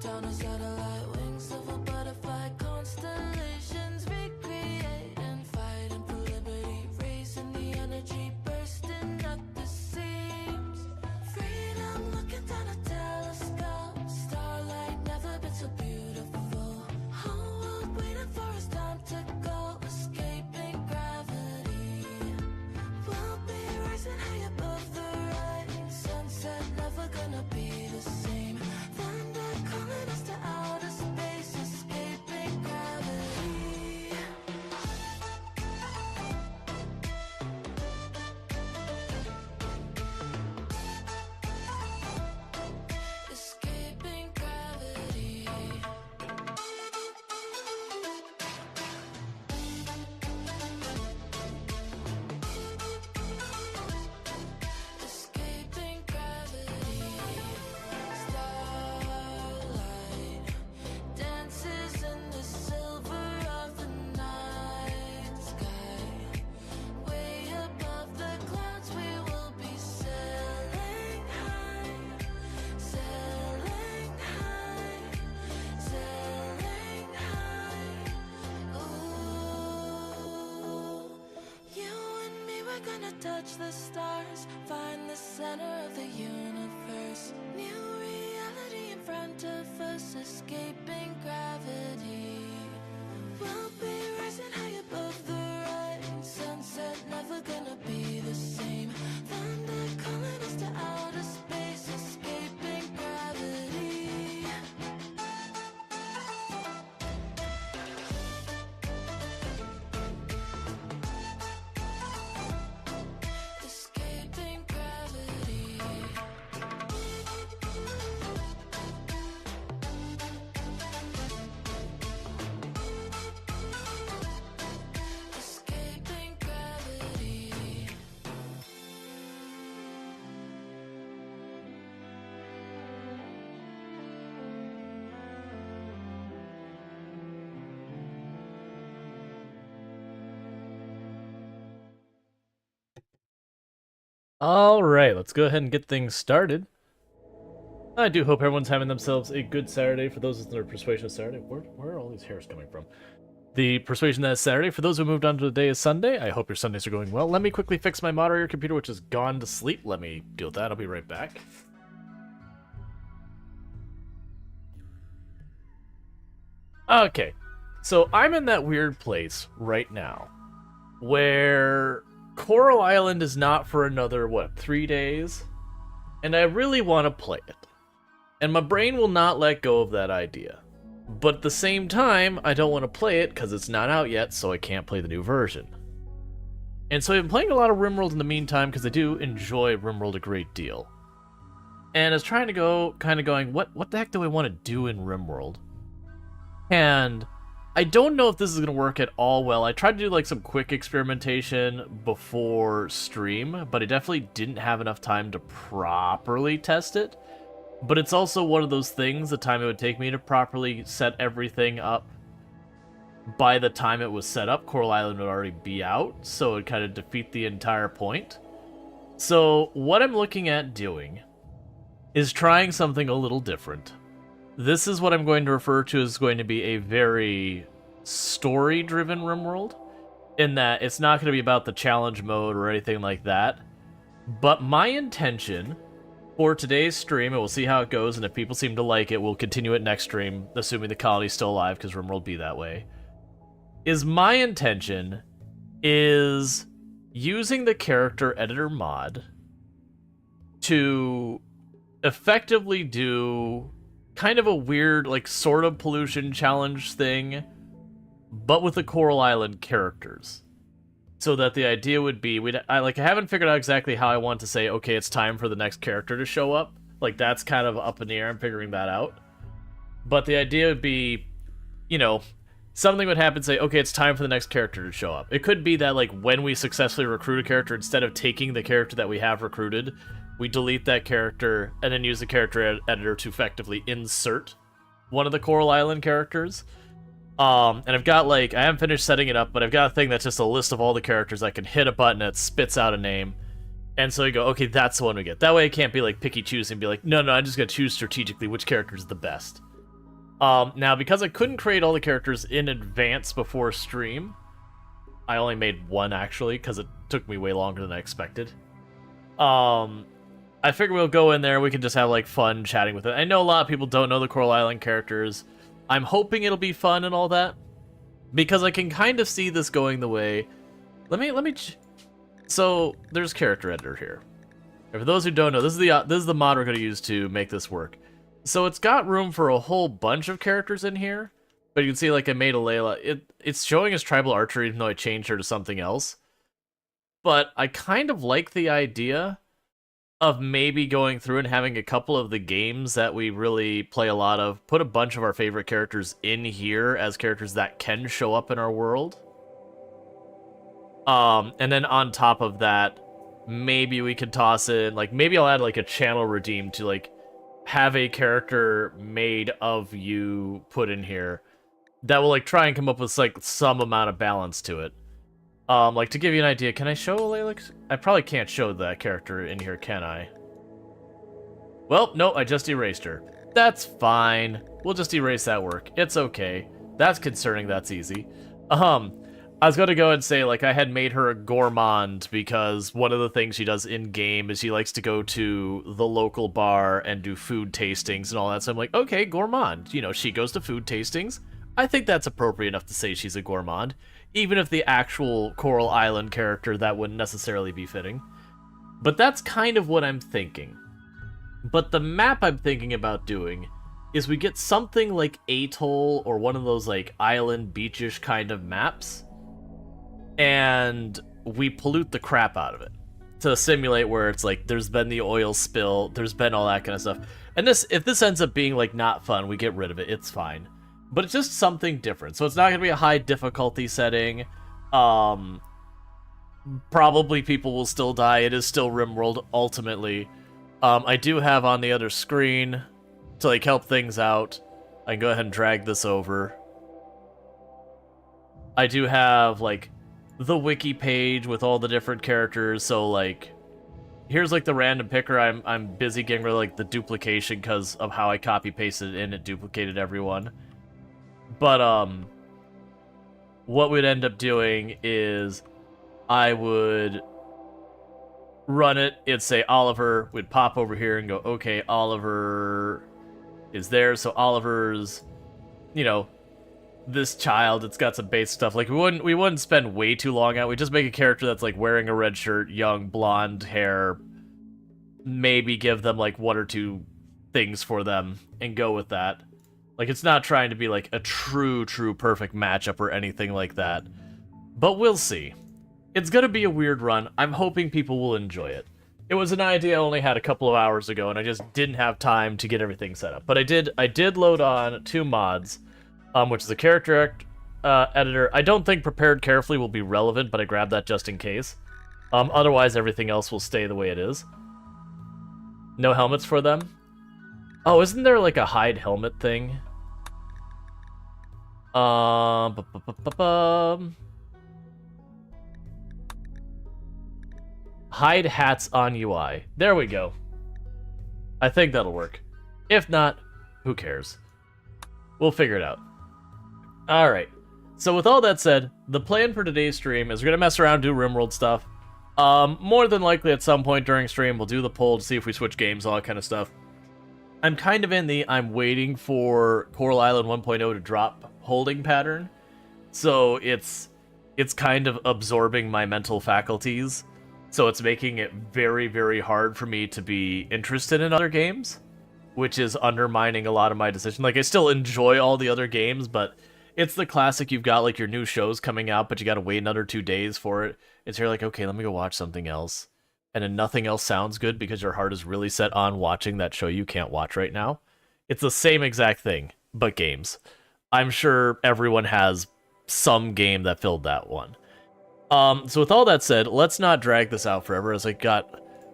down a satellite, wings of a butterfly, constellations recreate and fighting for liberty, raising the energy, bursting at the seams. Freedom looking down a telescope, starlight never been so beautiful. Whole world waiting for us, time to go, escaping gravity. We'll be rising high above the right, sunset never gonna be the same. Thunder calling us to outer space, escaping gravity. Escaping gravity. Escaping gravity. Starlight dances in the silver of the night sky. Way above the clouds we will be sailing high, sailing high, sailing high. Ooh, you and me, we're gonna touch the stars, find the center of the universe. New reality in front of us, escaping gravity. We'll be rising high above the right, sunset never gonna be the same. Thunder calling us to outer space, escaping gravity. Escaping gravity. Escaping gravity. Alright, let's go ahead and get things started. I do hope everyone's having themselves a good Saturday. For those that are Persuasion Saturday, where are all these hairs coming from? The Persuasion that is Saturday. For those who moved on to the day is Sunday, I hope your Sundays are going well. Let me quickly fix my moderator computer, which has gone to sleep. Let me deal with that. I'll be right back. Okay, so I'm in that weird place right now where Coral Island is not for another, 3 days? And I really want to play it. And my brain will not let go of that idea. But at the same time, I don't want to play it because it's not out yet, so I can't play the new version. And so I've been playing a lot of RimWorld in the meantime because I do enjoy RimWorld a great deal. And I was trying to go, going, what the heck do I want to do in RimWorld? And I don't know if this is going to work at all well. I tried to do like some quick experimentation before stream, but I definitely didn't have enough time to properly test it. But it's also one of those things, the time it would take me to properly set everything up. By the time it was set up, Coral Island would already be out, so it would kind of defeat the entire point. So what I'm looking at doing is trying something a little different. This is what I'm going to refer to as going to be a very story-driven RimWorld, in that it's not going to be about the challenge mode or anything like that. But my intention for today's stream, and we'll see how it goes, and if people seem to like it, we'll continue it next stream, assuming the colony's still alive, because RimWorld be that way, is my intention is using the character editor mod to effectively do kind of a weird, like, sort of pollution challenge thing, but with the Coral Island characters. So that the idea would be, I haven't figured out exactly how I want to say, okay, it's time for the next character to show up. Like, that's kind of up in the air, I'm figuring that out. But the idea would be, you know, something would happen, say, okay, it's time for the next character to show up. It could be that, like, when we successfully recruit a character, instead of taking the character that we have recruited, we delete that character, and then use the character editor to effectively insert one of the Coral Island characters. And I've got, like, I haven't finished setting it up, but I've got a thing that's just a list of all the characters. I can hit a button, and it spits out a name. And so you go, okay, that's the one we get. That way I can't be, like, picky choosing and be like, no, I'm just going to choose strategically which character is the best. Now, because I couldn't create all the characters in advance before stream, I only made one, actually, because it took me way longer than I expected. I figure we'll go in there, we can just have, like, fun chatting with it. I know a lot of people don't know the Coral Island characters. I'm hoping it'll be fun and all that, because I can kind of see this going the way... So, there's character editor here. And for those who don't know, this is the mod we're going to use to make this work. So it's got room for a whole bunch of characters in here, but you can see, like, I made a Layla. It's showing as tribal archery, even though I changed her to something else. But I kind of like the idea of maybe going through and having a couple of the games that we really play a lot of, put a bunch of our favorite characters in here as characters that can show up in our world. And then on top of that, maybe we could toss in, like, maybe I'll add, like, a channel redeem to, like, have a character made of you put in here that will, like, try and come up with, like, some amount of balance to it. Like, to give you an idea, can I show Layla? I probably can't show that character in here, can I? Well, no, I just erased her. That's fine. We'll just erase that work. It's okay. That's concerning, that's easy. I was gonna go and say, like, I had made her a gourmand because one of the things she does in-game is she likes to go to the local bar and do food tastings and all that, so I'm like, okay, gourmand. You know, she goes to food tastings. I think that's appropriate enough to say she's a gourmand. Even if the actual Coral Island character, that wouldn't necessarily be fitting. But that's kind of what I'm thinking. But the map I'm thinking about doing is we get something like Atoll or one of those, like, island beachish kind of maps, and we pollute the crap out of it to simulate where it's like there's been the oil spill, there's been all that kind of stuff. And if this ends up being, like, not fun, we get rid of it, it's fine. But it's just something different. So it's not going to be a high difficulty setting. Probably people will still die. It is still RimWorld, ultimately. I do have on the other screen, to, like, help things out, I can go ahead and drag this over. I do have, like, the wiki page with all the different characters, so, like, here's, like, the random picker. I'm busy getting rid of, like, the duplication because of how I copy-pasted it in. It duplicated everyone. But, what we'd end up doing is I would run it, it'd say Oliver, we'd pop over here and go, okay, Oliver is there, so Oliver's, you know, this child, it's got some base stuff. Like, we wouldn't spend way too long out. We just make a character that's, like, wearing a red shirt, young, blonde hair, maybe give them, like, one or two things for them and go with that. Like, it's not trying to be, like, a true perfect matchup or anything like that. But we'll see. It's gonna be a weird run. I'm hoping people will enjoy it. It was an idea I only had a couple of hours ago, and I just didn't have time to get everything set up. But I did load on 2 mods, which is a character editor. I don't think prepared carefully will be relevant, but I grabbed that just in case. Otherwise, everything else will stay the way it is. No helmets for them? Oh, isn't there, like, a hide helmet thing? Hide hats on UI. There we go. I think that'll work. If not, who cares? We'll figure it out. Alright. So with all that said, the plan for today's stream is we're going to mess around, do RimWorld stuff. More than likely at some point during stream, we'll do the poll to see if we switch games, all that kind of stuff. I'm kind of in the I'm waiting for Coral Island 1.0 to drop holding pattern. So it's kind of absorbing my mental faculties. So it's making it very, very hard for me to be interested in other games, which is undermining a lot of my decision. Like, I still enjoy all the other games, but it's the classic, you've got, like, your new shows coming out, but you gotta wait another 2 days for it. It's you're like, okay, let me go watch something else. And then nothing else sounds good because your heart is really set on watching that show you can't watch right now. It's the same exact thing, but games. I'm sure everyone has some game that filled that one. So with all that said, let's not drag this out forever, as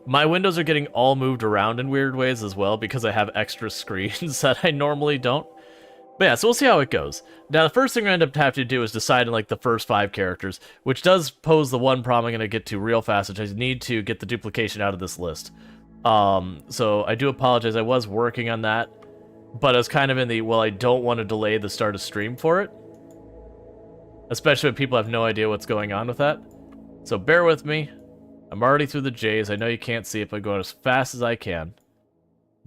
my windows are getting all moved around in weird ways as well because I have extra screens that I normally don't. But yeah, so we'll see how it goes. Now, the first thing I end up having to do is decide on, like, the first 5 characters, which does pose the one problem I'm going to get to real fast, which I need to get the duplication out of this list. So I do apologize. I was working on that. but I was kind of in the, well, I don't want to delay the start of stream for it. Especially when people have no idea what's going on with that. So bear with me. I'm already through the J's. I know you can't see it, but I'm going as fast as I can.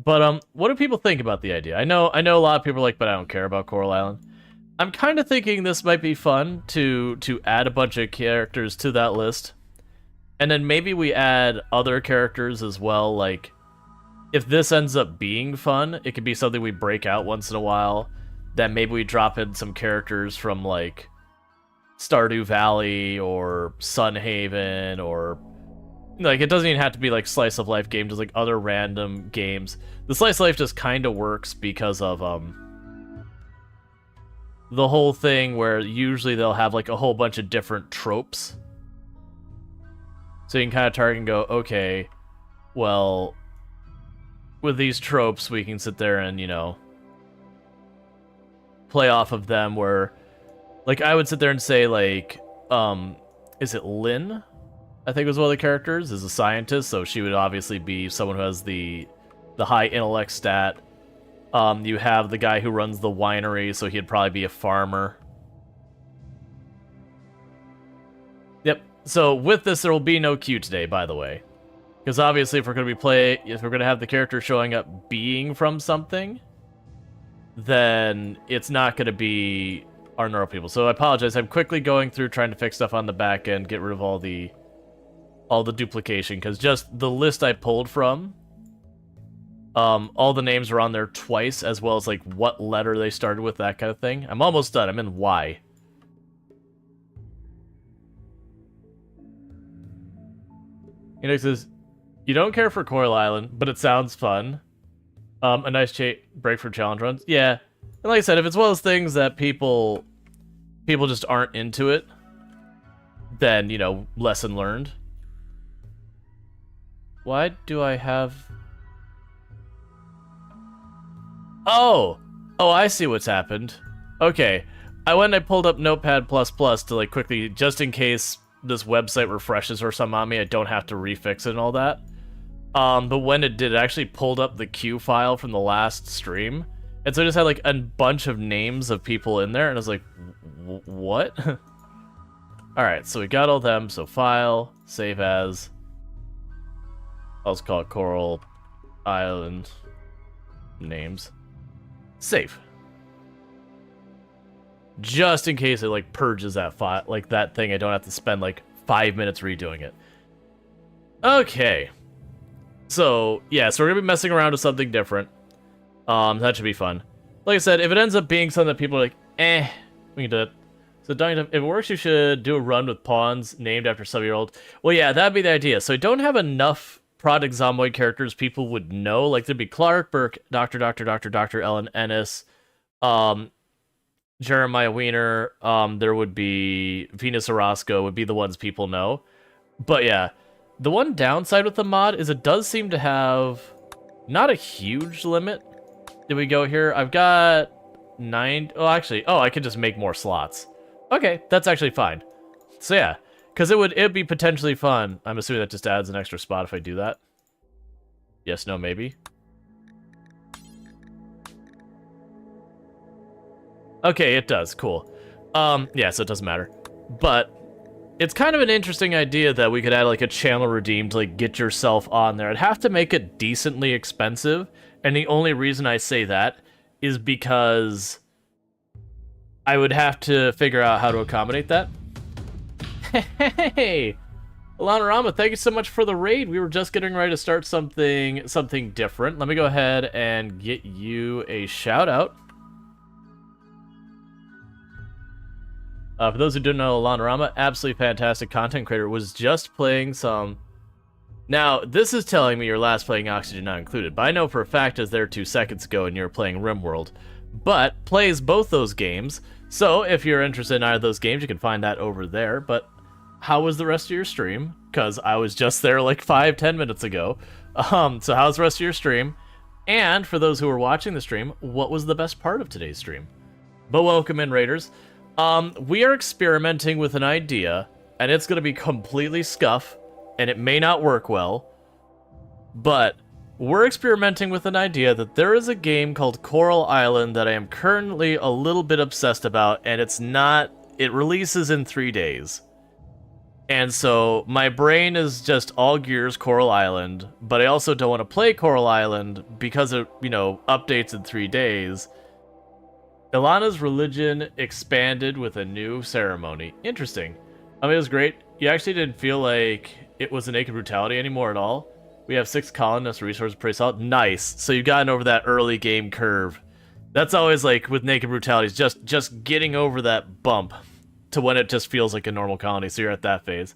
But what do people think about the idea? I know a lot of people are like, but I don't care about Coral Island. I'm kind of thinking this might be fun to add a bunch of characters to that list. And then maybe we add other characters as well. Like, if this ends up being fun, it could be something we break out once in a while. Then maybe we drop in some characters from, like, Stardew Valley or Sunhaven, or like, it doesn't even have to be like slice of life games, just like other random games. The slice of life just kind of works because of the whole thing where usually they'll have like a whole bunch of different tropes. So you can kind of target and go, okay, well, with these tropes we can sit there and, you know, play off of them. Where, like, I would sit there and say, like, is it Lynn? I think was one of the characters, is a scientist, so she would obviously be someone who has the high intellect stat. You have the guy who runs the winery, so he'd probably be a farmer. Yep. So with this, there will be no queue today, by the way, because obviously, if we're going to have the character showing up being from something, then it's not going to be our neural people. So I apologize. I'm quickly going through trying to fix stuff on the back end, get rid of all the duplication, because just the list I pulled from, all the names are on there twice, as well as like what letter they started with, that kind of thing. I'm almost done. I'm in Y. Phoenix says, you don't care for Coral Island, but it sounds fun. A nice break for challenge runs. Yeah. And like I said, if it's one of those things that people just aren't into it, then, you know, lesson learned. Why do I have... Oh, I see what's happened. Okay. I went and I pulled up Notepad++ to, like, quickly, just in case this website refreshes or something on me, I don't have to refix it and all that. But when it did, it actually pulled up the queue file from the last stream. And so I just had, like, a bunch of names of people in there, and I was like, what? Alright, so we got all them, so file, save as... I'll just call it Coral Island names. Save. Just in case it, like, purges that file, like, that thing, I don't have to spend, like, 5 minutes redoing it. Okay. So, yeah, so we're gonna be messing around with something different. That should be fun. Like I said, if it ends up being something that people are like, we can do it. So, if it works, you should do a run with pawns named after 7-year-old. Well, yeah, that'd be the idea. So I don't have enough product Zomboid characters people would know. Like, there'd be Clark, Burke, Dr. Ellen Ennis, Jeremiah Wiener, there would be Venus Orozco would be the ones people know. But yeah, the one downside with the mod is it does seem to have not a huge limit. Did we go here? I've got 9. Oh, actually, I could just make more slots. Okay, that's actually fine. So yeah, because it'd be potentially fun. I'm assuming that just adds an extra spot if I do that. Yes, no, maybe. Okay, it does. Cool. Yeah, so it doesn't matter. But it's kind of an interesting idea that we could add like a channel redeem to like get yourself on there. I'd have to make it decently expensive, and the only reason I say that is because I would have to figure out how to accommodate that. Hey, Alanorama, thank you so much for the raid. We were just getting ready to start something different. Let me go ahead and get you a shout out. For those who don't know, Alanorama, absolutely fantastic content creator, was just playing some... Now, this is telling me your last playing Oxygen not included, but I know for a fact as there 2 seconds ago and you were playing RimWorld, but plays both those games. So if you're interested in either of those games, you can find that over there. But how was the rest of your stream? Because I was just there like 5-10 minutes ago. So how's the rest of your stream? And for those who are watching the stream, what was the best part of today's stream? But welcome in, Raiders. We are experimenting with an idea, and it's going to be completely scuff, and it may not work well, but we're experimenting with an idea that there is a game called Coral Island that I am currently a little bit obsessed about, and it releases in 3 days. And so my brain is just all gears Coral Island, but I also don't want to play Coral Island because it, updates in 3 days. Ilana's religion expanded with a new ceremony. Interesting. I mean, it was great. You actually didn't feel like it was a naked brutality anymore at all. We have 6 colonists, resources pretty solid. Nice. So you've gotten over that early game curve. That's always like with naked brutalities, just getting over that bump to when it just feels like a normal colony. So you're at that phase.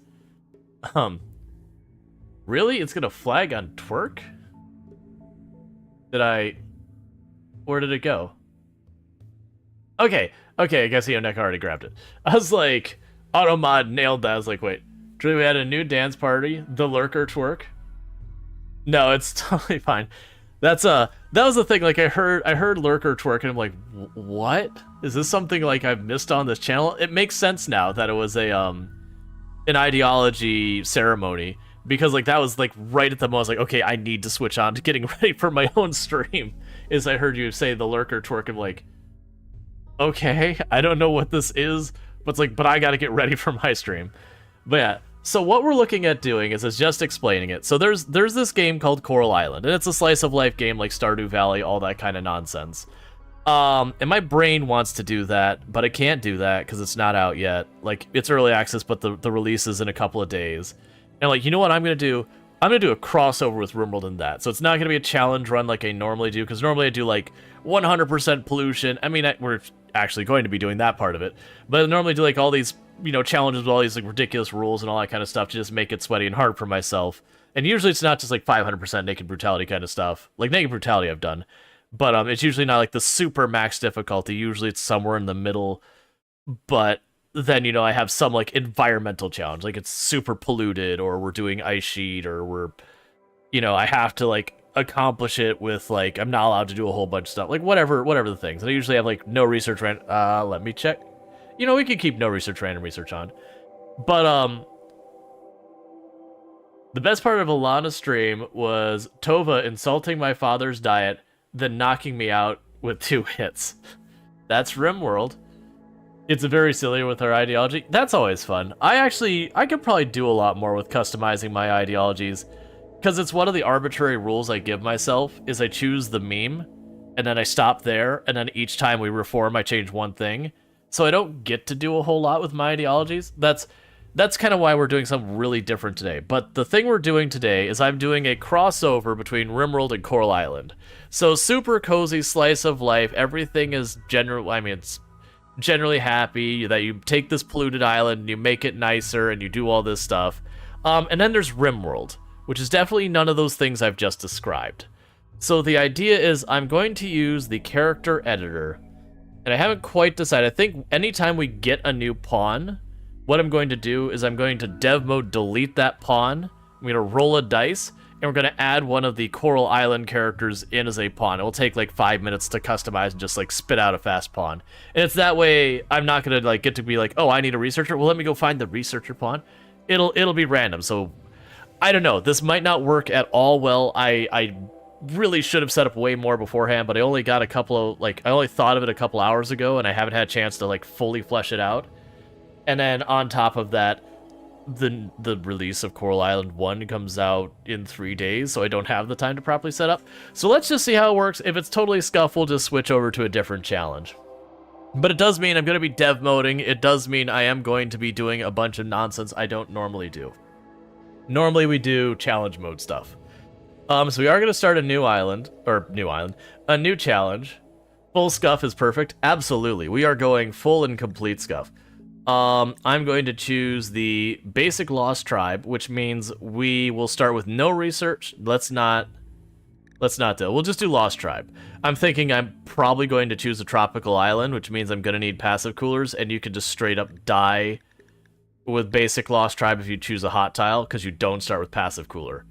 Really? It's gonna flag on twerk? Where did it go? Okay, I guess Neck already grabbed it. I was like, Automod nailed that. I was like, wait, we had a new dance party, the lurker twerk. No, it's totally fine. That was the thing. Like I heard lurker twerk, and I'm like, what? Is this something like I've missed on this channel? It makes sense now that it was an ideology ceremony, because like that was like right at the most like, okay, I need to switch on to getting ready for my own stream. Is I heard you say the lurker twerk, I'm like, okay, I don't know what this is, but it's like, but I gotta get ready for my stream. But yeah, so what we're looking at doing is just explaining it. So there's this game called Coral Island, and it's a slice of life game like Stardew Valley, all that kind of nonsense. And my brain wants to do that, but I can't do that because it's not out yet. Like, it's early access, but the release is in a couple of days. And like, you know what I'm gonna do? I'm gonna do a crossover with RimWorld in that. So it's not gonna be a challenge run like I normally do, because normally I do like 100% pollution. I mean, we're actually going to be doing that part of it, but I normally do like all these, challenges with all these like ridiculous rules and all that kind of stuff to just make it sweaty and hard for myself. And usually it's not just like 500% naked brutality kind of stuff. Like naked brutality I've done, but it's usually not like the super max difficulty. Usually it's somewhere in the middle, but then, I have some like environmental challenge, like it's super polluted, or we're doing ice sheet, or we're, I have to like accomplish it with like, I'm not allowed to do a whole bunch of stuff, like whatever the things. And I usually have like no research let me check. We could keep no research random research on. But the best part of Alana's stream was Tova insulting my father's diet, then knocking me out with 2 hits. That's RimWorld. It's very silly with our ideology. That's always fun. I could probably do a lot more with customizing my ideologies, because it's one of the arbitrary rules I give myself, is I choose the meme, and then I stop there, and then each time we reform, I change one thing. So I don't get to do a whole lot with my ideologies. That's kind of why we're doing something really different today. But the thing we're doing today is I'm doing a crossover between RimWorld and Coral Island. So super cozy slice of life. Everything is it's generally happy that you take this polluted island and you make it nicer and you do all this stuff. And then there's RimWorld, which is definitely none of those things I've just described. So the idea is I'm going to use the character editor, and I haven't quite decided. I think anytime we get a new pawn, what I'm going to do is I'm going to dev mode delete that pawn. I'm going to roll a dice, and we're going to add one of the Coral Island characters in as a pawn. It will take like 5 minutes to customize and just like spit out a fast pawn. And it's that way I'm not going to like get to be like, oh, I need a researcher. Well, let me go find the researcher pawn. It'll be random. So I don't know. This might not work at all well. I really should have set up way more beforehand, but I only got I only thought of it a couple hours ago, and I haven't had a chance to like fully flesh it out. And then on top of that, the release of Coral Island 1 comes out in 3 days, so I don't have the time to properly set up. So let's just see how it works. If it's totally scuff, we'll just switch over to a different challenge. But it does mean I'm going to be dev moding. It does mean I am going to be doing a bunch of nonsense I don't normally do. Normally we do challenge mode stuff. So we are going to start a new challenge. Full scuff is perfect. Absolutely. We are going full and complete scuff. I'm going to choose the basic Lost Tribe, which means we will start with no research. Let's not do. We'll just do Lost Tribe. I'm thinking I'm probably going to choose a tropical island, which means I'm going to need passive coolers, and you could just straight up die with basic Lost Tribe if you choose a hot tile, because you don't start with passive cooler.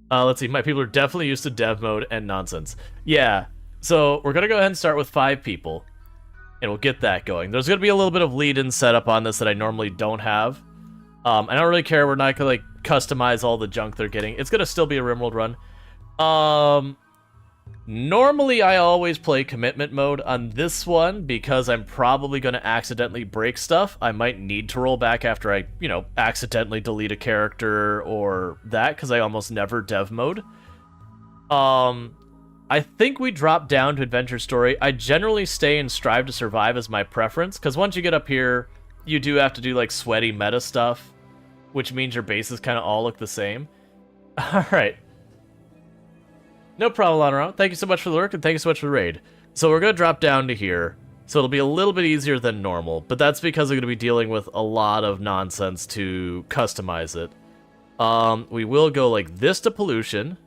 Let's see. My people are definitely used to dev mode and nonsense. Yeah. So we're going to go ahead and start with 5 people. And we'll get that going. There's going to be a little bit of lead-in setup on this that I normally don't have. I don't really care. We're not going to like customize all the junk they're getting. It's going to still be a RimWorld run. Normally I always play commitment mode. On this one, because I'm probably going to accidentally break stuff, I might need to roll back after I, accidentally delete a character or that, because I almost never dev mode. I think we drop down to Adventure Story. I generally stay in Strive to Survive as my preference, because once you get up here, you do have to do, like, sweaty meta stuff, which means your bases kind of all look the same. Alright. No problem, Lonaro. Thank you so much for the work, and thank you so much for the raid. So we're going to drop down to here, so it'll be a little bit easier than normal, but that's because I'm going to be dealing with a lot of nonsense to customize it. We will go like this to pollution.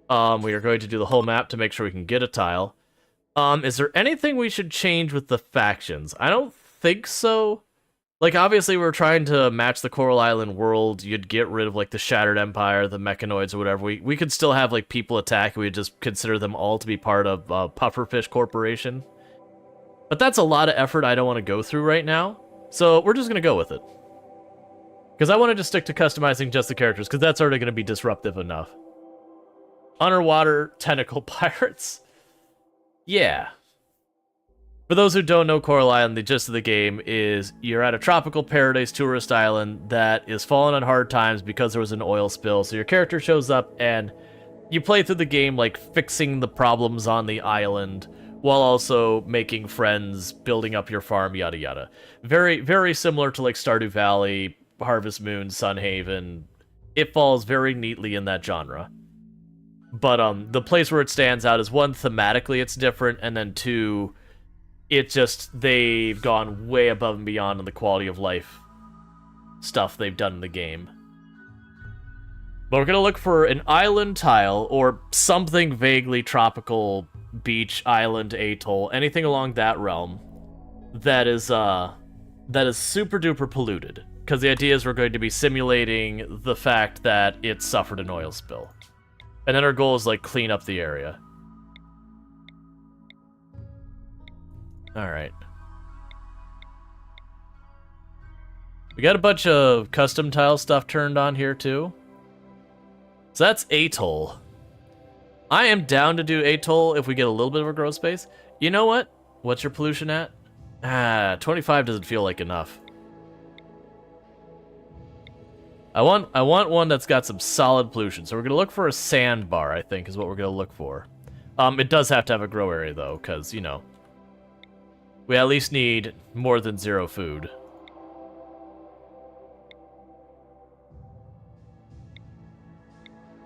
We are going to do the whole map to make sure we can get a tile. Is there anything we should change with the factions? I don't think so. Like, obviously, we're trying to match the Coral Island world. You'd get rid of, like, the Shattered Empire, the Mechanoids, or whatever. We could still have, like, people attack. We'd just consider them all to be part of Pufferfish Corporation. But that's a lot of effort I don't want to go through right now. So we're just going to go with it. Because I wanted to stick to customizing just the characters, because that's already going to be disruptive enough. Underwater tentacle pirates. Yeah. For those who don't know Coral Island, the gist of the game is you're at a tropical paradise tourist island that is falling on hard times because there was an oil spill. So your character shows up and you play through the game like fixing the problems on the island while also making friends, building up your farm, yada yada. Very, very similar to like Stardew Valley, Harvest Moon, Sunhaven. It falls very neatly in that genre. But the place where it stands out is one, thematically it's different, and then two, they've gone way above and beyond in the quality of life stuff they've done in the game. But we're going to look for an island tile or something vaguely tropical, beach, island, atoll, anything along that realm that is super duper polluted. Because the idea is we're going to be simulating the fact that it suffered an oil spill. And then our goal is, like, clean up the area. Alright. We got a bunch of custom tile stuff turned on here, too. So that's Atoll. I am down to do Atoll if we get a little bit of a growth space. You know what? What's your pollution at? 25 doesn't feel like enough. I want one that's got some solid pollution. So we're going to look for a sandbar, I think, is what we're going to look for. It does have to have a grow area, though, because, we at least need more than 0 food.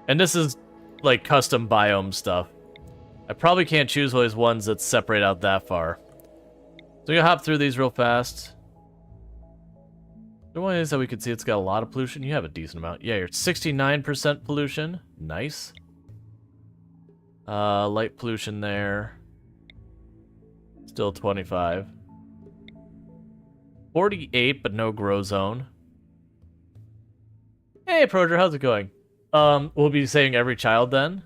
And this is, like, custom biome stuff. I probably can't choose one of these ones that separate out that far. So we're going to hop through these real fast. The one is that we can see it's got a lot of pollution. You have a decent amount. Yeah, you're 69% pollution. Nice. Light pollution there. Still 25. 48, but no grow zone. Hey, Proger, how's it going? We'll be saving every child then.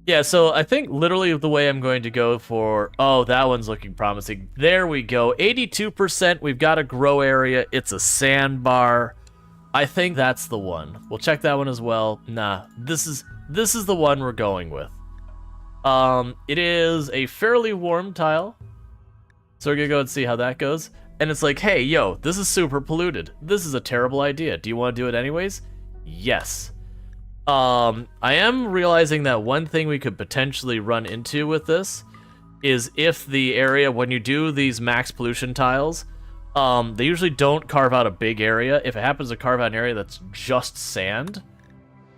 Yeah, so I think literally the way I'm going to go for... Oh, that one's looking promising. There we go. 82%. We've got a grow area. It's a sandbar. I think that's the one. We'll check that one as well. Nah, this is the one we're going with. It is a fairly warm tile. So we're going to go and see how that goes. And it's like, hey, yo, this is super polluted. This is a terrible idea. Do you want to do it anyways? Yes. I am realizing that one thing we could potentially run into with this is if the area, when you do these max pollution tiles, they usually don't carve out a big area. If it happens to carve out an area that's just sand,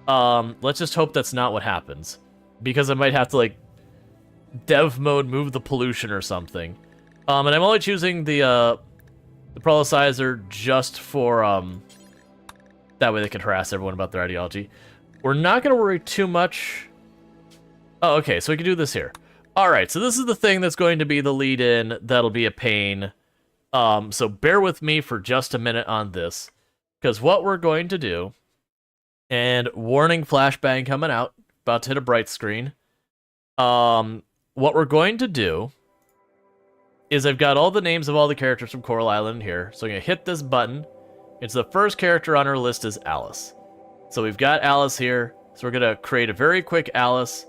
let's just hope that's not what happens. Because I might have to, like, dev mode move the pollution or something. And I'm only choosing the Prolicizer just for, that way they can harass everyone about their ideology. We're not going to worry too much. Oh, okay, so we can do this here. All right, so this is the thing that's going to be the lead-in. That'll be a pain. So bear with me for just a minute on this. Because what we're going to do, and warning flashbang coming out, about to hit a bright screen. What we're going to do is I've got all the names of all the characters from Coral Island here. So I'm going to hit this button. It's the first character on our list is Alice. So we've got Alice here. So we're gonna create a very quick Alice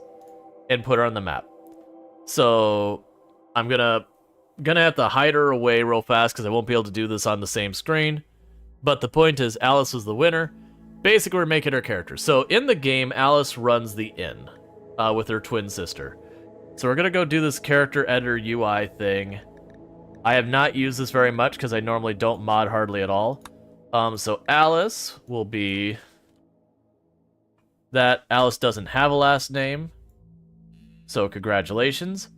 and put her on the map. So I'm gonna have to hide her away real fast because I won't be able to do this on the same screen. But the point is, Alice was the winner. Basically, we're making her character. So in the game, Alice runs the inn with her twin sister. So we're gonna go do this character editor UI thing. I have not used this very much because I normally don't mod hardly at all. So Alice will be that. Alice doesn't have a last name. So congratulations.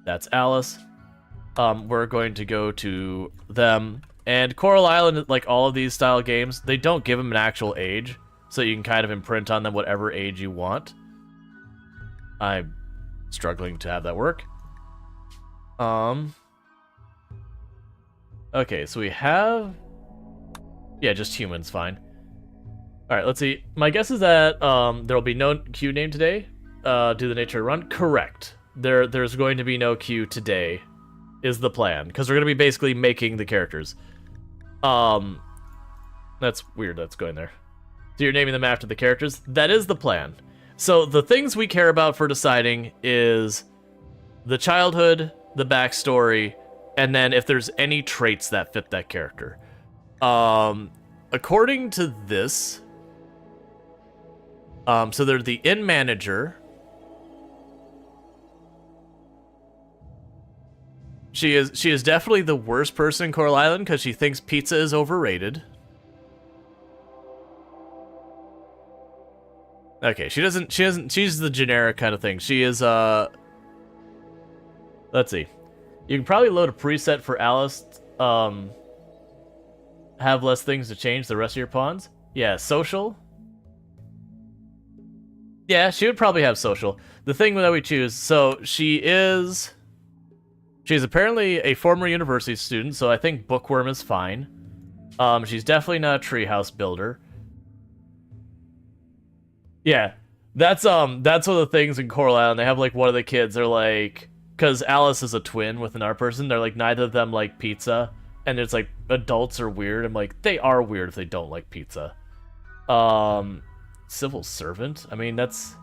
That's Alice. We're going to go to them. And Coral Island, like all of these style games, they don't give them an actual age. So you can kind of imprint on them whatever age you want. I'm struggling to have that work. Okay, so we have... Yeah, just humans, fine. Alright, let's see. My guess is that there'll be no queue name today. Do the nature run? Correct. There's going to be no queue today, is the plan. Because we're going to be basically making the characters. That's weird that's going there. So you're naming them after the characters? That is the plan. So the things we care about for deciding is the childhood, the backstory, and then if there's any traits that fit that character. According to this, so they're the inn manager. She is definitely the worst person in Coral Island because she thinks pizza is overrated. Okay, she's the generic kind of thing. She is, let's see. You can probably load a preset for Alice, have less things to change the rest of your pawns. Yeah, social. Yeah, she would probably have social. The thing that we choose, so she's apparently a former university student, so I think Bookworm is fine. She's definitely not a treehouse builder. Yeah, that's one of the things in Coral Island. They have like one of the kids. They're like, because Alice is a twin with another person. They're like neither of them like pizza, and it's like adults are weird. I'm like, they are weird if they don't like pizza. Civil servant. I mean, that's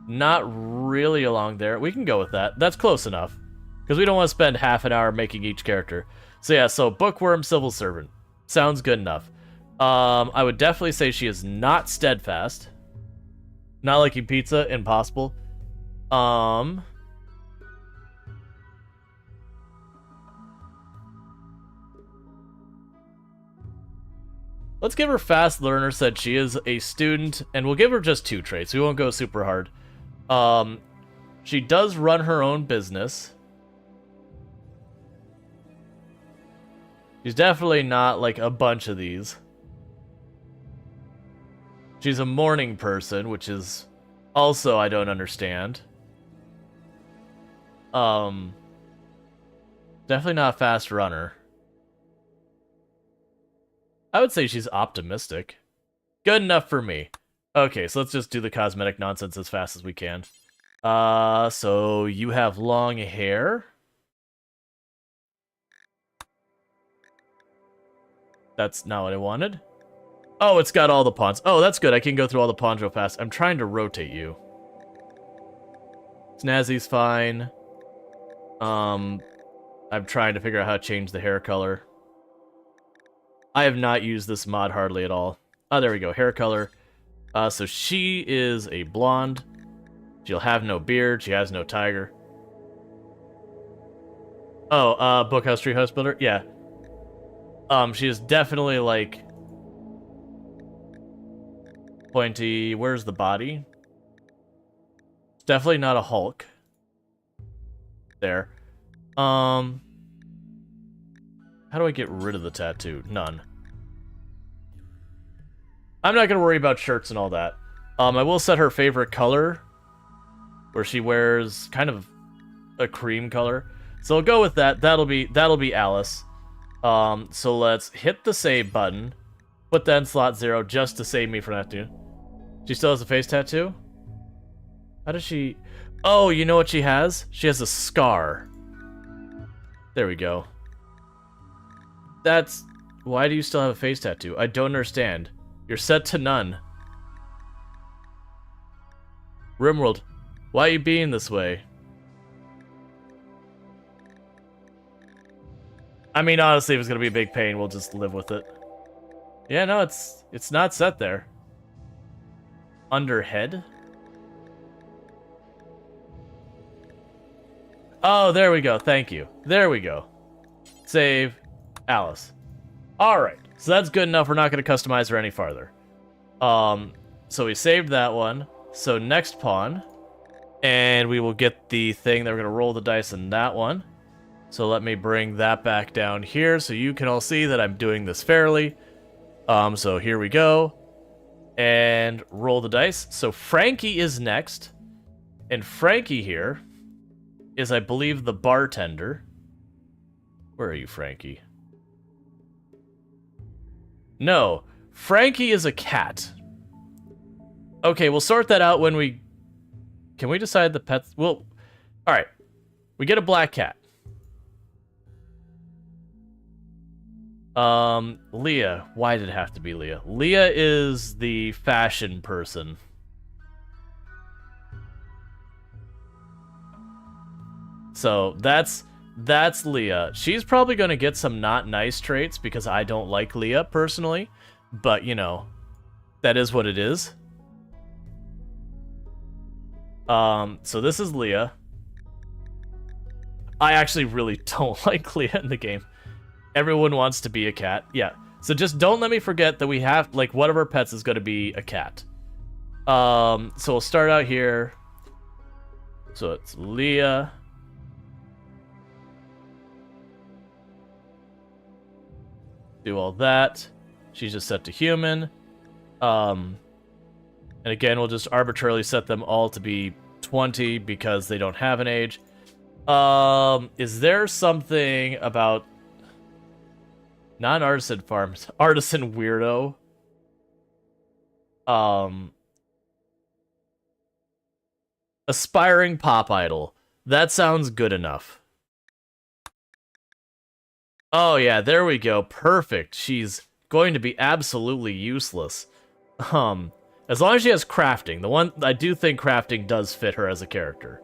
not really along there. We can go with that. That's close enough because we don't want to spend half an hour making each character. So yeah, so Bookworm, civil servant sounds good enough. I would definitely say she is not steadfast. Not liking pizza, impossible. Let's give her fast learner, said she is a student, and we'll give her just 2 traits. We won't go super hard. She does run her own business. She's definitely not like a bunch of these. She's a morning person, which is also I don't understand. Definitely not a fast runner. I would say she's optimistic. Good enough for me. Okay, so let's just do the cosmetic nonsense as fast as we can. So you have long hair. That's not what I wanted. Oh, it's got all the pawns. Oh, that's good. I can go through all the pawns real fast. I'm trying to rotate you. Snazzy's fine. I'm trying to figure out how to change the hair color. I have not used this mod hardly at all. Oh, there we go. Hair color. So she is a blonde. She'll have no beard. She has no tiger. Oh, Bookhouse Treehouse Builder? Yeah. She is definitely like... pointy. Where's the body? It's definitely not a Hulk. There. How do I get rid of the tattoo? None. I'm not gonna worry about shirts and all that. I will set her favorite color, where she wears kind of a cream color. So I'll go with that. That'll be Alice. So let's hit the save button. Put that in slot 0 just to save me from that dude. She still has a face tattoo? How does she... Oh, you know what she has? She has a scar. There we go. That's... Why do you still have a face tattoo? I don't understand. You're set to none. RimWorld, why are you being this way? I mean, honestly, if it's gonna be a big pain, we'll just live with it. Yeah, no, it's not set there. Under head? Oh, there we go. Thank you. There we go. Save Alice. Alright, so that's good enough. We're not going to customize her any farther. So we saved that one. So next pawn. And we will get the thing that we're going to roll the dice in that one. So let me bring that back down here so you can all see that I'm doing this fairly. So here we go. And roll the dice. So Frankie is next. And Frankie here is, I believe, the bartender. Where are you, Frankie? No, Frankie is a cat. Okay, we'll sort that out when we... Can we decide the pets? Well, alright. We get a black cat. Leah. Why did it have to be Leah? Leah is the fashion person. So, that's Leah. She's probably going to get some not nice traits because I don't like Leah personally. But, you know, that is what it is. So this is Leah. I actually really don't like Leah in the game. Everyone wants to be a cat. Yeah. So just don't let me forget that we have, like, one of our pets is going to be a cat. So we'll start out here. So it's Leah. Do all that. She's just set to human. And again, we'll just arbitrarily set them all to be 20 because they don't have an age. Is there something about non-artisan farms, artisan weirdo? Aspiring pop idol. That sounds good enough. Oh yeah, there we go. Perfect. She's going to be absolutely useless. As long as she has crafting. The one I do think crafting does fit her as a character.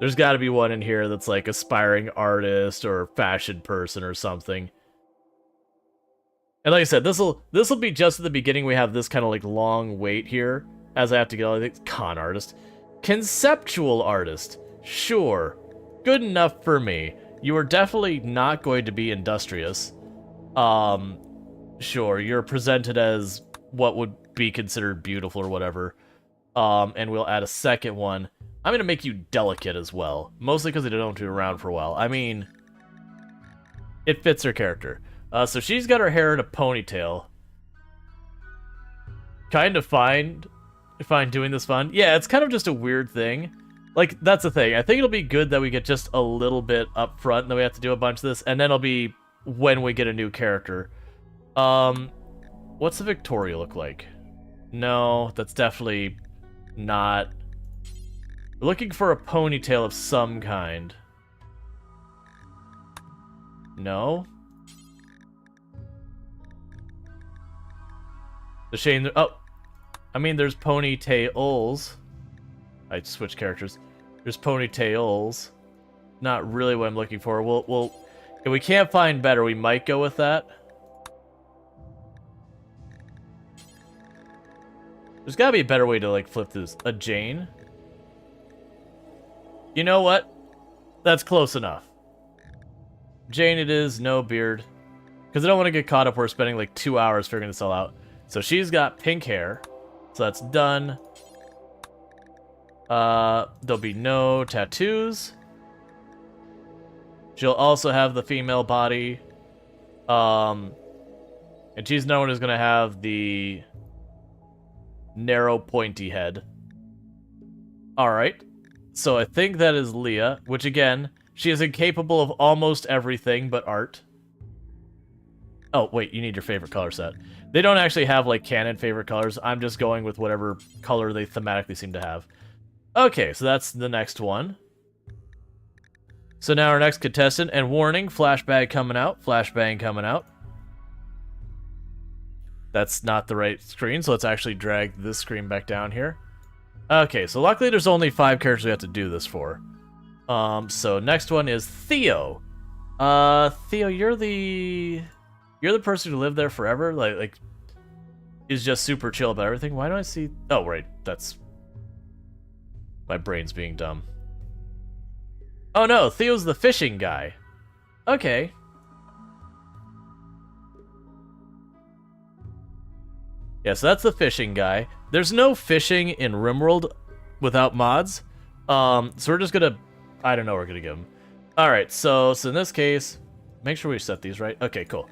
There's got to be one in here that's like aspiring artist or fashion person or something. And like I said, this'll be just at the beginning. We have this kind of like long wait here as I have to get all the con artist. Conceptual artist. Sure. Good enough for me. You are definitely not going to be industrious. Sure, you're presented as what would be considered beautiful or whatever. And we'll add a second one. I'm gonna make you delicate as well. Mostly because they don't do around for a while. I mean, it fits her character. So she's got her hair in a ponytail. Kind of fine. Fine doing this fun. Yeah, it's kind of just a weird thing. Like, that's the thing. I think it'll be good that we get just a little bit up front, and then we have to do a bunch of this, and then it'll be when we get a new character. What's the Victoria look like? No, that's definitely not... We're looking for a ponytail of some kind. No? The shame... Oh! I mean, there's ponytails. I switched characters. There's ponytails. Not really what I'm looking for. We'll if we can't find better, we might go with that. There's gotta be a better way to, like, flip this. A Jane? You know what? That's close enough. Jane it is, no beard. Because I don't want to get caught up where we're spending, like, 2 hours figuring this all out. So she's got pink hair. So that's done. There'll be no tattoos. She'll also have the female body. And she's known as gonna have the narrow, pointy head. Alright. So I think that is Leah, which again, she is incapable of almost everything but art. Oh, wait, you need your favorite color set. They don't actually have, like, canon favorite colors. I'm just going with whatever color they thematically seem to have. Okay, so that's the next one. So now our next contestant, and warning, flashbang coming out, flashbang coming out. That's not the right screen, so let's actually drag this screen back down here. Okay, so luckily there's only 5 characters we have to do this for. So next one is Theo. Theo, you're the person who lived there forever? Like is just super chill about everything. Why don't I see... Oh, right, that's... My brain's being dumb. Oh no, Theo's the fishing guy. Okay. Yeah, so that's the fishing guy. There's no fishing in RimWorld without mods. So we're just gonna... I don't know what we're gonna give him. Alright, so in this case... Make sure we set these right. Okay, cool.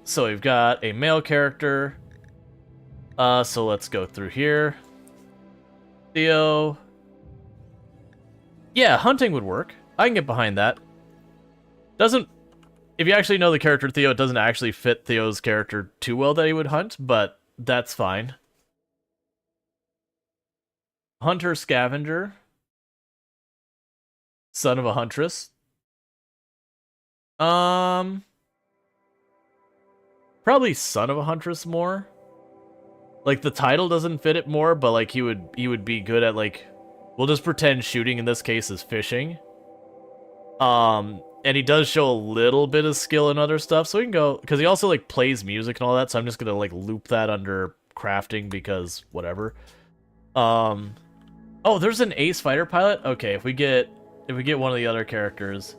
So we've got a male character. So let's go through here. Theo. Yeah, hunting would work. I can get behind that. Doesn't... If you actually know the character Theo, it doesn't actually fit Theo's character too well that he would hunt, but that's fine. Hunter Scavenger. Son of a Huntress. Probably Son of a Huntress more. Like, the title doesn't fit it more, but, like, he would be good at, like... We'll just pretend shooting in this case is fishing. And he does show a little bit of skill in other stuff, so we can go... Because he also, like, plays music and all that, so I'm just gonna, like, loop that under crafting, because whatever. Oh, there's an ace fighter pilot? Okay, if we get one of the other characters,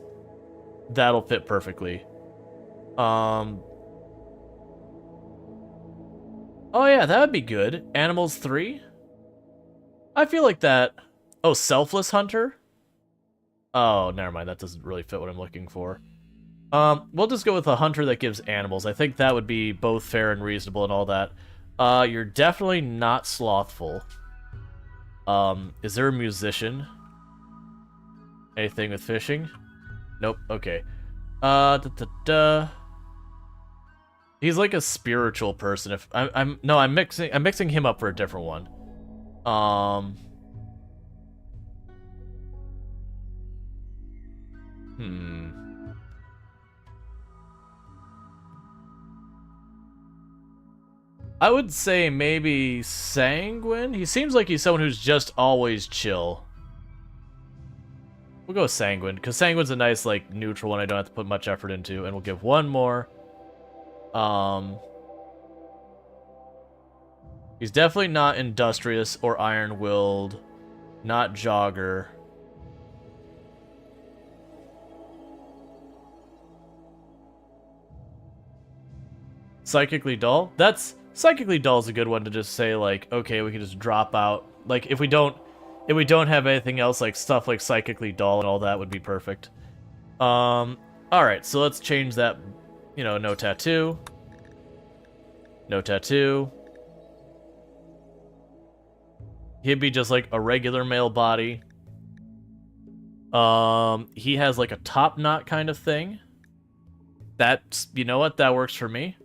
that'll fit perfectly. Oh yeah, that would be good. Animals 3? I feel like that... Oh, Selfless Hunter? Oh, never mind. That doesn't really fit what I'm looking for. We'll just go with a hunter that gives animals. I think that would be both fair and reasonable and all that. You're definitely not slothful. Is there a musician? Anything with fishing? Nope. Okay. He's like a spiritual person. If I'm mixing him up for a different one. I would say maybe Sanguine. He seems like he's someone who's just always chill. We'll go with Sanguine, because Sanguine's a nice, like, neutral one I don't have to put much effort into, and we'll give one more. He's definitely not industrious or iron-willed, not jogger. Psychically dull? Psychically dull is a good one to just say, like, okay, we can just drop out. Like, if we don't have anything else, like, stuff like psychically dull and all that would be perfect. Alright, so let's change that, you know, no tattoo. No tattoo. He'd be just, like, a regular male body. He has, like, a top knot kind of thing. That's, you know what, that works for me.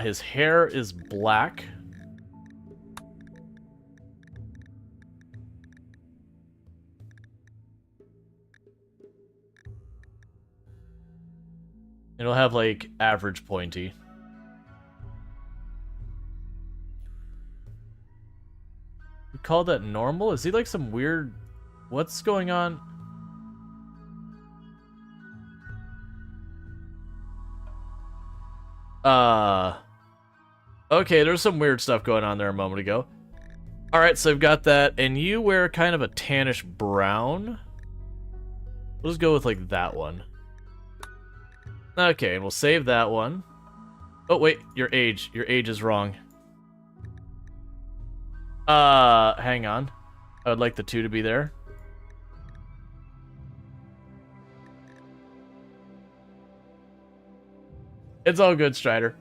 His hair is black. It'll have, like, average pointy. We call that normal? Is he, like, some weird... What's going on? Okay, there's some weird stuff going on there a moment ago. Alright, so I've got that, and you wear kind of a tannish brown. We'll just go with, like, that one. Okay, and we'll save that one. Oh, wait, your age is wrong. Hang on. I would like the 2 to be there. It's all good, Strider.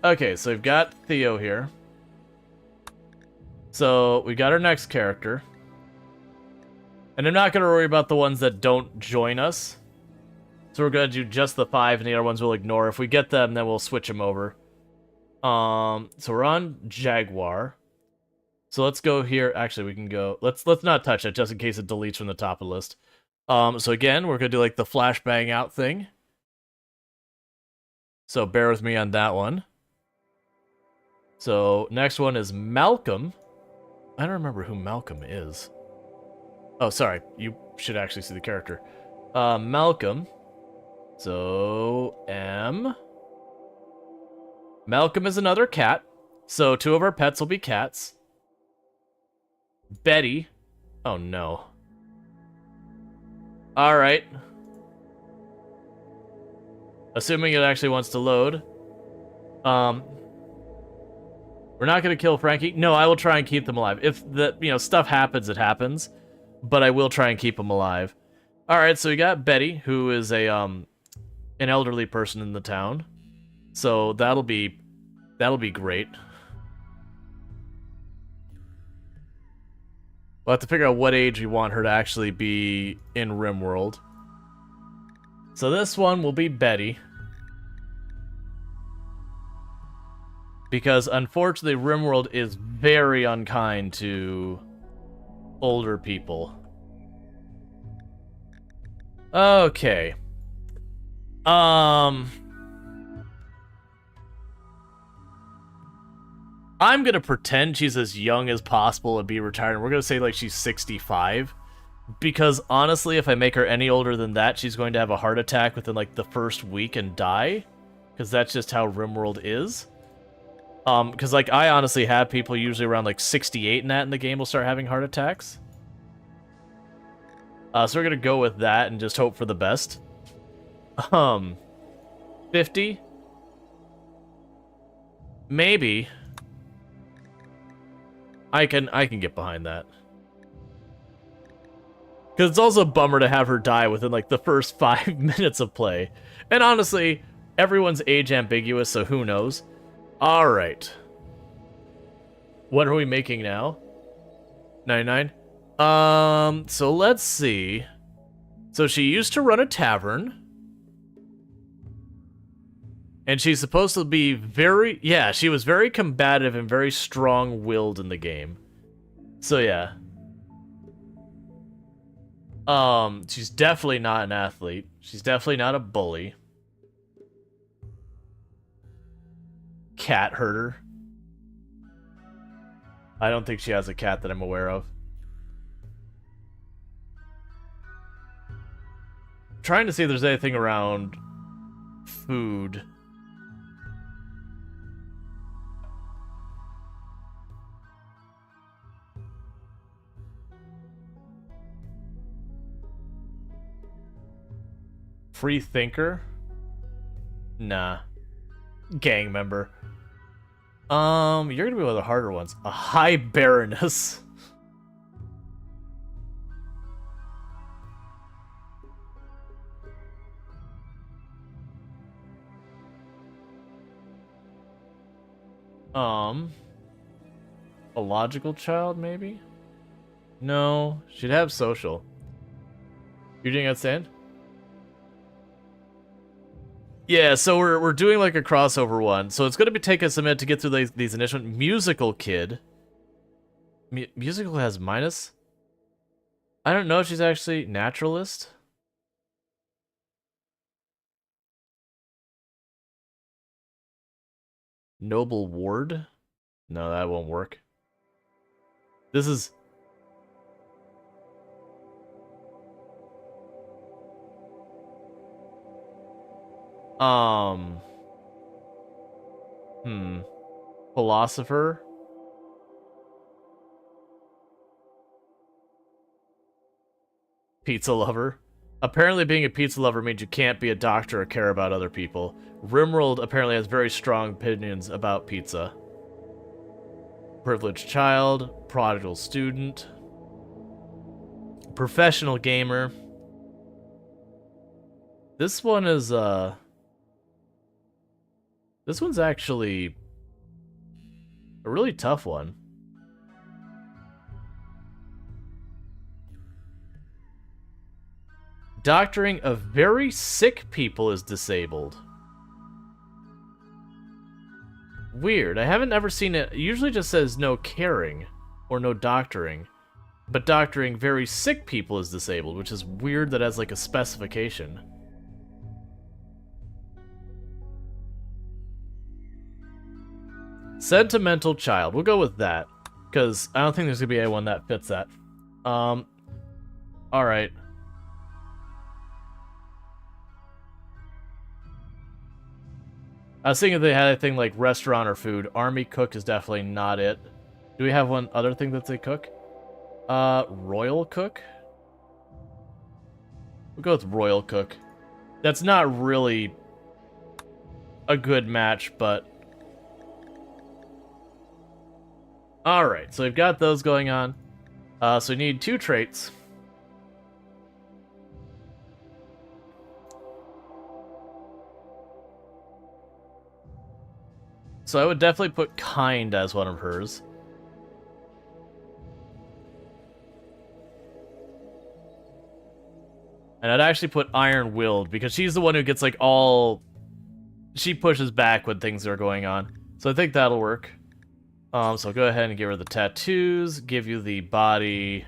Okay, so we've got Theo here. So, we got our next character. And I'm not going to worry about the ones that don't join us. So we're going to do just the 5, and the other ones we'll ignore. If we get them, then we'll switch them over. So we're on Jaguar. So let's go here. Actually, we can go... Let's not touch it, just in case it deletes from the top of the list. So again, we're going to do, like, the flashbang out thing. So bear with me on that one. So next one is Malcolm. I don't remember who Malcolm is. Oh, sorry. You should actually see the character. Malcolm. So, M. Malcolm is another cat. So 2 of our pets will be cats. Betty. Oh, no. Alright. Assuming it actually wants to load. We're not going to kill Frankie. No, I will try and keep them alive. If the, stuff happens, it happens. But I will try and keep them alive. Alright, so we got Betty, who is an elderly person in the town. So that'll be great. We'll have to figure out what age we want her to actually be in RimWorld. So this one will be Betty. Because unfortunately, RimWorld is very unkind to older people. Okay. I'm gonna pretend she's as young as possible and be retired. We're gonna say like she's 65. Because honestly, if I make her any older than that, she's going to have a heart attack within like the first week and die. Because that's just how RimWorld is. Because like I honestly have people usually around like 68 and that in the game will start having heart attacks. So we're gonna go with that and just hope for the best. 50? Maybe. I can get behind that. Because it's also a bummer to have her die within like the first 5 minutes of play. And honestly, everyone's age ambiguous, so who knows. Alright. What are we making now? 99? So let's see. So she used to run a tavern. And she's supposed to be very... Yeah, she was very combative and very strong-willed in the game. So yeah. She's definitely not an athlete. She's definitely not a bully. Cat herder. I don't think she has a cat that I'm aware of. I'm trying to see if there's anything around food. Free thinker? Nah. Gang member. You're gonna be one of the harder ones. A high baroness. A logical child, maybe? No, she'd have social. You're doing outstanding? Yeah, so we're doing like a crossover one. So it's going to be taking us a minute to get through these initial musical kid. Musical has minus? I don't know if she's actually naturalist. Noble ward? No, that won't work. This is... Philosopher? Pizza lover? Apparently being a pizza lover means you can't be a doctor or care about other people. RimWorld apparently has very strong opinions about pizza. Privileged child, prodigal student, professional gamer. This one is, this one's actually a really tough one. Doctoring of very sick people is disabled. Weird. I haven't ever seen it. It usually just says no caring or no doctoring. But doctoring very sick people is disabled, which is weird that has like a specification. Sentimental child. We'll go with that. Because I don't think there's going to be anyone that fits that. Alright. I was thinking if they had anything like restaurant or food. Army cook is definitely not it. Do we have one other thing that they cook? Royal cook? We'll go with royal cook. That's not really a good match, but... Alright, so we've got those going on. So we need 2 traits. So I would definitely put kind as one of hers. And I'd actually put iron-willed, because she's the one who gets, like, all... She pushes back when things are going on. So I think that'll work. So I'll go ahead and give her the tattoos, give you the body.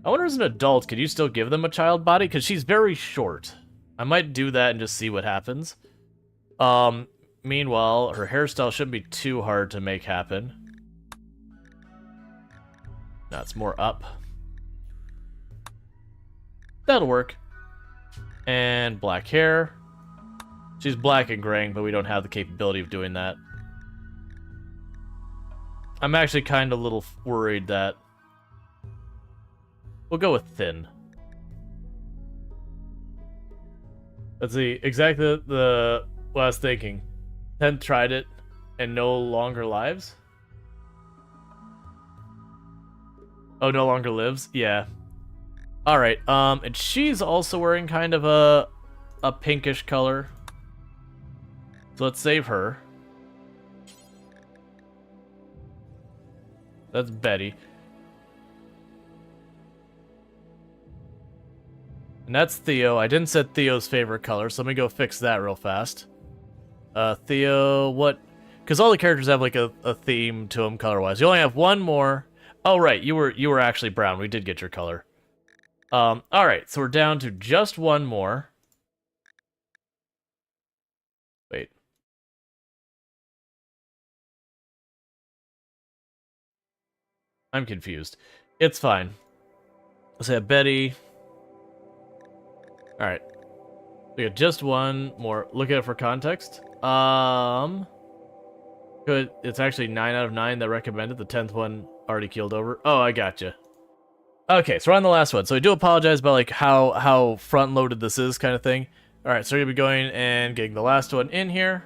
I wonder as an adult, could you still give them a child body? Because she's very short. I might do that and just see what happens. Meanwhile, her hairstyle shouldn't be too hard to make happen. That's more up. That'll work. And black hair. She's black and graying, but we don't have the capability of doing that. I'm actually kind of a little worried that... We'll go with thin. Let's see, exactly the what I was thinking. 10 tried it and no longer lives? Oh, no longer lives? Yeah. Alright, and she's also wearing kind of a pinkish color. So let's save her. That's Betty. And that's Theo. I didn't set Theo's favorite color, so let me go fix that real fast. Theo, what? Because all the characters have like a theme to them color-wise. You only have one more. Oh, right, you were actually brown. We did get your color. Alright, so we're down to just one more. Wait. I'm confused. It's fine. Let's have Betty. Alright. We got just one more. Look at it for context. Good. It's actually 9 out of 9 that recommended. The 10th one already keeled over. Oh, I gotcha. Okay, so we're on the last one. So I do apologize about like how front-loaded this is kind of thing. Alright, so we're going to be going and getting the last one in here.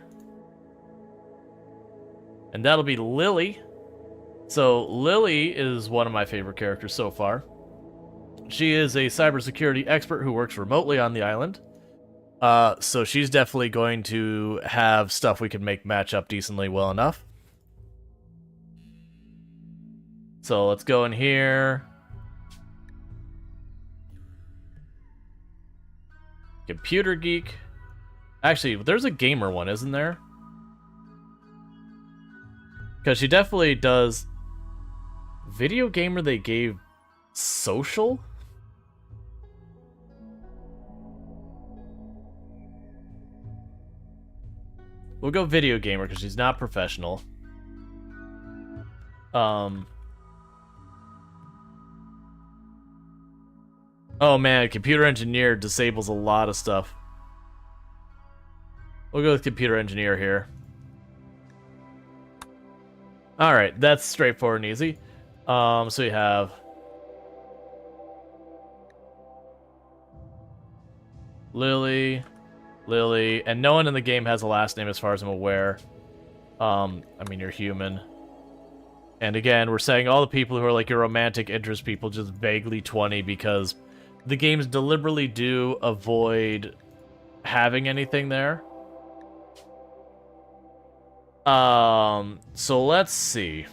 And that'll be Lily. So Lily is one of my favorite characters so far. She is a cybersecurity expert who works remotely on the island. So she's definitely going to have stuff we can make match up decently well enough. So let's go in here. Computer geek. Actually, there's a gamer one, isn't there? Because she definitely does... Video gamer they gave social? We'll go video gamer because she's not professional. Oh man, computer engineer disables a lot of stuff. We'll go with computer engineer here. Alright, that's straightforward and easy. So we have... Lily, and no one in the game has a last name as far as I'm aware. I mean, you're human. And again, we're saying all the people who are like your romantic interest people just vaguely 20 because the games deliberately do avoid having anything there. So let's see.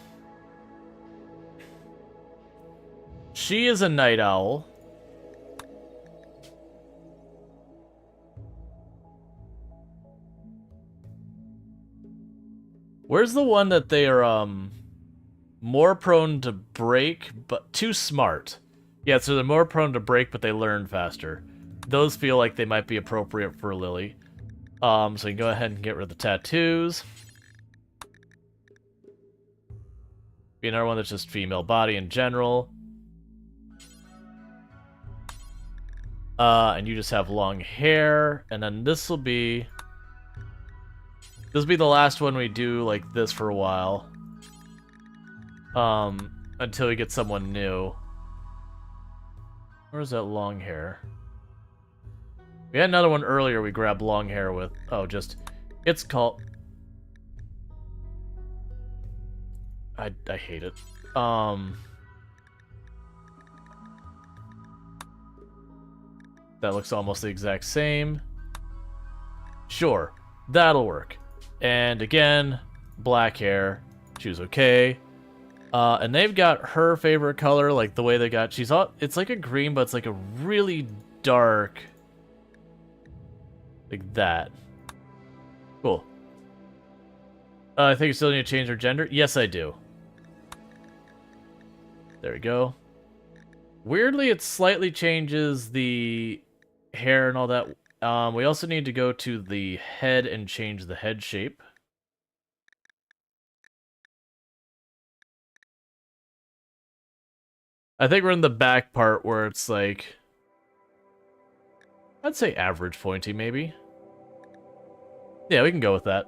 She is a night owl. Where's the one that they are, more prone to break, but too smart? Yeah, so they're more prone to break, but they learn faster. Those feel like they might be appropriate for Lily. So you can go ahead and get rid of the tattoos. Be another one that's just female body in general. And you just have long hair, and then this will be the last one we do like this for a while. Until we get someone new. Where's that long hair? We had another one earlier we grabbed long hair with. Oh, it's called... I hate it. That looks almost the exact same. Sure, that'll work. And again, black hair. Choose okay. And they've got her favorite color, like the way they got... it's like a green, but it's like a really dark... like that. Cool. I think you still need to change her gender? Yes, I do. There we go. Weirdly, it slightly changes the hair and all that. We also need to go to the head and change the head shape. I think we're in the back part where it's like... I'd say average pointy, maybe. Yeah, we can go with that.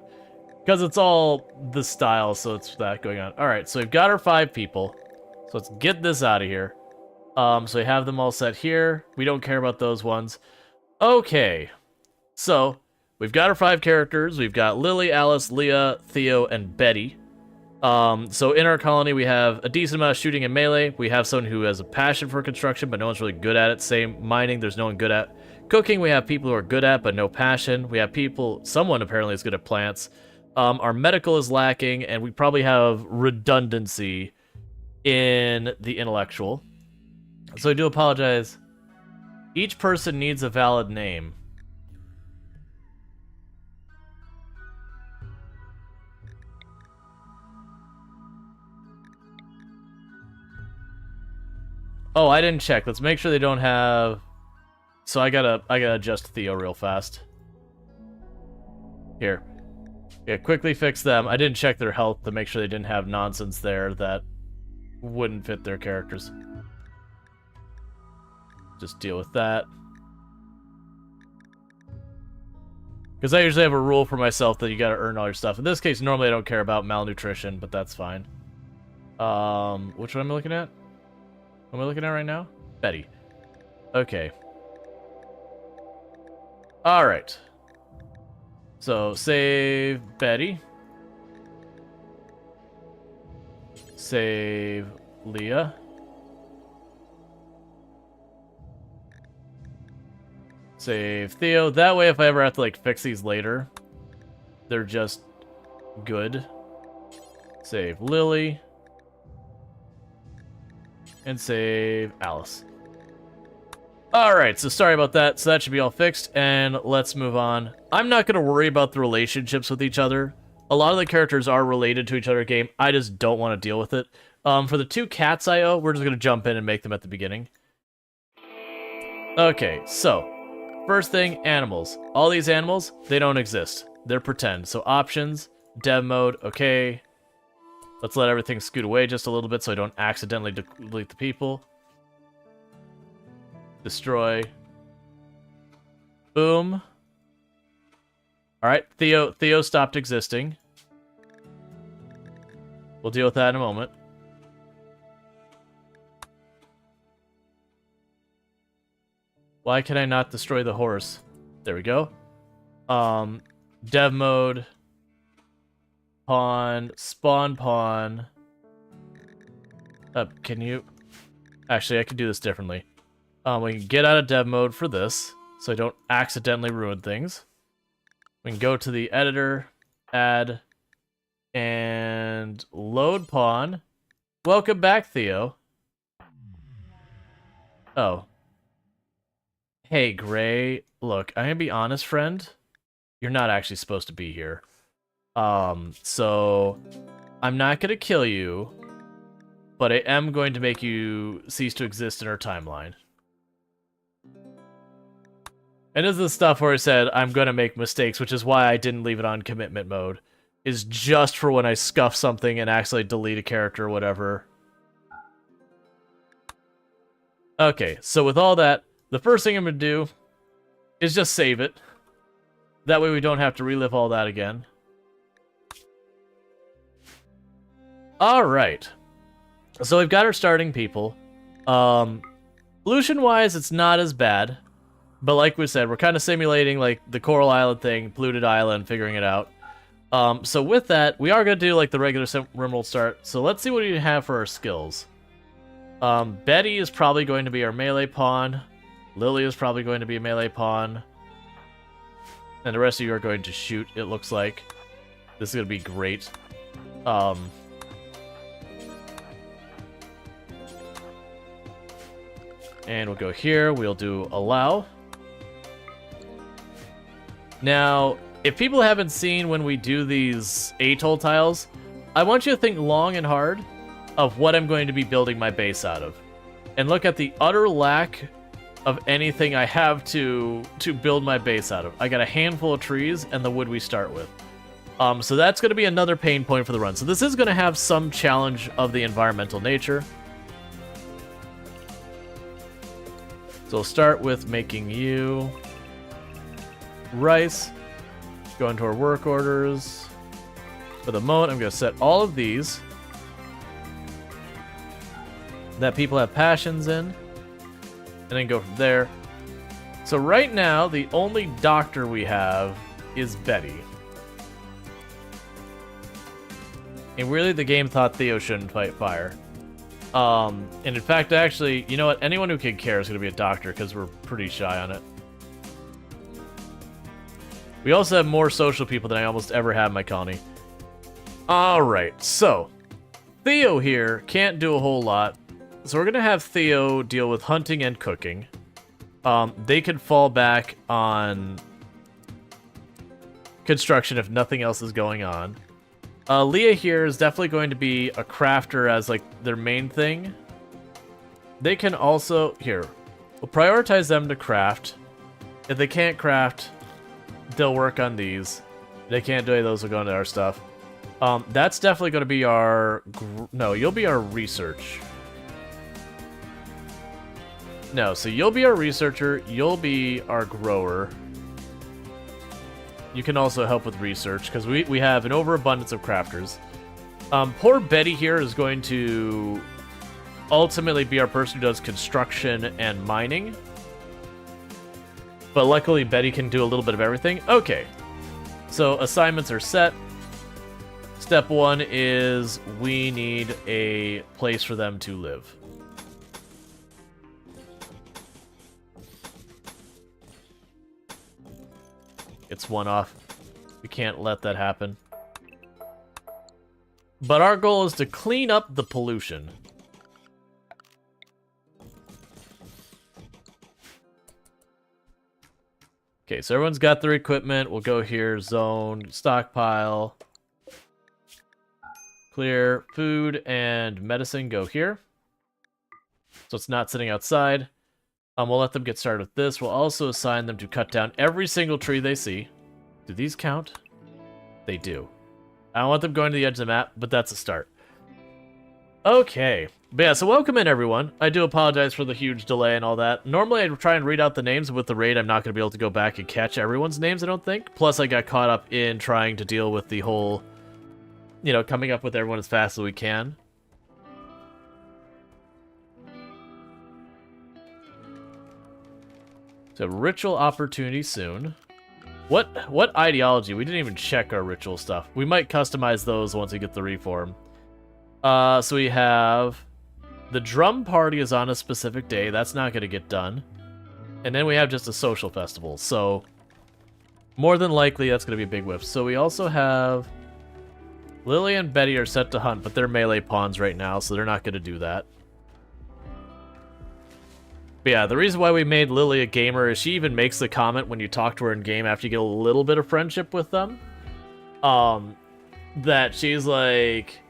Because it's all the style, so it's that going on. Alright, so we've got our 5 people. So let's get this out of here. So we have them all set here. We don't care about those ones. Okay. So, we've got our 5 characters. We've got Lily, Alice, Leah, Theo, and Betty. So in our colony, we have a decent amount of shooting and melee. We have someone who has a passion for construction, but no one's really good at it. Same mining, there's no one good at. Cooking, we have people who are good at, but no passion. We have someone apparently is good at plants. Our medical is lacking, and we probably have redundancy in the intellectual. So I do apologize. Each person needs a valid name. Oh, I didn't check. Let's make sure they don't have... So I gotta adjust Theo real fast. Here. Yeah, quickly fix them. I didn't check their health to make sure they didn't have nonsense there that wouldn't fit their characters. Just deal with that. Because I usually have a rule for myself that you gotta earn all your stuff. In this case, normally I don't care about malnutrition, but that's fine. Which one am I looking at? What am I looking at right now? Betty. Okay. Alright. So, save Betty. Save Leah. Save Theo. That way, if I ever have to, like, fix these later, they're just good. Save Lily. And save Alice. Alright, so sorry about that. So that should be all fixed, and let's move on. I'm not going to worry about the relationships with each other. A lot of the characters are related to each other game. I just don't want to deal with it. For the 2 cats I owe, we're just going to jump in and make them at the beginning. Okay, so, first thing, animals. All these animals, they don't exist. They're pretend. So options, dev mode, okay. Let's let everything scoot away just a little bit so I don't accidentally delete the people. Destroy. Boom. Alright, Theo stopped existing. We'll deal with that in a moment. Why can I not destroy the horse? There we go. Dev mode. Pawn. Spawn pawn. Can you... Actually, I can do this differently. We can get out of dev mode for this, so I don't accidentally ruin things. We can go to the editor, add, and load pawn. Welcome back, Theo. Oh. Hey, Gray. Look, I'm gonna be honest, friend. You're not actually supposed to be here. So I'm not gonna kill you, but I am going to make you cease to exist in our timeline. And this is the stuff where I said I'm going to make mistakes, which is why I didn't leave it on commitment mode. Is just for when I scuff something and actually delete a character or whatever. Okay, so with all that, the first thing I'm going to do is just save it. That way we don't have to relive all that again. Alright. So we've got our starting people. Pollution-wise, it's not as bad. But like we said, we're kind of simulating like the Coral Island thing, polluted island, figuring it out. So with that, we are going to do like the regular RimWorld start. So let's see what we have for our skills. Betty is probably going to be our melee pawn. Lily is probably going to be a melee pawn. And the rest of you are going to shoot, it looks like. This is going to be great. And we'll go here. We'll do allow. Now, if people haven't seen when we do these atoll tiles, I want you to think long and hard of what I'm going to be building my base out of. And look at the utter lack of anything I have to build my base out of. I got a handful of trees and the wood we start with. So that's going to be another pain point for the run. So this is going to have some challenge of the environmental nature. So we'll start with making you rice. Go into our work orders. For the moment, I'm going to set all of these that people have passions in, and then go from there. So right now, the only doctor we have is Betty. And really, the game thought Theo shouldn't fight fire. And in fact, actually, you know what? Anyone who can care is going to be a doctor, because we're pretty shy on it. We also have more social people than I almost ever have in my colony. Alright, so Theo here can't do a whole lot. So we're going to have Theo deal with hunting and cooking. They could fall back on construction if nothing else is going on. Leah here is definitely going to be a crafter as like their main thing. They can also... Here, we'll prioritize them to craft. If they can't craft, they'll work on these. If they can't do any of those, will go into our stuff. That's definitely going to be our... No, you'll be our research. No, so you'll be our researcher, you'll be our grower. You can also help with research, because we have an overabundance of crafters. Poor Betty here is going to ultimately be our person who does construction and mining. But luckily, Betty can do a little bit of everything. Okay, so assignments are set. Step one is we need a place for them to live. It's one off. We can't let that happen. But our goal is to clean up the pollution. Okay, so everyone's got their equipment. We'll go here, zone, stockpile. Clear, food and medicine go here. So it's not sitting outside. We'll let them get started with this. We'll also assign them to cut down every single tree they see. Do these count? They do. I don't want them going to the edge of the map, but that's a start. Okay. But yeah, so welcome in, everyone. I do apologize for the huge delay and all that. Normally, I'd try and read out the names. With the raid, I'm not going to be able to go back and catch everyone's names, I don't think. Plus, I got caught up in trying to deal with the whole, you know, coming up with everyone as fast as we can. So ritual opportunity soon. What ideology? We didn't even check our ritual stuff. We might customize those once we get the reform. So we have the drum party is on a specific day. That's not going to get done. And then we have just a social festival. So more than likely that's going to be a big whiff. So we also have Lily and Betty are set to hunt, but they're melee pawns right now, so they're not going to do that. But yeah, the reason why we made Lily a gamer is she even makes the comment when you talk to her in game after you get a little bit of friendship with them. That she's like...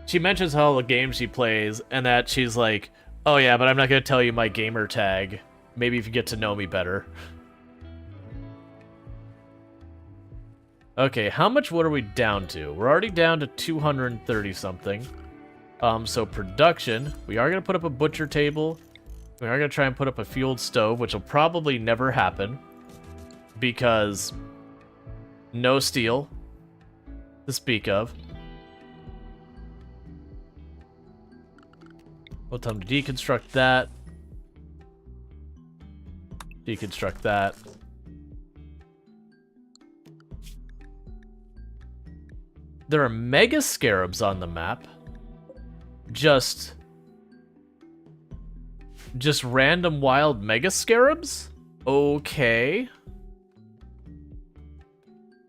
She mentions how the game she plays, and that she's like, oh yeah, but I'm not going to tell you my gamer tag. Maybe if you get to know me better. Okay, how much wood are we down to? We're already down to 230 something. So production, we are gonna put up a butcher table. We are gonna try and put up a fueled stove, which will probably never happen because no steel to speak of. We'll tell them to deconstruct that. Deconstruct that. There are mega scarabs on the map. Just random wild mega scarabs? Okay.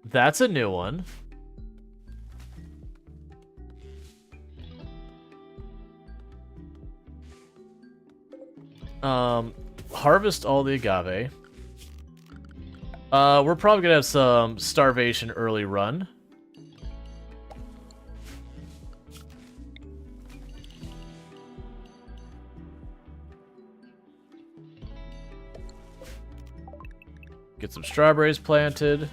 That's a new one. Harvest all the agave. We're probably gonna have some starvation early run. Get some strawberries planted.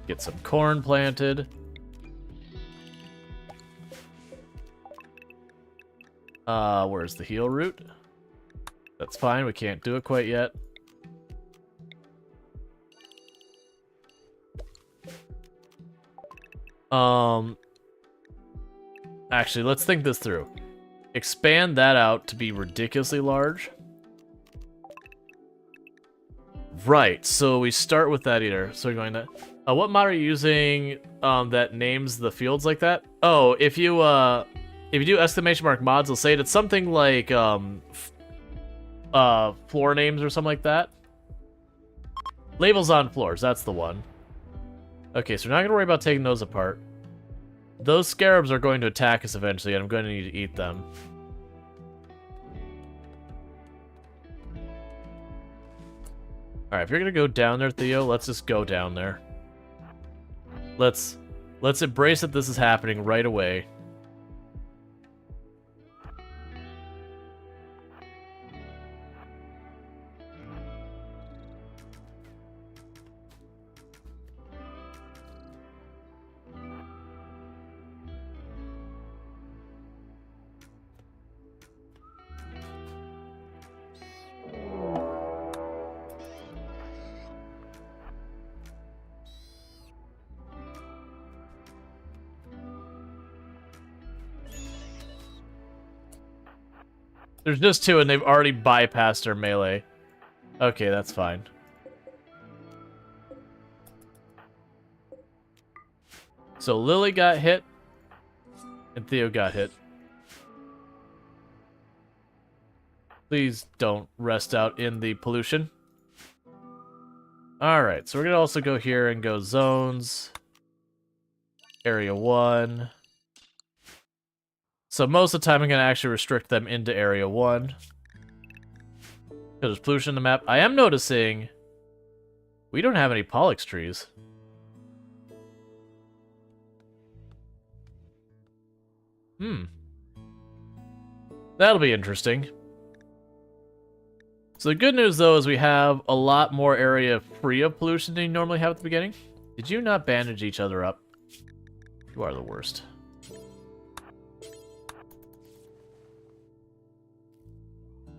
Get some corn planted. Where's the heal root? That's fine, we can't do it quite yet. Actually, let's think this through. Expand that out to be ridiculously large. Right, so we start with that either. So we're going to... what mod are you using that names the fields like that? Oh, if you do exclamation mark mods, it'll say it. It's something like floor names or something like that. Labels on floors, that's the one. Okay, so we're not going to worry about taking those apart. Those scarabs are going to attack us eventually, and I'm going to need to eat them. Alright, if you're going to go down there, Theo, let's just go down there. Let's embrace that this is happening right away. There's just two, and they've already bypassed our melee. Okay, that's fine. So Lily got hit, and Theo got hit. Please don't rest out in the pollution. Alright, so we're gonna also go here and go zones. Area 1. So most of the time I'm going to actually restrict them into Area 1. Because there's pollution on the map. I am noticing we don't have any Pollux trees. That'll be interesting. So the good news, though, is we have a lot more area free of pollution than you normally have at the beginning. Did you not bandage each other up? You are the worst.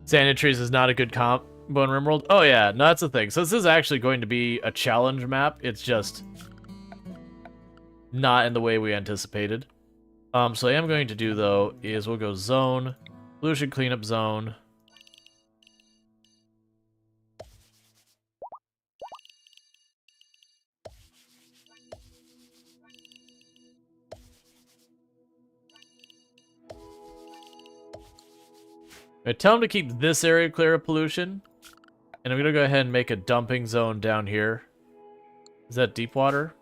Sanded trees is not a good combo in RimWorld. Oh yeah, no, that's the thing. So this is actually going to be a challenge map. It's just not in the way we anticipated. So I am going to do, though, is we'll go zone, pollution cleanup zone. I tell them to keep this area clear of pollution. And I'm going to go ahead and make a dumping zone down here. Is that deep water?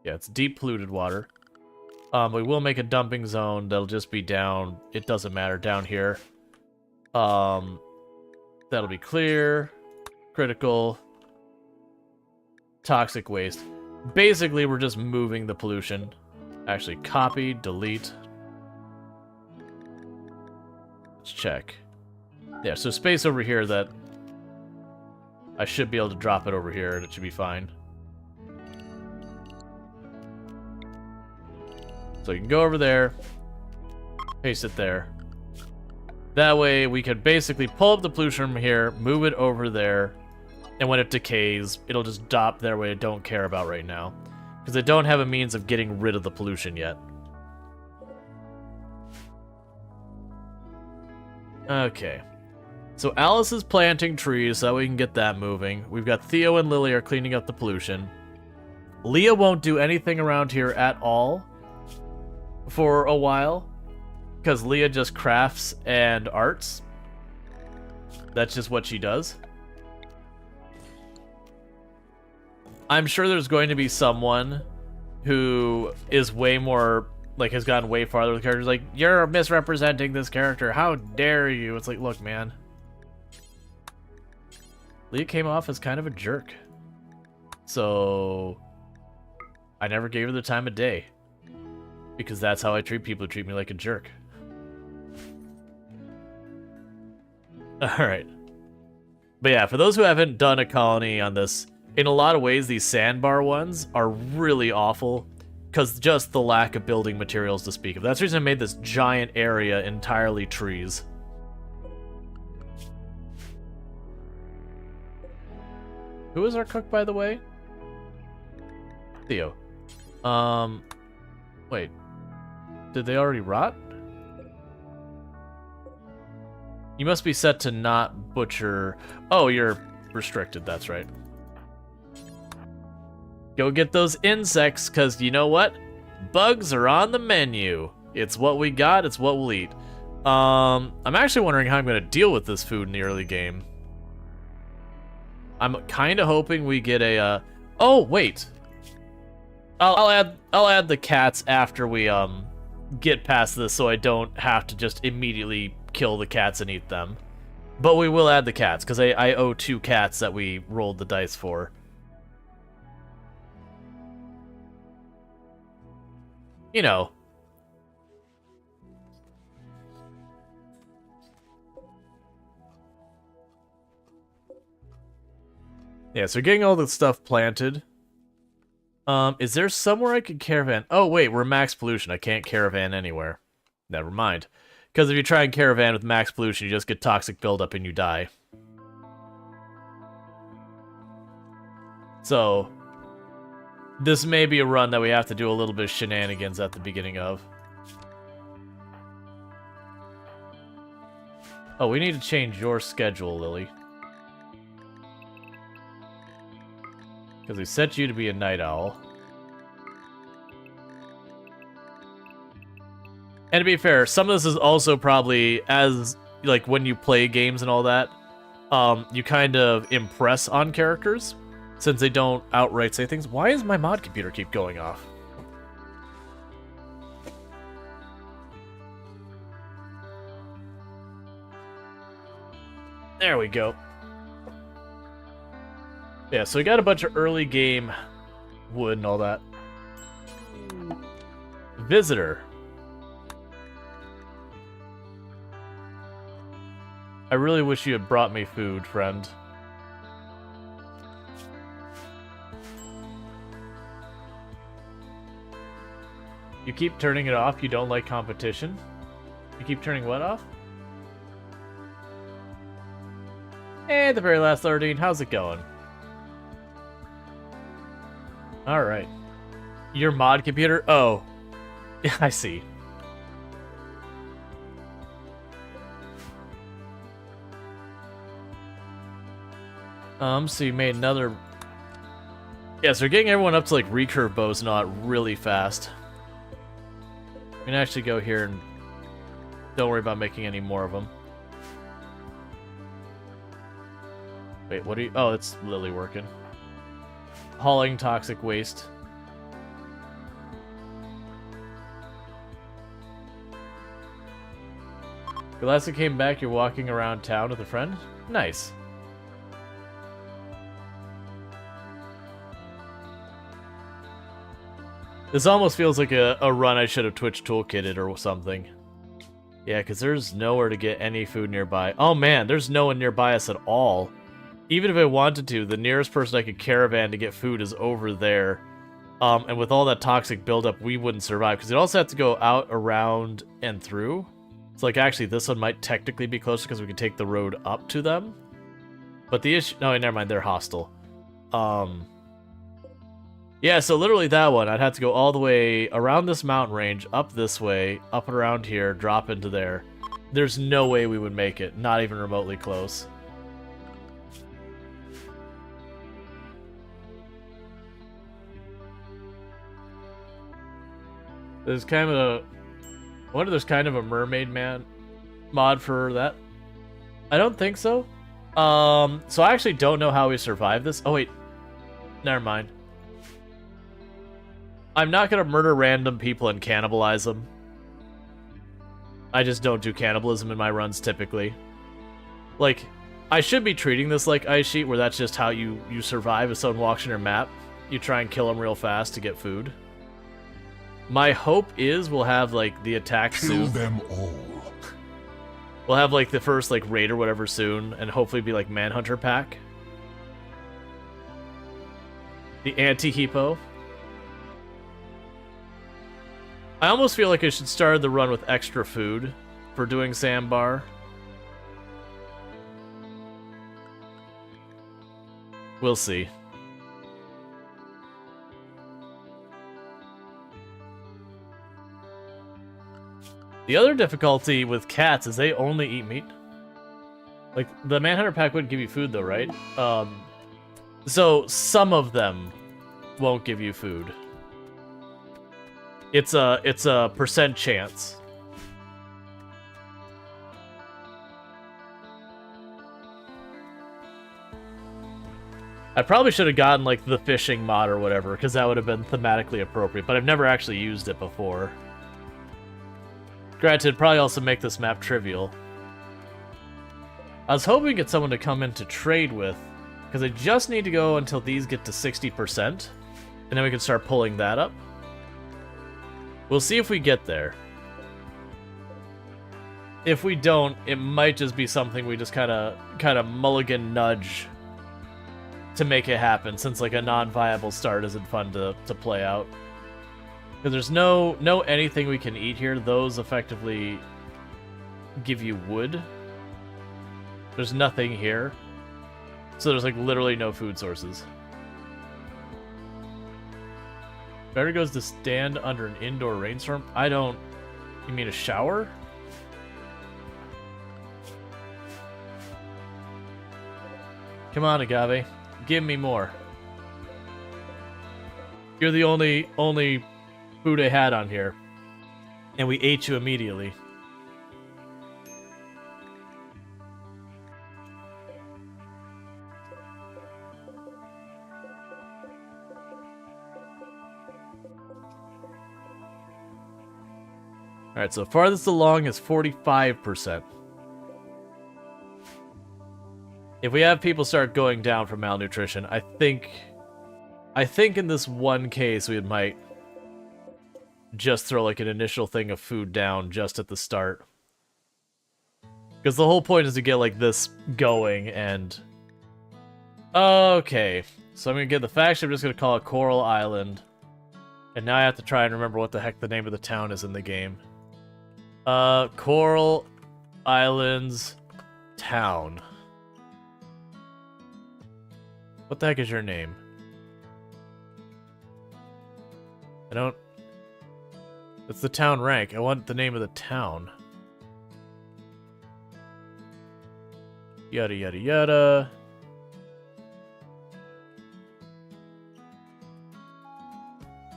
Yeah, it's deep polluted water. We will make a dumping zone that'll just be down, it doesn't matter, down here. That'll be clear, critical, toxic waste. Basically, we're just moving the pollution. Actually, copy, delete. Let's check. Yeah, so space over here that I should be able to drop it over here, and it should be fine. So you can go over there, paste it there. That way we can basically pull up the pollution from here, move it over there, and when it decays, it'll just drop there where I don't care about right now. Because I don't have a means of getting rid of the pollution yet. Okay. So Alice is planting trees so that we can get that moving. We've got Theo and Lily are cleaning up the pollution. Leah won't do anything around here at all for a while. Because Leah just crafts and arts. That's just what she does. I'm sure there's going to be someone who is way more, like, has gotten way farther with characters. Like, you're misrepresenting this character. How dare you? It's like, look, man. Leah came off as kind of a jerk. So, I never gave her the time of day. Because that's how I treat people who treat me like a jerk. Alright. But yeah, for those who haven't done a colony on this, in a lot of ways, these sandbar ones are really awful because just the lack of building materials to speak of. That's the reason I made this giant area entirely trees. Who is our cook, by the way? Theo. Wait. Did they already rot? You must be set to not butcher... Oh, you're restricted, that's right. Go get those insects, because you know what? Bugs are on the menu. It's what we got, it's what we'll eat. I'm actually wondering how I'm going to deal with this food in the early game. I'm kind of hoping we get a, Oh, wait. I'll add the cats after we, get past this so I don't have to just immediately kill the cats and eat them. But we will add the cats, because I owe 2 cats that we rolled the dice for. You know. Yeah, so getting all the stuff planted. Is there somewhere I could caravan? Oh, wait, we're max pollution. I can't caravan anywhere. Never mind. Because if you try and caravan with max pollution, you just get toxic buildup and you die. So, this may be a run that we have to do a little bit of shenanigans at the beginning of. Oh, we need to change your schedule, Lily. Because we set you to be a night owl. And to be fair, some of this is also probably, as, like, when you play games and all that, you kind of impress on characters, since they don't outright say things. Why does my mod computer keep going off? There we go. Yeah, so we got a bunch of early game wood and all that. Visitor. I really wish you had brought me food, friend. You keep turning it off, you don't like competition? You keep turning what off? Hey, the very last 13, how's it going? Alright. Your mod computer? Oh. Yeah, I see. So you made another... Yeah, so we're getting everyone up to, like, recurve bows and all that really fast. We can actually go here and don't worry about making any more of them. Wait, what are you... Oh, it's Lily working. Hauling toxic waste. The last time you came back, you're walking around town with a friend? Nice. This almost feels like a run I should have Twitch toolkitted or something. Yeah, because there's nowhere to get any food nearby. Oh man, there's no one nearby us at all. even if I wanted to, the nearest person I could caravan to get food is over there. And with all that toxic buildup, we wouldn't survive, because it also have to go out, around, and through. So, like, actually, this one might technically be closer, because we could take the road up to them. But the issue... No, never mind, they're hostile. Yeah, so literally that one, I'd have to go all the way around this mountain range, up this way, up and around here, drop into there. There's no way we would make it, not even remotely close. There's kind of a... I wonder if there's kind of a Mermaid Man mod for that. I don't think so. So I actually don't know how we survive this. Oh, wait. Never mind. I'm not going to murder random people and cannibalize them. I just don't do cannibalism in my runs, typically. Like, I should be treating this like Ice Sheet, where that's just how you survive if someone walks on your map. You try and kill them real fast to get food. My hope is we'll have, like, the attack soon. Kill them all. We'll have, like, the first, like, raid or whatever soon, and hopefully be, like, Manhunter pack. The anti-hippo. I almost feel like I should start the run with extra food for doing Sandbar. We'll see. The other difficulty with cats is they only eat meat. Like, the Manhunter pack wouldn't give you food, though, right? So some of them won't give you food. It's a percent chance. I probably should have gotten, like, the fishing mod or whatever, because that would have been thematically appropriate, but I've never actually used it before. Granted, probably also make this map trivial. I was hoping to get someone to come in to trade with, because I just need to go until these get to 60%, and then we can start pulling that up. We'll see if we get there. If we don't, it might just be something we just kind of mulligan nudge to make it happen, since like a non-viable start isn't fun to play out. Because there's no anything we can eat here. Those effectively give you wood. There's nothing here. So there's like literally no food sources. Better goes to stand under an indoor rainstorm. You mean a shower? Come on, Agave. Give me more. You're the only food I had on here. And we ate you immediately. Alright, so farthest along is 45%. If we have people start going down from malnutrition, I think in this one case we might just throw like an initial thing of food down just at the start. Because the whole point is to get like this going and... Okay, so I'm going to get the faction, I'm just going to call it Coral Island. And now I have to try and remember what the heck the name of the town is in the game. Coral Islands Town. What the heck is your name? It's the town rank. I want the name of the town. Yada yada yada.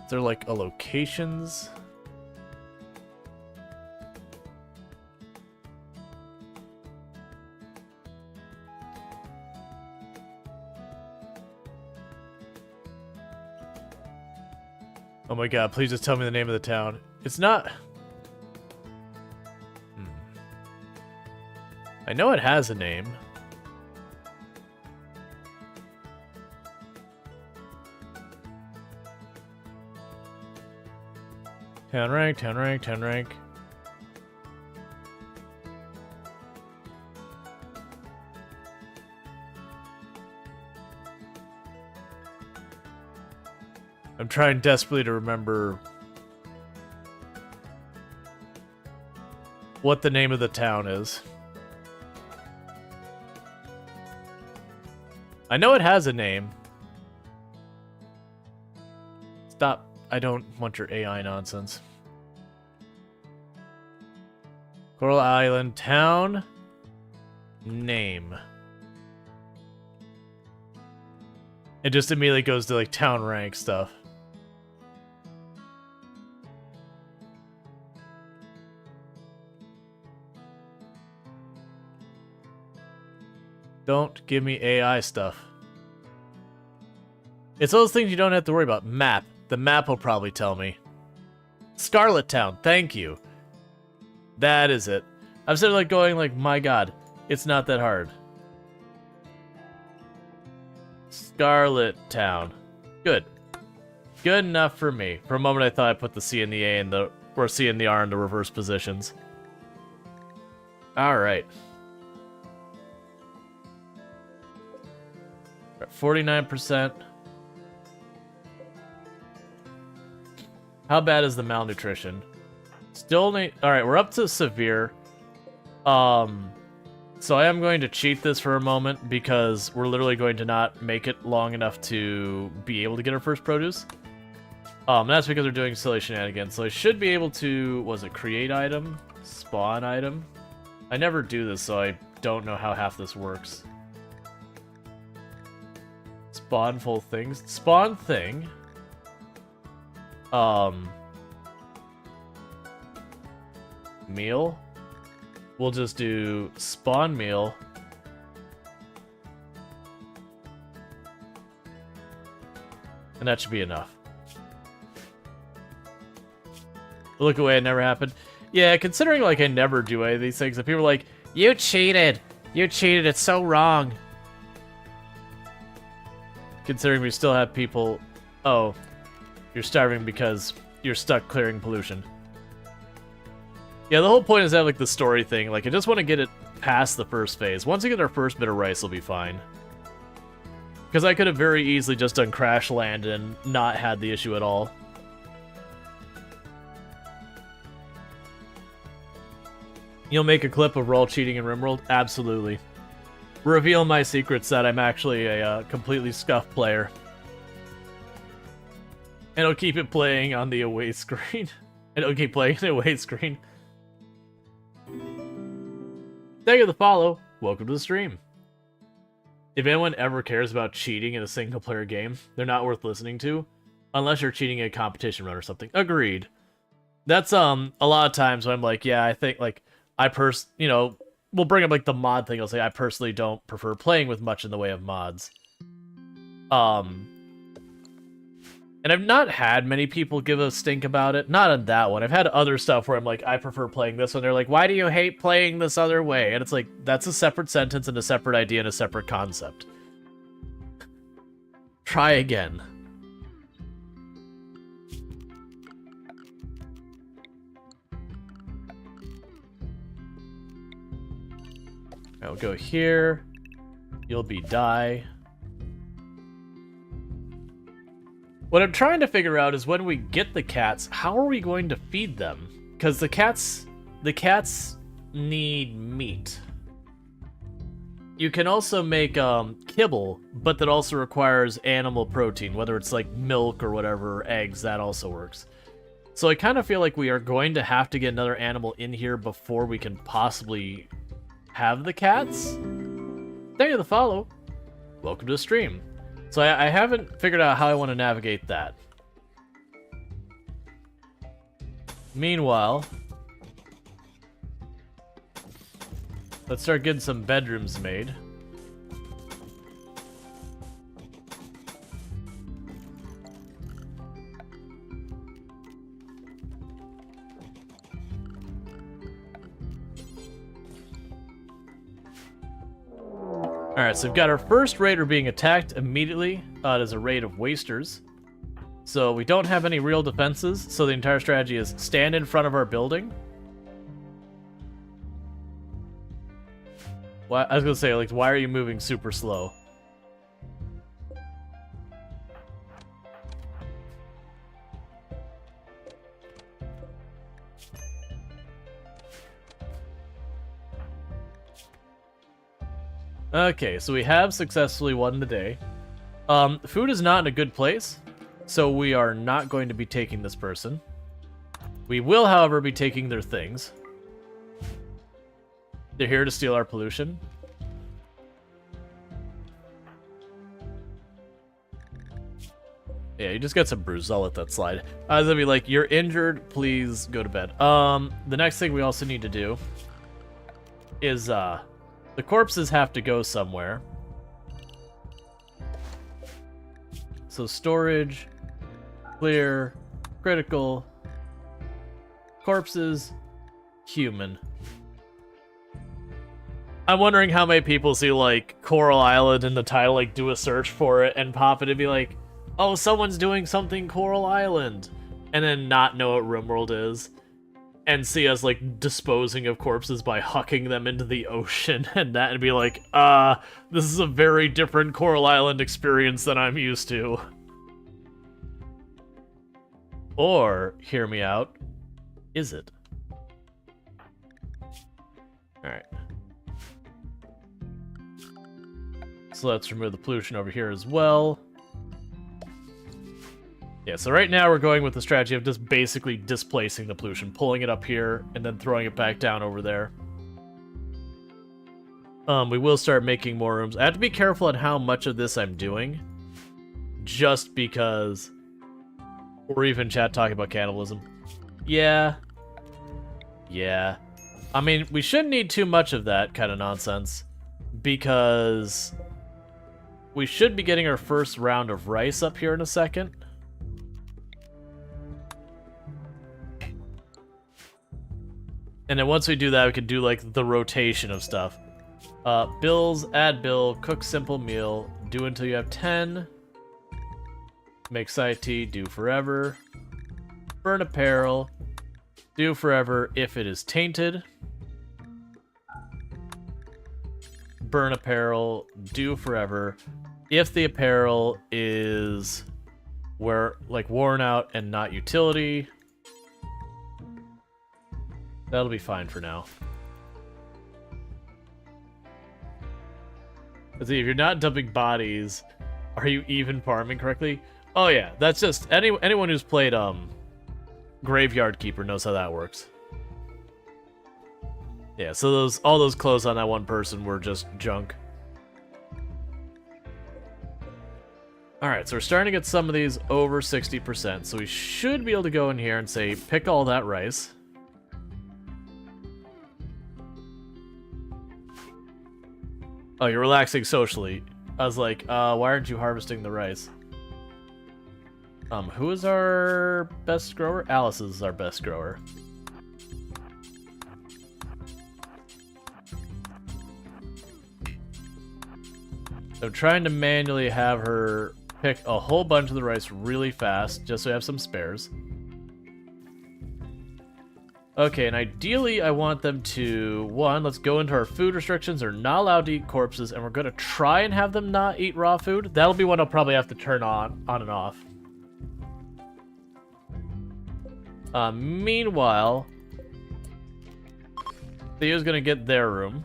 Is there like a locations? Oh my god, please just tell me the name of the town. It's not... I know it has a name. Town rank, town rank, town rank. I'm trying desperately to remember what the name of the town is. I know it has a name. Stop. I don't want your AI nonsense. Coral Island town name. It just immediately goes to like town rank stuff. Don't give me AI stuff. It's those things you don't have to worry about. Map. The map will probably tell me. Scarlet Town. Thank you. That is it. I'm sitting like going like, my god, it's not that hard. Scarlet Town. Good. Good enough for me. For a moment I thought I put the C and the A in the, or C and the R in the reverse positions. Alright. 49%. How bad is the malnutrition? Still need... Alright, we're up to severe. So I am going to cheat this for a moment because we're literally going to not make it long enough to be able to get our first produce. That's because we're doing silly shenanigans. So I should be able to... Was it create item? Spawn item? I never do this, so I don't know how half this works. Spawn full things. Spawn thing. Meal. We'll just do spawn meal. And that should be enough. Look away, it never happened. Yeah, considering like I never do any of these things, and people are like, you cheated! You cheated, it's so wrong. Considering we still have people... Oh, you're starving because you're stuck clearing pollution. Yeah, the whole point is that, like, the story thing. Like, I just want to get it past the first phase. Once we get our first bit of rice, we'll be fine. Because I could have very easily just done Crash Land and not had the issue at all. You'll make a clip of Rual cheating in RimWorld? Absolutely. Reveal my secrets that I'm actually a completely scuffed player. And I'll keep it playing on the away screen. And it'll keep playing the away screen. Thank you for the follow. Welcome to the stream. If anyone ever cares about cheating in a single-player game, they're not worth listening to. Unless you're cheating in a competition run or something. Agreed. That's, a lot of times when I'm like, yeah, I think, like, you know, we'll bring up, like, the mod thing. I'll say, I personally don't prefer playing with much in the way of mods. And I've not had many people give a stink about it. Not on that one. I've had other stuff where I'm like, I prefer playing this one. They're like, why do you hate playing this other way? And it's like, that's a separate sentence and a separate idea and a separate concept. Try again. I'll go here. You'll be die. What I'm trying to figure out is when we get the cats, how are we going to feed them? Because the cats need meat. You can also make kibble, but that also requires animal protein, whether it's like milk or whatever, eggs, that also works. So I kind of feel like we are going to have to get another animal in here before we can possibly have the cats. Thank you for the follow. Welcome to the stream. So I haven't figured out how I want to navigate that. Meanwhile, let's start getting some bedrooms made. Alright, so we've got our first raider being attacked immediately. It is a raid of wasters. So we don't have any real defenses, so the entire strategy is stand in front of our building. Why, I was gonna say, like, why are you moving super slow? Okay, so we have successfully won the day. Food is not in a good place, so we are not going to be taking this person. We will, however, be taking their things. They're here to steal our pollution. Yeah, you just got some bruise. I'll let that slide. I was gonna be like, you're injured, please go to bed. The next thing we also need to do is, the corpses have to go somewhere. So storage, clear, critical, corpses, human. I'm wondering how many people see, like, Coral Island in the title, like, do a search for it and pop it and be like, oh, someone's doing something Coral Island, and then not know what RimWorld is, and see us, like, disposing of corpses by hucking them into the ocean, and that, and be like, this is a very different Coral Island experience than I'm used to. Or, hear me out, is it? Alright. So let's remove the pollution over here as well. Yeah, so right now we're going with the strategy of just basically displacing the pollution, pulling it up here, and then throwing it back down over there. We will start making more rooms. I have to be careful on how much of this I'm doing, just because... Or even chat talking about cannibalism. Yeah. Yeah. I mean, we shouldn't need too much of that kind of nonsense, because we should be getting our first round of rice up here in a second. And then once we do that, we can do, like, the rotation of stuff. Bills, add bill, cook simple meal, do until you have 10. Make side tea, do forever. Burn apparel, do forever if it is tainted. Burn apparel, do forever if the apparel is worn out and not utility. That'll be fine for now. Let's see, if you're not dumping bodies, are you even farming correctly? Oh yeah, that's just anyone who's played Graveyard Keeper knows how that works. Yeah, so all those clothes on that one person were just junk. Alright, so we're starting to get some of these over 60%, so we should be able to go in here and say, pick all that rice. Oh, you're relaxing socially. I was like, why aren't you harvesting the rice? Who is our best grower? Alice is our best grower. I'm trying to manually have her pick a whole bunch of the rice really fast, just so we have some spares. Okay, and ideally I want them to, one, let's go into our food restrictions. They're not allowed to eat corpses, and we're going to try and have them not eat raw food. That'll be one I'll probably have to turn on and off. Meanwhile, Theo's going to get their room.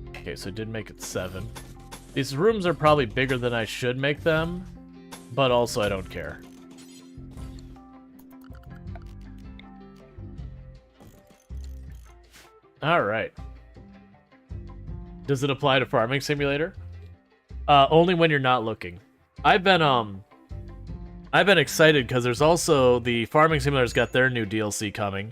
Okay, so it did make it 7. These rooms are probably bigger than I should make them, but also I don't care. Alright. Does it apply to Farming Simulator? Only when you're not looking. I've been excited because there's also the Farming Simulator's got their new DLC coming.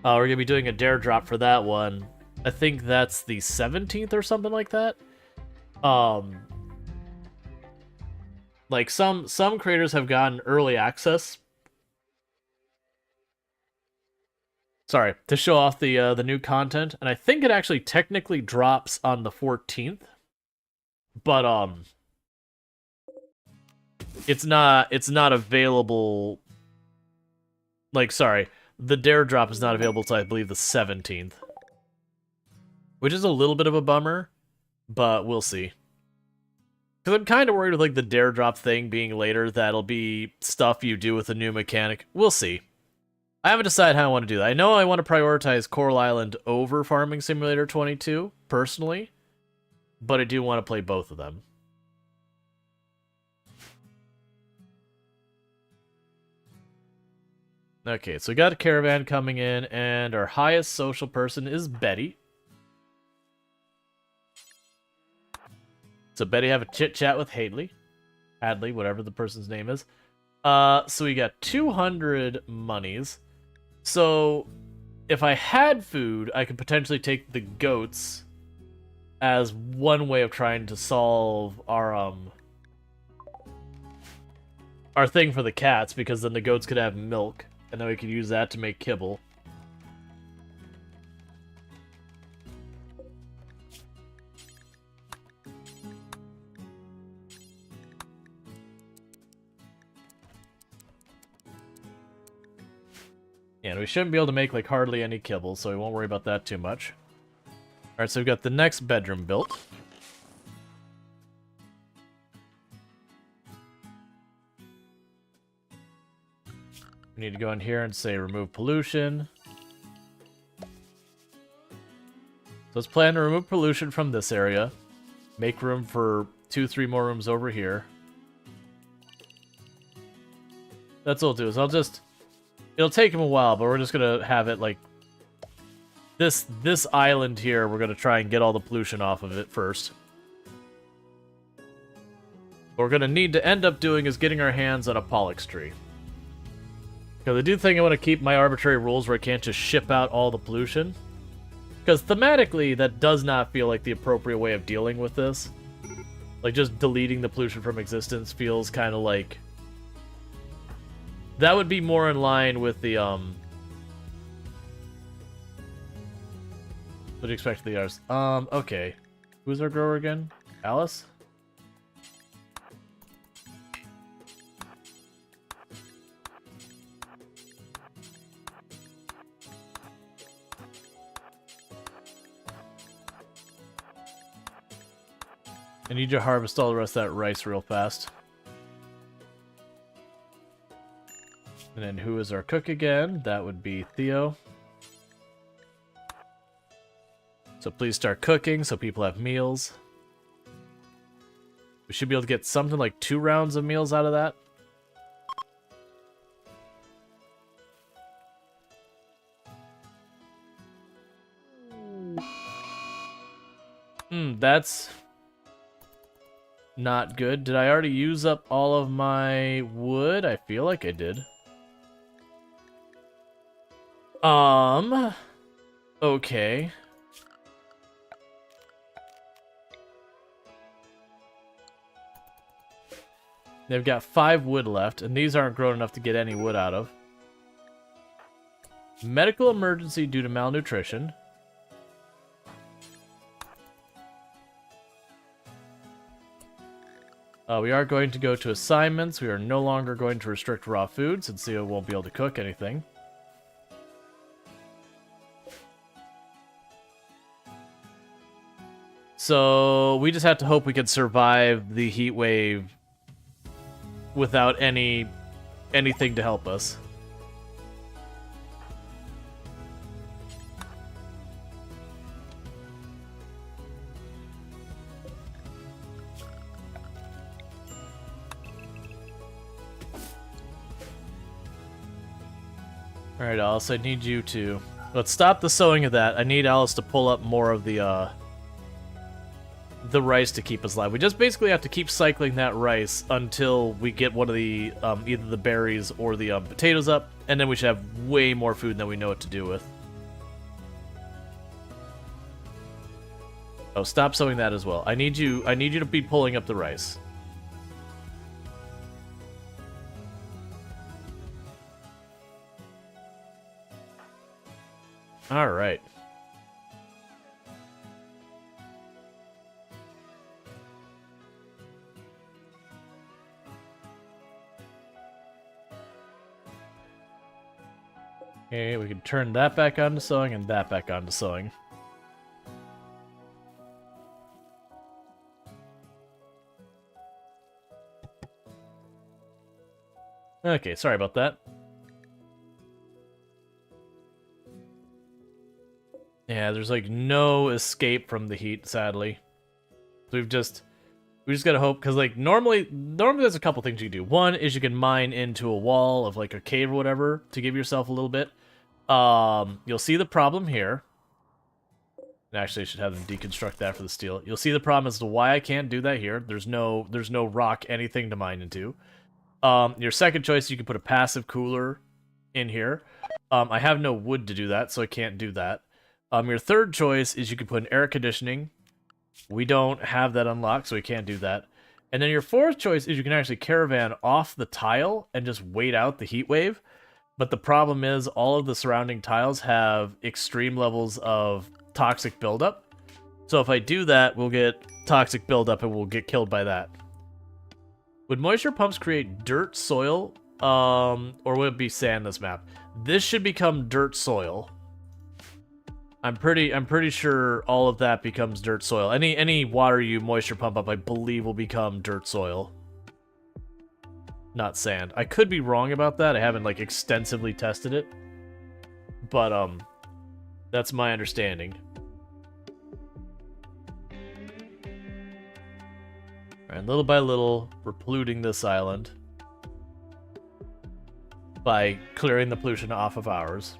We're gonna be doing a dare drop for that one. I think that's the 17th or something like that. Like some creators have gotten early access. Sorry, to show off the new content, and I think it actually technically drops on the 14th. But it's not available. Like, sorry, the dare drop is not available till I believe the 17th. Which is a little bit of a bummer, but we'll see. Because I'm kind of worried with like the dare drop thing being later, that'll be stuff you do with a new mechanic. We'll see. I haven't decided how I want to do that. I know I want to prioritize Coral Island over Farming Simulator 22, personally. But I do want to play both of them. Okay, so we got a caravan coming in, and our highest social person is Betty. So Betty have a chit-chat with Hadley, whatever the person's name is. So we got 200 monies. So if I had food, I could potentially take the goats as one way of trying to solve our thing for the cats, because then the goats could have milk, and then we could use that to make kibble. Yeah, and we shouldn't be able to make like hardly any kibble, so we won't worry about that too much. Alright, so we've got the next bedroom built. We need to go in here and say remove pollution. So let's plan to remove pollution from this area. Make room for 2-3 more rooms over here. That's what we'll do, is I'll just... It'll take him a while, but we're just gonna have it like... This island here, we're gonna try and get all the pollution off of it first. What we're gonna need to end up doing is getting our hands on a Pollux tree. Because I do think I want to keep my arbitrary rules where I can't just ship out all the pollution. Because thematically, that does not feel like the appropriate way of dealing with this. Like, just deleting the pollution from existence feels kind of like... That would be more in line with the, What do you expect of the others? Okay. Who's our grower again? Alice? I need you to harvest all the rest of that rice real fast. And then who is our cook again? That would be Theo. So please start cooking so people have meals. We should be able to get something like 2 rounds of meals out of that. That's not good. Did I already use up all of my wood? I feel like I did. Okay. They've got 5 wood left, and these aren't grown enough to get any wood out of. Medical emergency due to malnutrition. We are going to go to assignments. We are no longer going to restrict raw food, since Theo won't be able to cook anything. So we just have to hope we can survive the heat wave without anything to help us. Alright, Alice, I need you to... Let's stop the sowing of that. I need Alice to pull up more of the rice to keep us alive. We just basically have to keep cycling that rice until we get one of the, either the berries or the potatoes up, and then we should have way more food than we know what to do with. Oh, stop sowing that as well. I need you to be pulling up the rice. Alright. Okay, we can turn that back on to sewing and that back on to sewing. Okay, sorry about that. Yeah, there's like no escape from the heat, sadly. So we just gotta hope, because like normally there's a couple things you can do. One is you can mine into a wall of like a cave or whatever to give yourself a little bit. You'll see the problem here. And actually, I should have them deconstruct that for the steel. You'll see the problem as to why I can't do that here. There's no rock, anything to mine into. Your second choice, you can put a passive cooler in here. I have no wood to do that, so I can't do that. Your third choice is you can put an air conditioning. We don't have that unlocked, so we can't do that. And then your fourth choice is you can actually caravan off the tile and just wait out the heat wave. But the problem is all of the surrounding tiles have extreme levels of toxic buildup. So if I do that, we'll get toxic buildup and we'll get killed by that. Would moisture pumps create dirt soil? Or would it be sand this map? This should become dirt soil. I'm pretty sure all of that becomes dirt soil. Any water you moisture pump up, I believe, will become dirt soil. Not sand. I could be wrong about that. I haven't like extensively tested it. But that's my understanding. And little by little, we're polluting this island by clearing the pollution off of ours.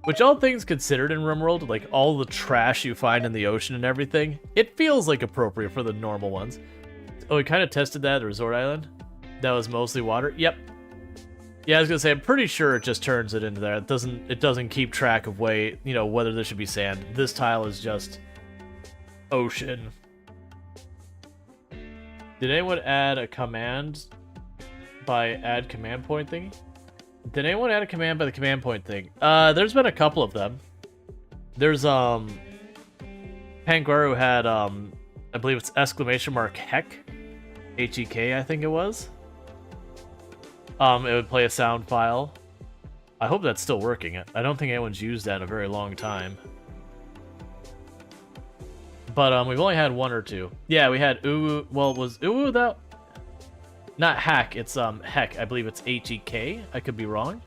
Which, all things considered in RimWorld, like all the trash you find in the ocean and everything, it feels like appropriate for the normal ones. Oh, we kind of tested that at the resort island. That was mostly water. Yep. Yeah, I was gonna say, I'm pretty sure it just turns it into there. It doesn't keep track of whether there should be sand. This tile is just ocean. Did anyone add a command by add command point thingy? Did anyone add a command by the command point thing? There's been a couple of them. There's Panguaru had I believe it's !heck, H-E-K, I think it was. It would play a sound file. I hope that's still working. I don't think anyone's used that in a very long time. But we've only had one or two. Yeah, we had Uwu. Well, was Uwu that? Not hack. It's heck. I believe it's H-E-K. I could be wrong.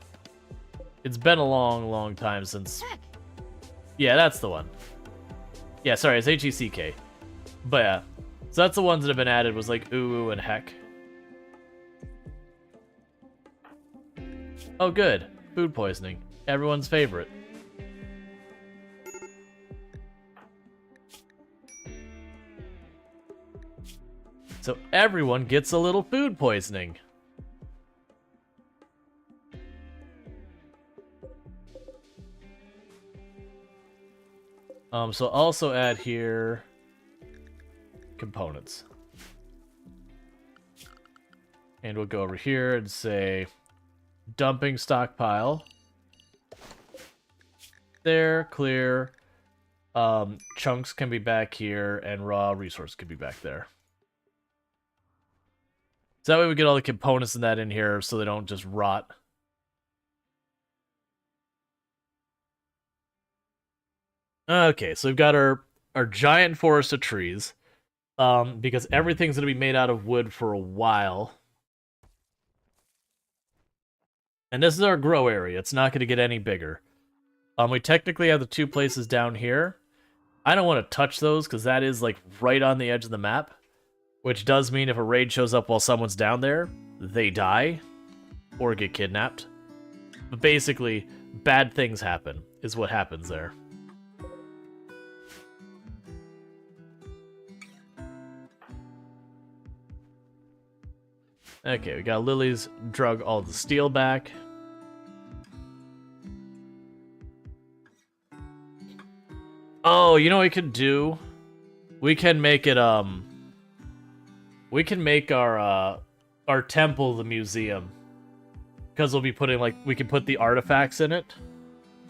It's been a long time since. Heck. Yeah, that's the one. Yeah, sorry, it's H-E-C-K. But yeah, so that's the ones that have been added. Was like Uwu and heck. Oh, good. Food poisoning. Everyone's favorite. So everyone gets a little food poisoning. So also add here components. And we'll go over here and say dumping stockpile. There, clear. Chunks can be back here and raw resource can be back there. So that way we get all the components in that in here so they don't just rot. Okay, so we've got our giant forest of trees. Because everything's going to be made out of wood for a while. And this is our grow area. It's not going to get any bigger. We technically have the two places down here. I don't want to touch those because that is like right on the edge of the map. Which does mean if a raid shows up while someone's down there, they die or get kidnapped. But basically, bad things happen, is what happens there. Okay, we got Lily's drug all the steel back. Oh, you know what we could do? We can make it, we can make our temple the museum. Because we'll be putting, like, we can put the artifacts in it.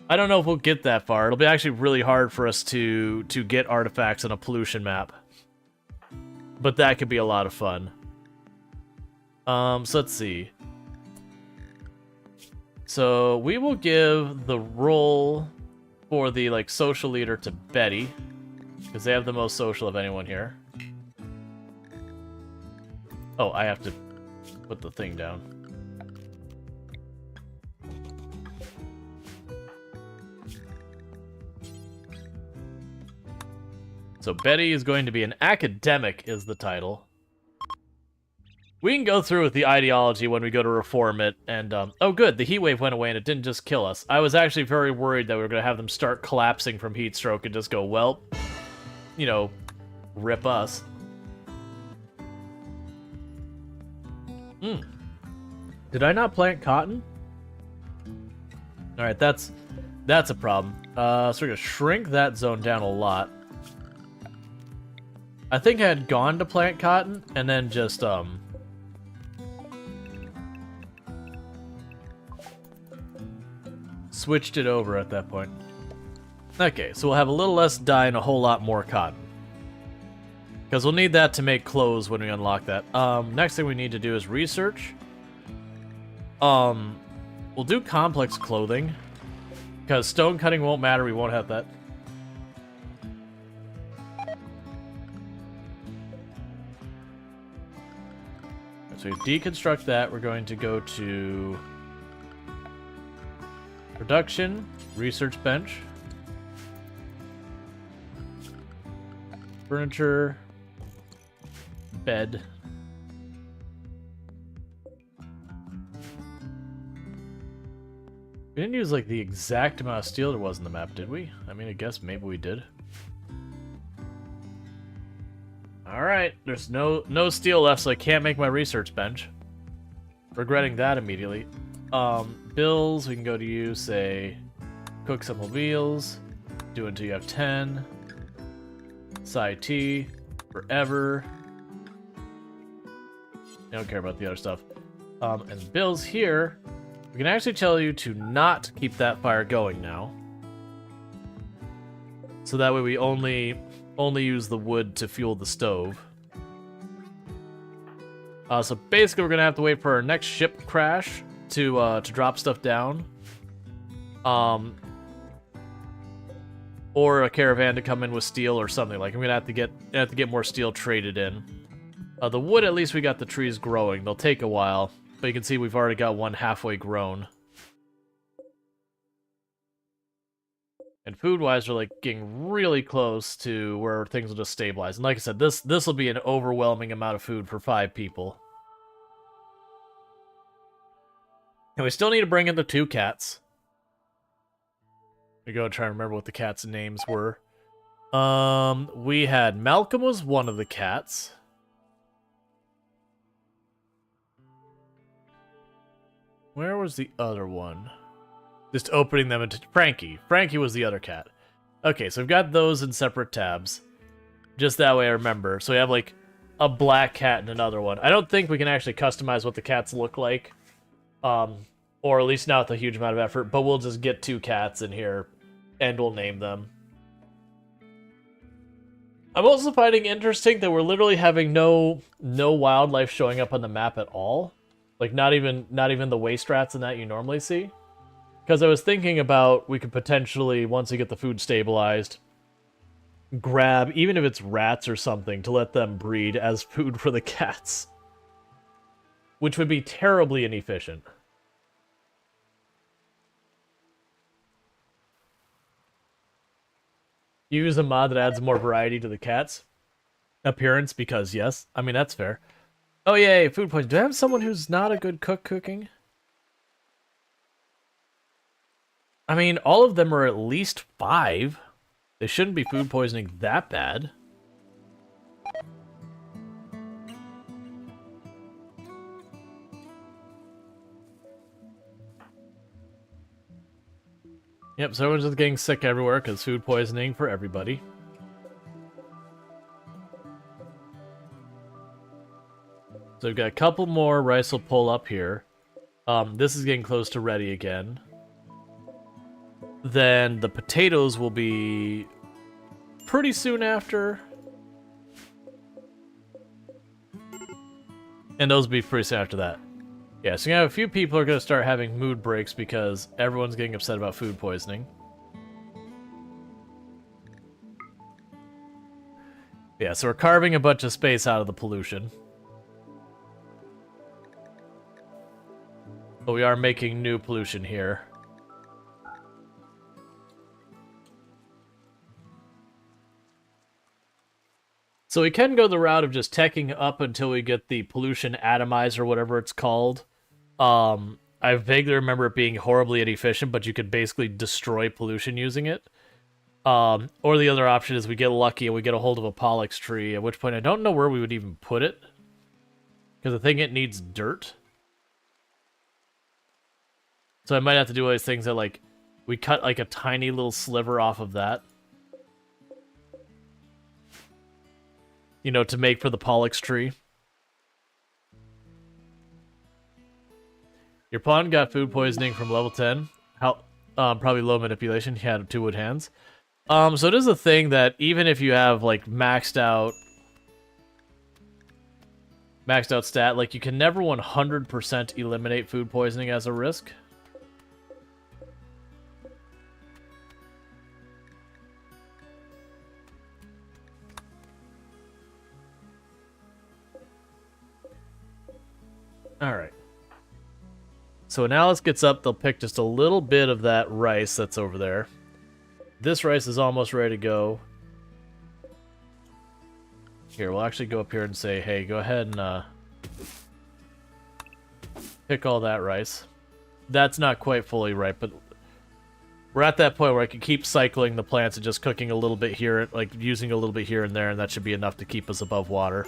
I don't know if we'll get that far. It'll be actually really hard for us to get artifacts on a pollution map. But that could be a lot of fun. So let's see. So we will give the role for the, like, social leader to Betty. Because they have the most social of anyone here. Oh, I have to put the thing down. So Betty is going to be an academic is the title. We can go through with the ideology when we go to reform it, and, oh good, the heat wave went away and it didn't just kill us. I was actually very worried that we were going to have them start collapsing from heat stroke and just go, well, you know, rip us. Did I not plant cotton? Alright, that's a problem. So we're going to shrink that zone down a lot. I think I had gone to plant cotton, and then just, switched it over at that point. Okay, so we'll have a little less dye and a whole lot more cotton. Because we'll need that to make clothes when we unlock that. Next thing we need to do is research. We'll do complex clothing. Because stone cutting won't matter, we won't have that. So we deconstruct that, we're going to go to production, research bench, furniture, bed. We didn't use like the exact amount of steel there was in the map, did we? I mean, I guess maybe we did. Alright, there's no steel left, so I can't make my research bench. Regretting that immediately. Bills, we can go to you, say, cook some meals, do until you have 10. Side T, forever. I don't care about the other stuff. And bills here, we can actually tell you to not keep that fire going now. So that way we only use the wood to fuel the stove. So basically we're gonna have to wait for our next ship crash to drop stuff down. Or a caravan to come in with steel or something. Like I'm gonna have to get more steel traded in. The wood, at least we got the trees growing. They'll take a while, but you can see we've already got one halfway grown. And food-wise, we're like getting really close to where things will just stabilize. And like I said, this will be an overwhelming amount of food for 5 people. And we still need to bring in the 2 cats. We go and try and remember what the cats' names were. We had Malcolm was one of the cats. Where was the other one? Just opening them into Frankie. Frankie was the other cat. Okay, so we've got those in separate tabs. Just that way I remember. So we have like a black cat and another one. I don't think we can actually customize what the cats look like. Or at least not with a huge amount of effort, but we'll just get 2 cats in here and we'll name them. I'm also finding interesting that we're literally having no wildlife showing up on the map at all. Like not even the waste rats and that you normally see. Because I was thinking about we could potentially, once we get the food stabilized, grab, even if it's rats or something, to let them breed as food for the cats. Which would be terribly inefficient. Use a mod that adds more variety to the cat's appearance, because yes. I mean, that's fair. Oh yay, food poisoning. Do I have someone who's not a good cook cooking? I mean, all of them are at least 5. They shouldn't be food poisoning that bad. Yep, so everyone's just getting sick everywhere because food poisoning for everybody. So we've got a couple more rice will pull up here. This is getting close to ready again. Then the potatoes will be pretty soon after. And those will be pretty soon after that. Yeah, so you have a few people are going to start having mood breaks because everyone's getting upset about food poisoning. Yeah, so we're carving a bunch of space out of the pollution. But we are making new pollution here. So we can go the route of just teching up until we get the pollution atomizer, whatever it's called. I vaguely remember it being horribly inefficient, but you could basically destroy pollution using it. Or the other option is we get lucky and we get a hold of a Pollux tree, at which point I don't know where we would even put it. Because I think it needs dirt. So I might have to do all these things that, like, we cut, like, a tiny little sliver off of that. You know, to make for the Pollux tree. Your pawn got food poisoning from level 10. How? Probably low manipulation. He had 2 wood hands. So it is a thing that even if you have, like, maxed out stat, like, you can never 100% eliminate food poisoning as a risk. Alright. So when Alice gets up, they'll pick just a little bit of that rice that's over there. This rice is almost ready to go. Here, we'll actually go up here and say, hey, go ahead and pick all that rice. That's not quite fully ripe, but we're at that point where I can keep cycling the plants and just cooking a little bit here, like using a little bit here and there, and that should be enough to keep us above water.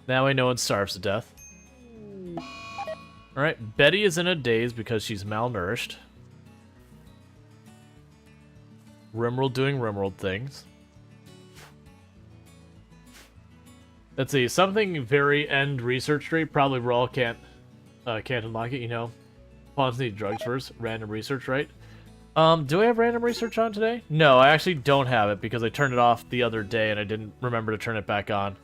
Now no one starves to death. Alright, Betty is in a daze because she's malnourished. RimWorld doing RimWorld things. Let's see, something very end research tree. Probably Rual can't unlock it, you know. Pawns need drugs first. Random research, right? Do I have random research on today? No, I actually don't have it because I turned it off the other day and I didn't remember to turn it back on.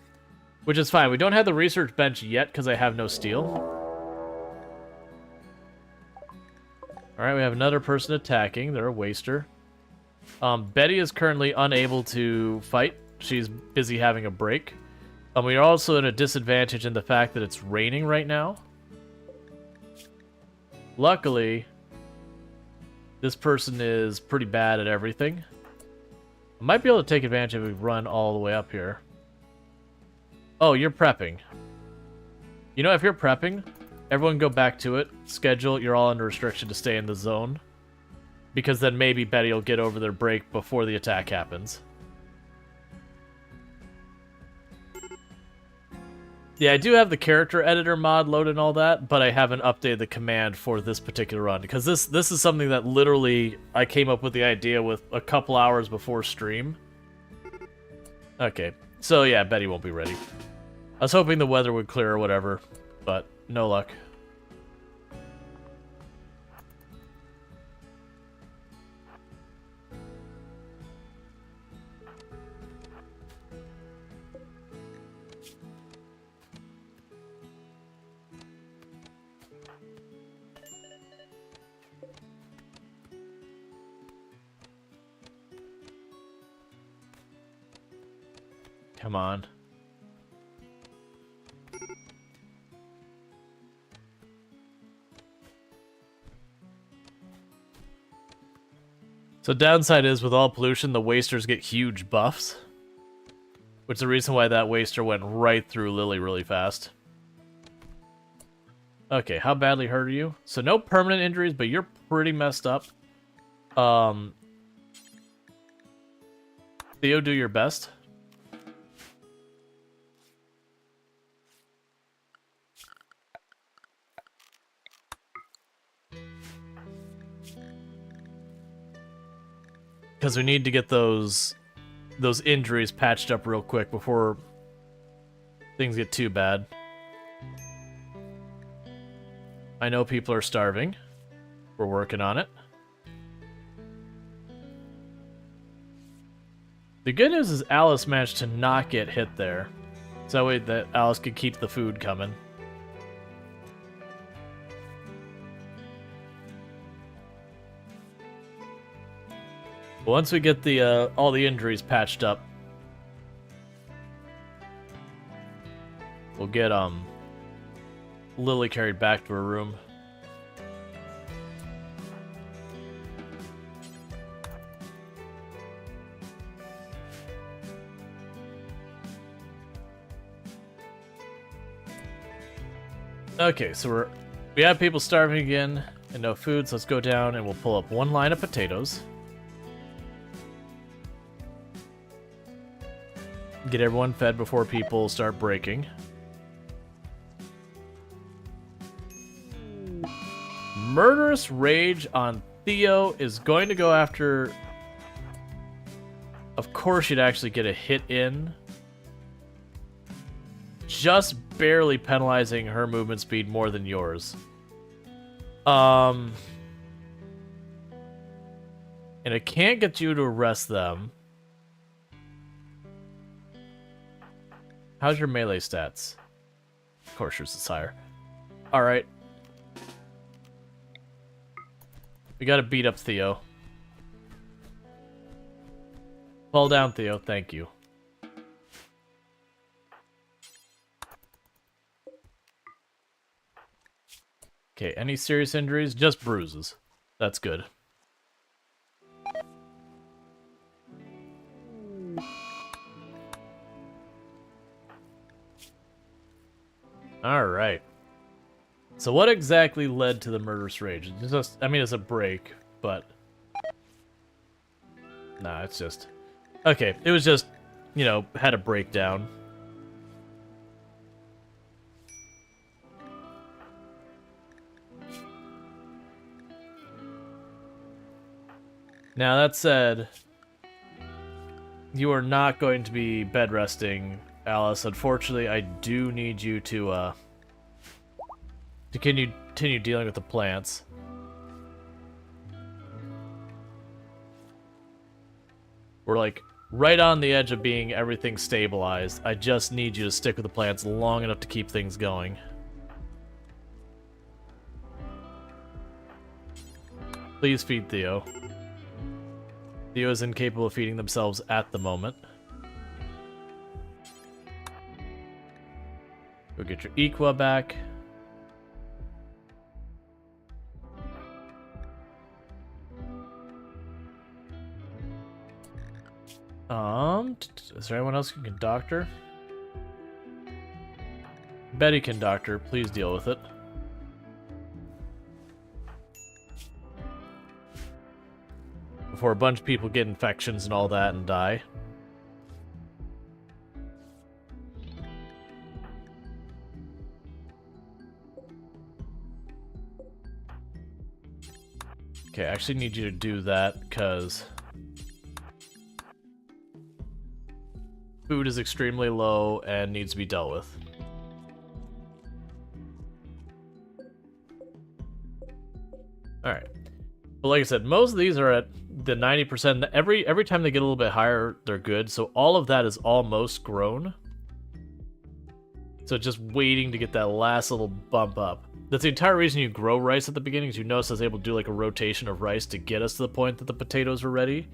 Which is fine. We don't have the research bench yet because I have no steel. Alright, we have another person attacking. They're a waster. Betty is currently unable to fight. She's busy having a break. We are also at a disadvantage in the fact that it's raining right now. Luckily, this person is pretty bad at everything. I might be able to take advantage if we run all the way up here. Oh, you're prepping. You know, if you're prepping, everyone go back to it. Schedule, you're all under restriction to stay in the zone. Because then maybe Betty will get over their break before the attack happens. Yeah, I do have the character editor mod loaded and all that, but I haven't updated the command for this particular run. Because this is something that literally I came up with the idea with a couple hours before stream. Okay, so yeah, Betty won't be ready. I was hoping the weather would clear or whatever, but no luck. Come on. So downside is, with all pollution, the wasters get huge buffs. Which is the reason why that waster went right through Lily really fast. Okay, how badly hurt are you? So no permanent injuries, but you're pretty messed up. Theo, do your best. Because we need to get those injuries patched up real quick before things get too bad. I know people are starving. We're working on it. The good news is Alice managed to not get hit there. So that way that Alice could keep the food coming. Once we get the all the injuries patched up, get Lily carried back to her room. Okay, so we have people starving again and no food, so let's go down and we'll pull up one line of potatoes. Get everyone fed before people start breaking. Murderous Rage on Theo is going to go after... Of course you'd actually get a hit in. Just barely penalizing her movement speed more than yours. And it can't get you to arrest them. How's your melee stats? Of course yours is higher. Alright. We gotta beat up Theo. Fall down, Theo. Thank you. Okay, any serious injuries? Just bruises. That's good. Alright. So what exactly led to the murderous rage? It's just, I mean, it's a break, but... Nah, it's just... Okay, it was just, you know, had a breakdown. Now, that said, you are not going to be bed resting, Alice. Unfortunately, I do need you to continue dealing with the plants. We're like right on the edge of being everything stabilized. I just need you to stick with the plants long enough to keep things going. Please feed Theo. Theo is incapable of feeding themselves at the moment. Go get your Equa back. Is there anyone else who can doctor? Betty can doctor. Please deal with it. Before a bunch of people get infections and all that and die. Okay, I actually need you to do that because food is extremely low and needs to be dealt with. Alright. But like I said, most of these are at the 90%. Every time they get a little bit higher, they're good. So all of that is almost grown. So just waiting to get that last little bump up. That's the entire reason you grow rice at the beginning, is you notice I was able to do like a rotation of rice to get us to the point that the potatoes were ready.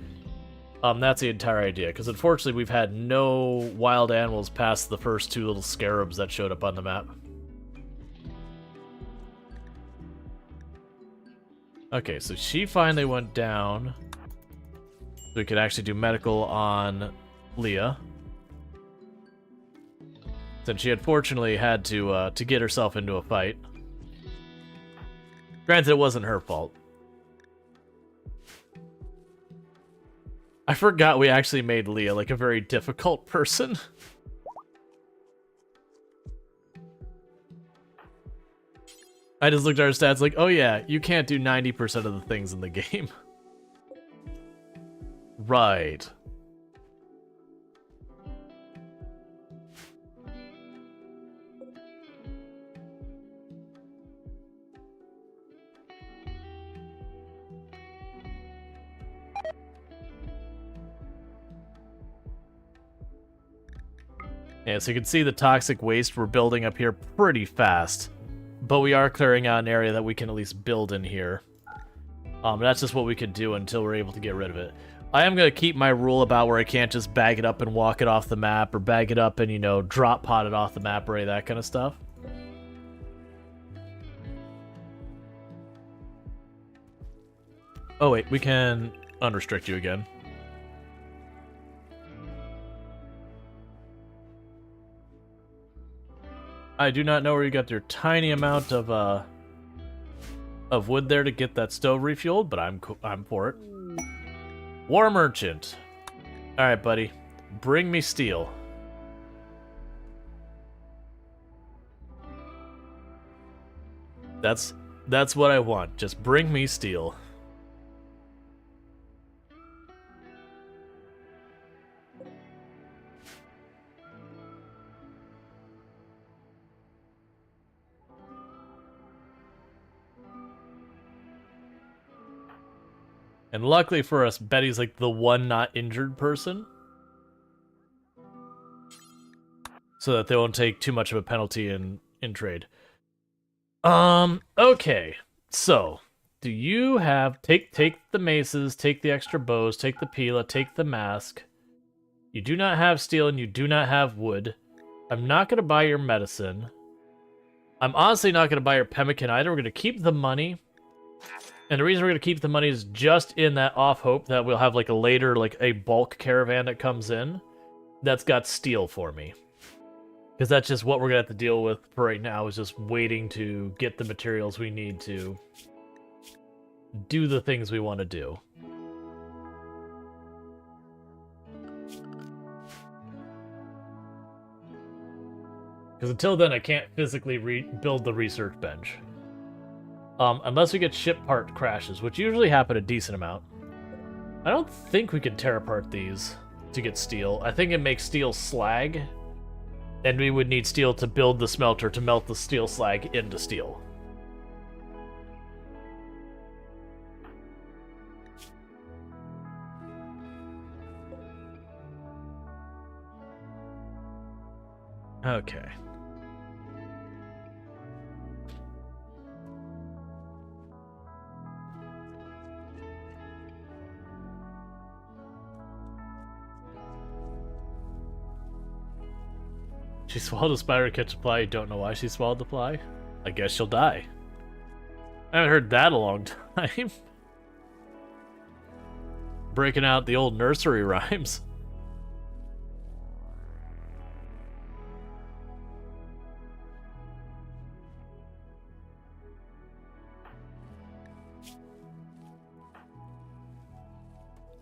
That's the entire idea, because unfortunately we've had no wild animals past the first two little scarabs that showed up on the map. Okay, so she finally went down. So we could actually do medical on Leah. Since she unfortunately had to get herself into a fight. Granted, it wasn't her fault. I forgot we actually made Leah like a very difficult person. I just looked at our stats like, oh yeah, you can't do 90% of the things in the game. Right. Yeah, so you can see the toxic waste we're building up here pretty fast. But we are clearing out an area that we can at least build in here. That's just what we could do until we're able to get rid of it. I am going to keep my rule about where I can't just bag it up and walk it off the map, or bag it up and, you know, drop pod it off the map, or any of that kind of stuff. Oh wait, we can unrestrict you again. I do not know where you got your tiny amount of wood there to get that stove refueled, but I'm for it. War merchant. All right, buddy, bring me steel. That's what I want. Just bring me steel. And luckily for us, Betty's like the one not injured person. So that they won't take too much of a penalty in trade. Okay. So, do you have... Take the maces, take the extra bows, take the pila, take the mask. You do not have steel and you do not have wood. I'm not going to buy your medicine. I'm honestly not going to buy your pemmican either. We're going to keep the money. And the reason we're going to keep the money is just in that off hope that we'll have like a later, like a bulk caravan that comes in that's got steel for me. Because that's just what we're going to have to deal with for right now, is just waiting to get the materials we need to do the things we want to do. Because until then, I can't physically build the research bench. Unless we get ship part crashes, which usually happen a decent amount. I don't think we can tear apart these to get steel. I think it makes steel slag, and we would need steel to build the smelter to melt the steel slag into steel. Okay. She swallowed a spider to catch a fly. You don't know why she swallowed the fly? I guess she'll die. I haven't heard that in a long time. Breaking out the old nursery rhymes.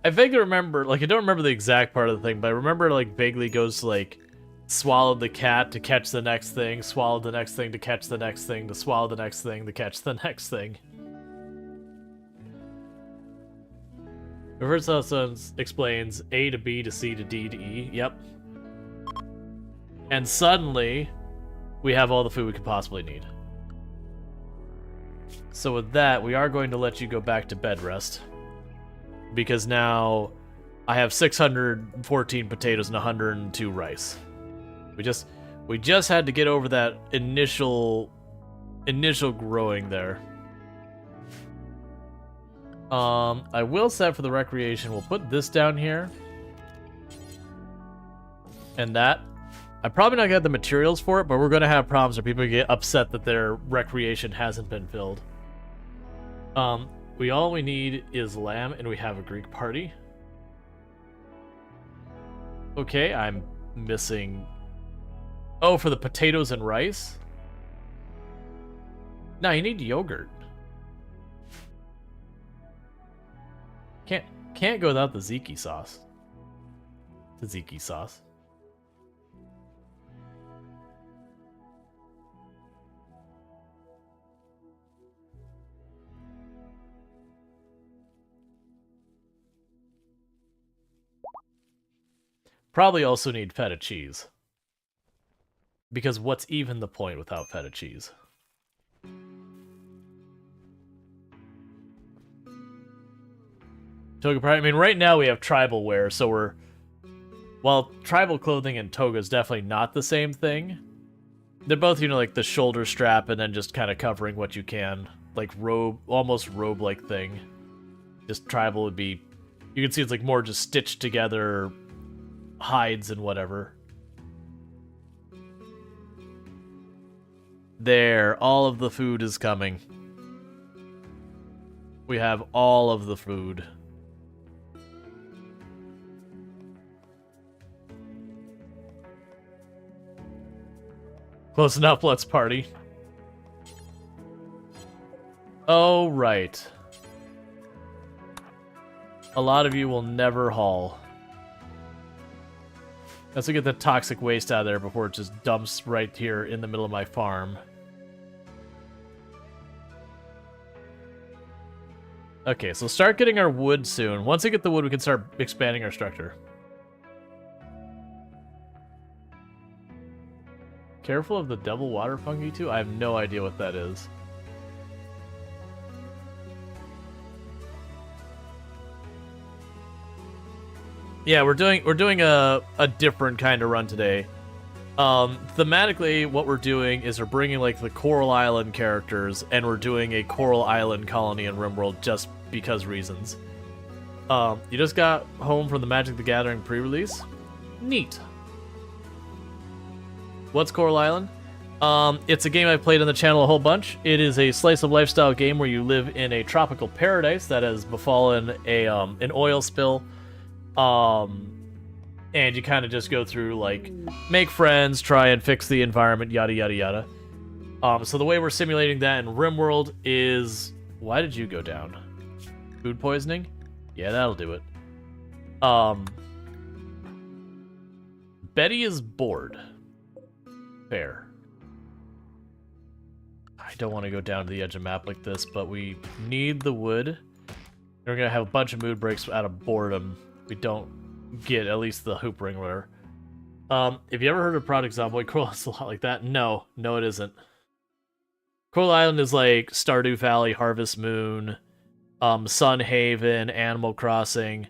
I vaguely remember, like, I don't remember the exact part of the thing, but I remember, like, vaguely goes to, like, swallowed the cat to catch the next thing, swallowed the next thing to catch the next thing, to swallow the next thing to catch the next thing. Reverse also explains A to B to C to D to E. Yep. And suddenly, we have all the food we could possibly need. So with that, we are going to let you go back to bed rest. Because now I have 614 potatoes and 102 rice. We just had to get over that initial growing there. I will set for the recreation. We'll put this down here. And that. I'm probably not gonna have the materials for it, but we're gonna have problems where people get upset that their recreation hasn't been filled. All we need is lamb, and we have a Greek party. Okay, I'm missing... Oh, for the potatoes and rice? No, you need yogurt. Can't go without the tzatziki sauce. Tzatziki sauce. Probably also need feta cheese. Because what's even the point without feta cheese? Toga pride. I mean, right now we have tribal wear, so we're... While tribal clothing and toga is definitely not the same thing, they're both, you know, like the shoulder strap and then just kind of covering what you can. Like robe, almost robe-like thing. Just tribal would be You can see it's like more just stitched together hides and whatever. There, all of the food is coming. We have all of the food. Close enough, let's party. Oh, right. A lot of you will never haul. Let's get the toxic waste out of there before it just dumps right here in the middle of my farm. Okay, so start getting our wood soon. Once we get the wood, we can start expanding our structure. Careful of the devil water fungi too? I have no idea what that is. Yeah, we're doing a different kind of run today. Thematically, what we're doing is we're bringing like the Coral Island characters, and we're doing a Coral Island colony in RimWorld just because reasons. You just got home from the Magic the Gathering pre-release? Neat. What's Coral Island? It's a game I've played on the channel a whole bunch. It is a slice of lifestyle game where you live in a tropical paradise that has befallen an oil spill. And you kind of just go through, like, make friends, try and fix the environment, yada, yada, yada. So the way we're simulating that in RimWorld is... Why did you go down? Food poisoning? Yeah, that'll do it. Betty is bored. Fair. I don't want to go down to the edge of the map like this, but we need the wood. We're going to have a bunch of mood breaks out of boredom. We don't get at least the hoop ring or whatever. Have you ever heard of Project Zomboid? Coral is a lot like that. No, it isn't. Coral Island is like Stardew Valley, Harvest Moon, Sun Haven, Animal Crossing.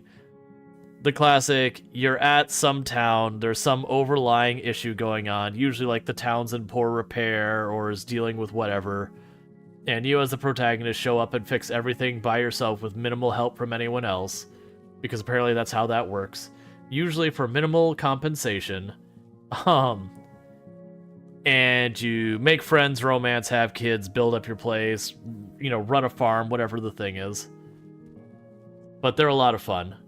The classic, you're at some town, there's some overlying issue going on, usually like the town's in poor repair or is dealing with whatever, and you as the protagonist show up and fix everything by yourself with minimal help from anyone else, because apparently that's how that works, usually for minimal compensation. And you make friends, romance, have kids, build up your place, you know, run a farm, whatever the thing is. But they're a lot of fun.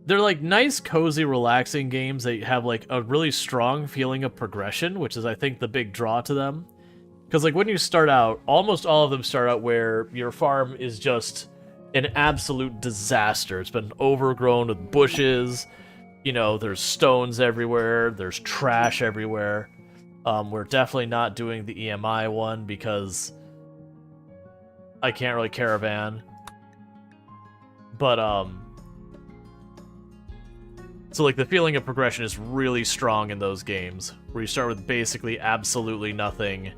They're like nice, cozy, relaxing games that have like a really strong feeling of progression, which is, I think, the big draw to them. Because like when you start out, almost all of them start out where your farm is just an absolute disaster. It's been overgrown with bushes, you know, there's stones everywhere, there's trash everywhere. We're definitely not doing the EMI one because I can't really caravan. But, so, like, the feeling of progression is really strong in those games, where you start with basically absolutely nothing,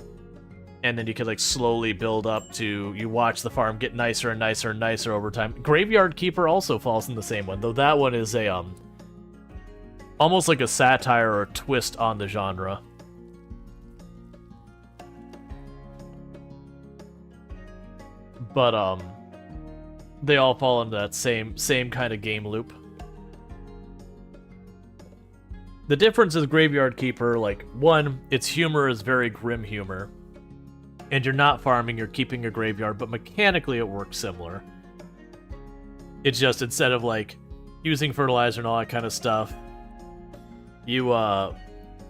and then you can, like, slowly build up to, you watch the farm get nicer and nicer and nicer over time. Graveyard Keeper also falls in the same one, though that one is a, almost like a satire or a twist on the genre. But, they all fall into that same kind of game loop. The difference is Graveyard Keeper, like, one, its humor is very grim humor. And you're not farming, you're keeping a graveyard, but mechanically it works similar. It's just, instead of, like, using fertilizer and all that kind of stuff, you'll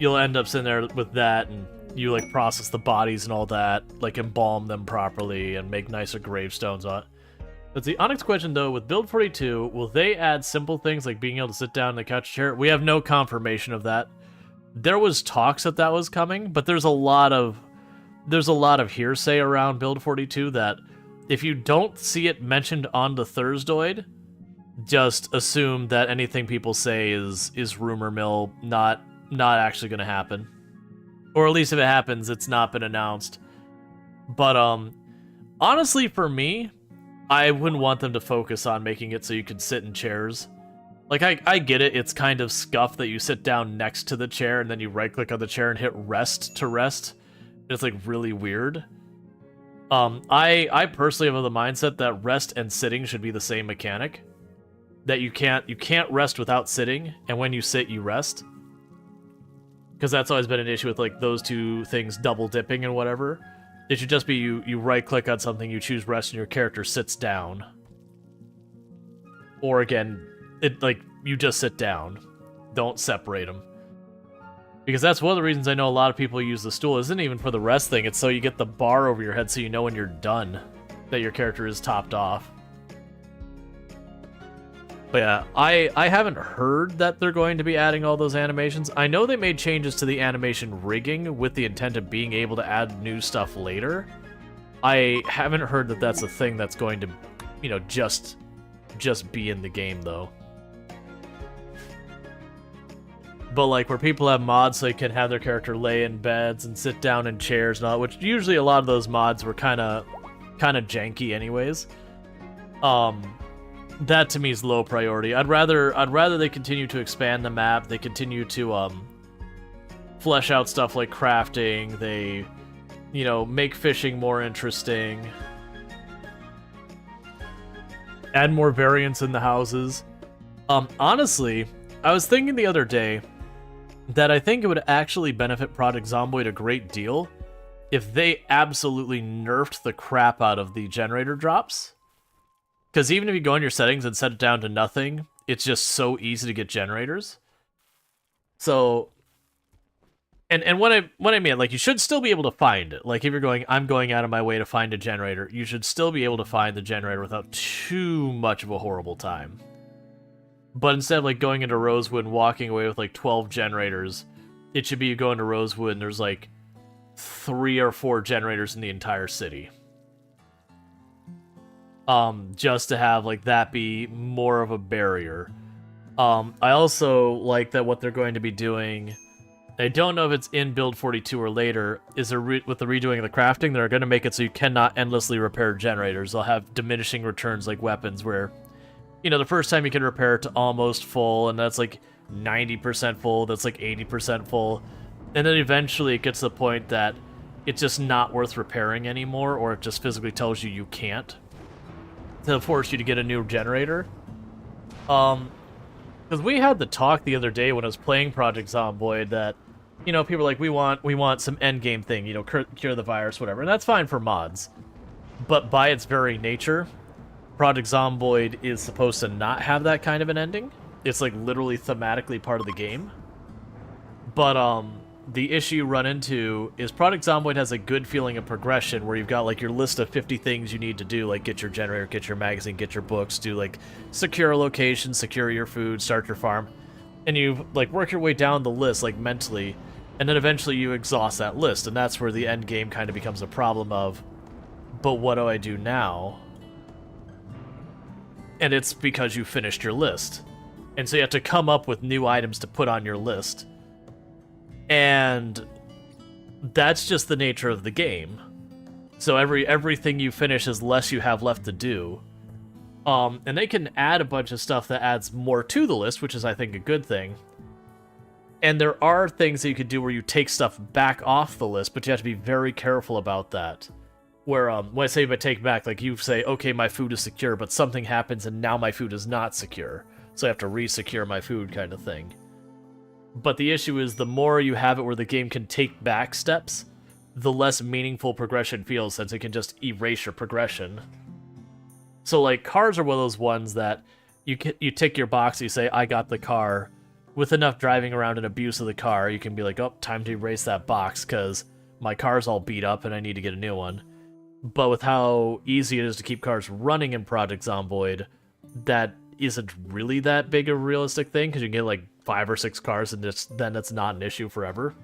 end up sitting there with that, and you, like, process the bodies and all that, like, embalm them properly, and make nicer gravestones on it. That's the Onyx question, though. With Build 42, will they add simple things like being able to sit down in the couch chair? We have no confirmation of that. There was talks that that was coming, but there's a lot of hearsay around Build 42 that if you don't see it mentioned on the Thursdoid, just assume that anything people say is rumor mill, not actually going to happen. Or at least if it happens, it's not been announced. But honestly, for me, I wouldn't want them to focus on making it so you can sit in chairs. Like, I get it, it's kind of scuffed that you sit down next to the chair and then you right-click on the chair and hit rest to rest. It's, like, really weird. I personally have the mindset that rest and sitting should be the same mechanic. That you can't rest without sitting, and when you sit, you rest. Because that's always been an issue with like those two things double dipping and whatever. It should just be you right click on something, you choose rest, and your character sits down. Or again, you just sit down. Don't separate them. Because that's one of the reasons I know a lot of people use the stool. It isn't even for the rest thing, it's so you get the bar over your head so you know when you're done that your character is topped off. But yeah, I haven't heard that they're going to be adding all those animations. I know they made changes to the animation rigging with the intent of being able to add new stuff later. I haven't heard that that's a thing that's going to, just be in the game, though. But like where people have mods so they can have their character lay in beds and sit down in chairs and all, which usually a lot of those mods were kind of janky anyways. That to me is low priority. I'd rather they continue to expand the map. They continue to flesh out stuff like crafting. They, make fishing more interesting. Add more variants in the houses. Honestly, I was thinking the other day that I think it would actually benefit Project Zomboid a great deal if they absolutely nerfed the crap out of the generator drops. Because even if you go in your settings and set it down to nothing, it's just so easy to get generators. So, and what I mean, like, you should still be able to find it. Like, if you're going, I'm going out of my way to find a generator, you should still be able to find the generator without too much of a horrible time. But instead of, like, going into Rosewood and walking away with, like, 12 generators, it should be you go into Rosewood and there's, like, 3 or 4 generators in the entire city. Just to have, like, that be more of a barrier. I also like that what they're going to be doing, I don't know if it's in Build 42 or later, is with the redoing of the crafting, they're going to make it so you cannot endlessly repair generators. They'll have diminishing returns like weapons where, the first time you can repair it to almost full, and that's like 90% full, that's like 80% full. And then eventually it gets to the point that it's just not worth repairing anymore, or it just physically tells you can't, to force you to get a new generator. Because we had the talk the other day when I was playing Project Zomboid that, people were like, we want some endgame thing, cure the virus, whatever, and that's fine for mods. But by its very nature, Project Zomboid is supposed to not have that kind of an ending. It's like literally thematically part of the game. But the issue you run into is Project Zomboid has a good feeling of progression where you've got like your list of 50 things you need to do, like get your generator, get your magazine, get your books, do like secure a location, secure your food, start your farm, and you like work your way down the list like mentally, and then eventually you exhaust that list, and that's where the end game kind of becomes a problem of, but what do I do now? And it's because you finished your list. And so you have to come up with new items to put on your list. And that's just the nature of the game. So everything you finish is less you have left to do. And they can add a bunch of stuff that adds more to the list, which is, I think, a good thing. And there are things that you could do where you take stuff back off the list, but you have to be very careful about that. Where, when I say if I take back, like you say, okay, my food is secure, but something happens and now my food is not secure. So I have to re-secure my food kind of thing. But the issue is the more you have it where the game can take back steps, the less meaningful progression feels, since it can just erase your progression. So like cars are one of those ones that you tick your box, you say, I got the car. With enough driving around and abuse of the car, you can be like, oh, time to erase that box because my car's all beat up and I need to get a new one. But with how easy it is to keep cars running in Project Zomboid, that isn't really that big a realistic thing, because you can get like 5 or 6 cars and then it's not an issue forever.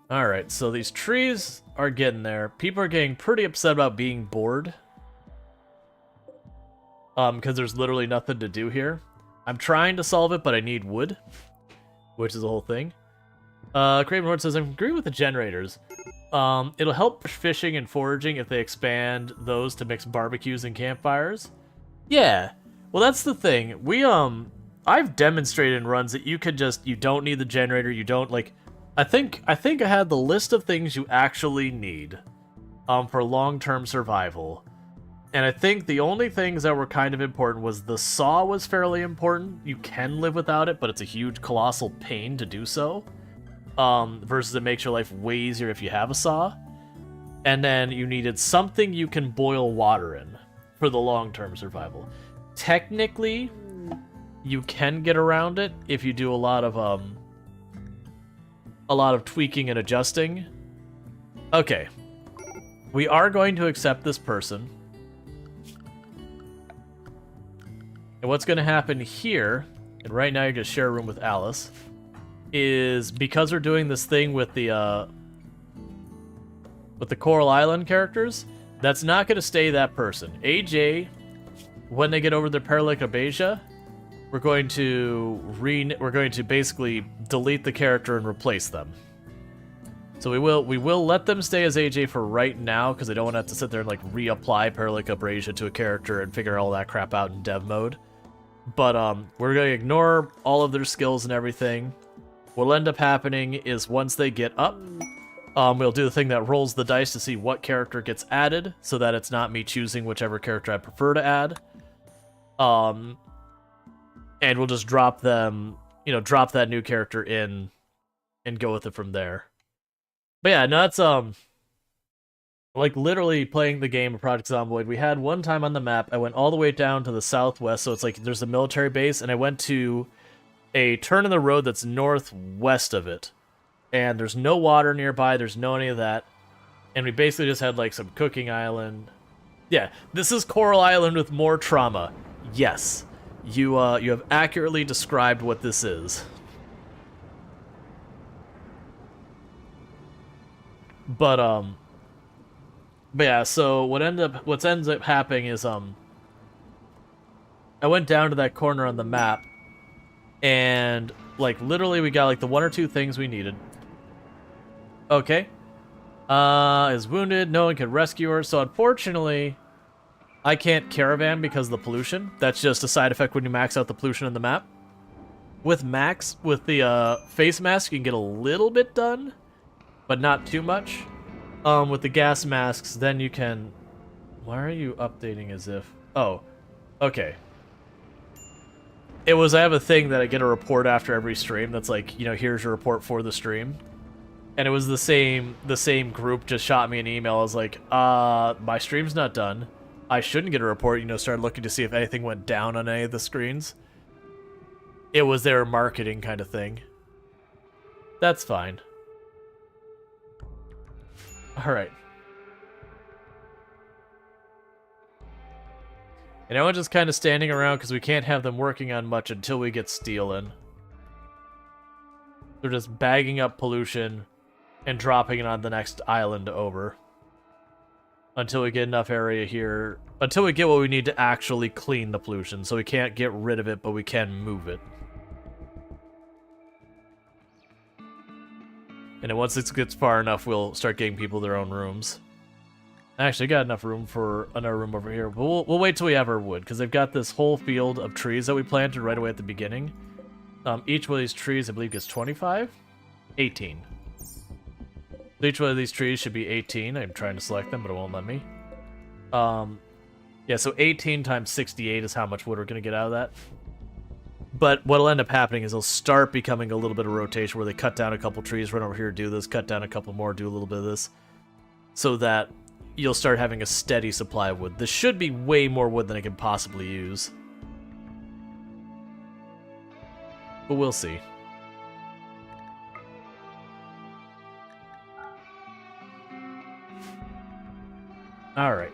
Alright, so these trees are getting there. People are getting pretty upset about being bored. Because there's literally nothing to do here. I'm trying to solve it, but I need wood, which is the whole thing. Craven Horde says, I agree with the generators. It'll help fishing and foraging if they expand those to mix barbecues and campfires. Yeah, well that's the thing. I've demonstrated in runs that you don't need the generator, you don't, like, I think I had the list of things you actually need for long-term survival. And I think the only things that were kind of important was the saw was fairly important. You can live without it, but it's a huge, colossal pain to do so. Versus it makes your life way easier if you have a saw. And then you needed something you can boil water in for the long-term survival. Technically, you can get around it if you do a lot of tweaking and adjusting. Okay. We are going to accept this person. And what's going to happen here, and right now you're going to share a room with Alice, is because we're doing this thing with the Coral Island characters, that's not going to stay that person. AJ, when they get over their paralytic abasia, we're going to basically delete the character and replace them. So we will let them stay as AJ for right now because they don't want to have to sit there and like reapply paralytic abrasion to a character and figure all that crap out in dev mode. But we're going to ignore all of their skills and everything. What'll end up happening is once they get up, we'll do the thing that rolls the dice to see what character gets added, so that it's not me choosing whichever character I prefer to add. And we'll just drop them, drop that new character in and go with it from there. But yeah, no, that's like literally playing the game of Project Zomboid. We had one time on the map, I went all the way down to the southwest, so it's like there's a military base, and I went to a turn in the road that's northwest of it. And there's no water nearby, there's no any of that. And we basically just had like some cooking island. Yeah, this is Coral Island with more trauma. Yes. You have accurately described what this is. But yeah, so what ends up happening is I went down to that corner on the map, and like literally we got like the one or two things we needed. Okay. Is wounded, no one can rescue her, so unfortunately I can't caravan because of the pollution. That's just a side effect when you max out the pollution on the map. With the face mask, you can get a little bit done, but not too much. With the gas masks, then you can... Why are you updating as if... Oh, okay. I have a thing that I get a report after every stream that's like, here's your report for the stream. And it was the same group just shot me an email. I was like, my stream's not done. I shouldn't get a report, started looking to see if anything went down on any of the screens. It was their marketing kind of thing. That's fine. Alright. And now we're just kind of standing around because we can't have them working on much until we get steel in. They're just bagging up pollution and dropping it on the next island over. Until we get enough area here. Until we get what we need to actually clean the pollution. So we can't get rid of it, but we can move it. And then once it gets far enough, we'll start getting people their own rooms. Actually, got enough room for another room over here. But we'll wait till we have our wood, because they've got this whole field of trees that we planted right away at the beginning. Each one of these trees, I believe, gets 25? 18. So each one of these trees should be 18. I'm trying to select them, but it won't let me. Yeah, so 18 times 68 is how much wood we're going to get out of that. But what'll end up happening is they'll start becoming a little bit of rotation where they cut down a couple trees, run over here, do this, cut down a couple more, do a little bit of this. So that you'll start having a steady supply of wood. This should be way more wood than I can possibly use. But we'll see. Alright.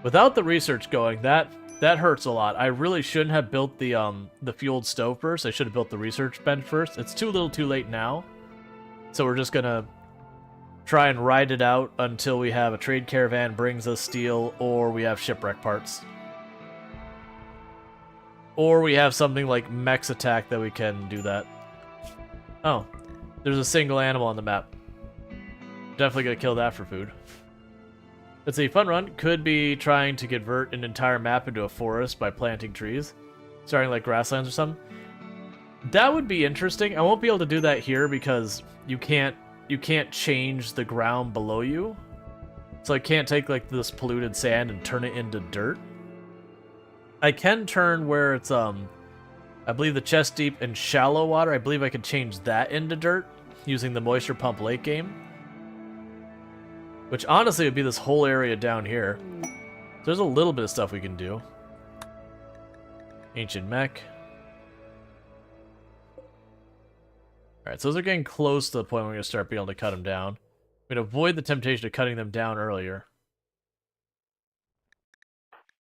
Without the research going, that hurts a lot. I really shouldn't have built the fueled stove first. I should have built the research bench first. It's too little too late now. So we're just gonna try and ride it out until we have a trade caravan brings us steel, or we have shipwreck parts. Or we have something like Mech's Attack that we can do that. Oh, there's a single animal on the map. Definitely gonna kill that for food. Let's see, fun run could be trying to convert an entire map into a forest by planting trees. Starting like grasslands or something. That would be interesting. I won't be able to do that here because you can't change the ground below you. So I can't take like this polluted sand and turn it into dirt. I can turn where it's I believe the chest deep and shallow water. I believe I could change that into dirt using the moisture pump lake game. Which honestly would be this whole area down here. So there's a little bit of stuff we can do. Ancient mech. Alright, so those are getting close to the point where we're going to start being able to cut them down. We're going to avoid the temptation of cutting them down earlier.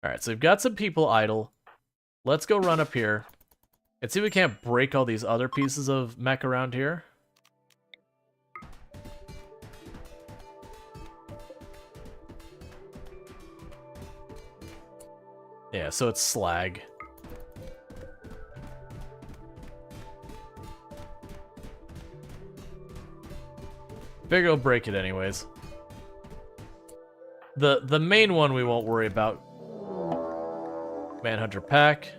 Alright, so we've got some people idle. Let's go run up here and see if we can't break all these other pieces of mech around here. Yeah, so it's slag. Figure we'll break it anyways. The main one we won't worry about. Manhunter pack.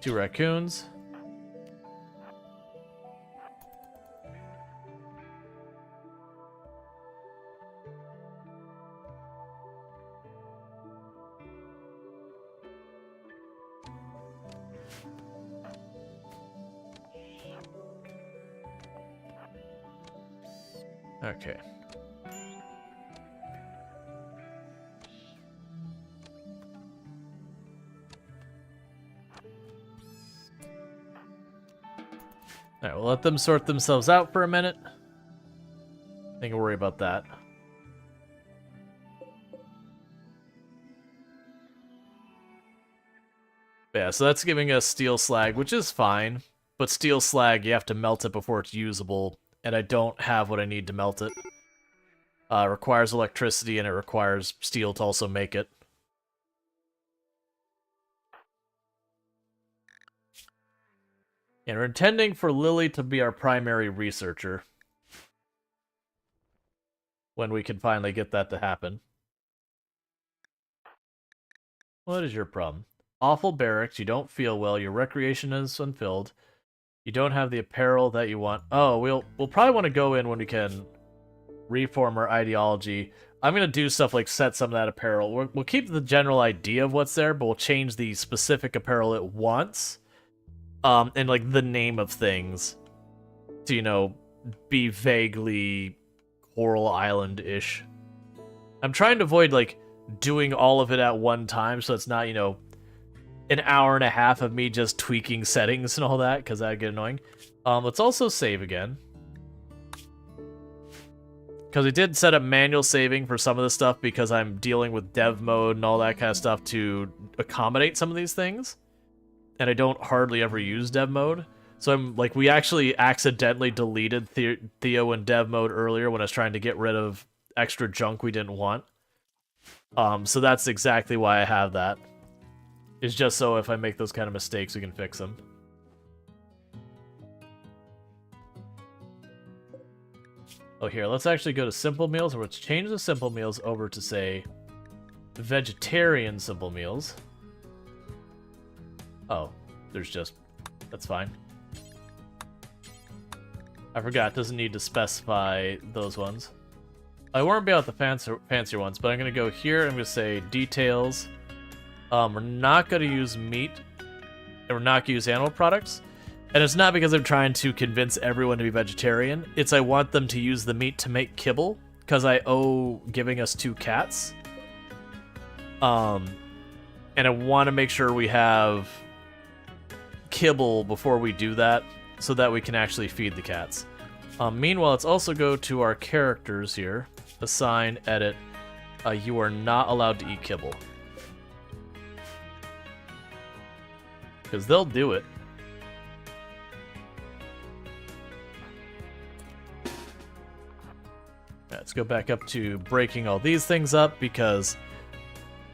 2 raccoons. Okay. Alright, we'll let them sort themselves out for a minute. I think we'll worry about that. Yeah, so that's giving us steel slag, which is fine. But steel slag, you have to melt it before it's usable. And I don't have what I need to melt it. It requires electricity, and it requires steel to also make it. And we're intending for Lily to be our primary researcher. When we can finally get that to happen. What is your problem? Awful barracks, you don't feel well, your recreation is unfilled. You don't have the apparel that you want. Oh, we'll probably want to go in when we can reform our ideology. I'm going to do stuff like set some of that apparel. We'll keep the general idea of what's there, but we'll change the specific apparel it wants. And like the name of things to, you know, be vaguely Coral Island-ish. I'm trying to avoid like doing all of it at one time so it's not, you know, an hour and a half of me just tweaking settings and all that, because that'd get annoying. Let's also save again. Because we did set up manual saving for some of the stuff because I'm dealing with dev mode and all that kind of stuff to accommodate some of these things. And I don't hardly ever use dev mode. So I'm like, we actually accidentally deleted Theo in dev mode earlier when I was trying to get rid of extra junk we didn't want. So that's exactly why I have that. It's just so if I make those kind of mistakes, we can fix them. Oh, here, let's actually go to simple meals, or let's change the simple meals over to, say, vegetarian simple meals. Oh, there's just... that's fine. I forgot, it doesn't need to specify those ones. I won't be out the fancier ones, but I'm going to go here, I'm going to say details. We're not going to use meat, and we're not going to use animal products. And it's not because I'm trying to convince everyone to be vegetarian. It's I want them to use the meat to make kibble, because I owe giving us 2 cats. And I want to make sure we have kibble before we do that, so that we can actually feed the cats. Meanwhile, let's also go to our characters here. Assign, edit. You are not allowed to eat kibble. Because they'll do it. Let's go back up to breaking all these things up, because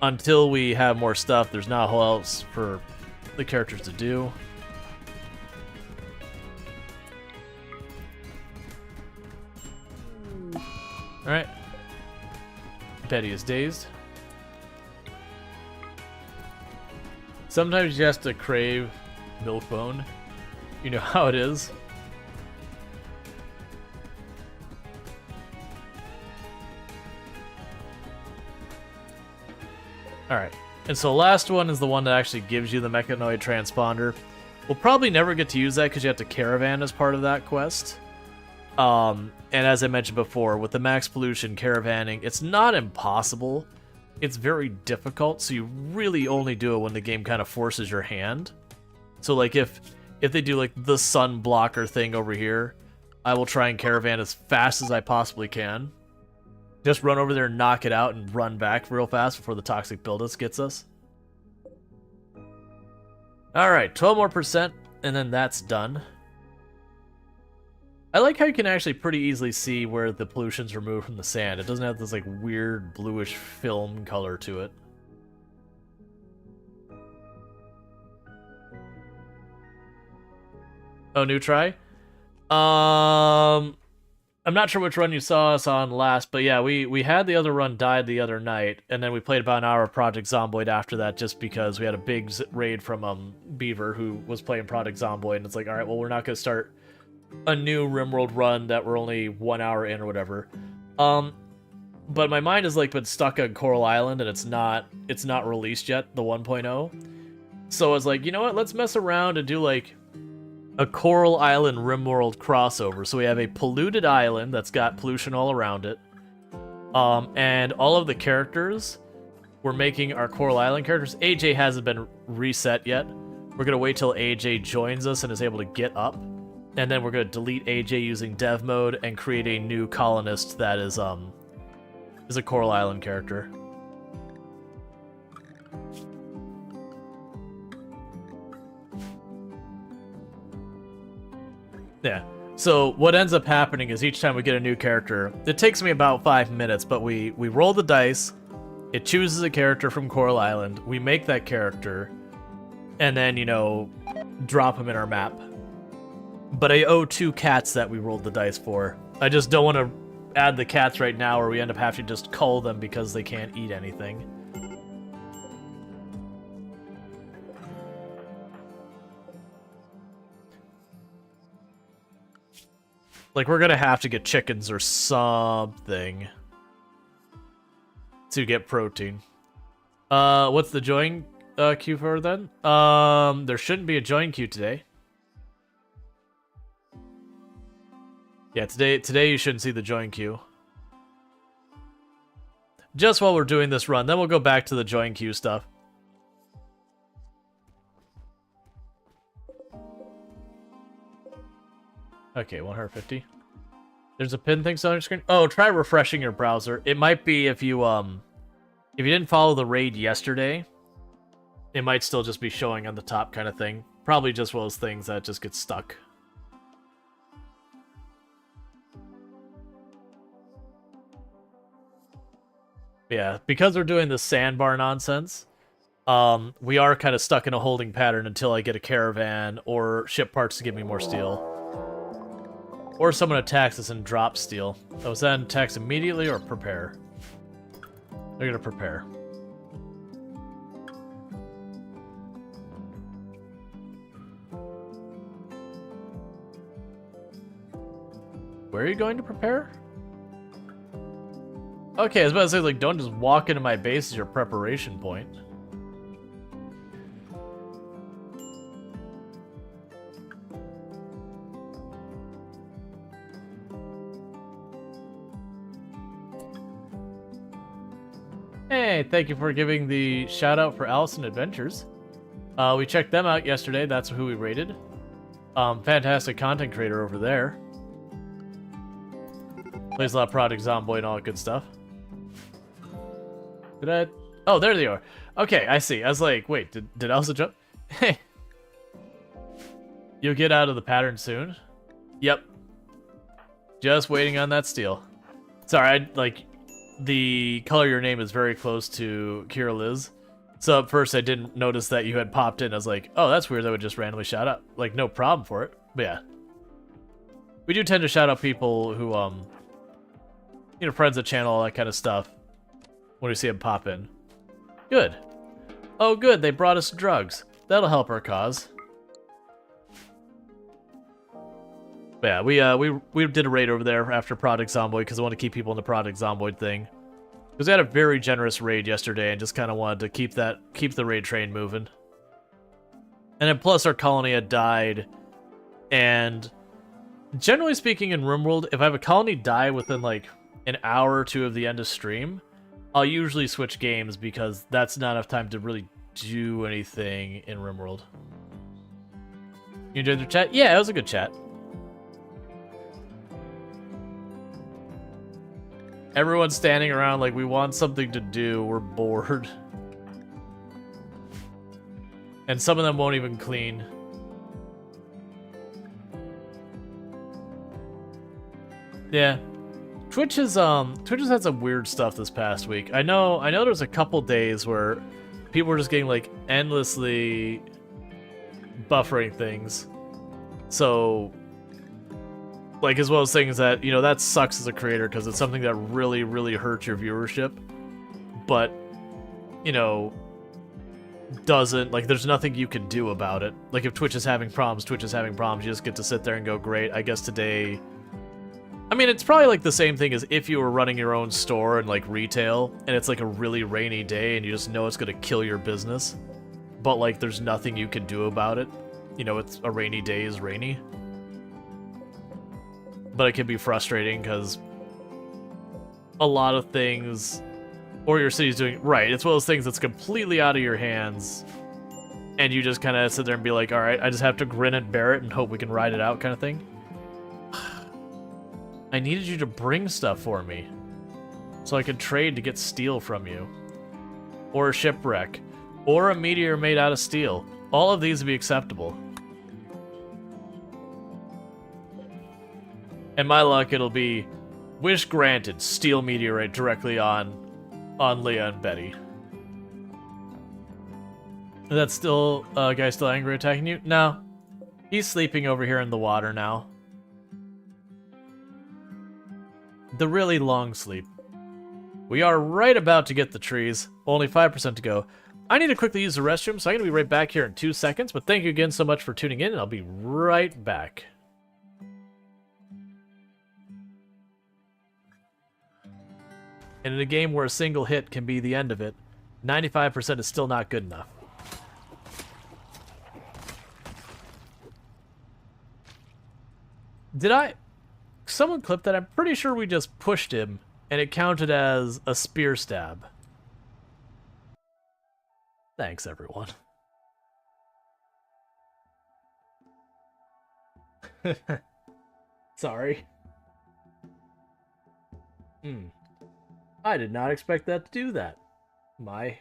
until we have more stuff, there's not a whole else for the characters to do. Alright. Betty is dazed. Sometimes you have to crave milk bone. You know how it is. Alright, and so last one is the one that actually gives you the mechanoid transponder. We'll probably never get to use that because you have to caravan as part of that quest. And as I mentioned before, with the max pollution caravanning, it's not impossible. It's very difficult, so you really only do it when the game kind of forces your hand. So like if they do like the sun blocker thing over here, I will try and caravan as fast as I possibly can. Just run over there and knock it out and run back real fast before the toxic buildup gets us. Alright, 12 more %, and then that's done. I like how you can actually pretty easily see where the pollution's removed from the sand. It doesn't have this like weird bluish film color to it. Oh, new try? I'm not sure which run you saw us on last, but yeah, we had the other run died the other night, and then we played about an hour of Project Zomboid after that just because we had a big raid from Beaver who was playing Project Zomboid, and it's like, alright, well, we're not going to start a new RimWorld run that we're only 1 hour in or whatever. But my mind has like been stuck on Coral Island, and it's not released yet, the 1.0. So I was like, you know what, let's mess around and do like a Coral Island RimWorld crossover. So we have a polluted island that's got pollution all around it. And all of the characters, we're making our Coral Island characters. AJ hasn't been reset yet. We're going to wait till AJ joins us and is able to get up. And then we're going to delete AJ using dev mode and create a new colonist that is a Coral Island character. Yeah. So what ends up happening is each time we get a new character, it takes me about 5 minutes, but we roll the dice, it chooses a character from Coral Island, we make that character, and then, you know, drop him in our map. But I owe 2 cats that we rolled the dice for. I just don't want to add the cats right now or we end up having to just cull them because they can't eat anything. Like, we're gonna have to get chickens or something to get protein. What's the join queue for then? There shouldn't be a join queue today. Yeah, today you shouldn't see the join queue. Just while we're doing this run, then we'll go back to the join queue stuff. Okay, 150. There's a pin thing on your screen. Oh, try refreshing your browser. It might be if you didn't follow the raid yesterday, it might still just be showing on the top kind of thing. Probably just one of those things that just gets stuck. Yeah, because we're doing the sandbar nonsense, we are kind of stuck in a holding pattern until I get a caravan or ship parts to give me more steel. Or someone attacks us and drops steel. Oh, is that attacks immediately or prepare? They're gonna prepare. Where are you going to prepare? Okay, I was about to say, like, don't just walk into my base as your preparation point. Hey, thank you for giving the shout out for Allison Adventures. We checked them out yesterday. That's who we rated. Fantastic content creator over there. Plays a lot of Project Zomboid and all that good stuff. Did I? Oh, there they are. Okay, I see. I was like, wait, did Elsa jump? Hey. You'll get out of the pattern soon? Yep. Just waiting on that steel. Sorry, the color of your name is very close to Kira Liz. So at first I didn't notice that you had popped in. I was like, oh, that's weird. That would just randomly shout out. Like, no problem for it. But yeah. We do tend to shout out people who, you know, friends of the channel, all that kind of stuff, when we see them pop in. Good. Oh, good. They brought us drugs. That'll help our cause. But yeah, we did a raid over there after Project Zomboid because I want to keep people in the Project Zomboid thing. Because we had a very generous raid yesterday and just kind of wanted to keep the raid train moving. And then plus our colony had died, and generally speaking in RimWorld, if I have a colony die within like an hour or two of the end of stream, I'll usually switch games because that's not enough time to really do anything in RimWorld. You enjoyed the chat? Yeah, it was a good chat. Everyone's standing around like we want something to do, we're bored. And some of them won't even clean. Yeah. Twitch has had some weird stuff this past week. I know there's a couple days where people were just getting like endlessly buffering things. So like, as well as things that, you know, that sucks as a creator because it's something that really, really hurts your viewership. But, you know, doesn't, like, there's nothing you can do about it. Like, if Twitch is having problems, Twitch is having problems. You just get to sit there and go, great, I guess today... I mean, it's probably like the same thing as if you were running your own store and, like, retail, and it's, like, a really rainy day and you just know it's gonna kill your business. But, like, there's nothing you can do about it. You know, it's a rainy day is rainy. But it can be frustrating because a lot of things, or your city's doing right. It's one of those things that's completely out of your hands, and you just kind of sit there and be like, "All right, I just have to grin and bear it and hope we can ride it out," kind of thing. I needed you to bring stuff for me, so I could trade to get steel from you, or a shipwreck, or a meteor made out of steel. All of these would be acceptable. And my luck, it'll be wish granted, steel meteorite directly on Leah and Betty. Is that still guy still angry attacking you? No. He's sleeping over here in the water now. The really long sleep. We are right about to get the trees. Only 5% to go. I need to quickly use the restroom, so I'm going to be right back here in 2 seconds. But thank you again so much for tuning in, and I'll be right back. And in a game where a single hit can be the end of it, 95% is still not good enough. Did I... Someone clipped that? I'm pretty sure we just pushed him, and it counted as a spear stab. Thanks, everyone. Sorry. I did not expect that to do that. My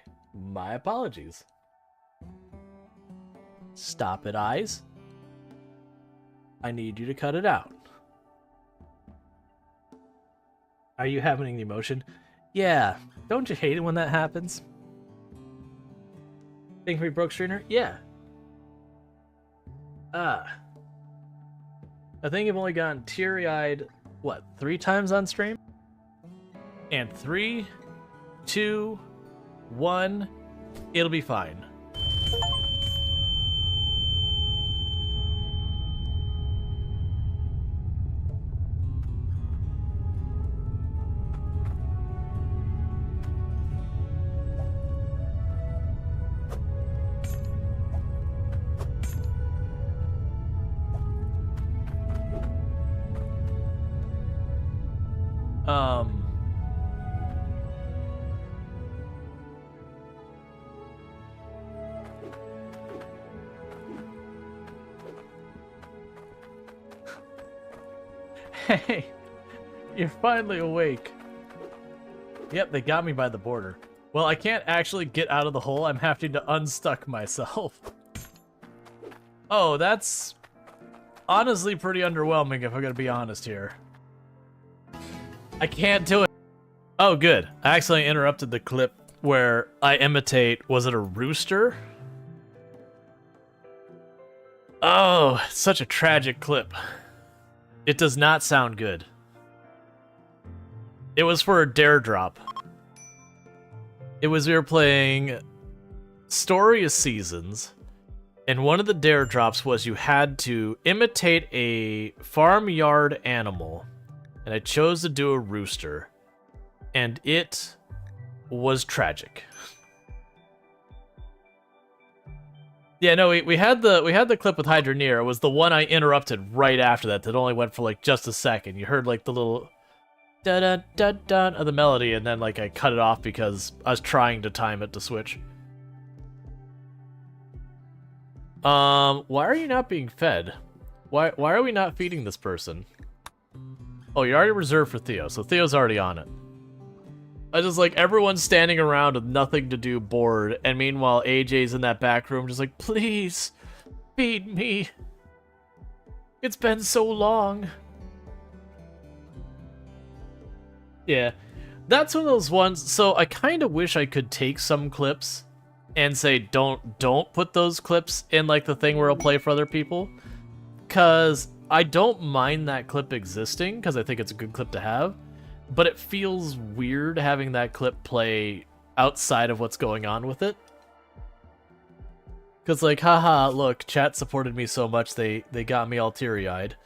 apologies. Stop it, eyes. I need you to cut it out. Are you having an emotion? Yeah. Don't you hate it when that happens? Think we broke Strainer? Yeah. I think I've only gotten teary-eyed, what, 3 times on stream? And 3, 2, 1, it'll be fine. Hey, you're finally awake. Yep, they got me by the border. Well, I can't actually get out of the hole. I'm having to unstuck myself. Oh, that's honestly pretty underwhelming if I'm gonna be honest here. I can't do it. Oh, good. I accidentally interrupted the clip where I imitate, was it a rooster? Oh, such a tragic clip. It does not sound good. It was for a dare drop. It was, we were playing Story of Seasons, And one of the dare drops was you had to imitate a farmyard animal. And I chose to do a rooster. And it was tragic. Yeah, no, we had the clip with Hydroneer. It was the one I interrupted right after that only went for like just a second. You heard like the little da da da da of the melody, and then like I cut it off because I was trying to time it to switch. Why are you not being fed? Why are we not feeding this person? Oh, you're already reserved for Theo, so Theo's already on it. I just like everyone's standing around with nothing to do, bored, and meanwhile AJ's in that back room just like, please, feed me. It's been so long. Yeah, that's one of those ones. So I kind of wish I could take some clips and say, don't put those clips in like the thing where I'll play for other people, because I don't mind that clip existing because I think it's a good clip to have, but it feels weird having that clip play outside of what's going on with it. Because like, haha, look, chat supported me so much they got me all teary-eyed.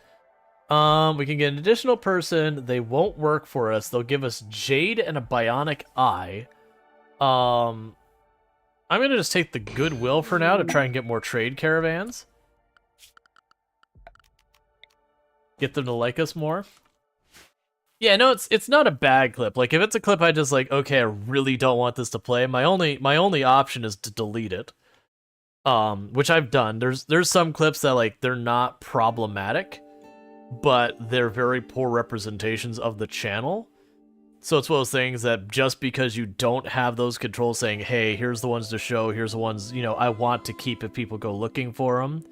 We can get an additional person. They won't work for us. They'll give us Jade and a bionic eye. I'm going to just take the goodwill for now to try and get more trade caravans. Get them to like us more. Yeah, no, it's not a bad clip. Like, if it's a clip I just like, okay, I really don't want this to play, my only option is to delete it. Which I've done. There's some clips that, like, they're not problematic, but they're very poor representations of the channel. So it's one of those things that just because you don't have those controls saying, hey, here's the ones to show, here's the ones, you know, I want to keep if people go looking for them,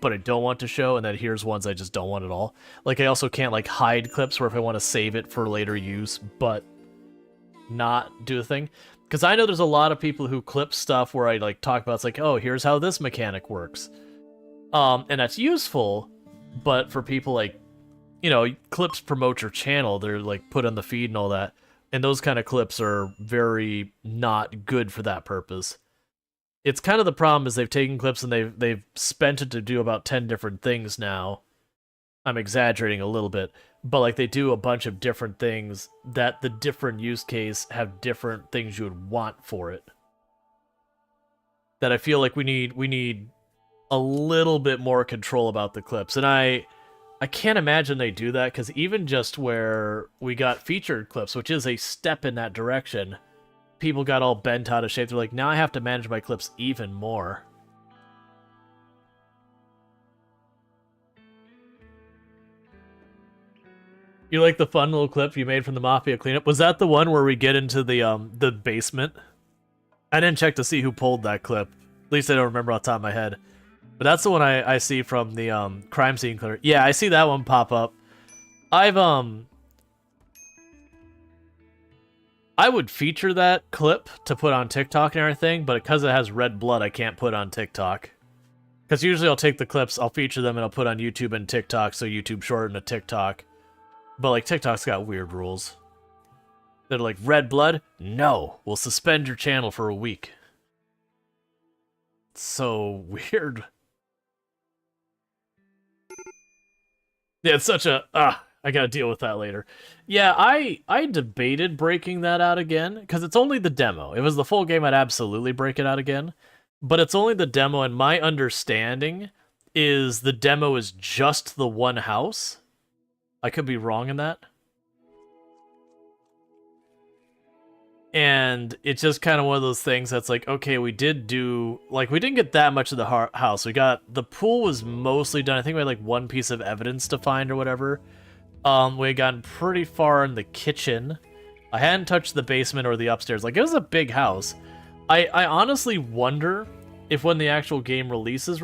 but I don't want to show, and then here's ones I just don't want at all. Like, I also can't, like, hide clips where if I want to save it for later use, but not do a thing. Because I know there's a lot of people who clip stuff where I, like, talk about, it's like, oh, here's how this mechanic works. And that's useful, but for people, like, you know, clips promote your channel. They're like put on the feed and all that. And those kind of clips are very not good for that purpose. It's kind of the problem is they've taken clips and they've spent it to do about 10 different things now. I'm exaggerating a little bit, but like they do a bunch of different things that the different use case have different things you would want for it. That I feel like we need a little bit more control about the clips. And I can't imagine they do that, because even just where we got featured clips, which is a step in that direction, people got all bent out of shape. They're like, now I have to manage my clips even more. You like the fun little clip you made from the Mafia cleanup? Was that the one where we get into the basement? I didn't check to see who pulled that clip. At least I don't remember off the top of my head. But that's the one I see from the crime scene cleaner. Yeah, I see that one pop up. I would feature that clip to put on TikTok and everything, but because it has red blood, I can't put on TikTok. Because usually I'll take the clips, I'll feature them, and I'll put on YouTube and TikTok, so YouTube shorten a TikTok. But like TikTok's got weird rules. They're like, red blood? No, we'll suspend your channel for a week. It's so weird. Yeah, it's such a, I gotta deal with that later. Yeah, I debated breaking that out again, because it's only the demo. If it was the full game, I'd absolutely break it out again. But it's only the demo, and my understanding is the demo is just the one house. I could be wrong in that. And it's just kind of one of those things that's like, okay, we did do, like, we didn't get that much of the house. We got, the pool was mostly done. I think we had like one piece of evidence to find or whatever. We had gotten pretty far in the kitchen. I hadn't touched the basement or the upstairs. Like, it was a big house. I honestly wonder if when the actual game releases,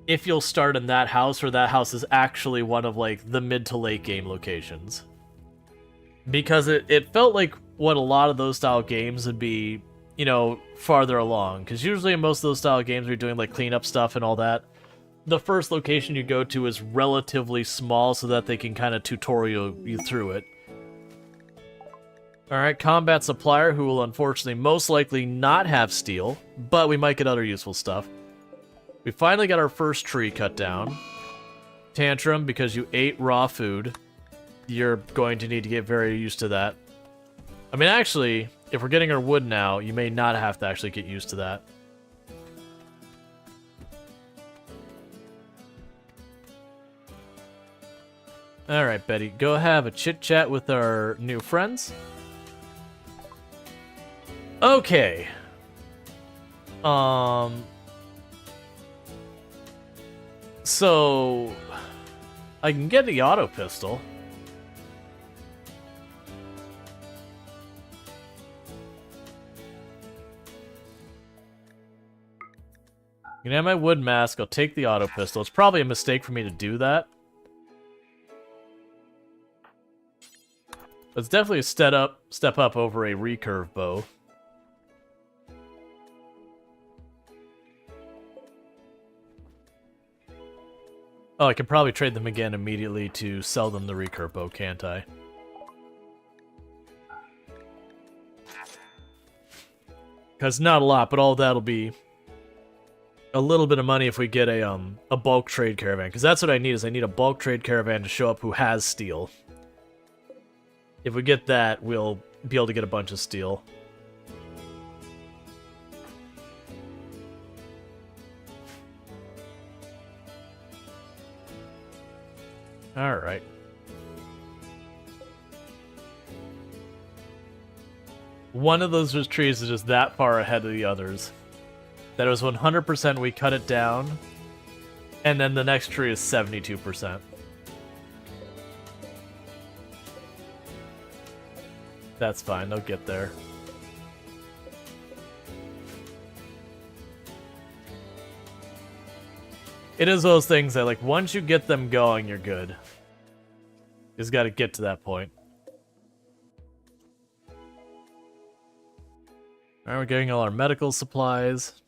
if you'll start in that house, or that house is actually one of, like, the mid to late game locations. Because it felt like what a lot of those style games would be, you know, farther along. Because usually in most of those style games, we're doing, like, cleanup stuff and all that. The first location you go to is relatively small so that they can kind of tutorial you through it. Alright, combat supplier, who will unfortunately most likely not have steel, but we might get other useful stuff. We finally got our first tree cut down. Tantrum, because you ate raw food. You're going to need to get very used to that. I mean, actually, if we're getting our wood now, you may not have to actually get used to that. Alright, Betty, go have a chit-chat with our new friends. Okay. So... I can get the auto pistol. You can have my wood mask, I'll take the auto pistol. It's probably a mistake for me to do that. But it's definitely a step up over a recurve bow. Oh, I could probably trade them again immediately to sell them the recurve bow, can't I? Because not a lot, but all that'll be a little bit of money if we get a bulk trade caravan. Because that's what I need, is I need a bulk trade caravan to show up who has steel. If we get that, we'll be able to get a bunch of steel. Alright. One of those trees is just that far ahead of the others. That it was 100% we cut it down, and then the next tree is 72%. That's fine, they'll get there. It is those things that, like, once you get them going, you're good. You just gotta get to that point. Alright, we're getting all our medical supplies.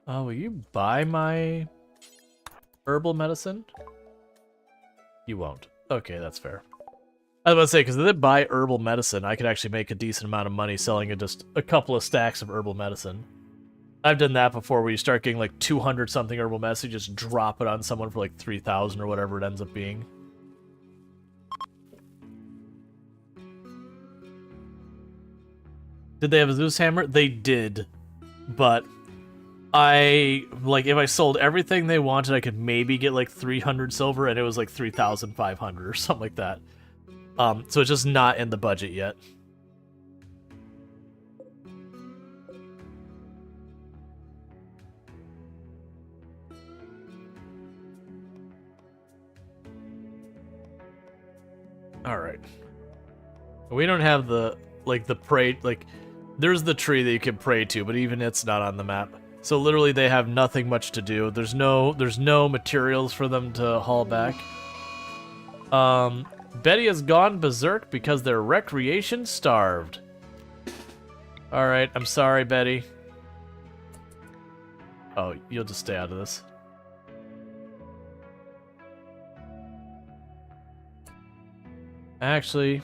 Oh, will you buy my herbal medicine? You won't. Okay, that's fair. I was about to say, because if they buy herbal medicine, I could actually make a decent amount of money selling just a couple of stacks of herbal medicine. I've done that before, where you start getting like 200-something herbal medicine, just drop it on someone for like 3,000 or whatever it ends up being. Did they have a Zeus hammer? They did, but if I sold everything they wanted, I could maybe get like 300 silver, and it was like 3,500 or something like that. So it's just not in the budget yet. Alright. We don't have the pray, there's the tree that you can pray to, but even it's not on the map. So literally they have nothing much to do. There's no materials for them to haul back. Betty has gone berserk because they're recreation starved. Alright, I'm sorry, Betty. Oh, you'll just stay out of this. Actually,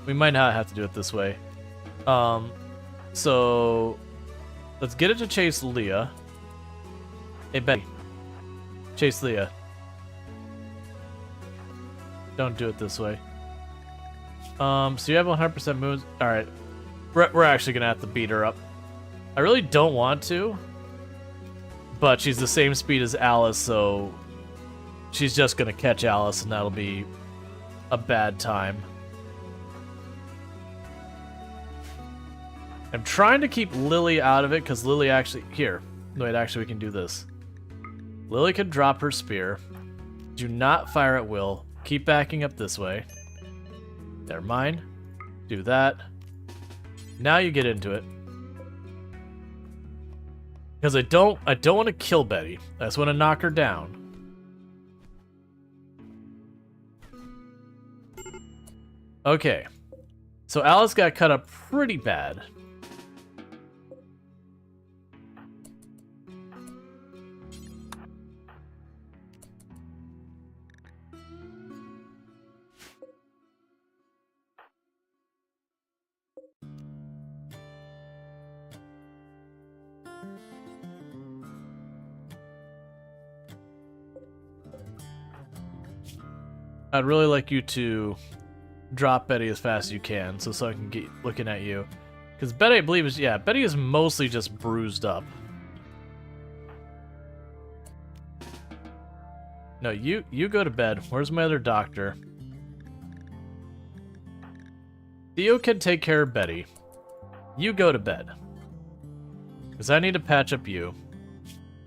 we might not have to do it this way. So let's get it to chase Leah. Hey, Betty. Chase Leah. Don't do it this way. So you have 100% moves. Alright. We're actually gonna have to beat her up. I really don't want to, but she's the same speed as Alice, so she's just gonna catch Alice, and that'll be a bad time. I'm trying to keep Lily out of it, because Lily actually... Here. Wait, actually, we can do this. Lily can drop her spear. Do not fire at will. Keep backing up this way. Never mind. Do that. Now you get into it. Because I don't want to kill Betty. I just want to knock her down. Okay. So Alice got cut up pretty bad. I'd really like you to drop Betty as fast as you can, so I can get looking at you. Because Betty, I believe, Betty is mostly just bruised up. No, you go to bed. Where's my other doctor? Theo can take care of Betty. You go to bed. Because I need to patch up you.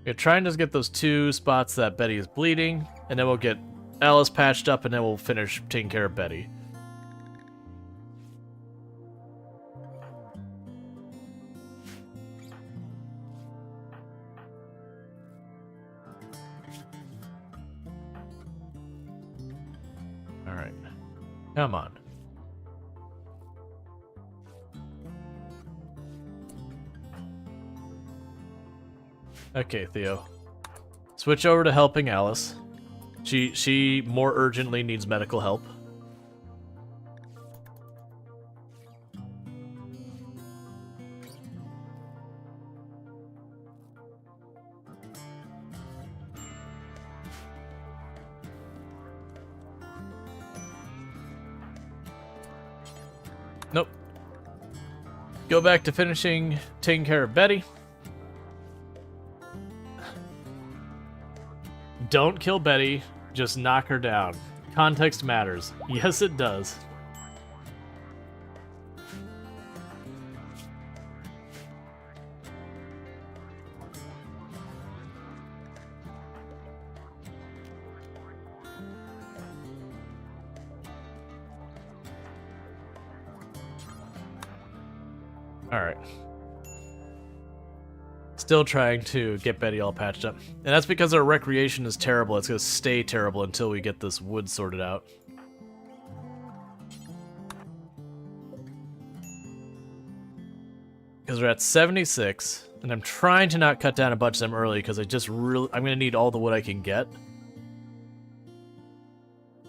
We're trying to get those 2 spots that Betty is bleeding, and then we'll get Alice patched up, and then we'll finish taking care of Betty. Alright. Come on. Okay, Theo. Switch over to helping Alice. She more urgently needs medical help. Nope. Go back to taking care of Betty. Don't kill Betty, just knock her down. Context matters. Yes, it does. Alright. Still trying to get Betty all patched up. And that's because our recreation is terrible. It's going to stay terrible until we get this wood sorted out. Because we're at 76, and I'm trying to not cut down a bunch of them early because I'm going to need all the wood I can get.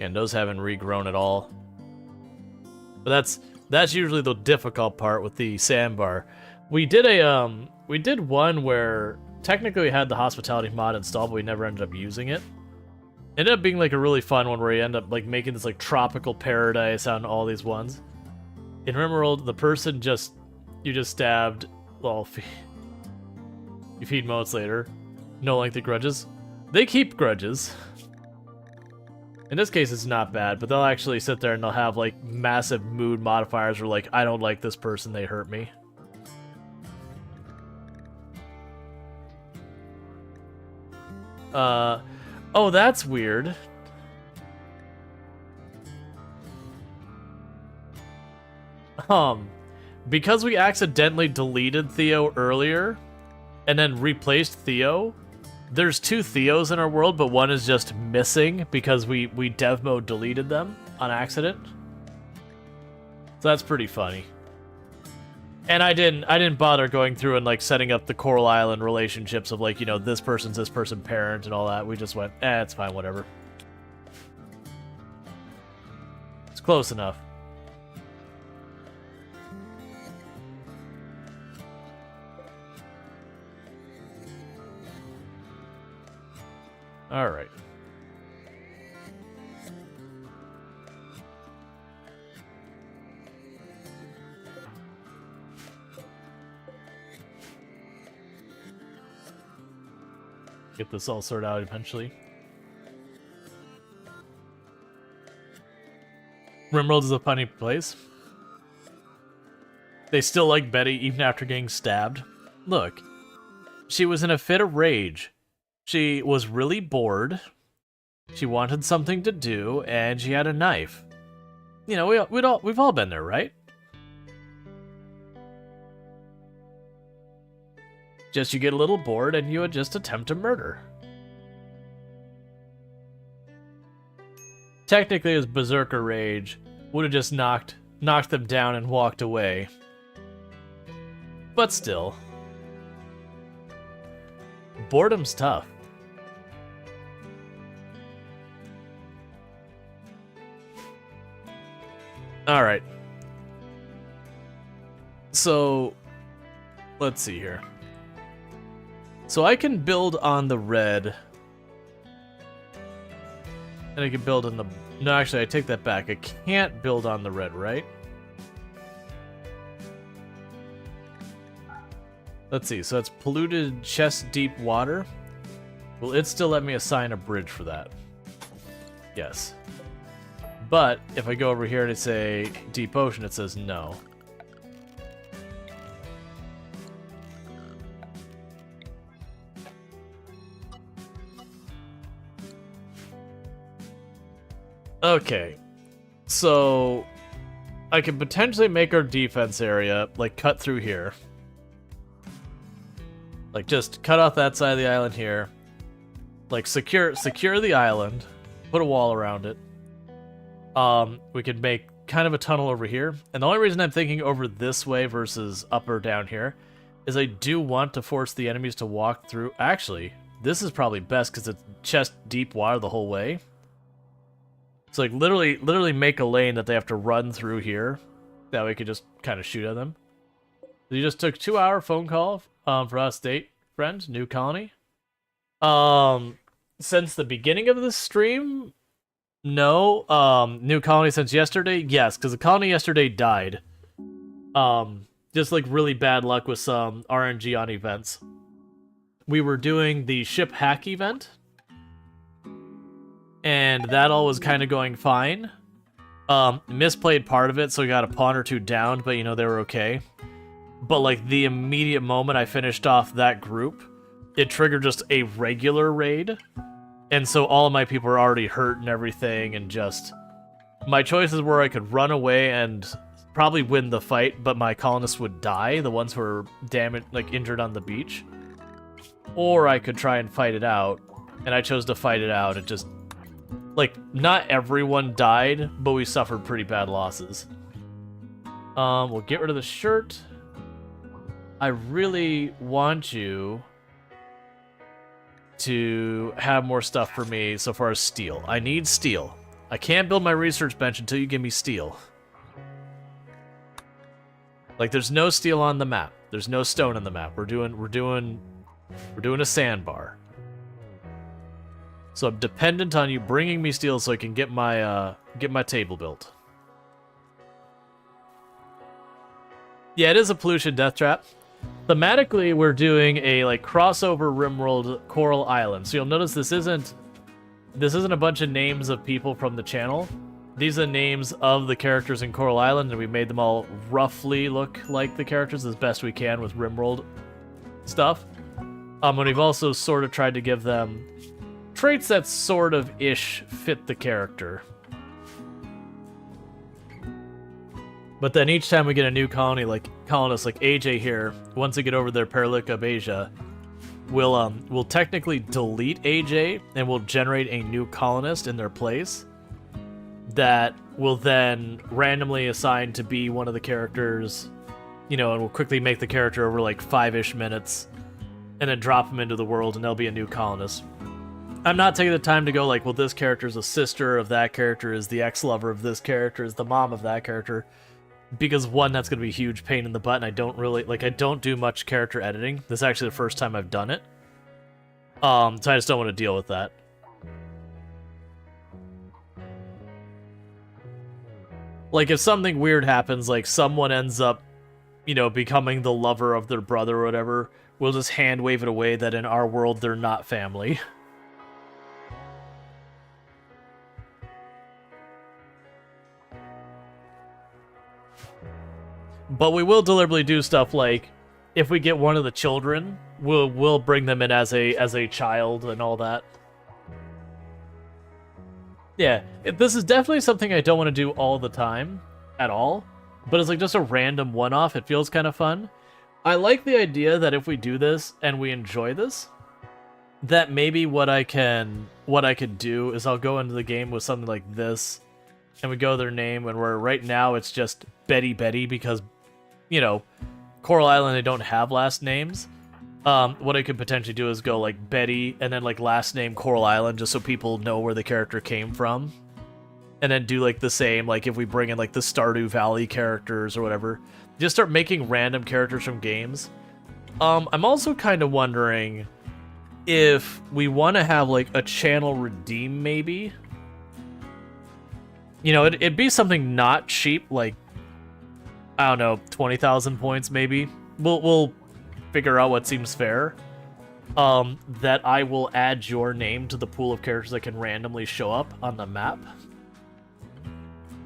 And those haven't regrown at all. But that's usually the difficult part with the sandbar. We did one where technically we had the hospitality mod installed, but we never ended up using it. It ended up being like a really fun one where you end up like making this like tropical paradise on all these ones. In RimWorld, the person you just stabbed, well, you feed moments later, no lengthy grudges. They keep grudges. In this case, it's not bad, but they'll actually sit there and they'll have like massive mood modifiers where like, I don't like this person, they hurt me. Oh, that's weird. Because we accidentally deleted Theo earlier, and then replaced Theo, there's 2 Theos in our world, but one is just missing because we dev mode deleted them on accident. So that's pretty funny. And I didn't bother going through and like setting up the Coral Island relationships of like, you know, this person's this person parent and all that. We just went, it's fine, whatever. It's close enough. All right. Get this all sorted out eventually. RimWorld is a funny place. They still like Betty even after getting stabbed. Look, she was in a fit of rage. She was really bored. She wanted something to do, and she had a knife. You know, we've all been there, right? Just you get a little bored, and you would just attempt to murder. Technically, his berserker rage would have just knocked them down and walked away. But still. Boredom's tough. Alright. So, let's see here. So I can build on the red And I can build in the... No, actually, I take that back. I can't build on the red, right? Let's see. So it's polluted chest-deep water. Will it still let me assign a bridge for that? Yes. But if I go over here to say deep ocean, it says no. Okay, so I could potentially make our defense area, like, cut through here. Like, just cut off that side of the island here. Like, secure the island, put a wall around it. We could make kind of a tunnel over here. And the only reason I'm thinking over this way versus up or down here is I do want to force the enemies to walk through. Actually, this is probably best because it's chest deep water the whole way. So like literally make a lane that they have to run through here. That way we could just kind of shoot at them. You just took 2-hour phone call for us, date friend, new colony. Since the beginning of this stream, no. New colony since yesterday, yes, because the colony yesterday died. Just like really bad luck with some RNG on events. We were doing the ship hack event. And that all was kind of going fine. Misplayed part of it, so we got a pawn or two down, but you know, they were okay. But like the immediate moment I finished off that group, it triggered just a regular raid. And so all of my people were already hurt and everything, and just... My choices were I could run away and probably win the fight, but my colonists would die, the ones who were damaged, like injured on the beach. Or I could try and fight it out, and I chose to fight it out. It just... Like, not everyone died, but we suffered pretty bad losses. We'll get rid of the shirt. I really want you to have more stuff for me so far as steel. I need steel. I can't build my research bench until you give me steel. Like, there's no steel on the map. There's no stone on the map. We're doing a sandbar. So I'm dependent on you bringing me steel so I can get my table built. Yeah, it is a pollution death trap. Thematically, we're doing a like crossover RimWorld Coral Island. So you'll notice this isn't a bunch of names of people from the channel. These are names of the characters in Coral Island, and we made them all roughly look like the characters as best we can with RimWorld stuff. And we've also sort of tried to give them traits that sort of ish fit the character. But then each time we get a new colony, like colonists like AJ here, once they get over their Paralic of Asia, we'll technically delete AJ and we'll generate a new colonist in their place that will then randomly assign to be one of the characters, you know, and we'll quickly make the character over like 5-ish minutes and then drop them into the world and they'll be a new colonist. I'm not taking the time to go like, well, this character is a sister of that character, is the ex-lover of this character, is the mom of that character. Because one, that's going to be a huge pain in the butt, and I don't do much character editing. This is actually the first time I've done it. So I just don't want to deal with that. Like, if something weird happens, like someone ends up, you know, becoming the lover of their brother or whatever, we'll just hand wave it away that in our world they're not family. But we will deliberately do stuff like, if we get one of the children, we'll bring them in as a child and all that. Yeah, this is definitely something I don't want to do all the time, at all. But it's like just a random one-off. It feels kind of fun. I like the idea that if we do this and we enjoy this, that maybe what I could do is I'll go into the game with something like this, and we go their name, and where right now it's just Betty because, you know, Coral Island, they don't have last names. What I could potentially do is go like Betty and then like last name Coral Island, just so people know where the character came from. And then do like the same, like if we bring in like the Stardew Valley characters or whatever. Just start making random characters from games. I'm also kind of wondering if we want to have like a channel redeem maybe you know, it'd be something not cheap, like, I don't know, 20,000 points maybe. We'll figure out what seems fair. That I will add your name to the pool of characters that can randomly show up on the map.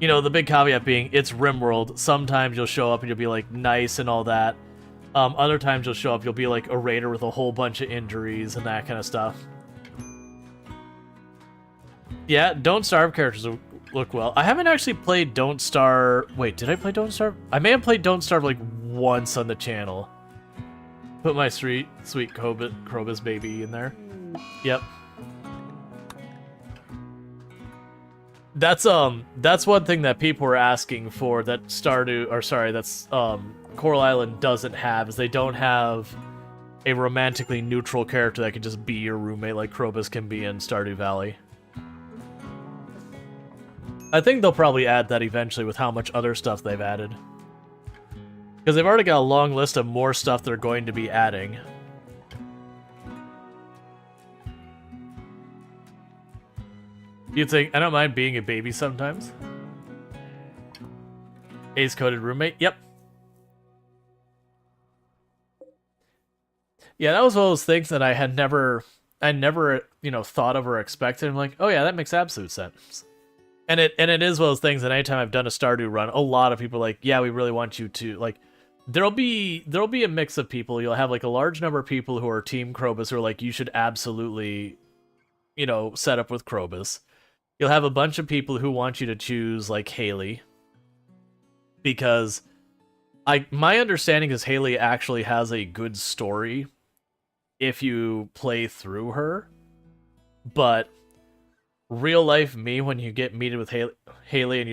You know, the big caveat being, it's RimWorld. Sometimes you'll show up and you'll be, like, nice and all that. Other times you'll show up, you'll be, like, a raider with a whole bunch of injuries and that kind of stuff. Yeah, Don't Starve characters look well. I haven't actually played Don't Starve... Wait, did I play Don't Starve? I may have played Don't Starve, like, once on the channel. Put my sweet Krobus baby in there. Yep. That's one thing that people were asking for that that's Coral Island doesn't have, is they don't have a romantically neutral character that can just be your roommate like Krobus can be in Stardew Valley. I think they'll probably add that eventually with how much other stuff they've added. Because they've already got a long list of more stuff they're going to be adding. You think, I don't mind being a baby sometimes. Ace-coded roommate, yep. Yeah, that was one of those things that I never, you know, thought of or expected. I'm like, oh yeah, that makes absolute sense. And it is one of those things that anytime I've done a Stardew run, a lot of people are like, yeah, we really want you to, like, there'll be a mix of people. You'll have, like, a large number of people who are Team Krobus who are like, you should absolutely, you know, set up with Krobus. You'll have a bunch of people who want you to choose, like, Haley. Because my understanding is Haley actually has a good story if you play through her. But real life me, when you get meted with Haley and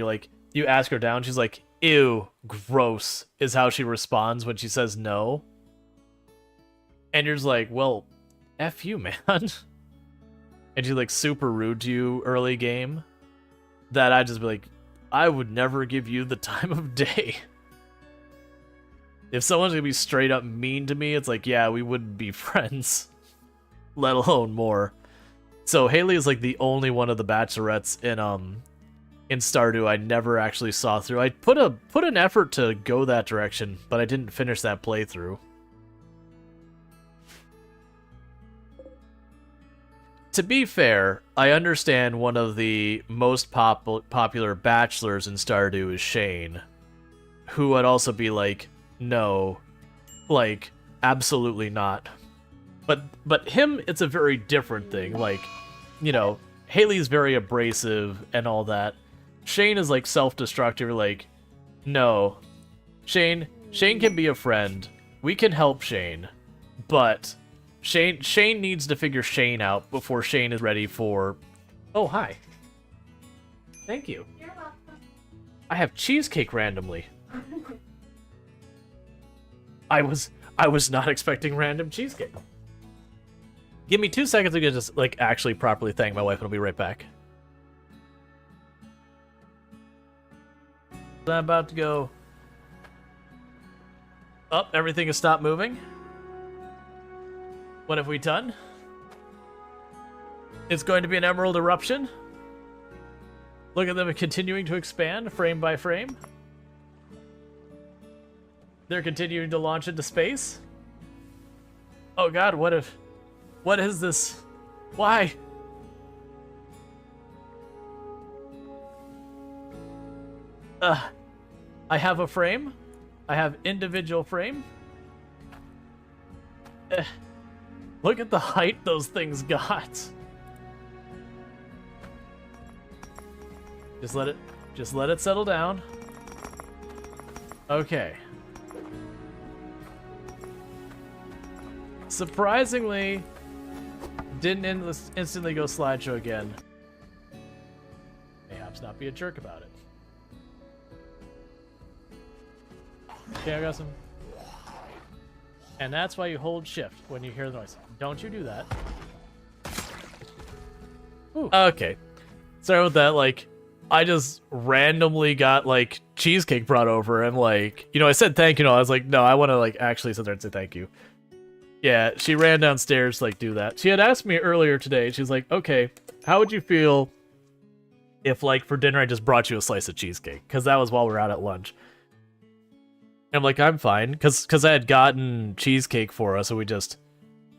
you ask her down, she's like, ew, gross, is how she responds when she says no. And you're just like, well, F you, man. And she's like super rude to you early game, that I'd just be like, I would never give you the time of day. If someone's gonna be straight up mean to me, it's like, yeah, we wouldn't be friends, let alone more. So Haley is like the only one of the bachelorettes in Stardew I never actually saw through. I put an effort to go that direction, but I didn't finish that playthrough. To be fair, I understand one of the most popular bachelors in Stardew is Shane, who would also be like, no, like, absolutely not. But him, it's a very different thing. Like, you know, Haley's very abrasive and all that. Shane is like self-destructive, like, no, Shane can be a friend. We can help Shane, but Shane needs to figure Shane out before Shane is ready for... Oh, hi. Thank you. You're welcome. I have cheesecake randomly. I was not expecting random cheesecake. Give me 2 seconds to just, like, actually properly thank my wife, and I'll be right back. I'm about to go... Oh, everything has stopped moving. What have we done? It's going to be an emerald eruption. Look at them continuing to expand frame by frame. They're continuing to launch into space. Oh god, what is this? Why? I have a frame. I have individual frame. Look at the height those things got. Just let it settle down. Okay. Surprisingly, didn't instantly go slideshow again. Mayhaps not be a jerk about it. Okay, I got some. And that's why you hold shift when you hear the noise. Don't you do that. Ooh. Okay. Sorry about that, like, I just randomly got, like, cheesecake brought over, and, like, you know, I said thank you, and I was like, no, I want to, like, actually sit there and say thank you. Yeah, she ran downstairs to, like, do that. She had asked me earlier today, she's like, okay, how would you feel if, like, for dinner I just brought you a slice of cheesecake, because that was while we were out at lunch. I'm like, I'm fine, because I had gotten cheesecake for us, so we just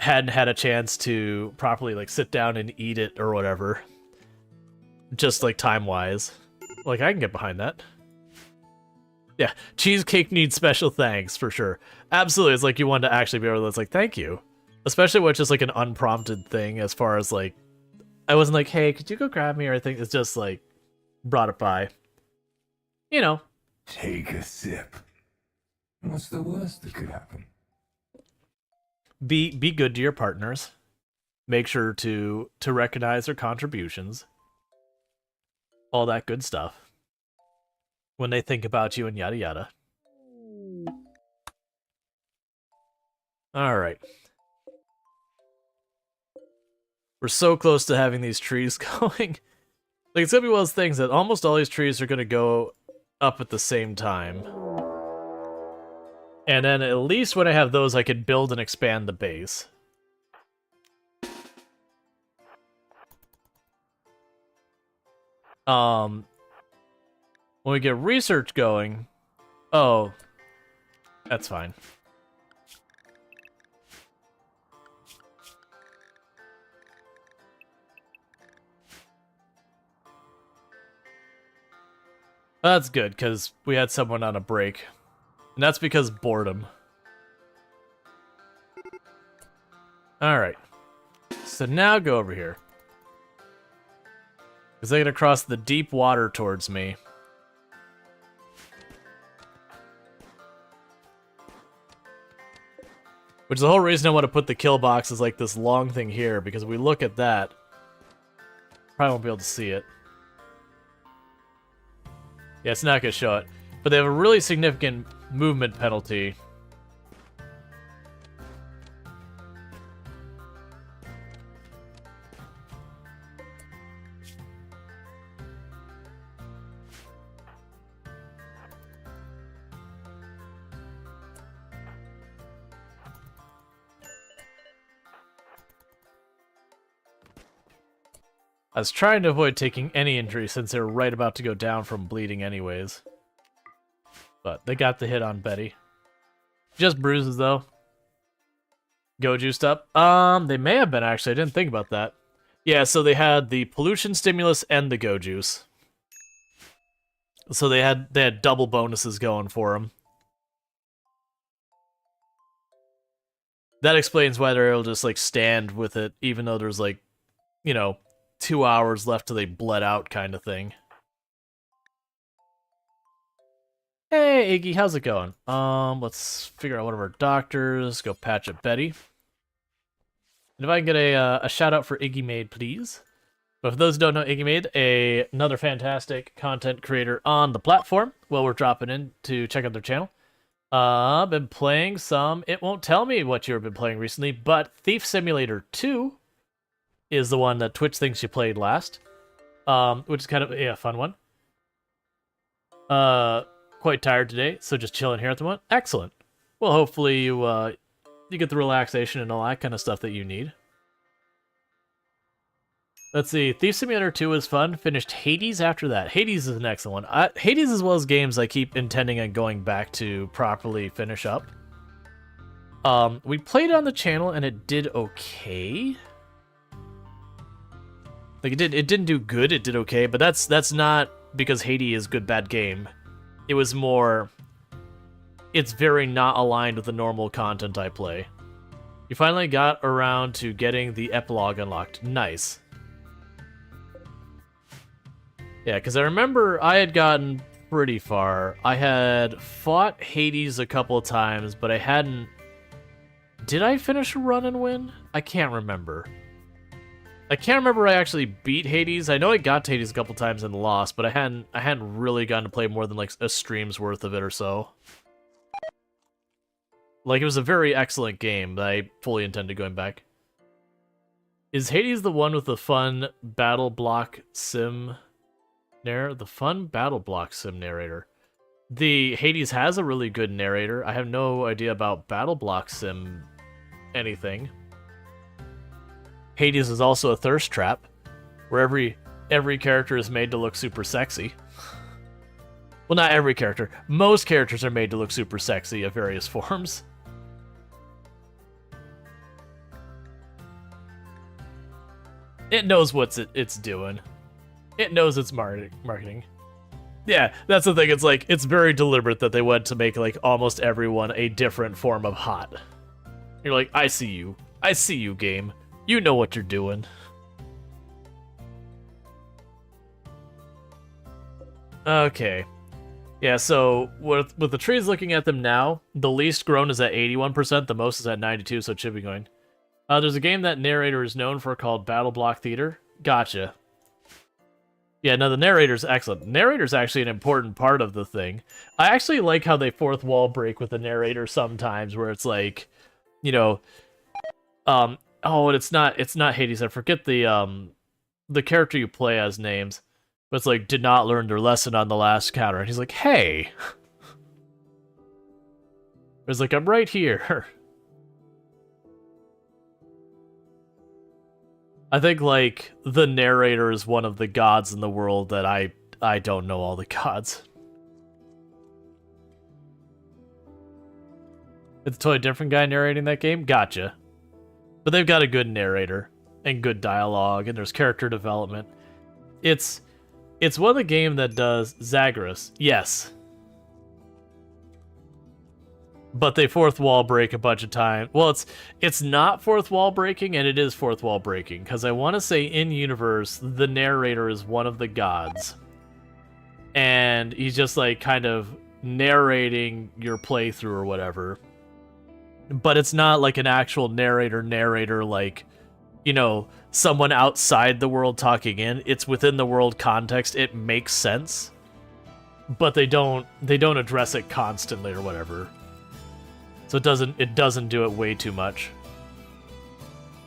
hadn't had a chance to properly, like, sit down and eat it or whatever. Just, like, time-wise. Like, I can get behind that. Yeah, cheesecake needs special thanks, for sure. Absolutely, it's like you want to actually be able to, it's like, thank you. Especially when it's just, like, an unprompted thing, as far as, like, I wasn't like, hey, could you go grab me or anything? It's just, like, brought it by. You know. Take a sip. What's the worst that could happen? Be good to your partners. Make sure to recognize their contributions. All that good stuff. When they think about you and yada yada. Alright. We're so close to having these trees going. Like, it's gonna be one of those things that almost all these trees are gonna go up at the same time. And then at least when I have those, I can build and expand the base. When we get research going... Oh. That's fine. That's good, because we had someone on a break. And that's because boredom. Alright. So now go over here. Because they're going to cross the deep water towards me. Which is the whole reason I want to put the kill box is like this long thing here, because if we look at that, probably won't be able to see it. Yeah, it's not going to show it. But they have a really significant movement penalty. I was trying to avoid taking any injury since they were right about to go down from bleeding anyways. But they got the hit on Betty. Just bruises, though. Go juiced up? They may have been, actually. I didn't think about that. Yeah, so they had the pollution stimulus and the go juice. So they had double bonuses going for them. That explains why they're able to just, like, stand with it, even though there's, like, you know, 2 hours left till they bled out kind of thing. Hey, Iggy, how's it going? Let's figure out one of our doctors. Go patch up Betty. And if I can get a shout-out for Iggy Made, please. But for those who don't know Iggy Made, another fantastic content creator on the platform. Well, we're dropping in to check out their channel. I've been playing some... It won't tell me what you've been playing recently, but Thief Simulator 2 is the one that Twitch thinks you played last. Which is kind of a fun one. Quite tired today, so just chilling here at the moment. Excellent. Well, hopefully you get the relaxation and all that kind of stuff that you need. Let's see. Thief Simulator 2 is fun. Finished Hades after that. Hades is an excellent one. Hades is one of those games I keep intending on going back to properly finish up. We played it on the channel and it did okay. Like it didn't do good, it did okay, but that's not because Hades is a good bad game. It was more, it's very not aligned with the normal content I play. You finally got around to getting the epilogue unlocked. Nice. Yeah, because I remember I had gotten pretty far. I had fought Hades a couple of times, but I hadn't... Did I finish a run and win? I can't remember. I can't remember I actually beat Hades. I know I got to Hades a couple times and lost, but I hadn't really gotten to play more than like a stream's worth of it or so. Like, it was a very excellent game, but I fully intended going back. Is Hades the one with the fun battle block sim narrator? The fun battle block sim narrator. The Hades has a really good narrator. I have no idea about battle block sim anything. Hades is also a thirst trap, where every every character is made to look super sexy. Well, not every character. Most characters are made to look super sexy of various forms. It knows what it's doing. It knows it's marketing. Yeah, that's the thing. It's like, it's very deliberate that they went to make like almost everyone a different form of hot. You're like, I see you. I see you, game. You know what you're doing. Okay. Yeah, so with the trees looking at them now, the least grown is at 81%, the most is at 92%, so it should be going. There's a game that narrator is known for called Battle Block Theater. Gotcha. Yeah, no, the narrator's excellent. Narrator's actually an important part of the thing. I actually like how they fourth wall break with the narrator sometimes, where it's like, you know, oh, and it's not Hades. I forget the character you play as names, but it's like, did not learn their lesson on the last counter, and he's like, hey, it's like, I'm right here. I think, like, the narrator is one of the gods in the world that I don't know all the gods. It's a totally different guy narrating that game? Gotcha. But they've got a good narrator, and good dialogue, and there's character development. It's one of the game that does Zagreus, yes. But they fourth wall break a bunch of times. Well, it's not fourth wall breaking, and it is fourth wall breaking, because I want to say in universe the narrator is one of the gods, and he's just like kind of narrating your playthrough or whatever. But it's not like an actual narrator like, you know, someone outside the world talking in. It's within the world context. It makes sense, but they don't address it constantly or whatever. So it doesn't do it way too much.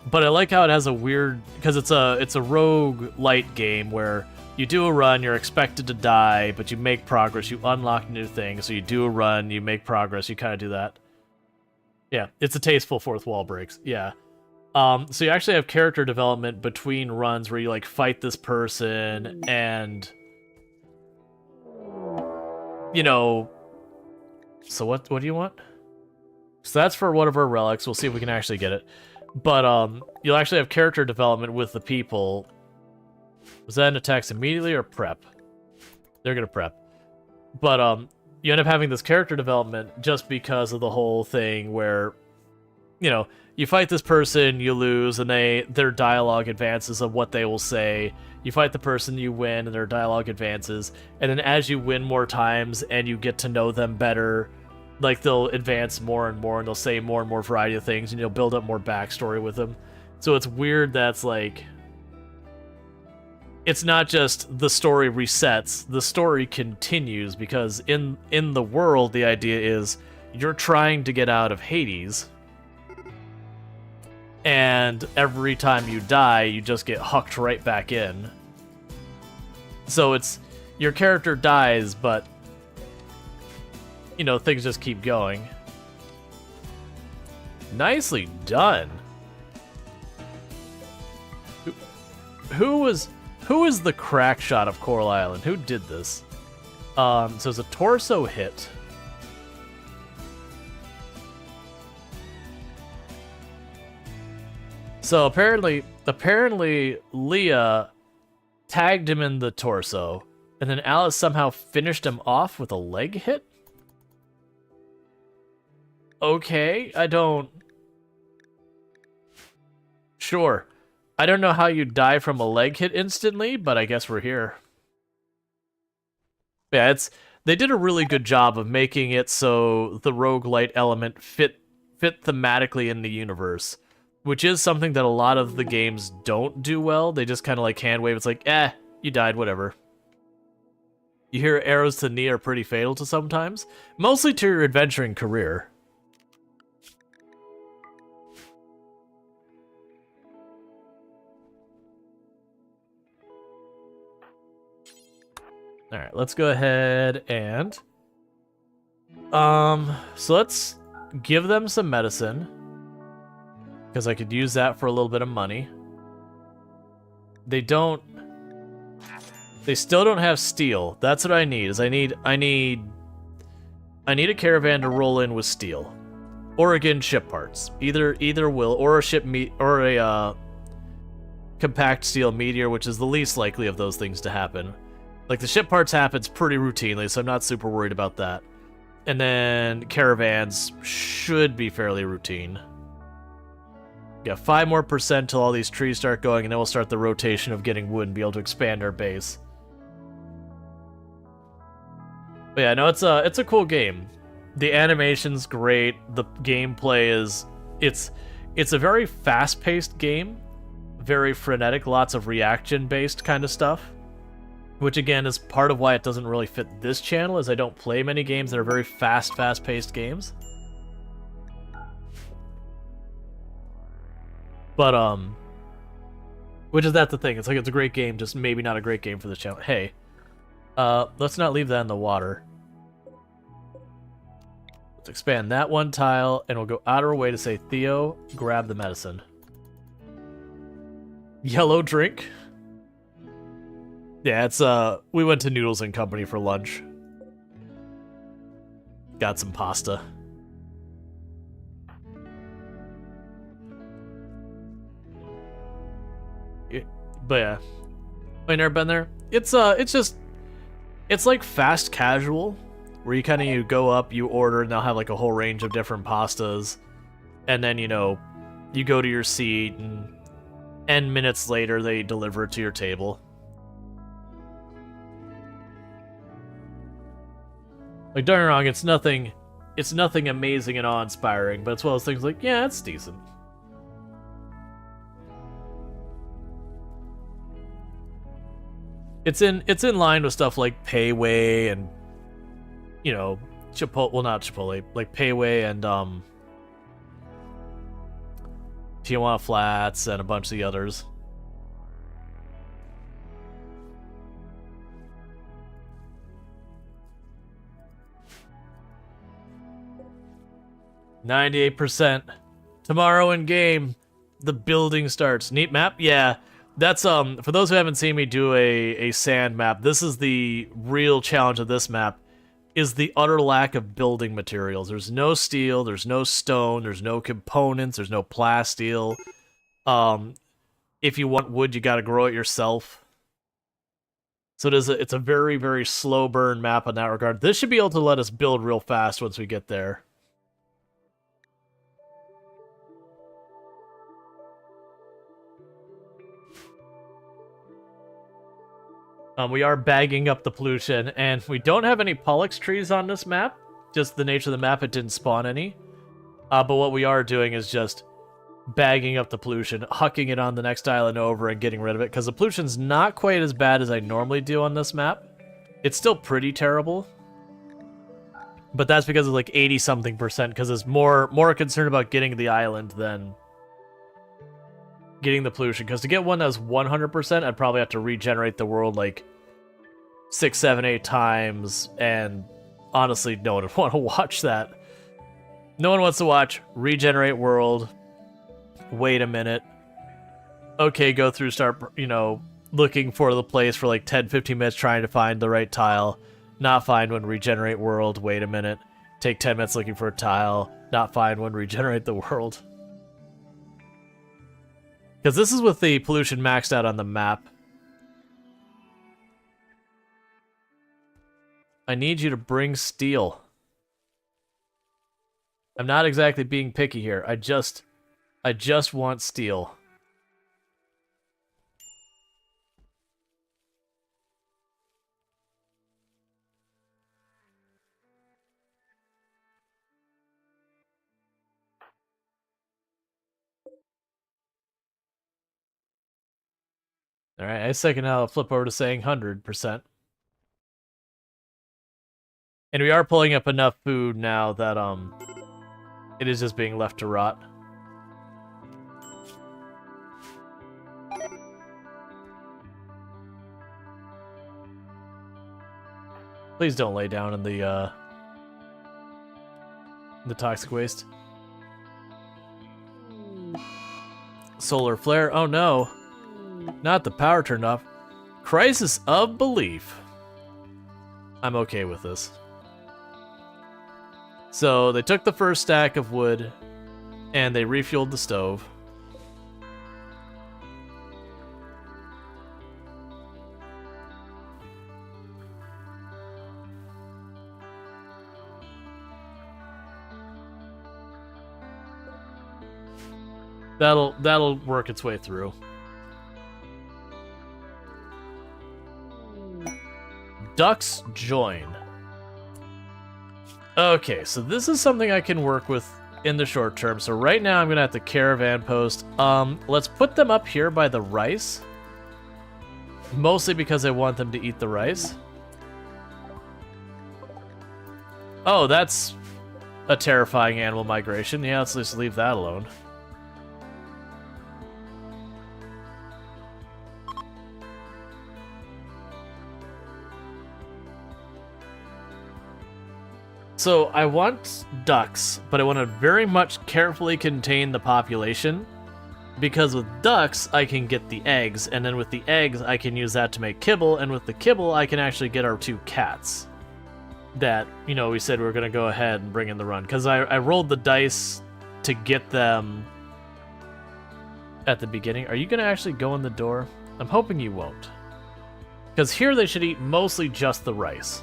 But I like how it has a weird, because it's a rogue light game where you do a run, you're expected to die, but you make progress, you unlock new things. So you do a run, you make progress, you kind of do that. Yeah, it's a tasteful fourth wall breaks. Yeah. So you actually have character development between runs where you like fight this person and, you know, so what do you want? So that's for one of our relics. We'll see if we can actually get it. But you'll actually have character development with the people. Was that an attacks immediately or prep? They're gonna prep. But you end up having this character development just because of the whole thing where, you know, you fight this person, you lose, and their dialogue advances of what they will say. You fight the person, you win, and their dialogue advances. And then as you win more times and you get to know them better, like, they'll advance more and more, and they'll say more and more variety of things, and you'll build up more backstory with them. So it's weird that's, like, it's not just the story resets, the story continues, because in the world, the idea is you're trying to get out of Hades, and every time you die, you just get hucked right back in. So it's, your character dies, but, you know, things just keep going. Nicely done. Who is the crack shot of Coral Island? Who did this? So it's a torso hit. So apparently Leah tagged him in the torso, and then Alice somehow finished him off with a leg hit? Okay, Sure. I don't know how you die from a leg hit instantly, but I guess we're here. Yeah, they did a really good job of making it so the roguelite element fit thematically in the universe, which is something that a lot of the games don't do well. They just kind of like hand wave. It's like, you died, whatever. You hear arrows to the knee are pretty fatal to sometimes, mostly to your adventuring career. All right, let's go ahead and so let's give them some medicine, because I could use that for a little bit of money. They don't They still don't have steel. That's what I need. I need a caravan to roll in with steel, or again ship parts. Either will, or a ship or a compact steel meteor, which is the least likely of those things to happen. Like the ship parts happens pretty routinely, so I'm not super worried about that. And then caravans should be fairly routine. Yeah, 5% more till all these trees start going, and then we'll start the rotation of getting wood and be able to expand our base. But yeah, no, it's a cool game. The animation's great. The gameplay is it's a very fast-paced game, very frenetic, lots of reaction-based kind of stuff. Which again is part of why it doesn't really fit this channel, is I don't play many games that are very fast-paced games. But which is that the thing? It's like it's a great game, just maybe not a great game for this channel. Hey. Let's not leave that in the water. Let's expand that one tile, and we'll go out of our way to say, Theo, grab the medicine. Yellow drink. Yeah, it's, we went to Noodles and Company for lunch. Got some pasta. But yeah. I never been there. It's like fast casual, where you kind of you go up, you order, and they'll have like a whole range of different pastas, and then you go to your seat, and N minutes later they deliver it to your table. Like, don't get me wrong, it's nothing amazing and awe-inspiring, but it's one of those things like, yeah, it's decent. It's in line with stuff like Payway and, Chipotle, well, not Chipotle, like Payway and, Tijuana Flats and a bunch of the others. %. Tomorrow in game, the building starts. Neat map? Yeah. That's, for those who haven't seen me do a sand map, this is the real challenge of this map, is the utter lack of building materials. There's no steel, there's no stone, there's no components, there's no plasteel. If you want wood, you gotta grow it yourself. So it's a very, very slow burn map in that regard. This should be able to let us build real fast once we get there. We are bagging up the pollution, and we don't have any Pollux trees on this map. Just the nature of the map, it didn't spawn any. But what we are doing is just bagging up the pollution, hucking it on the next island over, and getting rid of it, because the pollution's not quite as bad as I normally do on this map. It's still pretty terrible. But that's because of like 80-something%, because it's more concerned about getting the island than getting the pollution. Because to get one that's 100%, I'd probably have to regenerate the world like 6, 7, 8 times, and honestly, no one would want to watch that. No one wants to watch regenerate world, wait a minute, okay, go through, start, looking for the place for like 10, 15 minutes trying to find the right tile, not find one, regenerate world, wait a minute, take 10 minutes looking for a tile, not find one, regenerate the world. Because this is with the pollution maxed out on the map. I need you to bring steel. I'm not exactly being picky here. I just want steel. Alright, I second how I'll flip over to saying 100%. And we are pulling up enough food now that, it is just being left to rot. Please don't lay down in the toxic waste. Solar flare, oh no. Not the power turned off. Crisis of belief. I'm okay with this. So they took the first stack of wood and they refueled the stove. That'll work its way through. Ducks join. Okay, so this is something I can work with in the short term. So right now I'm gonna have the caravan post. Let's put them up here by the rice. Mostly because I want them to eat the rice. Oh, that's a terrifying animal migration. Yeah, let's just leave that alone. So I want ducks, but I want to very much carefully contain the population, because with ducks I can get the eggs, and then with the eggs I can use that to make kibble, and with the kibble I can actually get our 2 cats that, you know, we said we were going to go ahead and bring in the run, because I rolled the dice to get them at the beginning. Are you going to actually go in the door? I'm hoping you won't, because here they should eat mostly just the rice.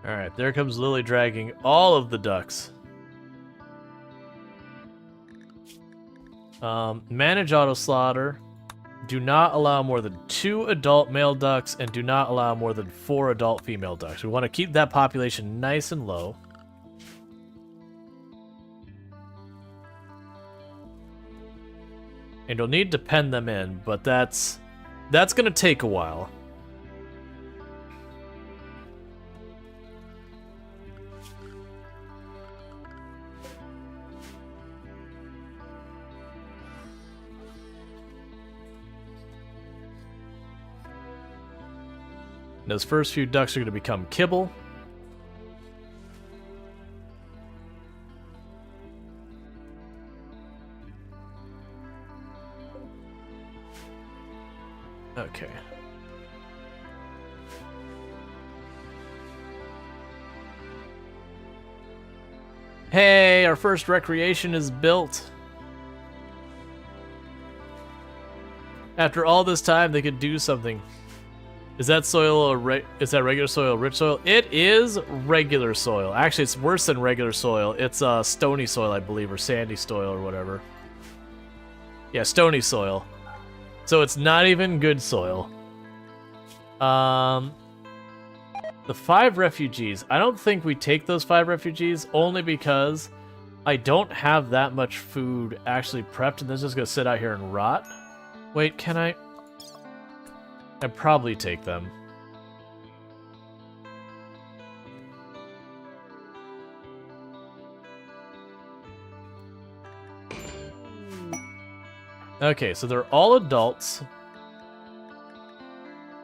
Alright, there comes Lily dragging all of the ducks. Manage auto slaughter. Do not allow more than 2 adult male ducks, and do not allow more than 4 adult female ducks. We want to keep that population nice and low. And you'll need to pen them in, but that's going to take a while. Those first few ducks are going to become kibble. Okay. Hey, our first recreation is built. After all this time, they could do something. Is that soil is that regular soil, rich soil? It is regular soil. Actually, it's worse than regular soil. It's stony soil, I believe, or sandy soil, or whatever. Yeah, stony soil. So it's not even good soil. The 5 refugees. I don't think we take those 5 refugees, only because I don't have that much food actually prepped, and this is just gonna sit out here and rot. Wait, can I? I'd probably take them. Okay, so they're all adults,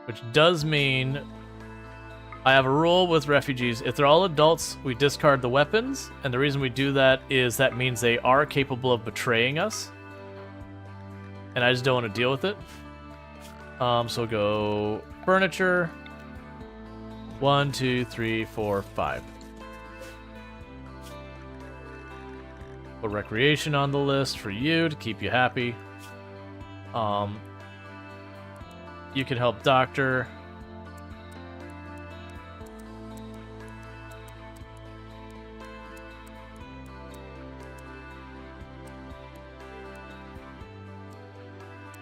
which does mean I have a rule with refugees. If they're all adults, we discard the weapons, and the reason we do that is that means they are capable of betraying us, and I just don't want to deal with it. So we'll go furniture. 1, 2, 3, 4, 5. Put recreation on the list for you to keep you happy. You can help doctor.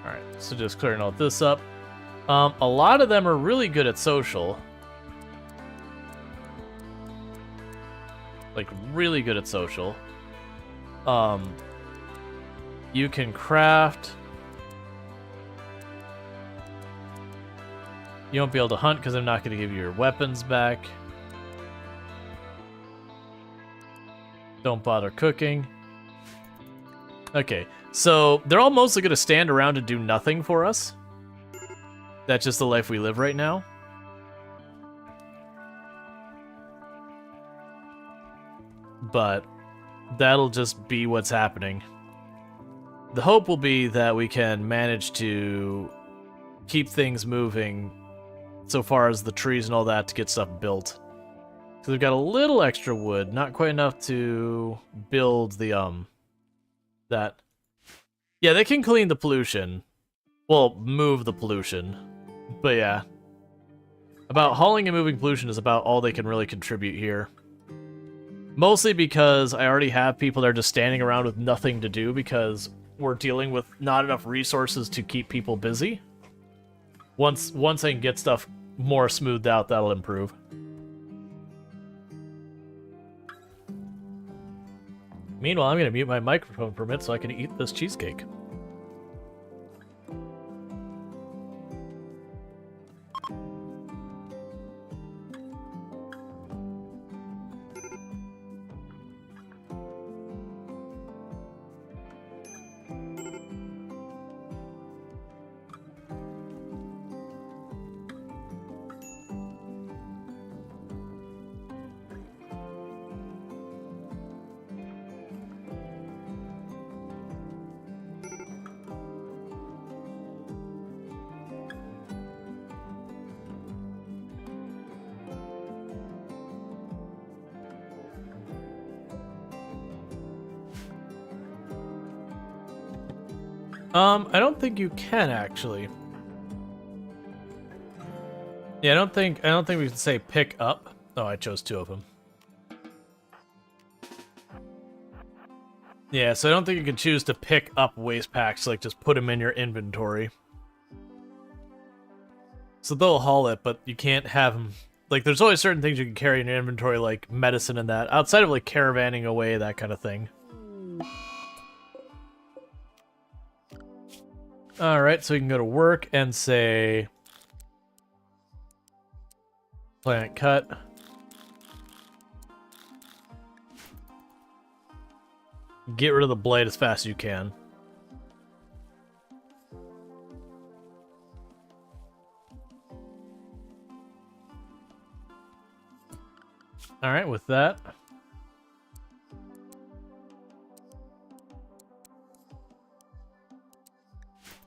Alright, so just clearing all this up. A lot of them are really good at social. Like, really good at social. You can craft. You won't be able to hunt because I'm not going to give you your weapons back. Don't bother cooking. Okay, so they're all mostly going to stand around and do nothing for us. That's just the life we live right now. But that'll just be what's happening. The hope will be that we can manage to keep things moving so far as the trees and all that to get stuff built. So we've got a little extra wood, not quite enough to build the, that. Yeah, they can clean the pollution. Well, move the pollution. But yeah. About hauling and moving pollution is about all they can really contribute here. Mostly because I already have people that are just standing around with nothing to do because we're dealing with not enough resources to keep people busy. Once I can get stuff more smoothed out, that'll improve. Meanwhile, I'm going to mute my microphone for a minute so I can eat this cheesecake. I don't think you can actually. Yeah, I don't think we can say pick up. Oh, I chose two of them. Yeah, so I don't think you can choose to pick up waste packs, like just put them in your inventory. So they'll haul it, but you can't have them. Like, there's always certain things you can carry in your inventory, like medicine and that, outside of like caravanning away, that kind of thing. Alright, so we can go to work and say plant cut. Get rid of the blade as fast as you can. Alright, with that.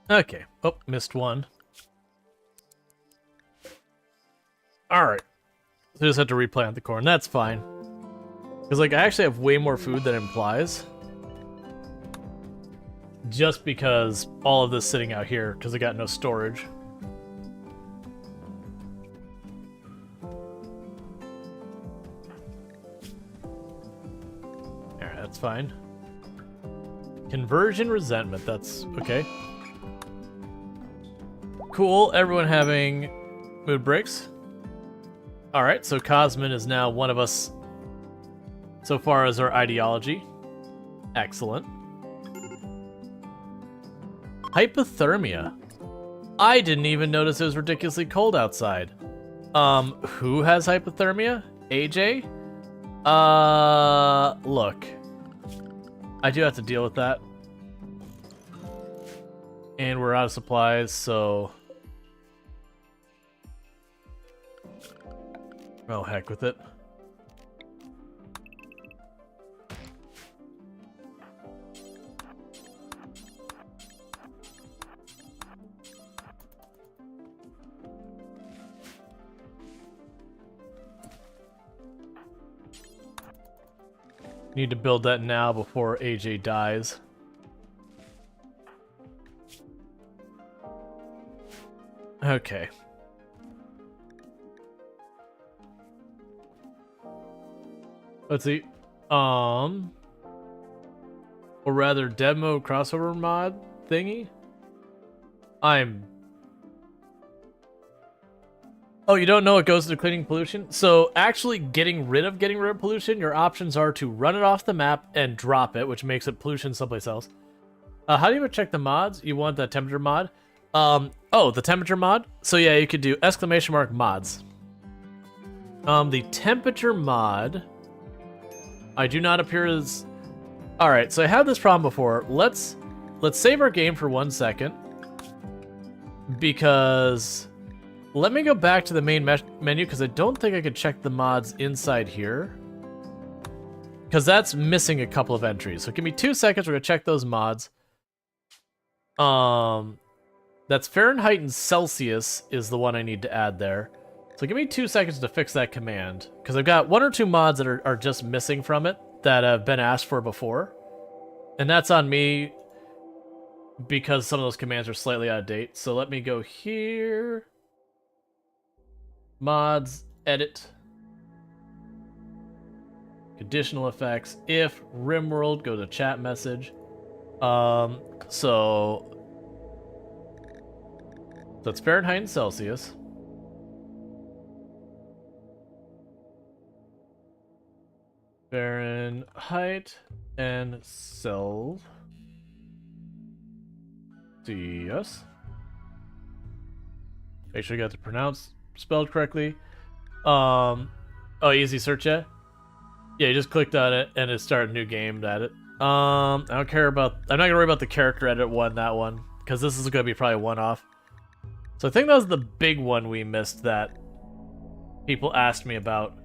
Okay. Oh, missed one. Alright. So just have to replant the corn. That's fine. Because, like, I actually have way more food than it implies. Just because all of this sitting out here, because I got no storage. Alright, that's fine. Conversion resentment, that's okay. Cool, everyone having mood breaks. Alright, so Cosmin is now one of us so far as our ideology. Excellent. Hypothermia. I didn't even notice it was ridiculously cold outside. Who has hypothermia? AJ? Look. I do have to deal with that. And we're out of supplies, so... oh, heck with it. Need to build that now before AJ dies. Okay. Let's see. Or rather, dev mode crossover mod thingy. Oh, you don't know it goes into cleaning pollution? So actually getting rid of pollution, your options are to run it off the map and drop it, which makes it pollution someplace else. How do you check the mods? You want the temperature mod? Oh, the temperature mod? So yeah, you could do ! mods. The temperature mod, I do not appear as All right, so I had this problem before. Let's save our game for 1 second, because let me go back to the main menu, because I don't think I could check the mods inside here, because that's missing a couple of entries. So give me 2 seconds. We're gonna check those mods. That's Fahrenheit and Celsius is the one I need to add there. So give me 2 seconds to fix that command, because I've got 1 or 2 mods that are just missing from it that have been asked for before. And that's on me, because some of those commands are slightly out of date. So let me go here. Mods, edit. Conditional effects. If RimWorld, go to chat message. So that's Fahrenheit and Celsius. Fahrenheit and Celsius. Make sure you got the spelled correctly. Oh, easy search yet? Yeah, you just clicked on it and it started a new game at it. I don't care about. I'm not gonna worry about the character edit that one, because this is gonna be probably one-off. So I think that was the big one we missed that people asked me about.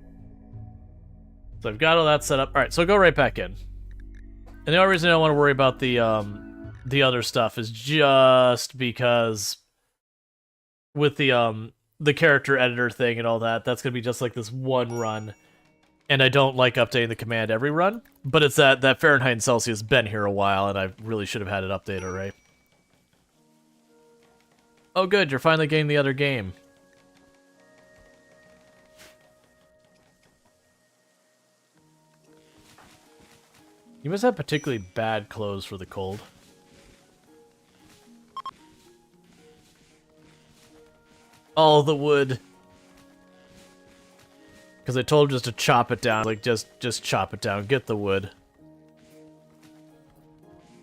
So I've got all that set up. All right, so go right back in. And the only reason I don't want to worry about the other stuff is just because with the character editor thing and all that, that's gonna be just like this one run. And I don't like updating the command every run, but it's that Fahrenheit and Celsius has been here a while, and I really should have had it updated, right? Oh good, you're finally getting the other game. You must have particularly bad clothes for the cold. All the wood. Because I told him just to chop it down. Like, just chop it down. Get the wood.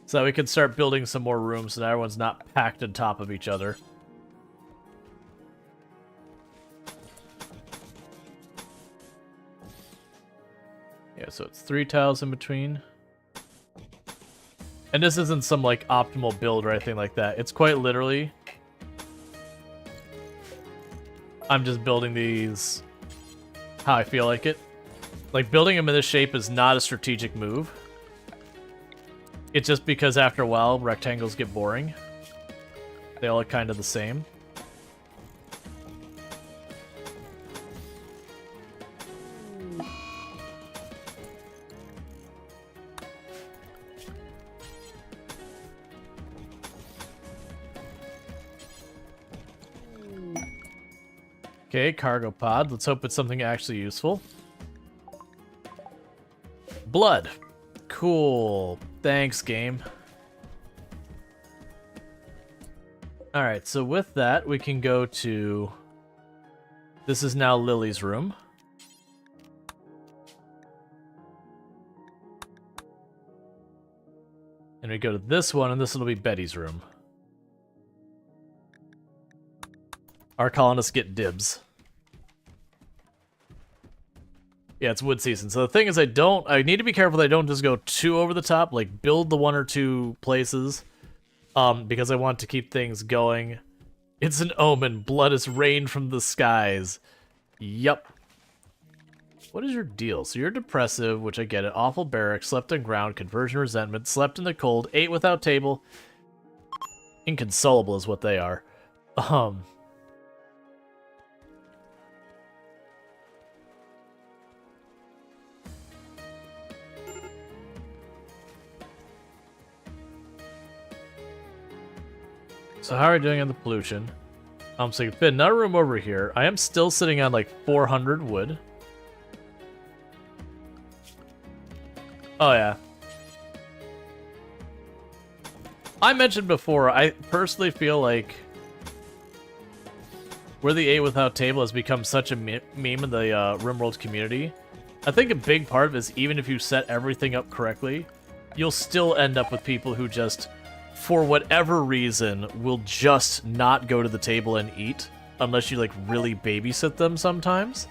So that we can start building some more rooms so that everyone's not packed on top of each other. Yeah, so it's 3 tiles in between. And this isn't some, like, optimal build or anything like that. It's quite literally... I'm just building these how I feel like it. Like, building them in this shape is not a strategic move. It's just because after a while, rectangles get boring. They all look kind of the same. Okay, cargo pod. Let's hope it's something actually useful. Blood. Cool. Thanks, game. Alright, so with that, we can go to... This is now Lily's room. And we go to this one, and this will be Betty's room. Our colonists get dibs. Yeah, it's wood season. So the thing is, I need to be careful that I don't just go too over the top, like build the 1 or 2 places, because I want to keep things going. It's an omen. Blood is rained from the skies. Yup. What is your deal? So you're depressive, which I get it. Awful barracks, slept on ground, conversion resentment, slept in the cold, ate without table. Inconsolable is what they are. So how are we doing on the pollution? So you can fit another room over here. I am still sitting on like 400 wood. Oh yeah. I mentioned before, I personally feel like where the 8 without table has become such a meme in the RimWorld community. I think a big part of it is even if you set everything up correctly, you'll still end up with people who just, for whatever reason, will just not go to the table and eat unless you like really babysit them sometimes.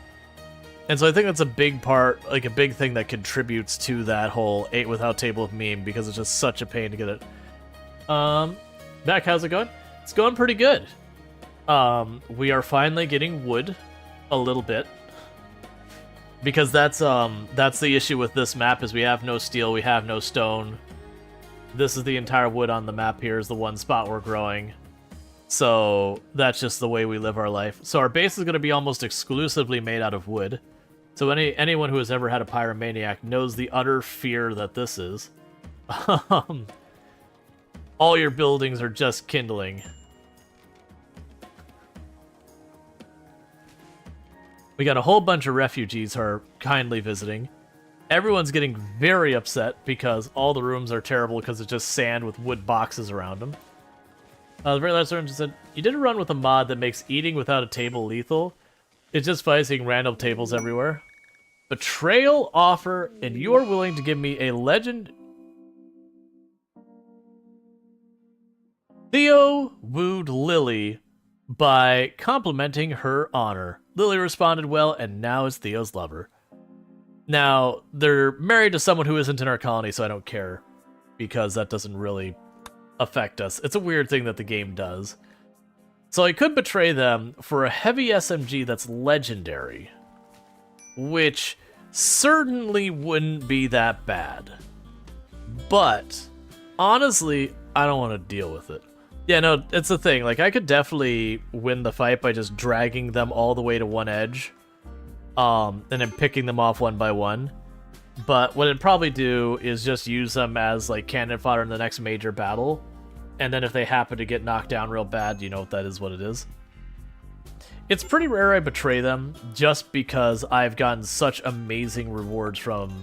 And so I think that's a big part, like a big thing that contributes to that whole 8 without table of meme, because it's just such a pain to get it. Beck, how's it going? It's going pretty good. We are finally getting wood a little bit. Because that's the issue with this map, is we have no steel, we have no stone. This is the entire wood on the map here, is the one spot we're growing. So that's just the way we live our life. So our base is going to be almost exclusively made out of wood. So anyone who has ever had a pyromaniac knows the utter fear that this is. All your buildings are just kindling. We got a whole bunch of refugees who are kindly visiting. Everyone's getting very upset because all the rooms are terrible because it's just sand with wood boxes around them. The very last one just said, you did a run with a mod that makes eating without a table lethal. It's just fine seeing random tables everywhere. Betrayal offer, and you are willing to give me a legend. Theo wooed Lily by complimenting her honor. Lily responded well, and now is Theo's lover. Now, they're married to someone who isn't in our colony, so I don't care, because that doesn't really affect us. It's a weird thing that the game does. So I could betray them for a heavy SMG that's legendary, which certainly wouldn't be that bad. But honestly, I don't want to deal with it. Yeah, no, it's the thing. Like, I could definitely win the fight by just dragging them all the way to one edge, and then picking them off one by one. But what I'd probably do is just use them as, like, cannon fodder in the next major battle. And then if they happen to get knocked down real bad, you know, that is what it is. It's pretty rare I betray them, just because I've gotten such amazing rewards from,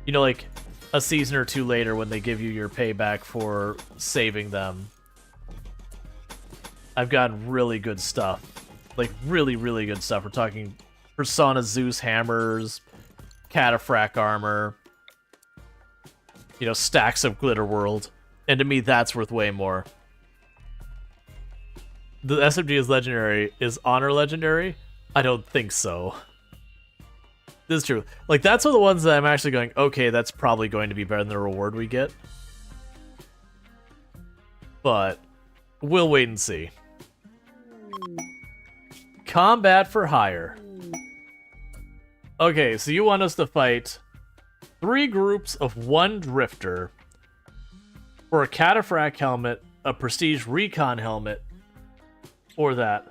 you know, like, a season or two later when they give you your payback for saving them. I've gotten really good stuff. Like, really, really good stuff. We're talking Persona Zeus hammers, Cataphract armor, you know, stacks of Glitter World. And to me, that's worth way more. The SMG is legendary. Is Honor legendary? I don't think so. This is true. Like, that's one of the ones that I'm actually going, okay, that's probably going to be better than the reward we get. But we'll wait and see. Combat for hire. Okay, so you want us to fight 3 groups of 1 drifter for a Cataphract helmet, a Prestige Recon helmet, or that.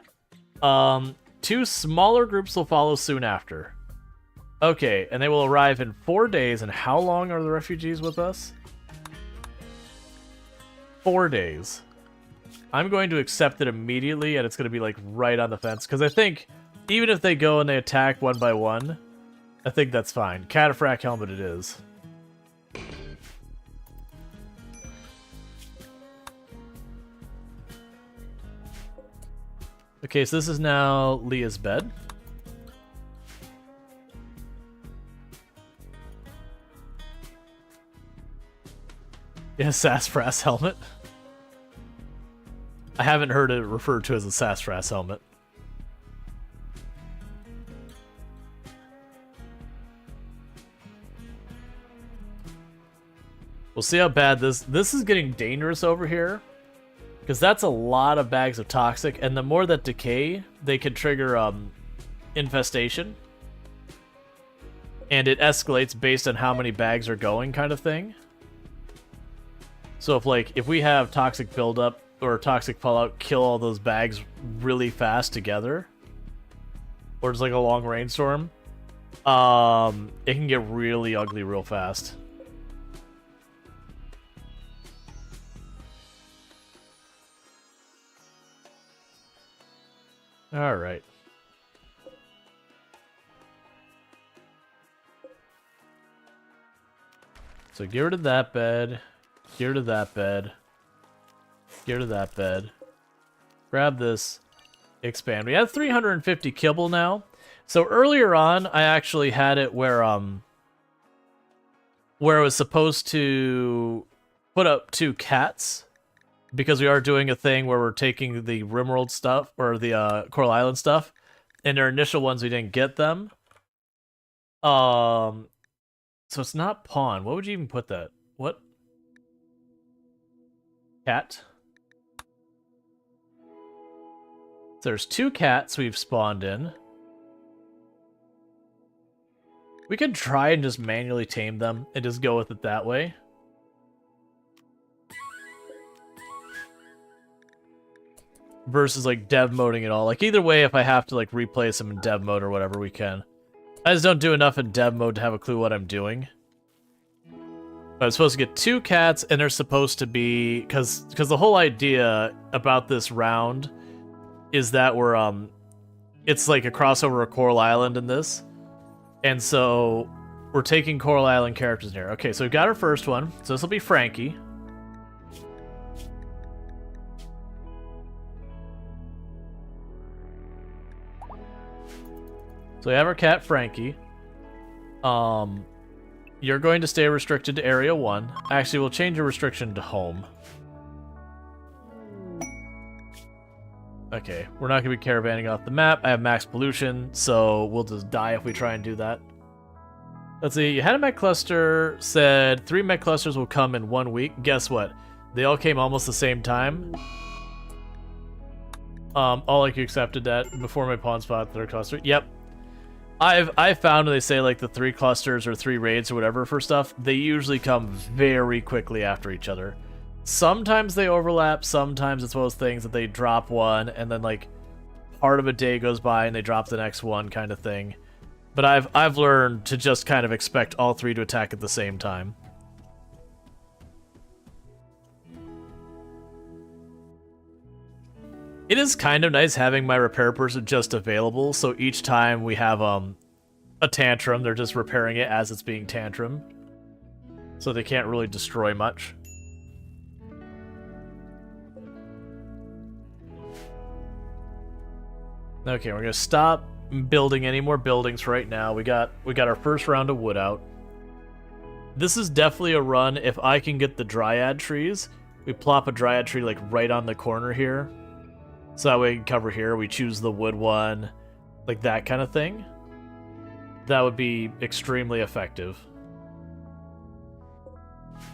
2 smaller groups will follow soon after. Okay, and they will arrive in 4 days, and how long are the refugees with us? 4 days. I'm going to accept it immediately, and it's going to be, like, right on the fence, because I think even if they go and they attack one by one, I think that's fine. Cataphract helmet it is. Okay, so this is now Leah's bed. Yeah, Sassafras helmet. I haven't heard it referred to as a Sassafras helmet. We'll see how bad this is getting dangerous over here. Because that's a lot of bags of toxic, and the more that decay, they can trigger infestation. And it escalates based on how many bags are going, kind of thing. So if we have toxic buildup or toxic fallout kill all those bags really fast together, or just like a long rainstorm, it can get really ugly real fast. All right. So get rid of that bed. Get rid of that bed. Get rid of that bed. Grab this. Expand. We have 350 kibble now. So earlier on, I actually had it where I was supposed to put up 2 cats. Because we are doing a thing where we're taking the RimWorld stuff, or the Coral Island stuff. In their initial ones, we didn't get them. So it's not pawn. What would you even put that? What? Cat. So there's 2 cats we've spawned in. We could try and just manually tame them and just go with it that way. Versus like dev moding it all. Like either way, if I have to like replace them in dev mode or whatever, we can. I just don't do enough in dev mode to have a clue what I'm doing. But I'm supposed to get 2 cats, and they're supposed to be because the whole idea about this round is that we're it's like a crossover of Coral Island in this, and so we're taking Coral Island characters in here. Okay, so we've got our first one. So this will be Frankie. So we have our cat, Frankie. You're going to stay restricted to Area 1. Actually, we'll change your restriction to Home. Okay, we're not going to be caravanning off the map. I have max pollution, so we'll just die if we try and do that. Let's see, you had a mech cluster, said 3 mech clusters will come in 1 week. Guess what? They all came almost the same time. All like you accepted that before my pawn spot their cluster. Yep. I've found when they say like the 3 clusters or 3 raids or whatever for stuff, they usually come very quickly after each other. Sometimes they overlap, sometimes it's one of those things that they drop one and then like part of a day goes by and they drop the next one kind of thing. But I've learned to just kind of expect all 3 to attack at the same time. It is kind of nice having my repair person just available, so each time we have a tantrum, they're just repairing it as it's being tantrum. So they can't really destroy much. Okay, we're gonna stop building any more buildings right now. We got our first round of wood out. This is definitely a run if I can get the dryad trees. We plop a dryad tree like right on the corner here. So that way we can cover here, we choose the wood one, like that kind of thing. That would be extremely effective.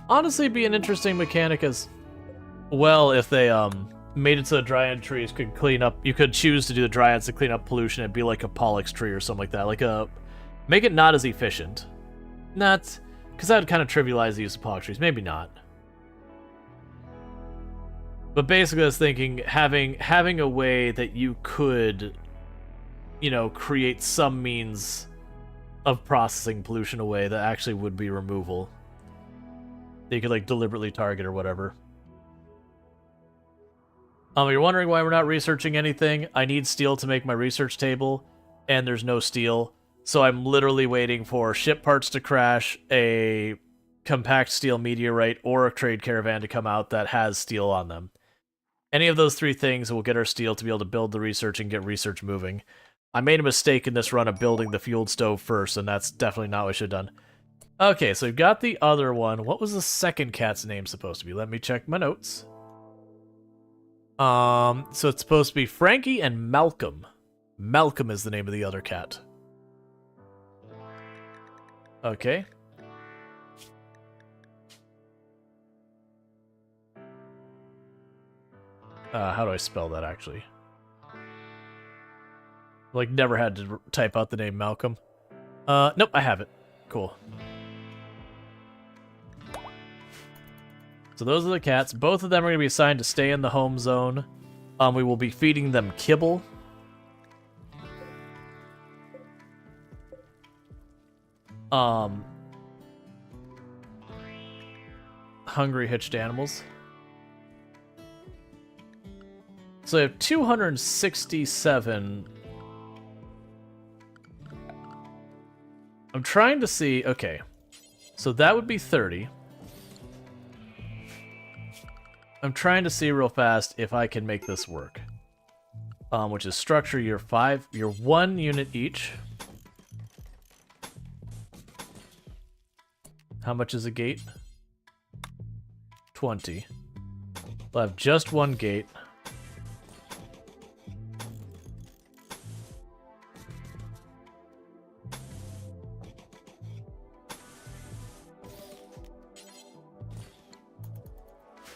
Honestly, it'd be an interesting mechanic as well if they made it so the dryad trees could clean up. You could choose to do the dryads to clean up pollution. It'd be like a pollux tree or something like that. Like make it not as efficient. Not, because that would kind of trivialize the use of pollux trees. Maybe not. But basically, I was thinking having a way that you could, you know, create some means of processing pollution away that actually would be removal. That you could like deliberately target or whatever. You're wondering why we're not researching anything? I need steel to make my research table, and there's no steel. So I'm literally waiting for ship parts to crash, a compact steel meteorite, or a trade caravan to come out that has steel on them. Any of those 3 things will get our steel to be able to build the research and get research moving. I made a mistake in this run of building the fueled stove first, and that's definitely not what I should have done. Okay, so we've got the other one. What was the second cat's name supposed to be? Let me check my notes. So it's supposed to be Frankie and Malcolm. Malcolm is the name of the other cat. Okay. How do I spell that, actually? Like, never had to type out the name Malcolm. Nope, I have it. Cool. So those are the cats. Both of them are going to be assigned to stay in the home zone. We will be feeding them kibble. Hungry hitched animals. So I have 267. I'm trying to see... Okay. So that would be 30. I'm trying to see real fast if I can make this work. Which is structure your 1 unit each. How much is a gate? 20. We'll have just 1 gate.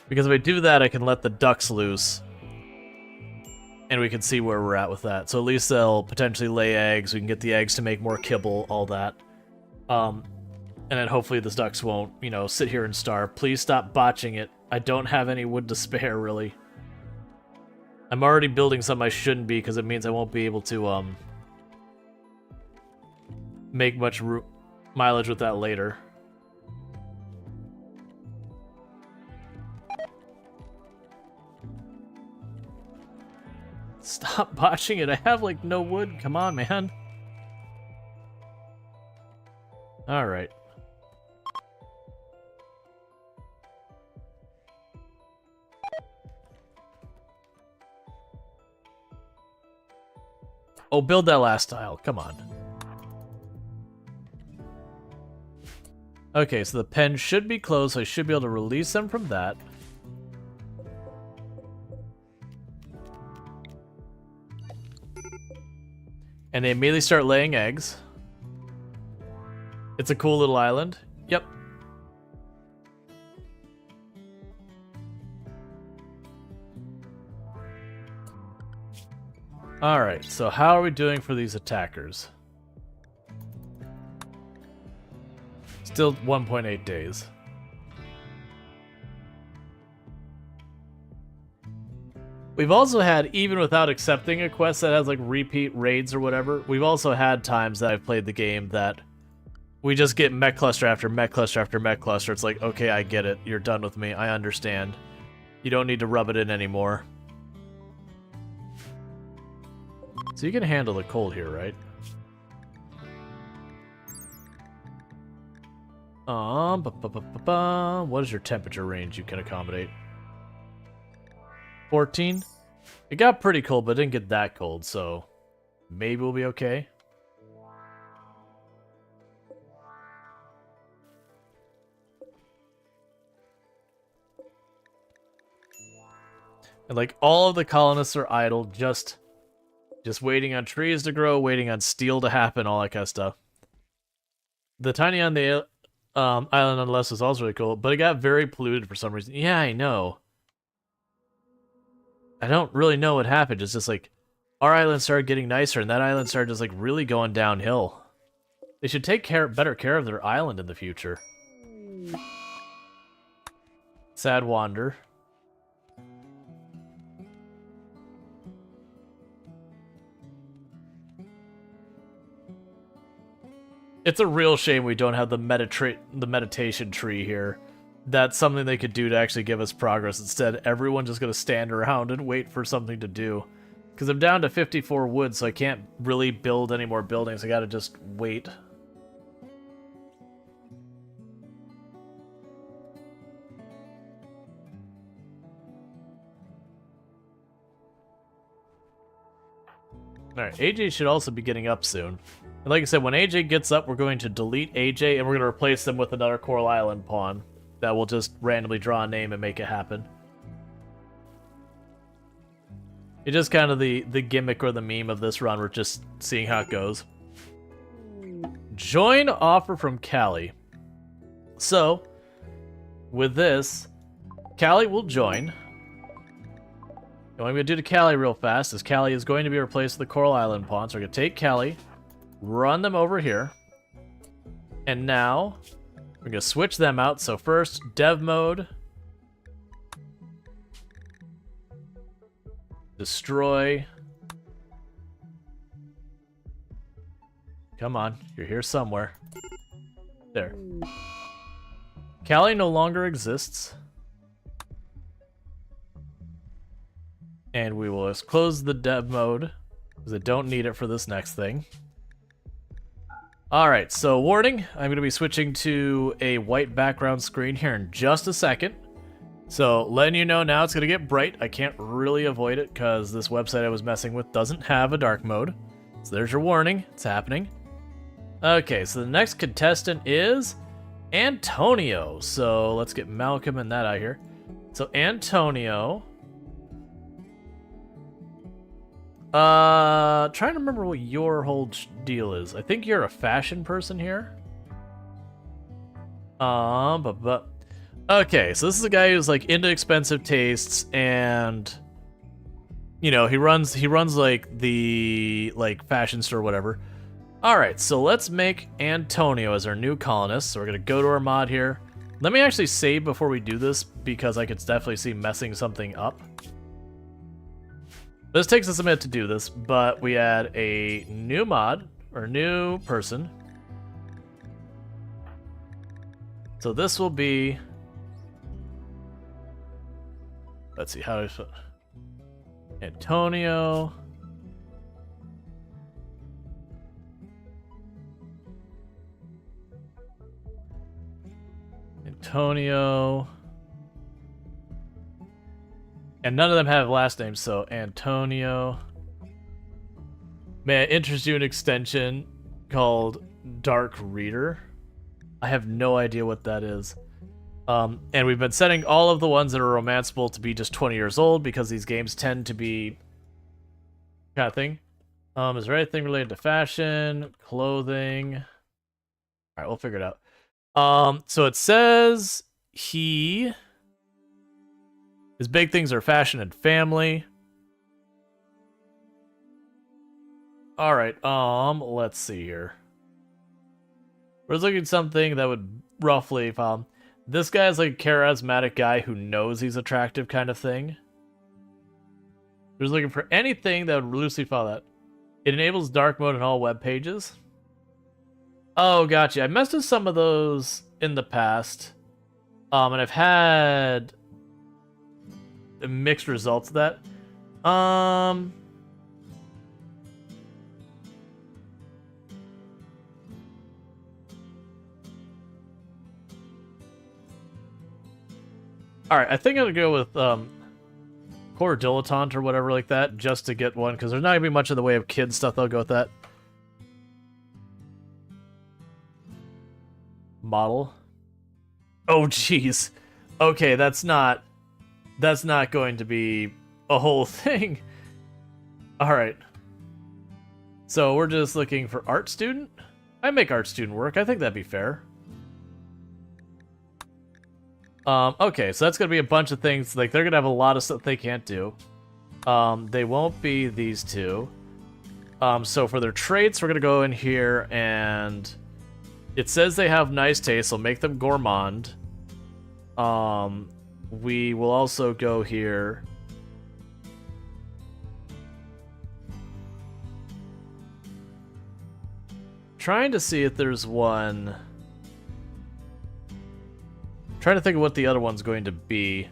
Because if I do that, I can let the ducks loose. And we can see where we're at with that. So at least they'll potentially lay eggs. We can get the eggs to make more kibble, all that. And then hopefully the ducks won't, you know, sit here and starve. Please stop botching it. I don't have any wood to spare, really. I'm already building something I shouldn't be because it means I won't be able to make much mileage with that later. Stop botching it. I have, like, no wood. Come on, man. Alright. Oh, build that last tile. Come on. Okay, so the pen should be closed, so I should be able to release them from that. And they immediately start laying eggs. It's a cool little island. Yep. Alright, so how are we doing for these attackers? Still 1.8 days. We've also had, even without accepting a quest that has like repeat raids or whatever, we've also had times that I've played the game that we just get mech cluster after mech cluster after mech cluster. It's like, okay, I get it. You're done with me. I understand. You don't need to rub it in anymore. So you can handle the cold here, right? What is your temperature range you can accommodate? 14? It got pretty cold, but it didn't get that cold, so maybe we'll be okay. And like all of the colonists are idle, just waiting on trees to grow, waiting on steel to happen, all that kind of stuff. The tiny on the island nonetheless was also really cool, but it got very polluted for some reason. Yeah, I know. I don't really know what happened. It's just like our island started getting nicer, and that island started just like really going downhill. They should take better care of their island in the future. Sad wander. It's a real shame we don't have the meditation tree here. That's something they could do to actually give us progress. Instead, everyone's just going to stand around and wait for something to do. Because I'm down to 54 wood, so I can't really build any more buildings. I got to just wait. Alright, AJ should also be getting up soon. And like I said, when AJ gets up, we're going to delete AJ, and we're going to replace them with another Coral Island pawn that will just randomly draw a name and make it happen. It's just kind of the gimmick or the meme of this run. We're just seeing how it goes. Join offer from Callie. So, with this, Callie will join. And what I'm going to do to Callie real fast is Callie is going to be replaced with the Coral Island pawn. So we're going to take Callie, run them over here. And now, we're going to switch them out. So first, dev mode. Destroy. Come on, you're here somewhere. There. Callie no longer exists. And we will just close the dev mode, because I don't need it for this next thing. Alright, so warning, I'm going to be switching to a white background screen here in just a second. So, letting you know now it's going to get bright. I can't really avoid it, because this website I was messing with doesn't have a dark mode. So there's your warning, it's happening. Okay, so the next contestant is Antonio. So let's get Malcolm and that out here. So Antonio... trying to remember what your whole deal is. I think you're a fashion person here. But Okay, so this is a guy who's like into expensive tastes, and you know, he runs like the fashion store or whatever. All right, so let's make Antonio as our new colonist. So we're gonna go to our mod here. Let me actually save before we do this because I could definitely see messing something up. This takes us a minute to do this, but we add a new mod or new person. So this will be, let's see, how do I, Antonio. Antonio. And none of them have last names, so Antonio. May I interest you in an extension called Dark Reader? I have no idea what that is. And we've been setting all of the ones that are romanceable to be just 20 years old because these games tend to be kind of thing. Is there anything related to fashion, clothing? All right, we'll figure it out. So it says his big things are fashion and family. All right, let's see here. We're looking at something that would roughly, this guy's like a charismatic guy who knows he's attractive kind of thing. We're looking for anything that would loosely follow that. It enables dark mode on all web pages. Oh, gotcha. I messed with some of those in the past. And I've had mixed results of that. Alright, I think I'm gonna go with Core Dilettante or whatever like that, just to get one, because there's not gonna be much in the way of kids stuff. I'll go with that. Model. Oh, jeez. Okay, that's not going to be a whole thing. Alright. So we're just looking for art student? I make art student work. I think that'd be fair. Okay, so that's gonna be a bunch of things. Like, they're gonna have a lot of stuff they can't do. They won't be these two. So for their traits, we're gonna go in here and it says they have nice taste, so make them gourmand. We will also go here. Trying to see if there's one. Trying to think of what the other one's going to be.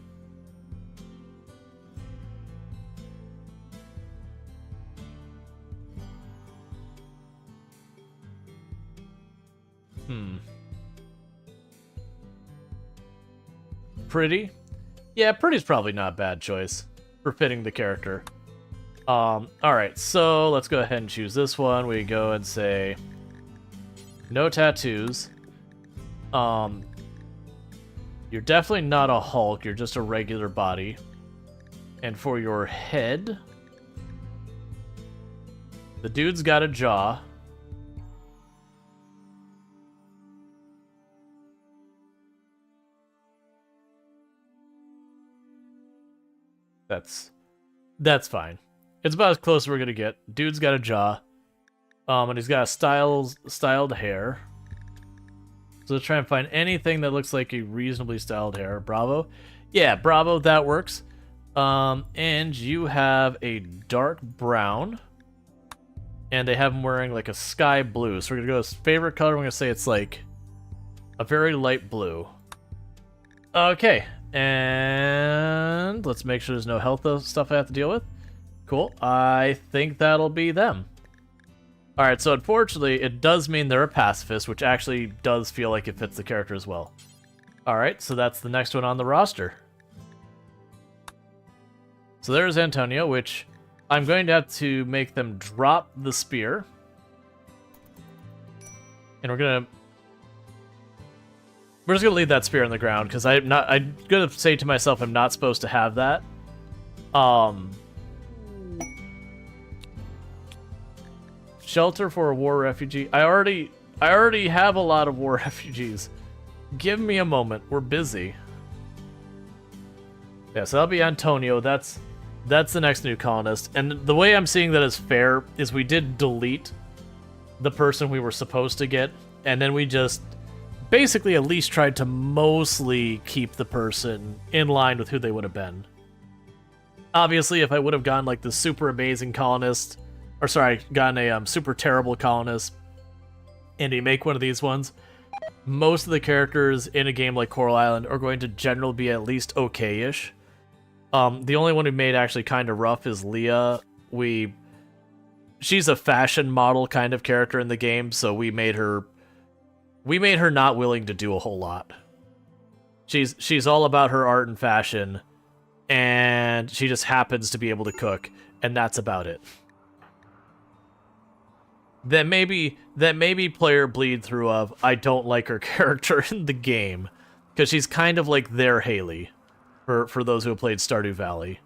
Pretty? Yeah, pretty's probably not a bad choice for fitting the character. Alright, so let's go ahead and choose this one. We go and say no tattoos. You're definitely not a Hulk, you're just a regular body. And for your head, the dude's got a jaw. That's fine. It's about as close as we're gonna get. Dude's got a jaw. And he's got a styled hair. So let's try and find anything that looks like a reasonably styled hair. Bravo. Yeah, bravo, that works. And you have a dark brown. And they have him wearing like a sky blue. So we're gonna go with his favorite color. We're gonna say it's like a very light blue. Okay. And let's make sure there's no health stuff I have to deal with. Cool. I think that'll be them. Alright, so unfortunately, it does mean they're a pacifist, which actually does feel like it fits the character as well. Alright, so that's the next one on the roster. So there's Antonio, which I'm going to have to make them drop the spear. And we're just gonna leave that spear on the ground, because I'm gonna say to myself I'm not supposed to have that. Shelter for a war refugee. I already have a lot of war refugees. Give me a moment. We're busy. Yeah, so that'll be Antonio. That's the next new colonist. And the way I'm seeing that as fair is we did delete the person we were supposed to get, and then we just basically at least tried to mostly keep the person in line with who they would have been. Obviously, if I would have gone like the super amazing colonist, or sorry, gotten a super terrible colonist, and you make one of these ones, most of the characters in a game like Coral Island are going to generally be at least okay-ish. The only one we made actually kind of rough is Leah. She's a fashion model kind of character in the game, so we made her not willing to do a whole lot. She's all about her art and fashion, and she just happens to be able to cook, and that's about it. That maybe player bleed through of I don't like her character in the game, because she's kind of like their Haley, for those who have played Stardew Valley.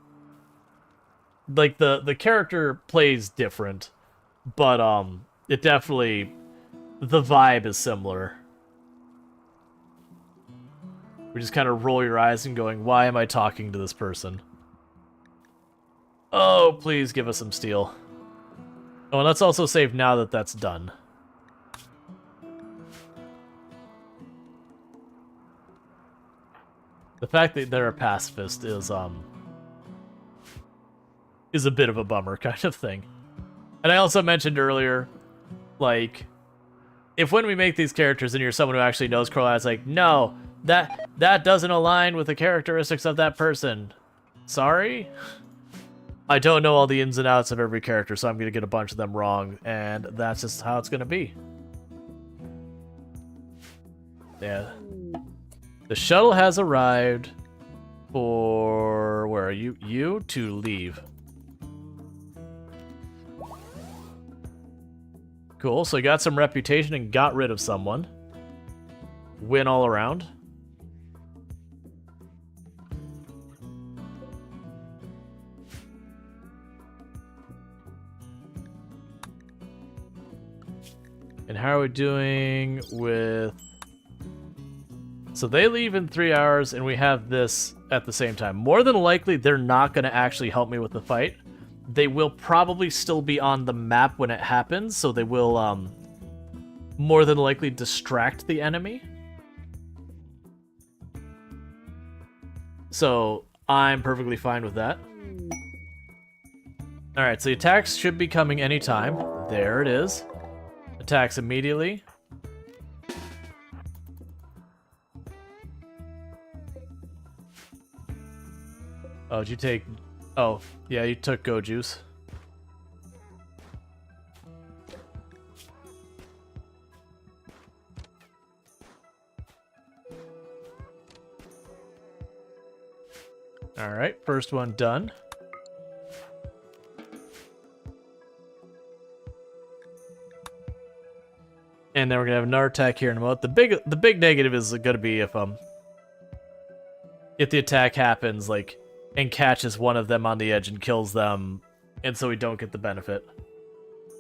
Like the character plays different, but it definitely, the vibe is similar. We just kind of roll your eyes and going, why am I talking to this person? Oh, please give us some steel. Oh, and let's also save now that that's done. The fact that they're a pacifist is a bit of a bummer kind of thing. And I also mentioned earlier, like, if when we make these characters and you're someone who actually knows Coral, it's like, no, that doesn't align with the characteristics of that person. Sorry? I don't know all the ins and outs of every character, so I'm going to get a bunch of them wrong, and that's just how it's going to be. Yeah. The shuttle has arrived for... where are you? You to leave. Cool, so you got some reputation and got rid of someone. Win all around. And how are we doing with... So they leave in 3 hours, and we have this at the same time. More than likely, they're not going to actually help me with the fight. They will probably still be on the map when it happens, so they will more than likely distract the enemy. So I'm perfectly fine with that. Alright, so the attacks should be coming anytime. There it is. Attacks immediately. Oh, did you take... Oh, yeah, you took Go Juice. Alright, first one done. And then we're gonna have another attack here in a moment. The big negative is gonna be if the attack happens, like, and catches one of them on the edge and kills them, and so we don't get the benefit.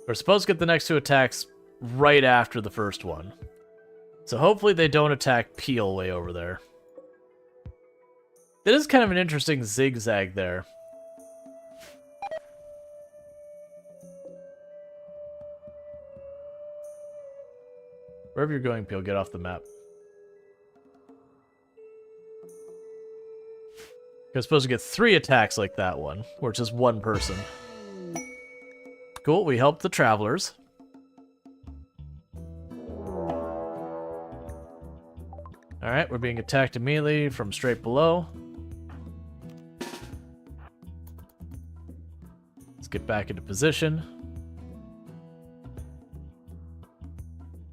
We're supposed to get the next 2 attacks right after the first one. So hopefully they don't attack Peel way over there. It is kind of an interesting zigzag there. Wherever you're going, Peel, get off the map. You're supposed to get 3 attacks like that one, where it's just one person. Cool, we helped the travelers. Alright, we're being attacked immediately from straight below. Let's get back into position.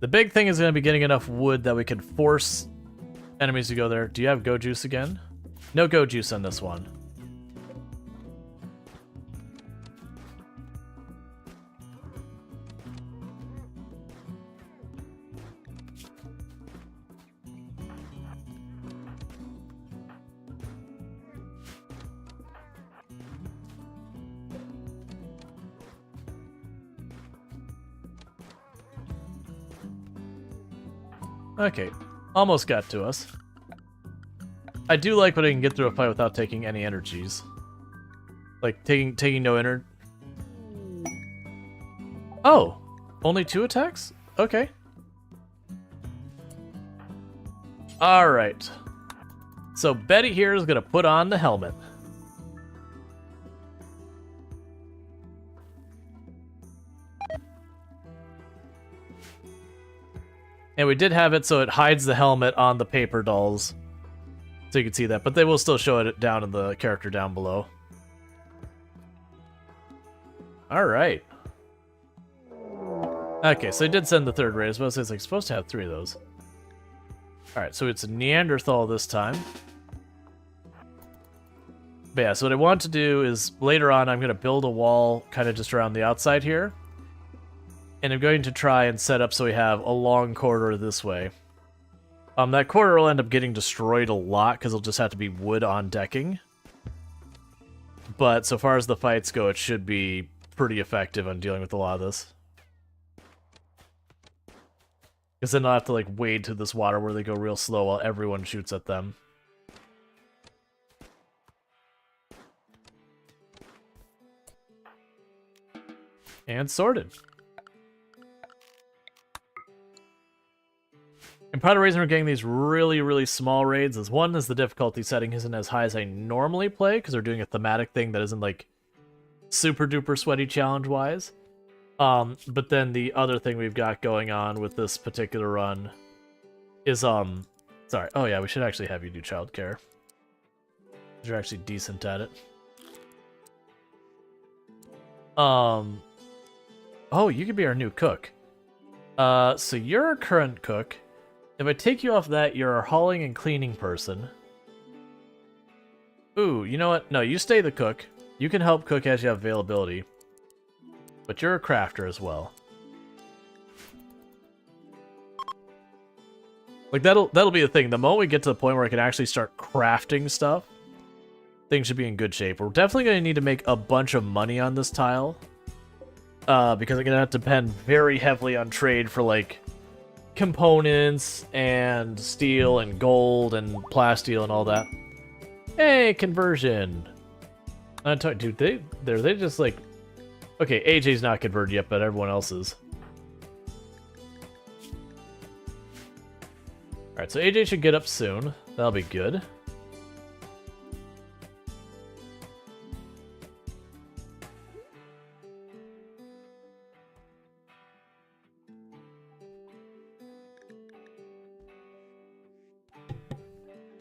The big thing is going to be getting enough wood that we can force enemies to go there. Do you have Go Juice again? No Go Juice on this one. Okay, almost got to us. I do like when I can get through a fight without taking any energies. Like, taking no energy. Oh! Only 2 attacks? Okay. Alright. So Betty here is gonna put on the helmet. And we did have it so it hides the helmet on the paper dolls. So you can see that, but they will still show it down in the character down below. Alright. Okay, so I did send the 3rd raid. I was supposed to say it's like supposed to have 3 of those. Alright, so it's a Neanderthal this time. But yeah, so what I want to do is later on I'm going to build a wall kind of just around the outside here. And I'm going to try and set up so we have a long corridor this way. That corridor will end up getting destroyed a lot because it'll just have to be wood on decking. But so far as the fights go, it should be pretty effective on dealing with a lot of this. Because then they'll have to like wade to this water where they go real slow while everyone shoots at them. And sorted. And part of the reason we're getting these really, really small raids is one is the difficulty setting isn't as high as I normally play because they're doing a thematic thing that isn't like super duper sweaty challenge wise. But then the other thing we've got going on with this particular run is sorry. Oh yeah, we should actually have you do childcare. You're actually decent at it. Oh, you could be our new cook. So you're a current cook. If I take you off that, you're a hauling and cleaning person. Ooh, you know what? No, you stay the cook. You can help cook as you have availability. But you're a crafter as well. Like, that'll be the thing. The moment we get to the point where I can actually start crafting stuff, things should be in good shape. We're definitely going to need to make a bunch of money on this tile. Because I'm going to have to depend very heavily on trade for, like, components and steel and gold and plasteel and all that. Hey, conversion. Dude, they just like... Okay, AJ's not converted yet, but everyone else is. Alright, so AJ should get up soon. That'll be good.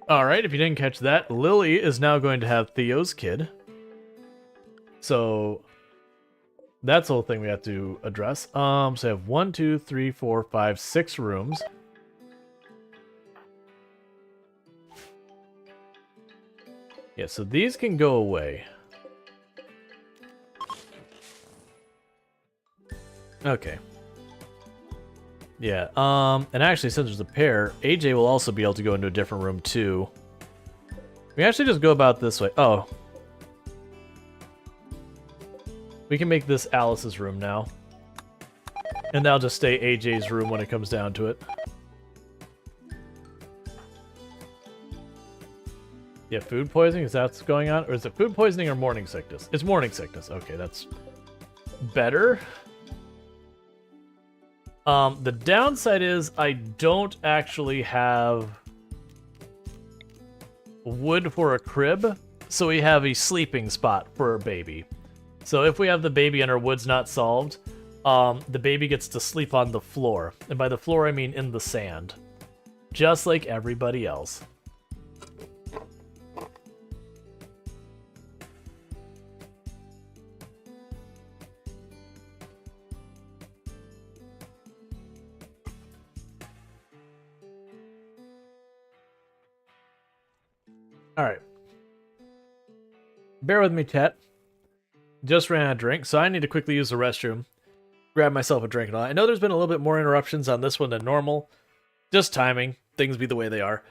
Alright, if you didn't catch that, Lily is now going to have Theo's kid. So that's the whole thing we have to address. So I have 1, 2, 3, 4, 5, 6 rooms. Yeah, so these can go away. Okay. Yeah, and actually, since there's a pair, AJ will also be able to go into a different room, too. We actually just go about this way. Oh. We can make this Alice's room now. And that'll just stay AJ's room when it comes down to it. Yeah, food poisoning, is that what's going on? Or is it food poisoning or morning sickness? It's morning sickness. Okay, that's better. The downside is I don't actually have wood for a crib, so we have a sleeping spot for a baby. So if we have the baby and our wood's not solved, the baby gets to sleep on the floor. And by the floor, I mean in the sand. Just like everybody else. Alright. Bear with me, chat. Just ran out of drink, so I need to quickly use the restroom. Grab myself a drink and all. I know there's been a little bit more interruptions on this one than normal. Just timing. Things be the way they are.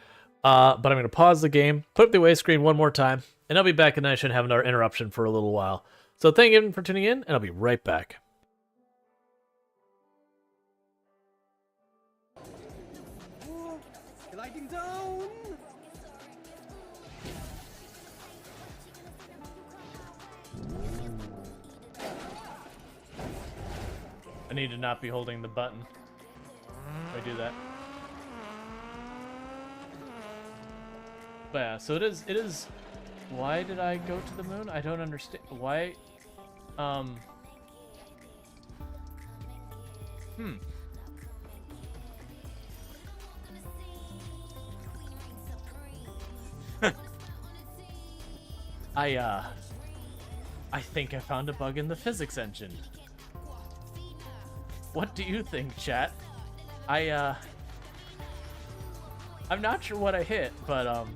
But I'm going to pause the game, put up the away screen one more time, and I'll be back and I shouldn't have another interruption for a little while. So thank you for tuning in, and I'll be right back. Gliding down. I need to not be holding the button. If I do that. But yeah, so it is... Why did I go to the moon? I don't understand. Why? I think I found a bug in the physics engine. What do you think, chat? I'm not sure what I hit, but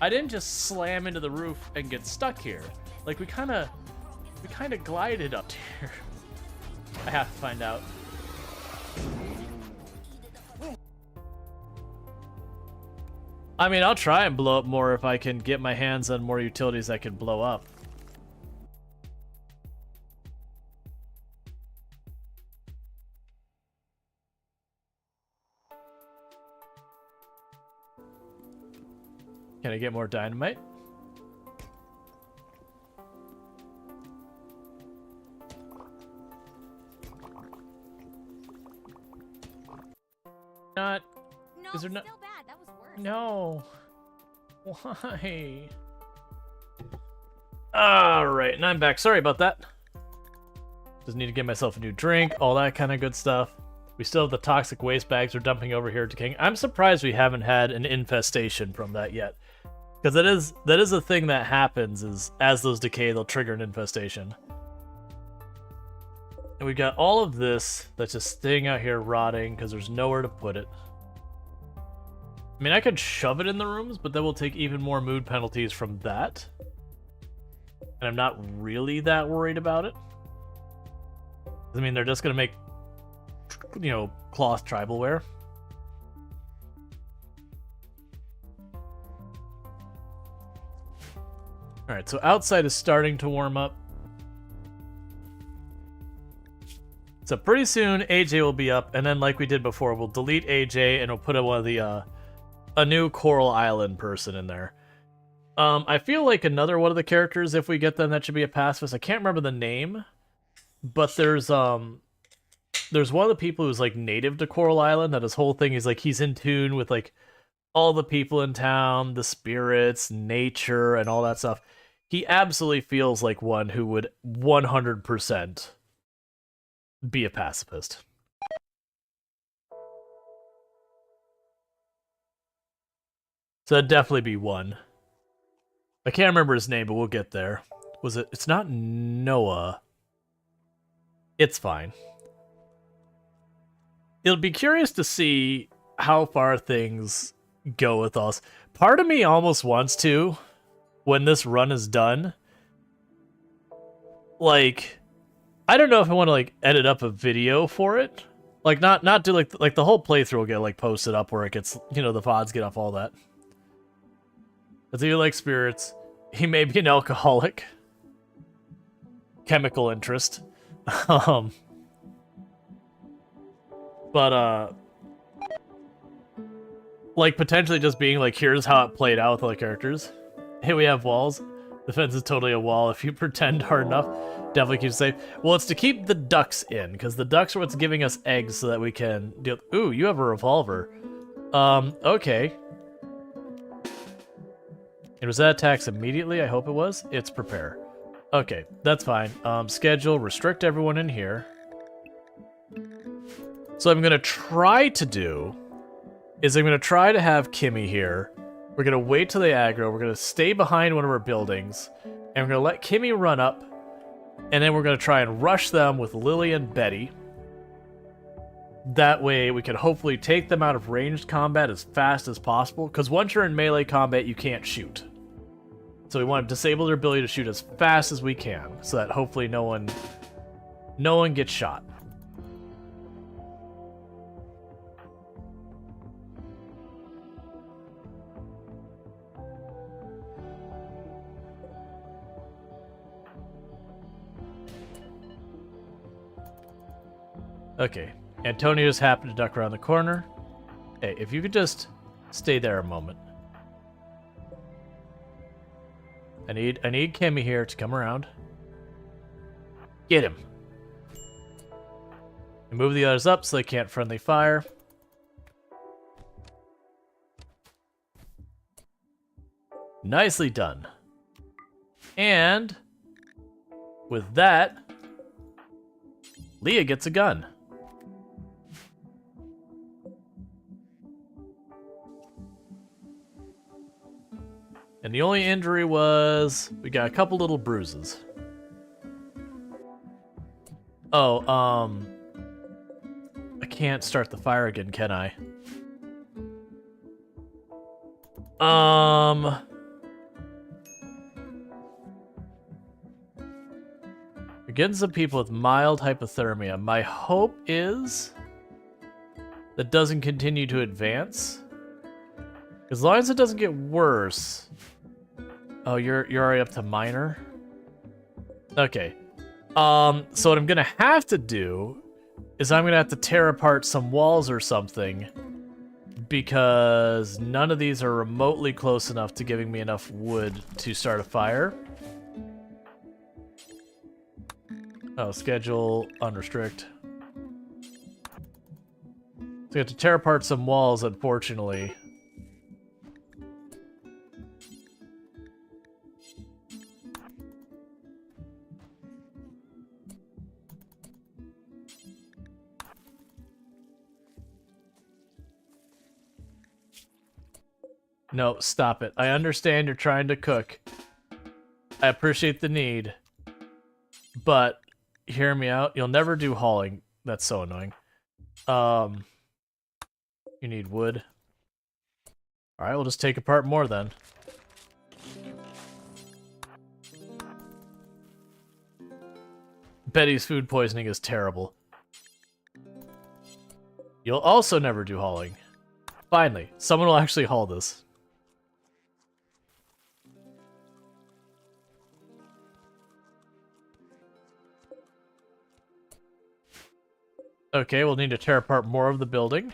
I didn't just slam into the roof and get stuck here. Like we kind of glided up here. I have to find out. I mean, I'll try and blow up more if I can get my hands on more utilities that can blow up. Can I get more dynamite? Not. No, Is there no? still bad. That was worse. No. Why? Alright, and I'm back. Sorry about that. Just need to get myself a new drink, all that kind of good stuff. We still have the toxic waste bags we're dumping over here to King. I'm surprised we haven't had an infestation from that yet. Because that is a thing that happens, is as those decay, they'll trigger an infestation. And we've got all of this that's just staying out here rotting because there's nowhere to put it. I mean, I could shove it in the rooms, but that will take even more mood penalties from that. And I'm not really that worried about it. I mean, they're just going to make, you know, cloth tribal wear. Alright, so outside is starting to warm up. So pretty soon, AJ will be up, and then like we did before, we'll delete AJ and we'll put one of the, a new Coral Island person in there. I feel like another one of the characters, if we get them, that should be a pacifist. I can't remember the name, but there's one of the people who's like native to Coral Island, that his whole thing is like he's in tune with like all the people in town, the spirits, nature, and all that stuff. He absolutely feels like one who would 100% be a pacifist. So that'd definitely be one. I can't remember his name, but we'll get there. Was it? It's not Noah. It's fine. It'll be curious to see how far things go with us. Part of me almost wants to, when this run is done, like, I don't know if I want to like edit up a video for it. Like not do like the whole playthrough will get like posted up where it gets, you know, the VODs get off all that. Does he like spirits? He may be an alcoholic. Chemical interest. But like potentially just being like, here's how it played out with all the characters. Hey, we have walls. The fence is totally a wall. If you pretend hard enough, definitely keeps safe. Well, it's to keep the ducks in, because the ducks are what's giving us eggs so that we can deal. Ooh, you have a revolver. Okay. And was that attacks immediately? I hope it was. It's prepare. Okay, that's fine. Schedule, restrict everyone in here. So I'm gonna try to do is I'm gonna try to have Kimmy here. We're gonna wait till they aggro. We're gonna stay behind one of our buildings, and we're gonna let Kimmy run up, and then we're gonna try and rush them with Lily and Betty. That way, we can hopefully take them out of ranged combat as fast as possible. Because once you're in melee combat, you can't shoot. So we want to disable their ability to shoot as fast as we can, so that hopefully no one gets shot. Okay, Antonio just happened to duck around the corner. Hey, if you could just stay there a moment. I need Kimmy here to come around. Get him. Move the others up so they can't friendly fire. Nicely done. And with that, Leah gets a gun. And the only injury was we got a couple little bruises. Oh, I can't start the fire again, can I? We're getting some people with mild hypothermia. My hope is that doesn't continue to advance. As long as it doesn't get worse. Oh, you're already up to minor? Okay. So what I'm gonna have to do is I'm gonna have to tear apart some walls or something, because none of these are remotely close enough to giving me enough wood to start a fire. Oh, schedule, unrestrict. So you have to tear apart some walls, unfortunately. No, stop it. I understand you're trying to cook. I appreciate the need. But, hear me out. You'll never do hauling. That's so annoying. You need wood. Alright, we'll just take apart more then. Betty's food poisoning is terrible. You'll also never do hauling. Finally, someone will actually haul this. Okay, we'll need to tear apart more of the building.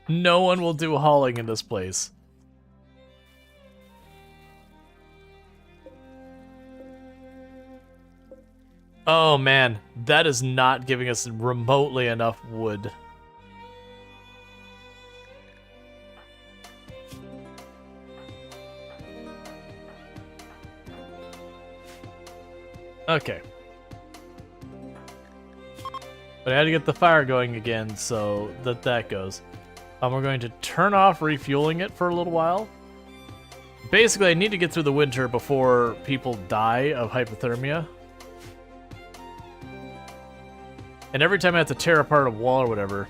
No one will do hauling in this place. Oh man, that is not giving us remotely enough wood. Okay. But I had to get the fire going again, so that goes. We're going to turn off refueling it for a little while. Basically, I need to get through the winter before people die of hypothermia. And every time I have to tear apart a wall or whatever,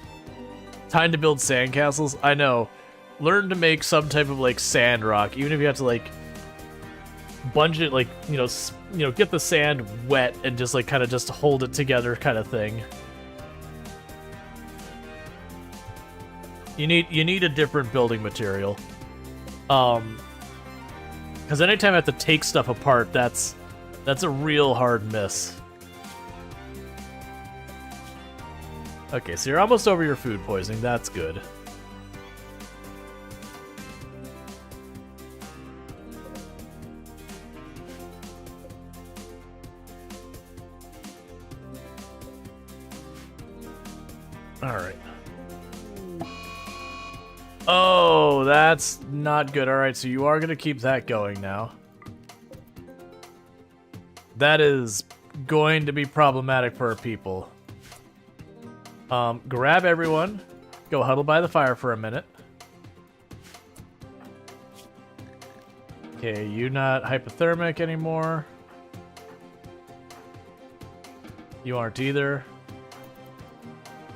time to build sandcastles. I know. Learn to make some type of like sand rock, even if you have to like bunch it, like you know, get the sand wet and just like kind of just hold it together, kind of thing. You need a different building material. Because anytime I have to take stuff apart, that's a real hard miss. Okay, so you're almost over your food poisoning. That's good. Alright. Oh, that's not good. Alright, so you are going to keep that going now. That is going to be problematic for our people. Grab everyone. Go huddle by the fire for a minute. Okay, you not hypothermic anymore. You aren't either.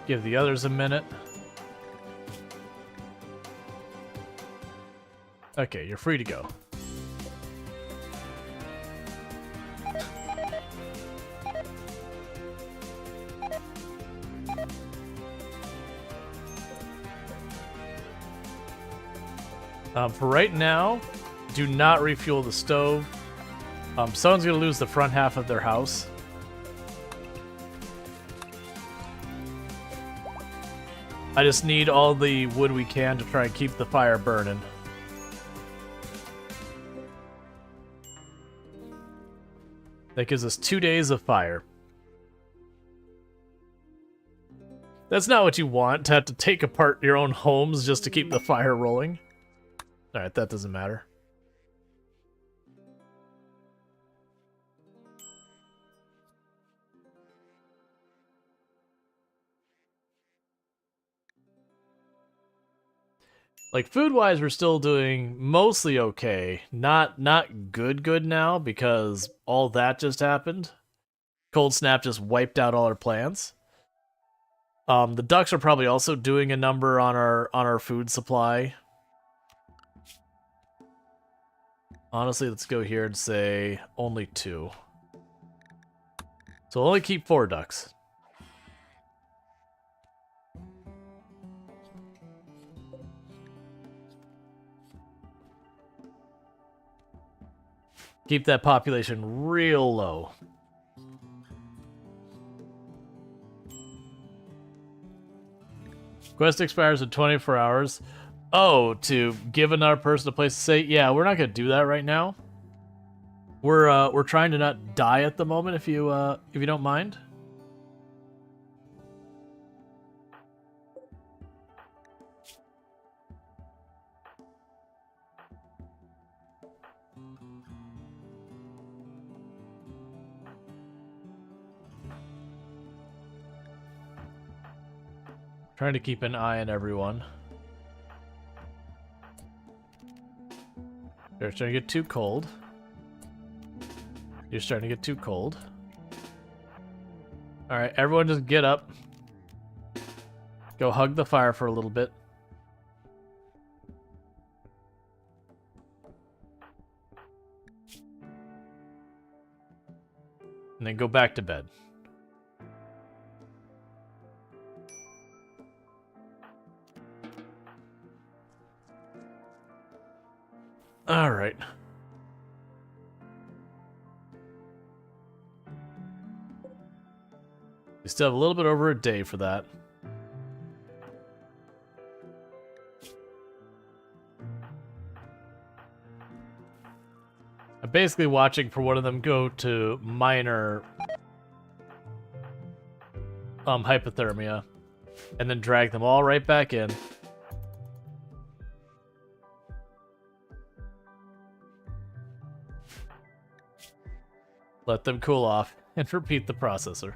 Give the others a minute. Okay, you're free to go. For right now, do not refuel the stove. Someone's gonna lose the front half of their house. I just need all the wood we can to try and keep the fire burning. That gives us 2 days of fire. That's not what you want, to have to take apart your own homes just to keep the fire rolling. Alright, that doesn't matter. Like, food-wise, we're still doing mostly okay. Not good now, because all that just happened. Cold snap just wiped out all our plants. The ducks are probably also doing a number on our food supply. Honestly, let's go here and say only 2. So we'll only keep 4 ducks. Keep that population real low. Quest expires in 24 hours. Oh, to give another person a place to stay? Yeah, we're not gonna do that right now. We're trying to not die at the moment, if you don't mind. Trying to keep an eye on everyone. They're starting to get too cold. You're starting to get too cold. Alright, everyone just get up. Go hug the fire for a little bit. And then go back to bed. Alright. We still have a little bit over a day for that. I'm basically watching for one of them go to minor hypothermia and then drag them all right back in. Let them cool off, and repeat the processor.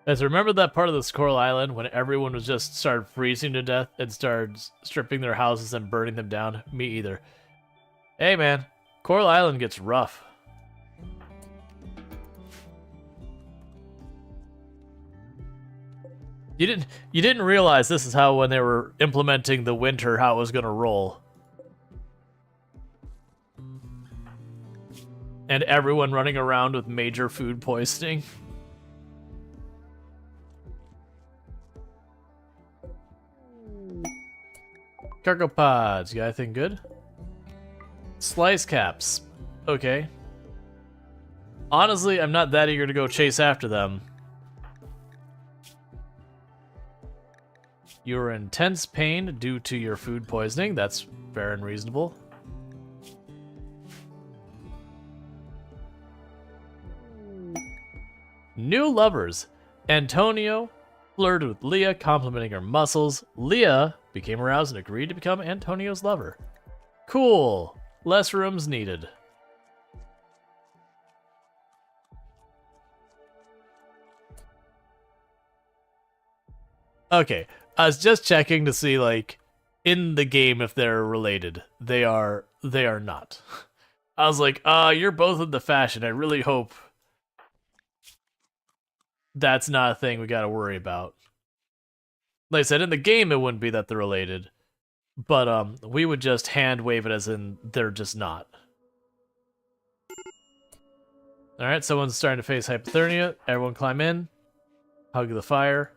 Guys, remember that part of the Coral Island when everyone was just started freezing to death and started stripping their houses and burning them down? Me either. Hey man, Coral Island gets rough. You didn't realize this is how, when they were implementing the winter, how it was gonna roll. And everyone running around with major food poisoning. Cargo pods, you got anything good? Slice caps. Okay. Honestly, I'm not that eager to go chase after them. You're in intense pain due to your food poisoning. That's fair and reasonable. New lovers. Antonio flirted with Leah, complimenting her muscles. Leah became aroused and agreed to become Antonio's lover. Cool. Less rooms needed. Okay, I was just checking to see, like, in the game if they're related. They are not. I was like, you're both into fashion. I really hope that's not a thing we gotta worry about. Like I said, in the game it wouldn't be that they're related. But we would just hand wave it as in they're just not. Alright, someone's starting to face hypothermia. Everyone climb in. Hug the fire.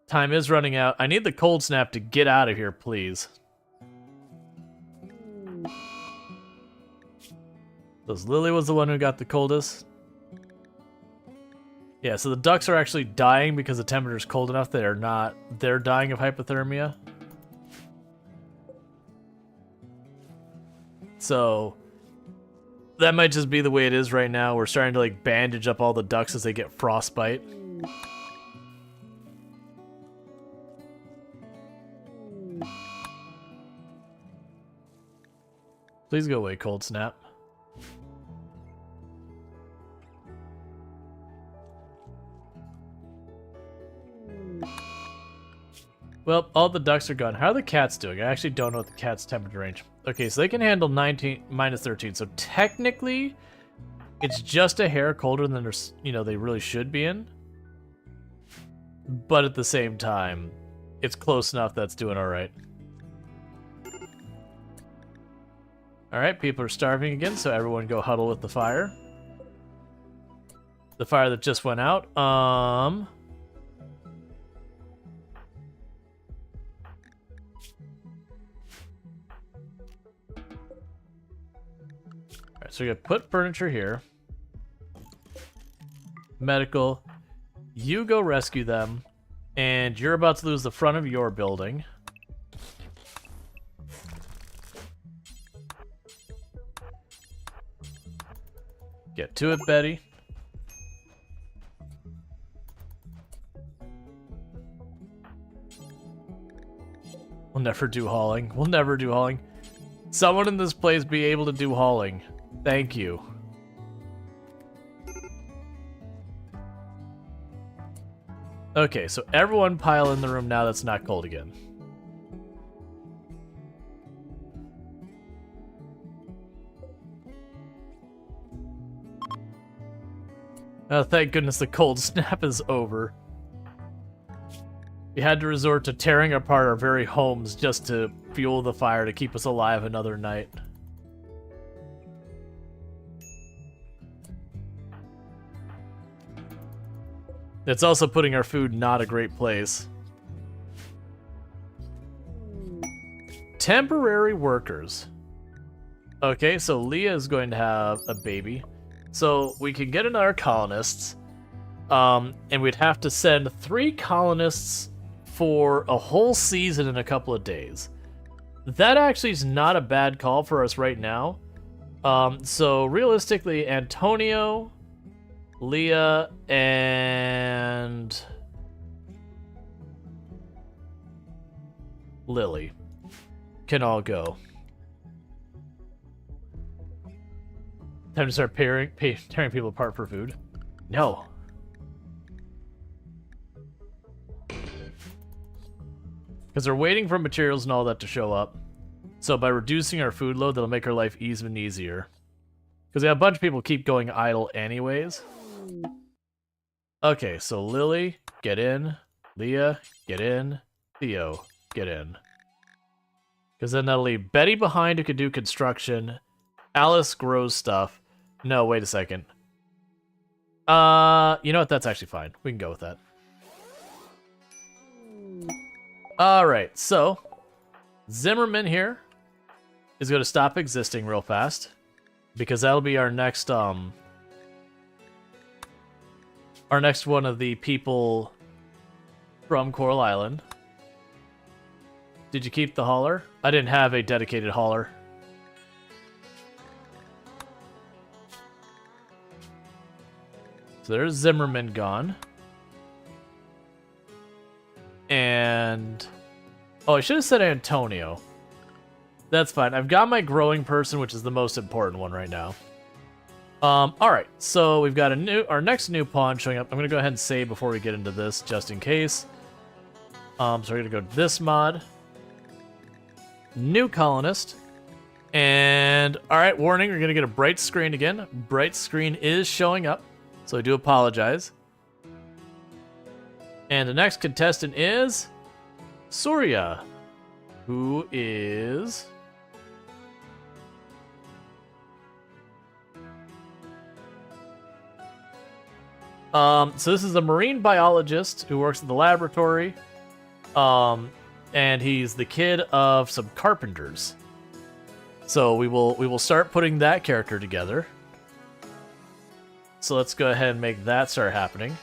Time is running out. I need the cold snap to get out of here, please. Because Lily was the one who got the coldest. Yeah, so the ducks are actually dying because the temperature is cold enough that they're dying of hypothermia. So that might just be the way it is right now. We're starting to like bandage up all the ducks as they get frostbite. Please go away, cold snap. Well, all the ducks are gone. How are the cats doing? I actually don't know what the cat's temperature range. Okay, so they can handle 19 minus 13. So technically, it's just a hair colder than they really should be in. But at the same time, it's close enough that's doing all right. All right, people are starving again, so everyone go huddle with the fire. The fire that just went out. Alright, so you're gonna put furniture here. Medical. You go rescue them. And you're about to lose the front of your building. Get to it, Betty. We'll never do hauling. We'll never do hauling. Someone in this place be able to do hauling. Thank you. Okay, so everyone pile in the room now that's not cold again. Oh, thank goodness the cold snap is over. We had to resort to tearing apart our very homes just to fuel the fire to keep us alive another night. It's also putting our food not a great place. Temporary workers. Okay, so Leah is going to have a baby. So we can get another colonists. And we'd have to send 3 colonists for a whole season in a couple of days. That actually is not a bad call for us right now. So realistically, Antonio, Leah, and Lily can all go. Time to start tearing people apart for food. No. Because they're waiting for materials and all that to show up. So by reducing our food load, that'll make our life even easier. Because a bunch of people keep going idle anyways. Okay, so Lily, get in. Leah, get in. Theo, get in. Because then that'll leave Betty behind who can do construction. Alice grows stuff. No, wait a second. You know what? That's actually fine. We can go with that. Alright, so Zimmerman here is going to stop existing real fast. Because that'll be our next one of the people from Coral Island. Did you keep the hauler? I didn't have a dedicated hauler. So there's Zimmerman gone. And... oh, I should have said Antonio. That's fine. I've got my growing person, which is the most important one right now. Alright, so we've got our next new pawn showing up. I'm going to go ahead and save before we get into this, just in case. So we're going to go to this mod. New colonist. And, alright, warning, we're going to get a bright screen again. Bright screen is showing up, so I do apologize. And the next contestant is Surya, who is... so this is a marine biologist who works at the laboratory. And he's the kid of some carpenters. So we will start putting that character together. So let's go ahead and make that start happening.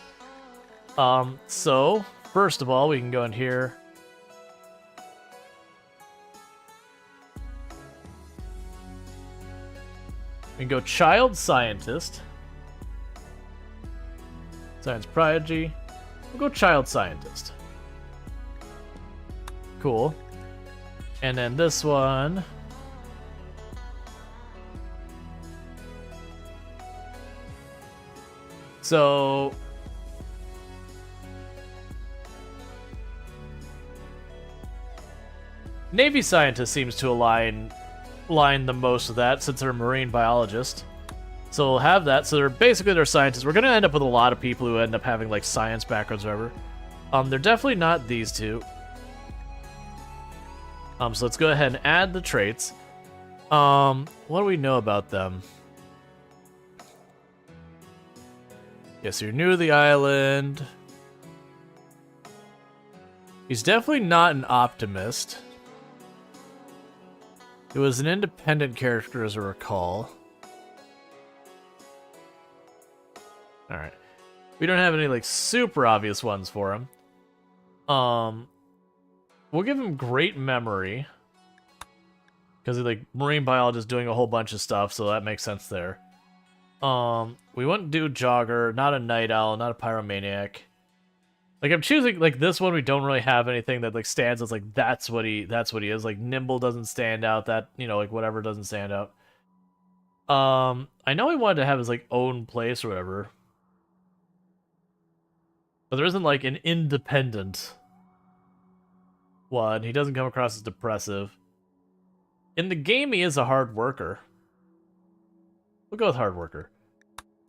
So first of all, we can go in here. We can go child scientist. Science prodigy. We'll go child scientist. Cool. And then this one. So Navy scientist seems to align the most of that since they're a marine biologist. So we'll have that. So they're scientists. We're gonna end up with a lot of people who end up having like science backgrounds or whatever. They're definitely not these two. So let's go ahead and add the traits. What do we know about them? Yes, you're new to the island. He's definitely not an optimist. He was an independent character, as I recall. Alright. We don't have any, like, super obvious ones for him. We'll give him great memory. Because he's, like, marine biologist doing a whole bunch of stuff, so that makes sense there. We wouldn't do jogger, not a night owl, not a pyromaniac. Like, I'm choosing, like, this one we don't really have anything that, like, stands as, like, that's what he is. Like, nimble doesn't stand out, that, you know, like, whatever doesn't stand out. I know he wanted to have his, like, own place or whatever. But there isn't, like, an independent one. He doesn't come across as depressive. In the game, he is a hard worker. We'll go with hard worker.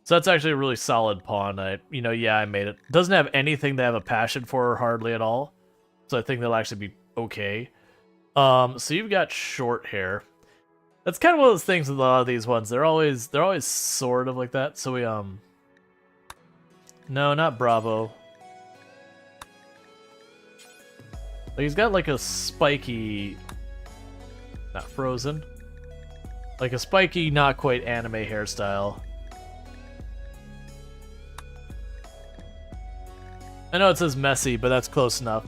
So that's actually a really solid pawn. I made it. Doesn't have anything they have a passion for hardly at all. So I think they'll actually be okay. So you've got short hair. That's kind of one of those things with a lot of these ones. They're always sort of like that. So we no, not Bravo. Like he's got like a spiky, not frozen. Like a spiky, not quite anime hairstyle. I know it says messy, but that's close enough.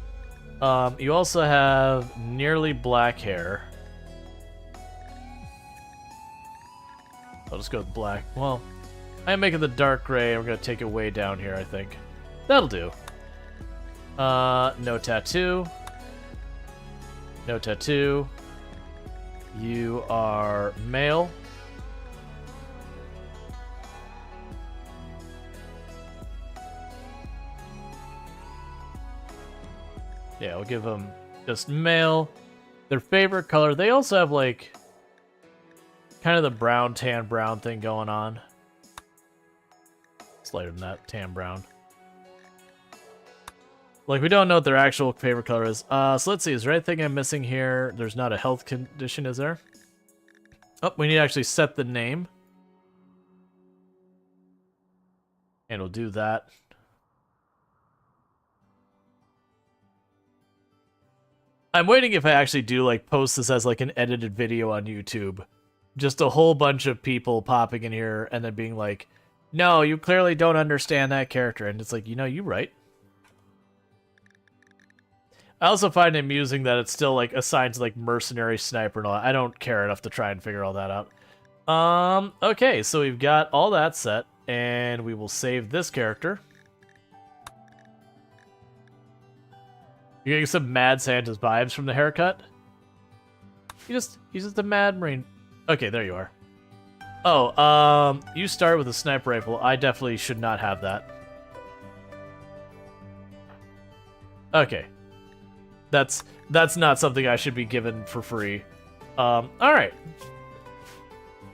You also have nearly black hair. I'll just go with black. Well, I'm making the dark gray, and we're going to take it way down here, I think. That'll do. No tattoo. No tattoo. You are male. Yeah, we'll give them just male. Their favorite color. They also have like kind of the brown, tan, brown thing going on. It's lighter than that, tan, brown. Like, we don't know what their actual favorite color is. So let's see, is there anything I'm missing here? There's not a health condition, is there? Oh, we need to actually set the name. And we'll do that. I'm waiting if I actually do, like, post this as, like, an edited video on YouTube. Just a whole bunch of people popping in here and then being like, no, you clearly don't understand that character. And it's like, you know, you're right. I also find it amusing that it's still, like, assigned to, like, mercenary sniper and all that. I don't care enough to try and figure all that out. Okay, so we've got all that set, and we will save this character. You're getting some Mad Santa's vibes from the haircut? He's just a mad marine. Okay, there you are. Oh, you start with a sniper rifle. I definitely should not have that. Okay. That's not something I should be given for free. Alright.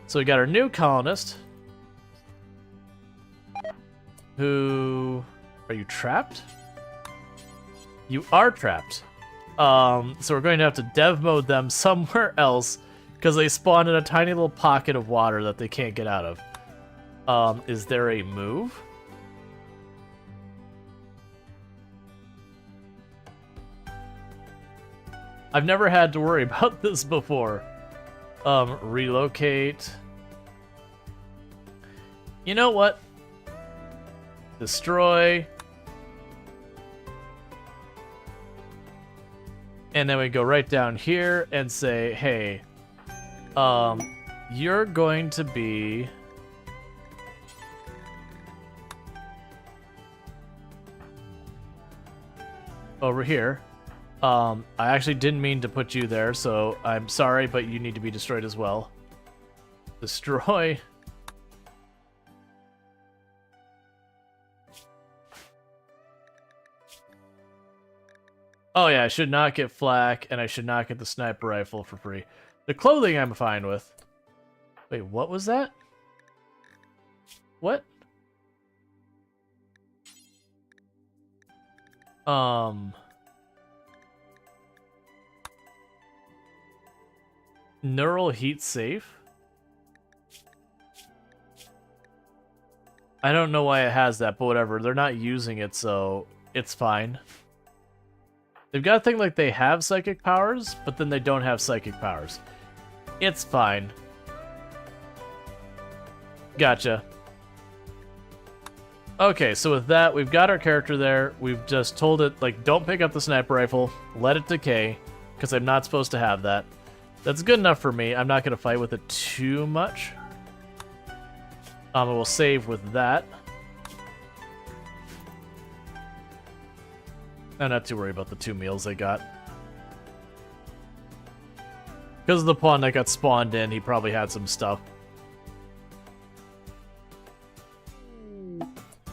So we got our new colonist. Who... Are you trapped? You are trapped. So we're going to have to dev mode them somewhere else because they spawn in a tiny little pocket of water that they can't get out of. Is there a move? I've never had to worry about this before. Relocate. You know what? Destroy. And then we go right down here and say, hey, you're going to be... over here. I actually didn't mean to put you there, so I'm sorry, but you need to be destroyed as well. Destroy. Oh yeah, I should not get flak, and I should not get the sniper rifle for free. The clothing I'm fine with. Wait, what was that? What? Neural heat safe? I don't know why it has that, but whatever. They're not using it, so it's fine. They've got a thing like they have psychic powers, but then they don't have psychic powers. It's fine. Gotcha. Okay, so with that, we've got our character there. We've just told it, like, don't pick up the sniper rifle. Let it decay, because I'm not supposed to have that. That's good enough for me. I'm not going to fight with it too much. I will save with that. I'm not too worried about the 2 meals I got. Because of the pawn that got spawned in, he probably had some stuff.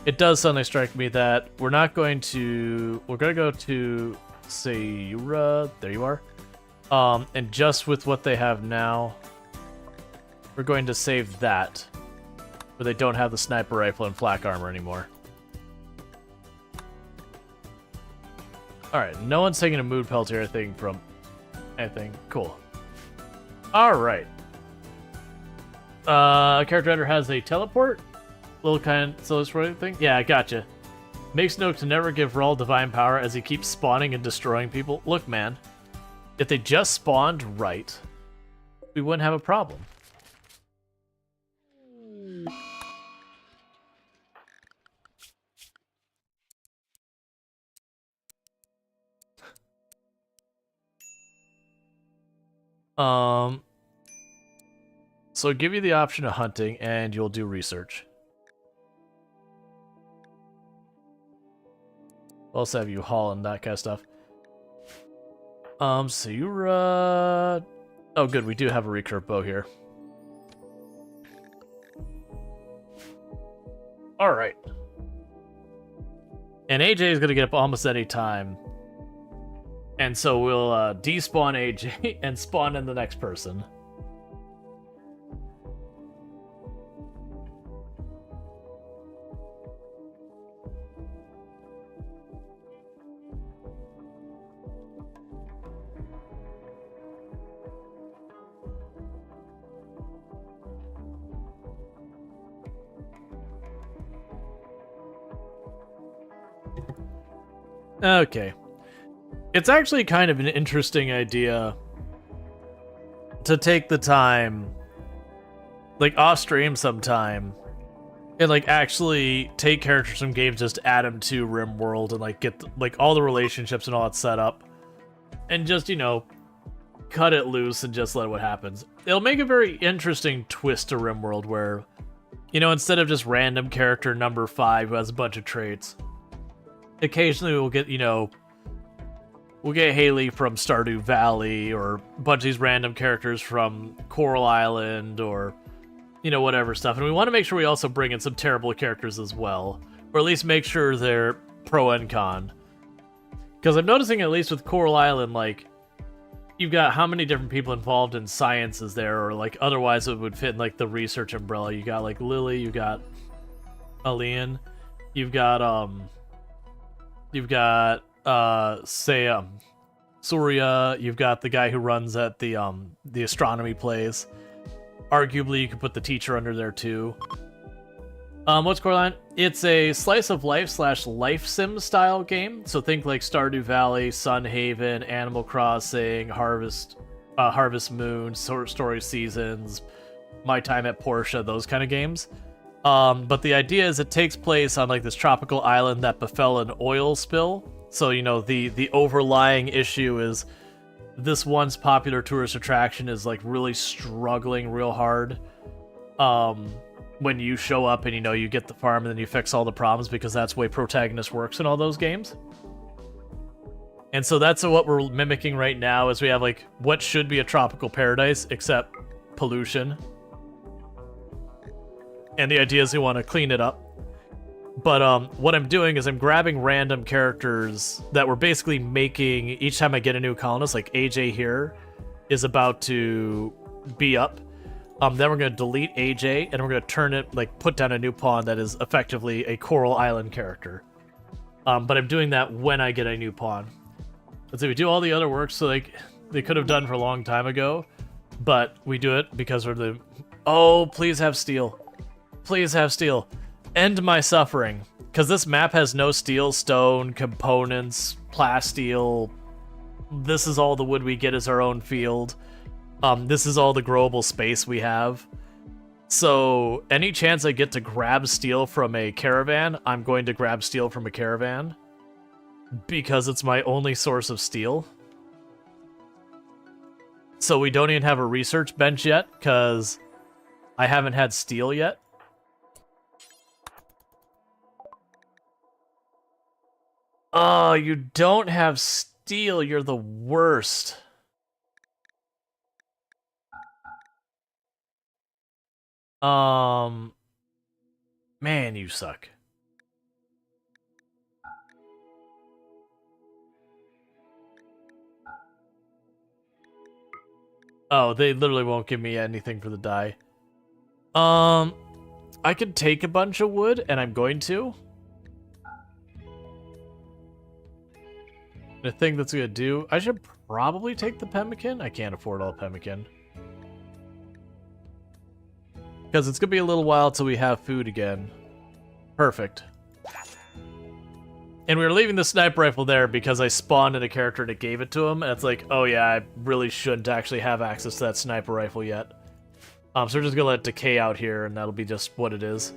It does suddenly strike me that we're not going to... We're going to go to Sayura. There you are. And just with what they have now, we're going to save that. Where they don't have the sniper rifle and flak armor anymore. Alright, no one's taking a mood peltier, I think, from anything. Cool. Alright. Character editor has a teleport. Little kind of sort thing. Yeah, I gotcha. Makes note to never give Rual divine power as he keeps spawning and destroying people. Look, man. If they just spawned right, we wouldn't have a problem. So give you the option of hunting, and you'll do research. We'll also have you haul and that kind of stuff. Sayura... Oh, good, we do have a recurve bow here. Alright. And AJ is going to get up almost any time. And so we'll despawn AJ and spawn in the next person. Okay. It's actually kind of an interesting idea to take the time, like off stream sometime, and like actually take characters from games, just add them to RimWorld and like get like all the relationships and all that set up, and just, you know, cut it loose and just let what happens. It'll make a very interesting twist to RimWorld where, you know, instead of just random character number 5 who has a bunch of traits, occasionally we'll get, you know, we'll get Haley from Stardew Valley, or a bunch of these random characters from Coral Island, or, you know, whatever stuff. And we want to make sure we also bring in some terrible characters as well, or at least make sure they're pro and con. Because I'm noticing, at least with Coral Island, like, you've got how many different people involved in sciences there, or like otherwise it would fit in like the research umbrella. You got like Lily, you got Alian, you've got say Surya, you've got the guy who runs at the astronomy place. Arguably you could put the teacher under there too. What's Coraline? It's a slice of life / life sim style game. So think like Stardew Valley, Sunhaven, Animal Crossing, Harvest Moon, Story Seasons, My Time at Portia, those kind of games. But the idea is it takes place on like this tropical island that befell an oil spill. So, you know, the overlying issue is this once popular tourist attraction is like really struggling real hard. When you show up and you get the farm and then you fix all the problems, because that's the way protagonist works in all those games. And so that's what we're mimicking right now, is we have like what should be a tropical paradise except pollution. And the idea is we want to clean it up. But what I'm doing is I'm grabbing random characters that we're basically making each time I get a new colonist. Like AJ here is about to be up. Then we're going to delete AJ, and we're going to turn it, like, put down a new pawn that is effectively a Coral Island character. But I'm doing that when I get a new pawn. Let's say we do all the other work, so like they could have done for a long time ago, but we do it because we're the... Oh, please have steel. Please have steel. End my suffering. Because this map has no steel, stone, components, plasteel. This is all the wood we get as our own field. This is all the growable space we have. So any chance I get to grab steel from a caravan, I'm going to grab steel from a caravan. Because it's my only source of steel. So we don't even have a research bench yet, because I haven't had steel yet. Oh, you don't have steel. You're the worst. Man, you suck. Oh, they literally won't give me anything for the dye. I could take a bunch of wood, and I'm going to. The thing that's gonna do, I should probably take the pemmican. I can't afford all pemmican. Because it's gonna be a little while till we have food again. Perfect. And we were leaving the sniper rifle there because I spawned in a character and it gave it to him, and it's like, oh yeah, I really shouldn't actually have access to that sniper rifle yet. So we're just gonna let it decay out here, and that'll be just what it is.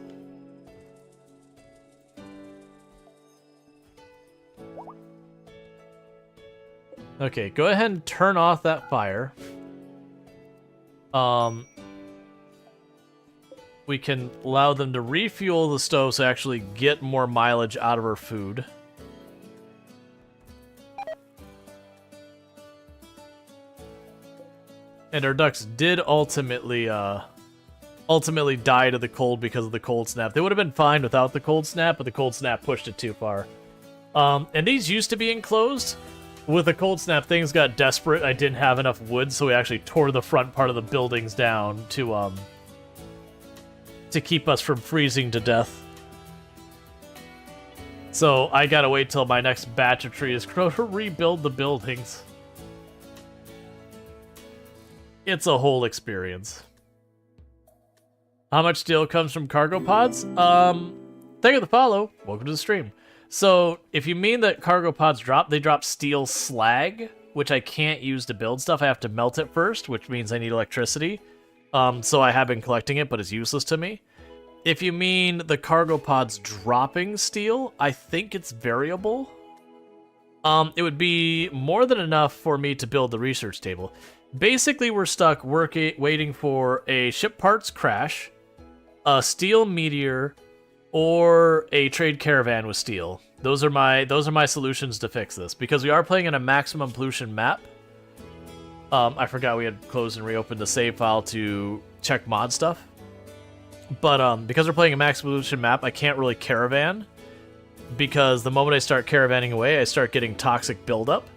Okay, go ahead and turn off that fire. We can allow them to refuel the stove to actually get more mileage out of our food. And our ducks did ultimately die to the cold because of the cold snap. They would have been fine without the cold snap, but the cold snap pushed it too far. And these used to be enclosed. With the cold snap, things got desperate. I didn't have enough wood, so we actually tore the front part of the buildings down to keep us from freezing to death. So I gotta wait till my next batch of trees grow to rebuild the buildings. It's a whole experience. How much steel comes from cargo pods? Thank you for the follow. Welcome to the stream. So, if you mean that cargo pods drop, they drop steel slag, which I can't use to build stuff. I have to melt it first, which means I need electricity. So I have been collecting it, but it's useless to me. If you mean the cargo pods dropping steel, I think it's variable. It would be more than enough for me to build the research table. Basically, we're stuck waiting for a ship parts crash, a steel meteor, or a trade caravan with steel. Those are my solutions to fix this, because we are playing in a maximum pollution map. I forgot we had closed and reopened the save file to check mod stuff. But because we're playing a max pollution map, I can't really caravan, because the moment I start caravanning away, I start getting toxic buildup.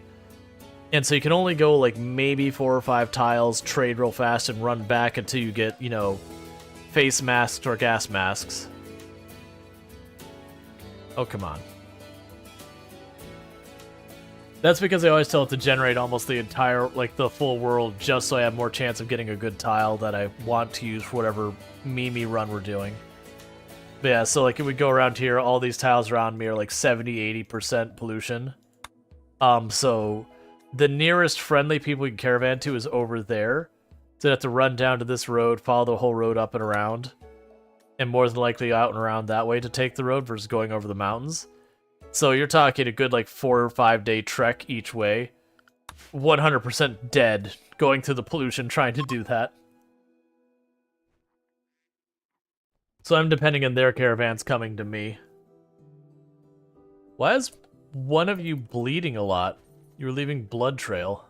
And so you can only go like maybe 4 or 5 tiles, trade real fast, and run back until you get, face masks or gas masks. Oh, come on. That's because I always tell it to generate almost the entire, the full world, just so I have more chance of getting a good tile that I want to use for whatever Mimi run we're doing. But yeah, so if we go around here, all these tiles around me are 70-80% pollution. So the nearest friendly people we can caravan to is over there. So I have to run down to this road, follow the whole road up and around, and more than likely out and around that way to take the road versus going over the mountains. So you're talking a good 4 or 5 day trek each way. 100% dead going through the pollution trying to do that. So I'm depending on their caravans coming to me. Why is one of you bleeding a lot? You're leaving blood trail.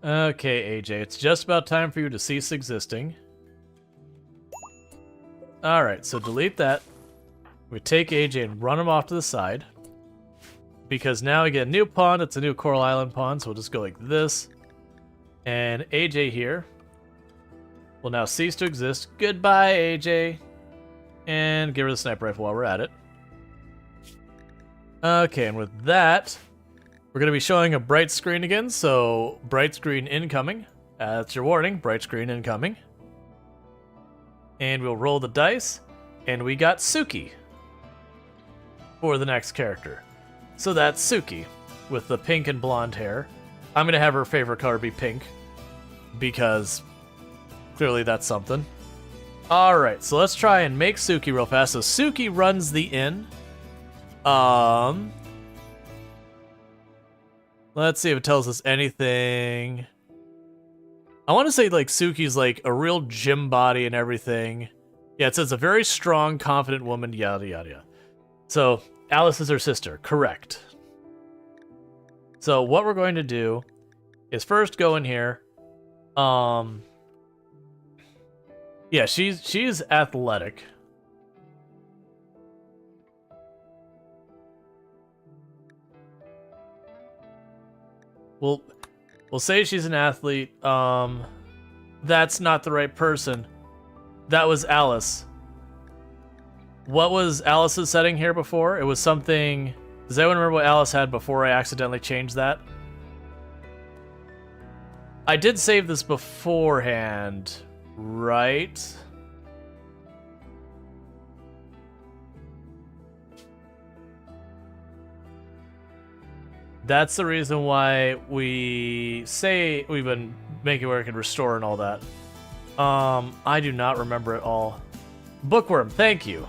Okay, AJ, it's just about time for you to cease existing. Alright, so delete that. We take AJ and run him off to the side. Because now we get a new pond, it's a new Coral Island pond, so we'll just go like this. And AJ here will now cease to exist. Goodbye, AJ. And give her the sniper rifle while we're at it. Okay, and with that, we're going to be showing a bright screen again, so bright screen incoming. That's your warning, bright screen incoming. And we'll roll the dice, and we got Suki for the next character. So that's Suki, with the pink and blonde hair. I'm going to have her favorite color be pink, because clearly that's something. Alright, so let's try and make Suki real fast. So Suki runs the inn. Let's see if it tells us anything. I want to say, like, Suki's, like, a real gym body and everything. Yeah, it says a very strong, confident woman, yada, yada, yada. So, Alice is her sister. Correct. So, what we're going to do is first go in here. Yeah, she's athletic. We'll say she's an athlete. That's not the right person. That was Alice. What was Alice's setting here before? It was something... Does anyone remember what Alice had before I accidentally changed that? I did save this beforehand, right? That's the reason why we say we've been making where it can restore and all that. I do not remember it all. Bookworm, thank you.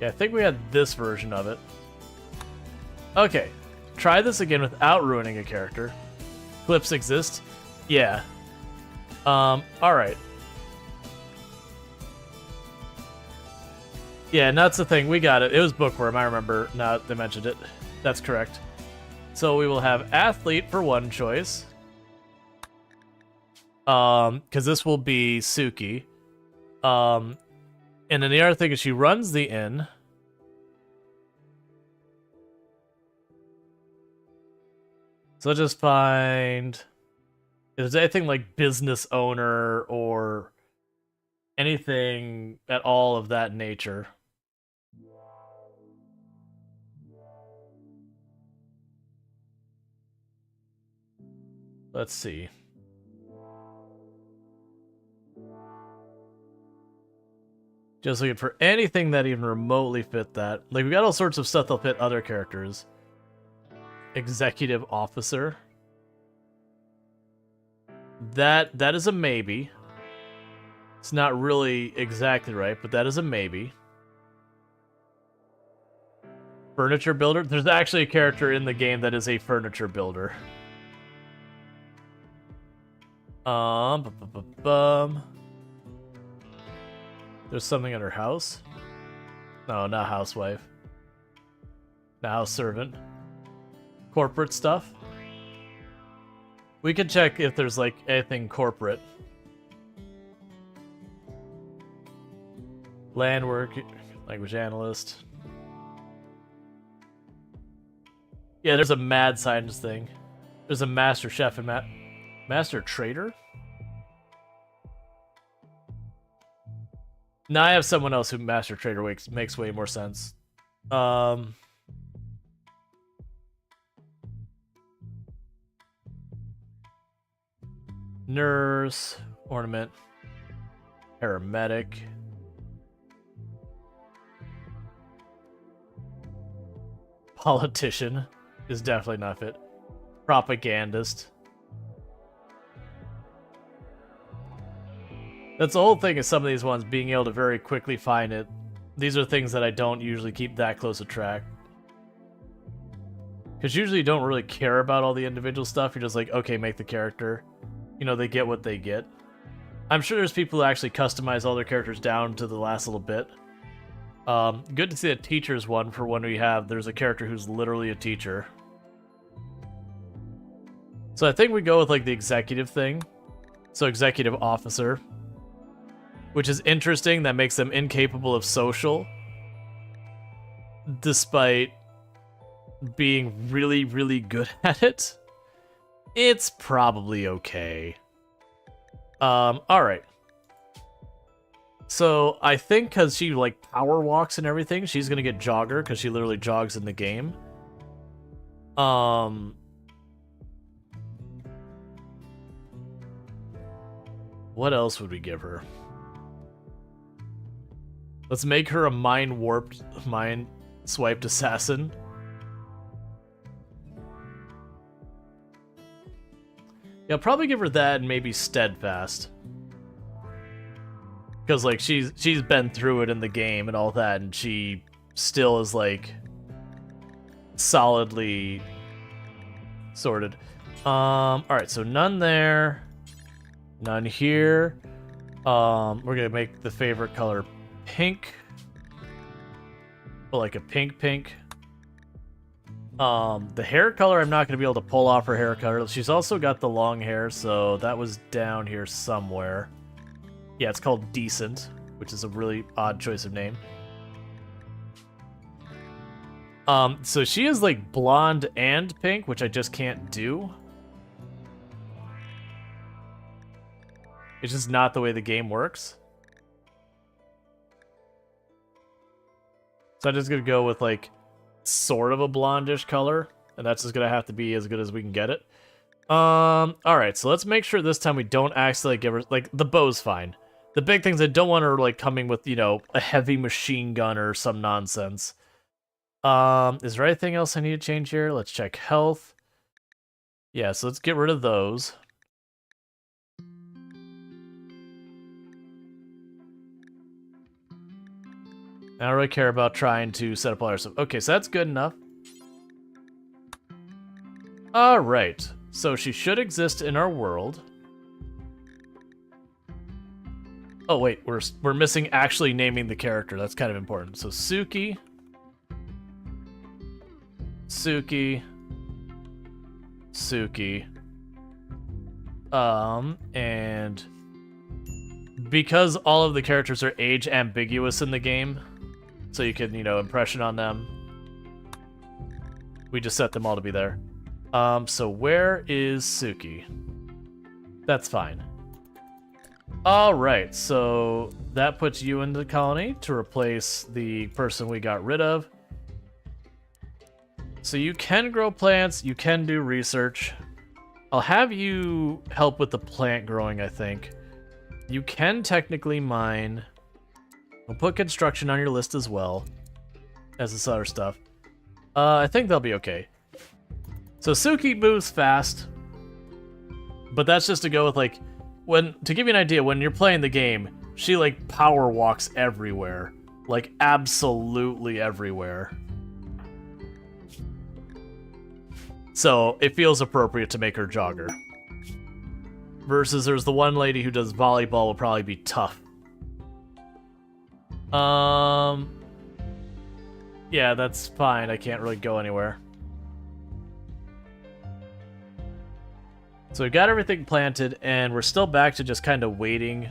Yeah, I think we had this version of it. Okay, try this again without ruining a character. Clips exist? Yeah. Alright. Yeah, and that's the thing. We got it. It was Bookworm. I remember now they mentioned it. That's correct. So we will have Athlete for one choice. Because this will be Suki. And then the other thing is she runs the inn. So let's just find... If there's anything like business owner or anything at all of that nature. Let's see. Just looking for anything that even remotely fit that. Like, we got all sorts of stuff that'll fit other characters. Executive officer. That is a maybe. It's not really exactly right, but that is a maybe. Furniture builder? There's actually a character in the game that is a furniture builder. There's something in her house. No, not housewife. Not house servant. Corporate stuff. We can check if there's like anything corporate. Land work, language analyst. Yeah, there's a mad scientist thing. There's a master chef and master trader? Now I have someone else who master trader makes way more sense. Nurse, ornament, paramedic. Politician. is definitely not fit. Propagandist. That's the whole thing is some of these ones being able to very quickly find it. These are things that I don't usually keep that close a track. Because usually you don't really care about all the individual stuff. You're just like, okay, make the character. You know, they get what they get. I'm sure there's people who actually customize all their characters down to the last little bit. Good to see a teacher's one for when there's a character who's literally a teacher. So I think we go with like the executive thing. So executive officer. Which is interesting, that makes them incapable of social. Despite being really, really good at it. It's probably okay. Alright. So, I think because she, like, power walks and everything, she's gonna get Jogger, because she literally jogs in the game. What else would we give her? Let's make her a mind-swiped assassin. Yeah, I'll probably give her that and maybe steadfast. Because, like, she's been through it in the game and all that, and she still is, like, solidly sorted. Alright, so none there. None here. We're gonna make the favorite color pink. But like a pink. The hair color, I'm not gonna be able to pull off her hair color. She's also got the long hair, so that was down here somewhere. Yeah, it's called Decent, which is a really odd choice of name. So she is like blonde and pink, which I just can't do. It's just not the way the game works. So I'm just gonna go with like sort of a blondish color, and that's just gonna have to be as good as we can get it. Alright, so let's make sure this time we don't accidentally give her, like, the bow's fine. The big things I don't want her, like, coming with, you know, a heavy machine gun or some nonsense. Is there anything else I need to change here? Let's check health. Yeah, so let's get rid of those. I don't really care about trying to set up all our stuff. Okay, so that's good enough. Alright, so she should exist in our world. Oh wait, we're missing actually naming the character. That's kind of important. So Suki. And because all of the characters are age ambiguous in the game, so you can, you know, impression on them, we just set them all to be there. So where is Suki? That's fine. Alright, so that puts you in the colony to replace the person we got rid of. So you can grow plants, you can do research. I'll have you help with the plant growing, I think. You can technically mine. We'll put construction on your list as well as this other stuff. I think they'll be okay. So Suki moves fast, but that's just to go with, like, to give you an idea, when you're playing the game, she, like, power walks everywhere. Like, absolutely everywhere. So, it feels appropriate to make her jogger. Versus there's the one lady who does volleyball will probably be tough. Yeah, that's fine. I can't really go anywhere. So we got everything planted, and we're still back to just kind of waiting.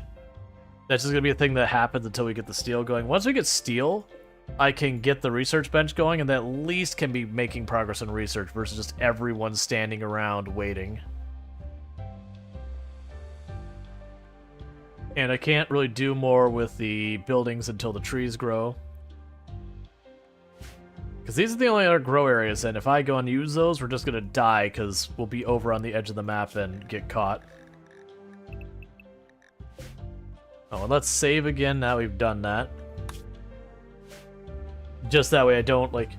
That's just going to be a thing that happens until we get the steel going. Once we get steel, I can get the research bench going, and that at least can be making progress in research versus just everyone standing around waiting. And I can't really do more with the buildings until the trees grow. Because these are the only other grow areas, and if I go and use those, we're just going to die, because we'll be over on the edge of the map and get caught. Oh, and let's save again now we've done that. Just that way I don't, like...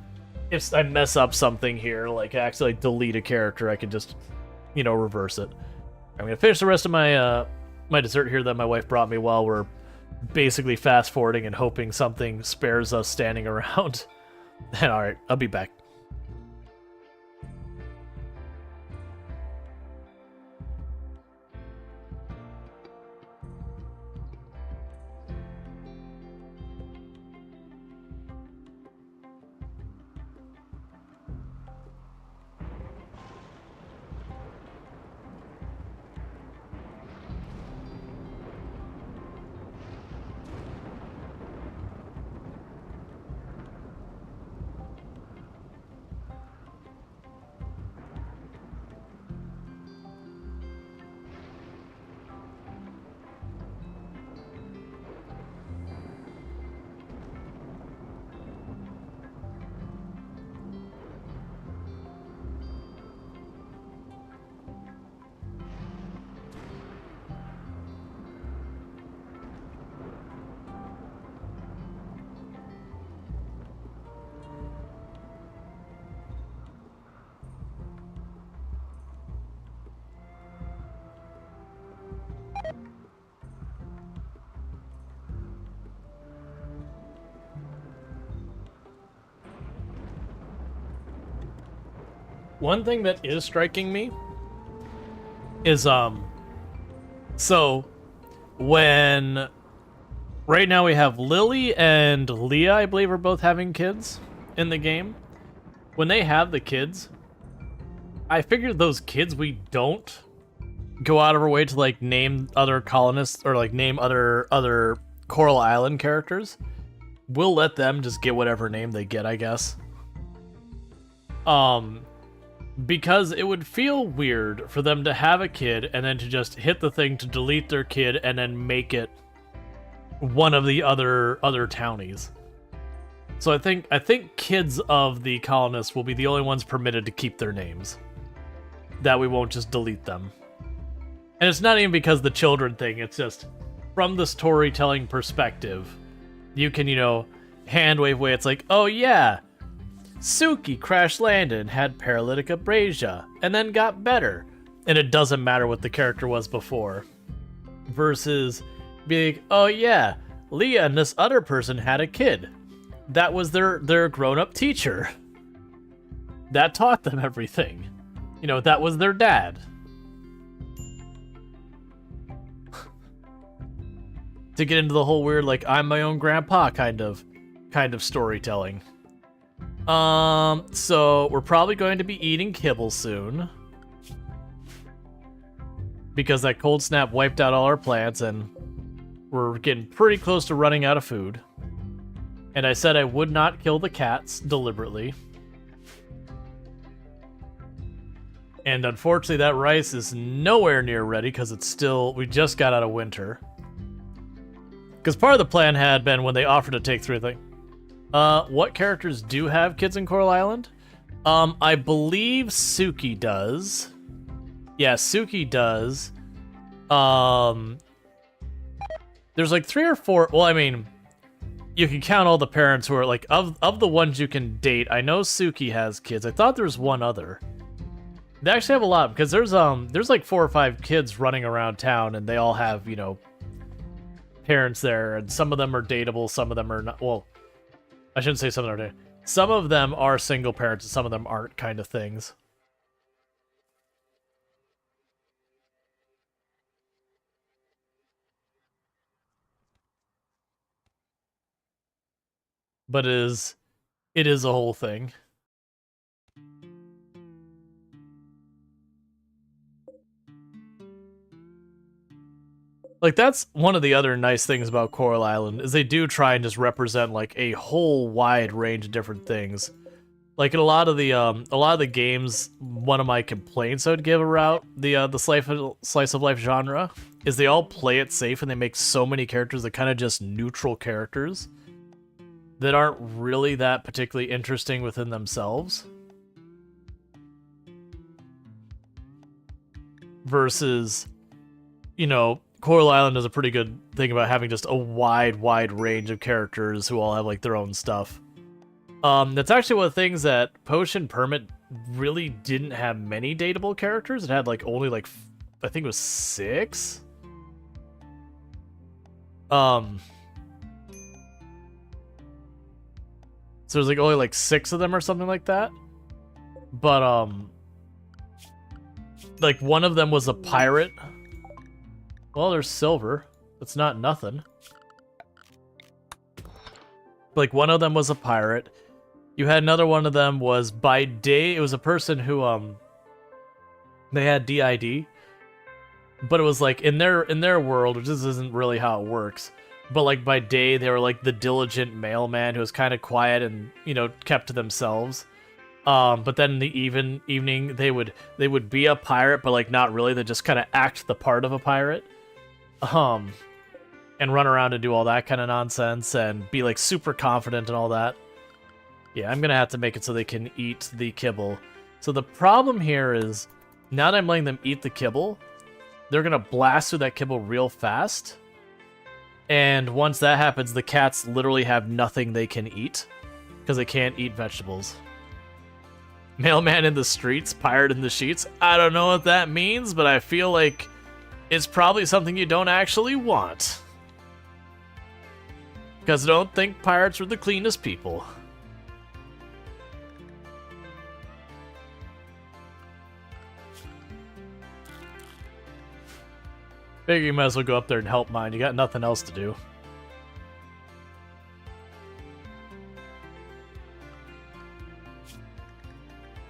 if I mess up something here, like accidentally delete a character, I can just, reverse it. I'm gonna finish the rest of my my dessert here that my wife brought me while we're basically fast forwarding and hoping something spares us standing around. And all right, I'll be back. One thing that is striking me is so when right now we have Lily and Leah, I believe, are both having kids in the game. When they have the kids, I figured those kids, we don't go out of our way to like name other colonists or like name other Coral Island characters. We'll let them just get whatever name they get, I guess. Because it would feel weird for them to have a kid and then to just hit the thing to delete their kid and then make it one of the other townies. So I think kids of the colonists will be the only ones permitted to keep their names. That we won't just delete them. And it's not even because the children thing, it's just from the storytelling perspective. You can, hand wave away. It's like, oh yeah, Suki crash landed and had paralytic abrasia, and then got better. And it doesn't matter what the character was before. Versus being, oh yeah, Leah and this other person had a kid. That was their grown-up teacher. That taught them everything. That was their dad. To get into the whole weird, like, I'm my own grandpa kind of storytelling. So we're probably going to be eating kibble soon. Because that cold snap wiped out all our plants and we're getting pretty close to running out of food. And I said I would not kill the cats deliberately. And unfortunately that rice is nowhere near ready because we just got out of winter. Because part of the plan had been when they offered to take through the thing. What characters do have kids in Coral Island? I believe Suki does. Yeah, Suki does. There's like 3 or 4. Well, I mean, you can count all the parents who are like of the ones you can date. I know Suki has kids. I thought there was one other. They actually have a lot because there's like 4 or 5 kids running around town, and they all have parents there, and some of them are dateable, some of them are not. Well, I shouldn't say some of them are dateable. Some of them are single parents, and some of them aren't, kind of things. But it is a whole thing. Like, that's one of the other nice things about Coral Island, is they do try and just represent, like, a whole wide range of different things. Like, in a lot of the games, one of my complaints I would give about the slice of life genre is they all play it safe, and they make so many characters that kind of just neutral characters that aren't really that particularly interesting within themselves. Versus, Coral Island does a pretty good thing about having just a wide range of characters who all have, like, their own stuff. That's actually one of the things that Potion Permit really didn't have many dateable characters. It had like only like I think it was 6. So there's like only like 6 of them or something like that. But like one of them was a pirate. Well, there's silver. That's not nothing. Like one of them was a pirate. You had another one of them was by day. It was a person who they had DID, but it was like in their world, which this isn't really how it works. But like by day, they were like the diligent mailman who was kind of quiet and kept to themselves. But then in the evening, they would be a pirate, but like not really. They just kind of act the part of a pirate, and run around and do all that kind of nonsense and be like super confident and all that. Yeah, I'm gonna have to make it so they can eat the kibble. So the problem here is now that I'm letting them eat the kibble, they're gonna blast through that kibble real fast. And once that happens, the cats literally have nothing they can eat because they can't eat vegetables. Mailman in the streets, pirate in the sheets. I don't know what that means, but I feel like it's probably something you don't actually want. Because I don't think pirates are the cleanest people. Figure you might as well go up there and help mine. You got nothing else to do.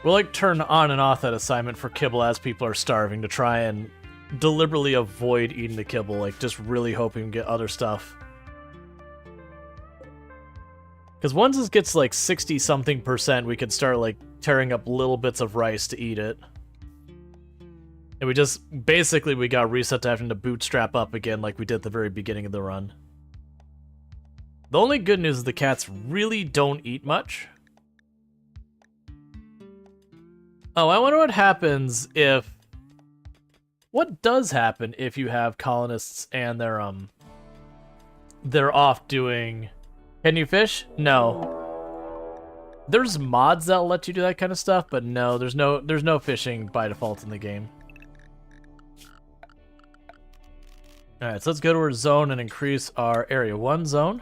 We'll like turn on and off that assignment for kibble as people are starving to try and deliberately avoid eating the kibble, like just really hoping to get other stuff. Because once this gets like 60-something%, we can start like tearing up little bits of rice to eat it. And we got reset to having to bootstrap up again like we did at the very beginning of the run. The only good news is the cats really don't eat much. Oh, I wonder what happens if... What does happen if you have colonists and they're off doing... Can you fish? No. There's mods that'll let you do that kind of stuff, but no, there's no fishing by default in the game. Alright, so let's go to our zone and increase our Area 1 zone.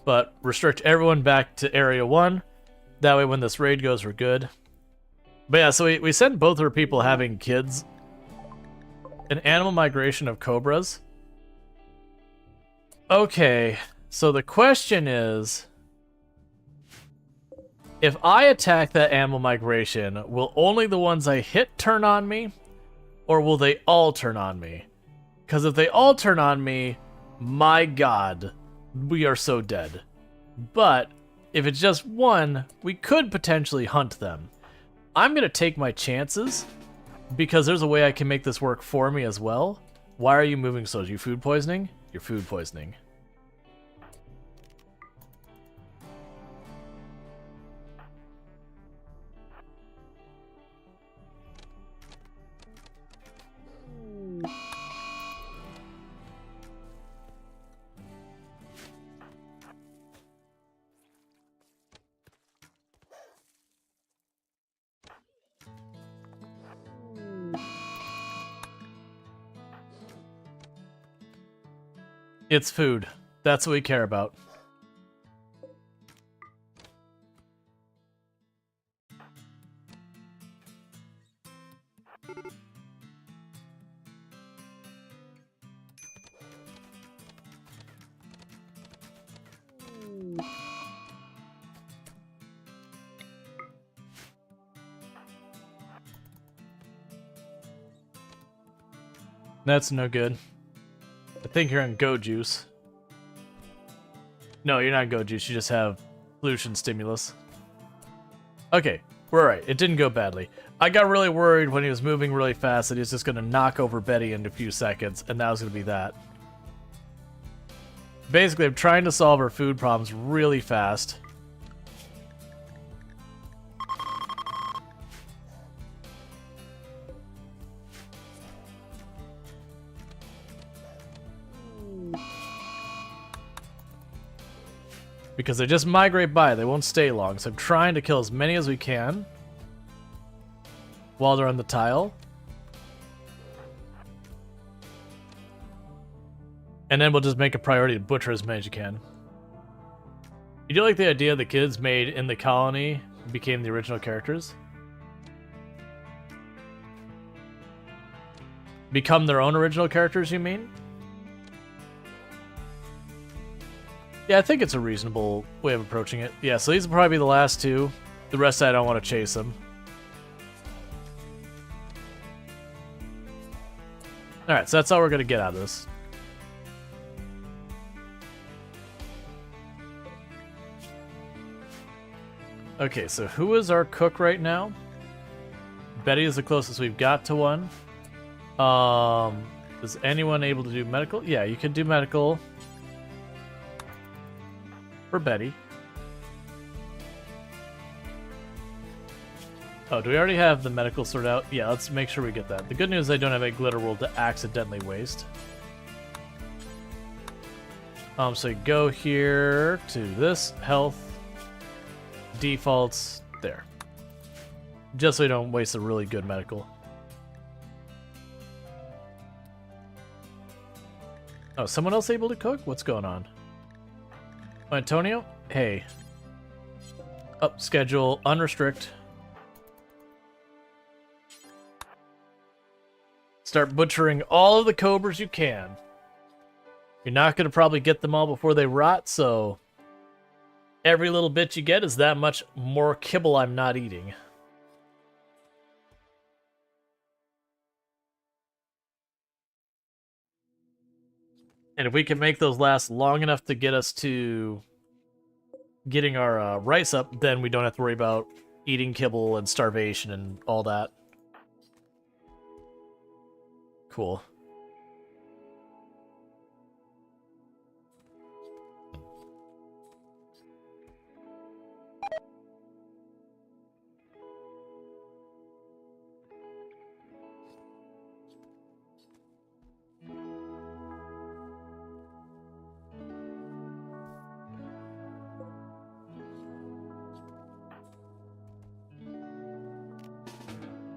But restrict everyone back to Area 1. That way when this raid goes, we're good. But yeah, so we sent both our people having kids. An animal migration of cobras. Okay, so the question is... If I attack that animal migration, will only the ones I hit turn on me? Or will they all turn on me? Because if they all turn on me, my god, we are so dead. But if it's just one, we could potentially hunt them. I'm going to take my chances, because there's a way I can make this work for me as well. Why are you moving so? Are you food poisoning? You're food poisoning. It's food. That's what we care about. That's no good. I think you're on Go Juice. No, you're not Go Juice. You just have pollution stimulus. Okay, we're alright. It didn't go badly. I got really worried when he was moving really fast that he was just going to knock over Betty in a few seconds, and that was going to be that. Basically, I'm trying to solve our food problems really fast. because they just migrate by. They won't stay long. So I'm trying to kill as many as we can while they're on the tile. And then we'll just make a priority to butcher as many as you can. You do like the idea the kids made in the colony became the original characters? Become their own original characters, you mean? Yeah, I think it's a reasonable way of approaching it. Yeah, so these will probably be the last two. The rest I don't want to chase them. Alright, so that's all we're going to get out of this. Okay, so who is our cook right now? Betty is the closest we've got to one. Is anyone able to do medical? Yeah, you can do medical. For Betty. Oh, do we already have the medical sorted out? Yeah, let's make sure we get that. The good news is I don't have a glitter world to accidentally waste. So you go here to this, health, defaults, there. Just so you don't waste a really good medical. Oh, someone else able to cook? What's going on? Antonio? Hey. Up, schedule, unrestrict. Start butchering all of the cobras you can. You're not going to probably get them all before they rot, so every little bit you get is that much more kibble I'm not eating. And if we can make those last long enough to get us to getting our rice up, then we don't have to worry about eating kibble and starvation and all that. Cool.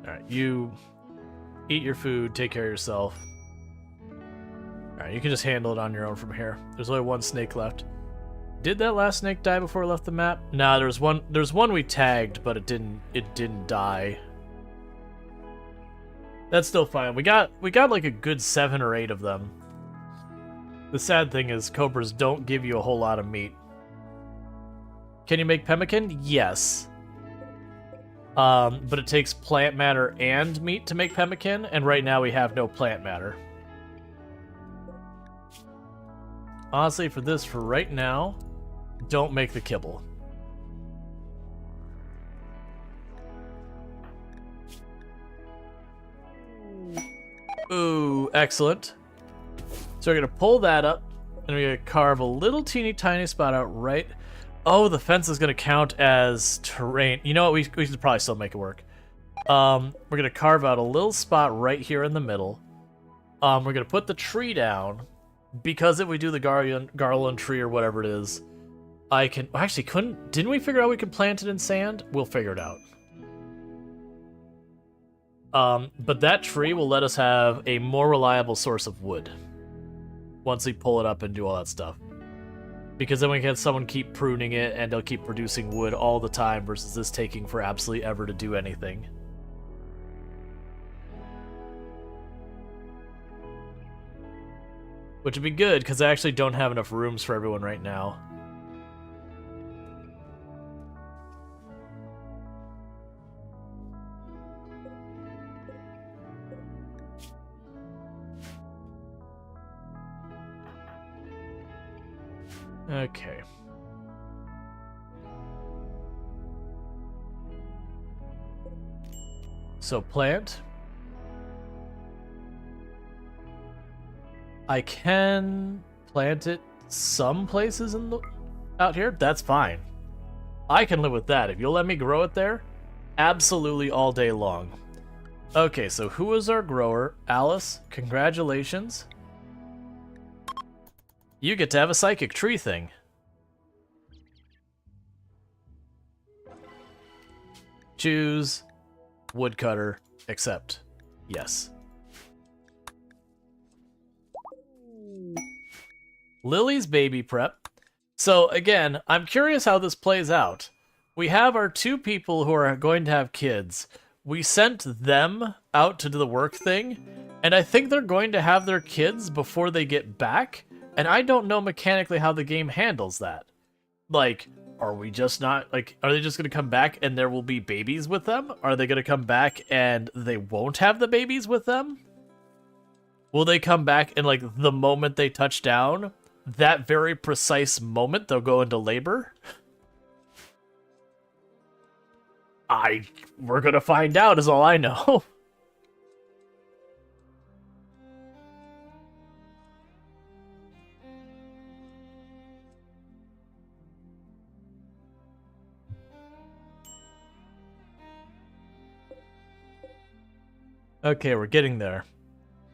Alright, you eat your food, take care of yourself. Alright, you can just handle it on your own from here. There's only one snake left. Did that last snake die before we left the map? Nah, there's one we tagged, but it didn't die. That's still fine. We got like a good 7 or 8 of them. The sad thing is cobras don't give you a whole lot of meat. Can you make pemmican? Yes. But it takes plant matter and meat to make pemmican, and right now we have no plant matter. Honestly, for right now, don't make the kibble. Ooh, excellent. So we're gonna pull that up, and we're gonna carve a little teeny tiny spot out right. Oh, the fence is going to count as terrain. You know what? We should probably still make it work. We're going to carve out a little spot right here in the middle. We're going to put the tree down. Because if we do the garland tree or whatever it is, I can... Actually, didn't we figure out we could plant it in sand? We'll figure it out. But that tree will let us have a more reliable source of wood. Once we pull it up and do all that stuff. Because then we can have someone keep pruning it, and they'll keep producing wood all the time, versus this taking for absolutely ever to do anything. Which would be good, because I actually don't have enough rooms for everyone right now. Okay. So plant. I can plant it some places out here. That's fine. I can live with that. If you'll let me grow it there, absolutely all day long. Okay, so who is our grower? Alice, congratulations. You get to have a psychic tree thing. Choose woodcutter, accept. Yes. Lily's baby prep. So again, I'm curious how this plays out. We have our 2 people who are going to have kids. We sent them out to do the work thing, and I think they're going to have their kids before they get back, and I don't know mechanically how the game handles that. Like, are we just not, like, are they just going to come back and there will be babies with them? Are they going to come back and they won't have the babies with them? Will they come back and, like, the moment they touch down, that very precise moment they'll go into labor? We're gonna find out is all I know. Okay, we're getting there.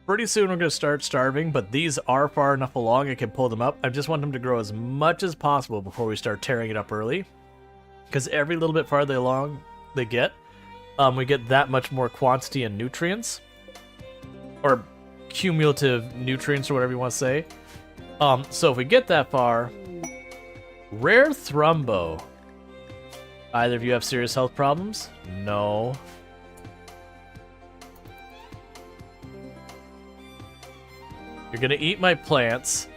Pretty soon we're gonna start starving, but these are far enough along I can pull them up. I just want them to grow as much as possible before we start tearing it up early. Because every little bit farther along they get, we get that much more quantity and nutrients, or cumulative nutrients, or whatever you want to say. So if we get that far, rare thrumbo. Either of you have serious health problems? No. You're gonna eat my plants,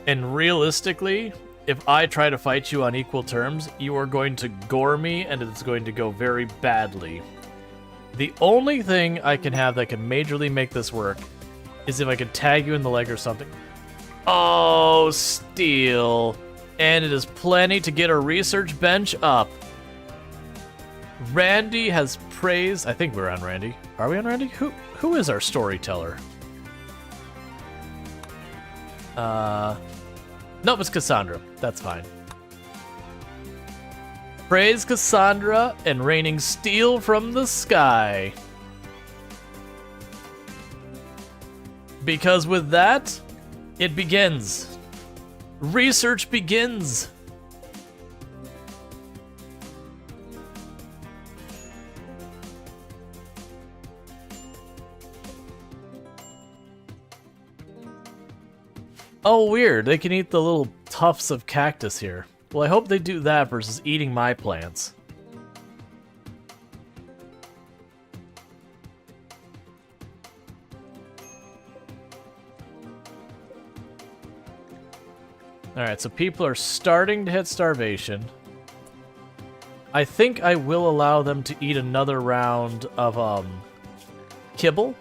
and realistically, if I try to fight you on equal terms, you are going to gore me, and it's going to go very badly. The only thing I can have that can majorly make this work is if I can tag you in the leg or something. Oh, steal. And it is plenty to get a research bench up. Randy has praised... I think we're on Randy. Are we on Randy? Who is our storyteller? Nope, it's Cassandra. That's fine. Praise Cassandra and raining steel from the sky. Because with that, it begins. Research begins. Oh, weird. They can eat the little tufts of cactus here. Well, I hope they do that versus eating my plants. Alright, so people are starting to hit starvation. I think I will allow them to eat another round of, kibble.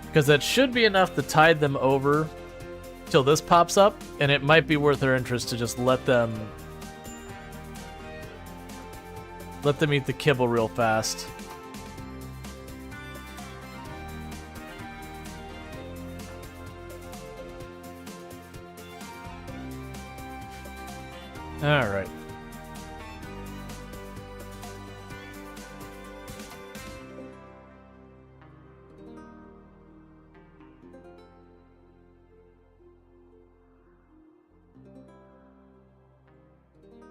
Because that should be enough to tide them over till this pops up, and it might be worth their interest to just let them eat the kibble real fast. Alright.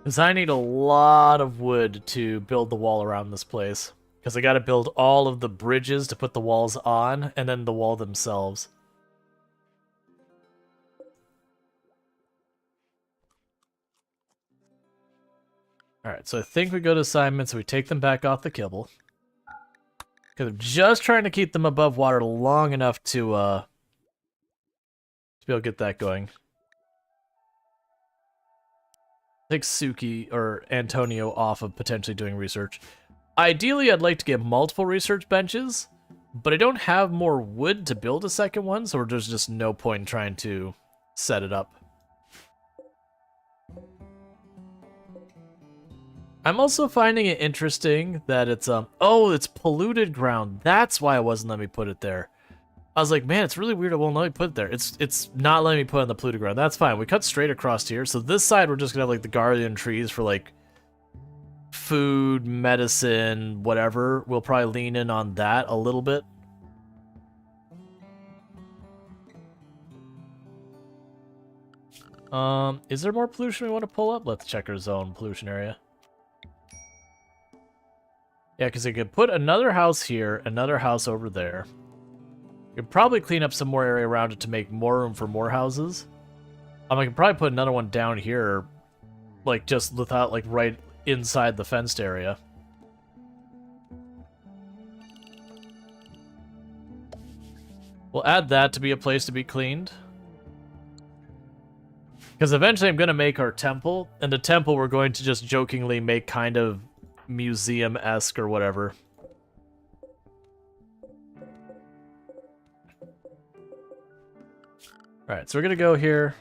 Because I need a lot of wood to build the wall around this place. Because I gotta build all of the bridges to put the walls on, and then the wall themselves. Alright, so I think we go to assignments, so we take them back off the kibble. Because I'm just trying to keep them above water long enough to be able to get that going. Take Suki or Antonio off of potentially doing research. Ideally, I'd like to get multiple research benches, but I don't have more wood to build a second one, so there's just no point in trying to set it up. I'm also finding it interesting that it's, oh, it's polluted ground. That's why it wasn't letting me put it there. I was like, man, it's really weird it won't let me put it there. It's not letting me put it on the polluted ground. That's fine. We cut straight across here. So this side, we're just going to have, like, the guardian trees for, like, food, medicine, whatever. We'll probably lean in on that a little bit. Is there more pollution we want to pull up? Let's check our zone pollution area. Yeah, because I could put another house here, another house over there. Could probably clean up some more area around it to make more room for more houses. I could probably put another one down here, like just without like right inside the fenced area. We'll add that to be a place to be cleaned. Because eventually I'm going to make our temple, and the temple we're going to just jokingly make kind of museum-esque or whatever. Alright, so we're going to go here.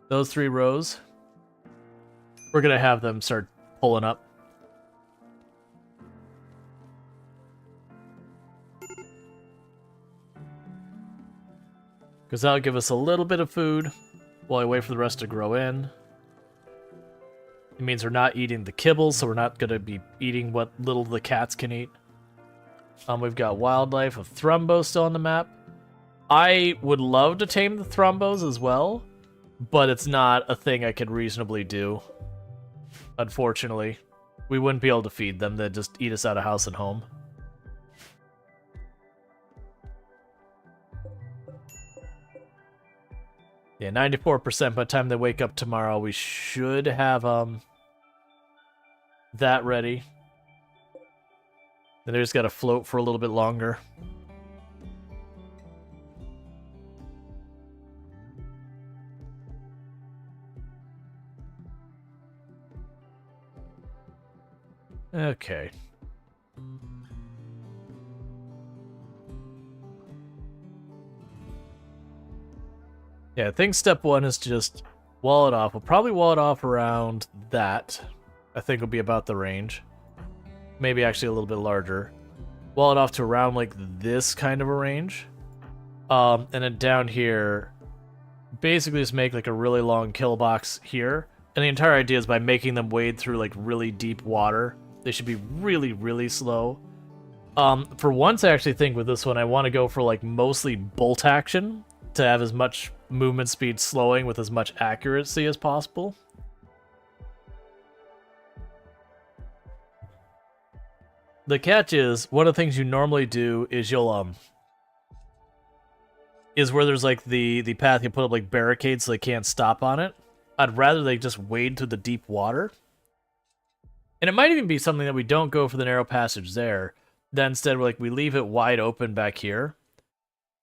Those 3 rows. We're going to have them start pulling up. Because that'll give us a little bit of food while I wait for the rest to grow in. It means we're not eating the kibble, so we're not going to be eating what little the cats can eat. We've got wildlife of Thrumbo still on the map. I would love to tame the Thrumbos as well, but it's not a thing I could reasonably do. Unfortunately. We wouldn't be able to feed them, they'd just eat us out of house and home. Yeah, 94% by the time they wake up tomorrow, we should have that ready. Then they just gotta float for a little bit longer. Okay. Yeah, I think step 1 is to just wall it off. We'll probably wall it off around that. I think will be about the range. Maybe actually a little bit larger. Wall it off to around like this kind of a range. And then down here, basically just make like a really long kill box here. And the entire idea is by making them wade through like really deep water, they should be really, really slow. For once, I actually think with this one, I want to go for like mostly bolt action to have as much movement speed slowing with as much accuracy as possible. The catch is, one of the things you normally do is you'll, is where there's like the path, you put up like barricades so they can't stop on it. I'd rather they just wade through the deep water. And it might even be something that we don't go for the narrow passage there. Then instead, we leave it wide open back here.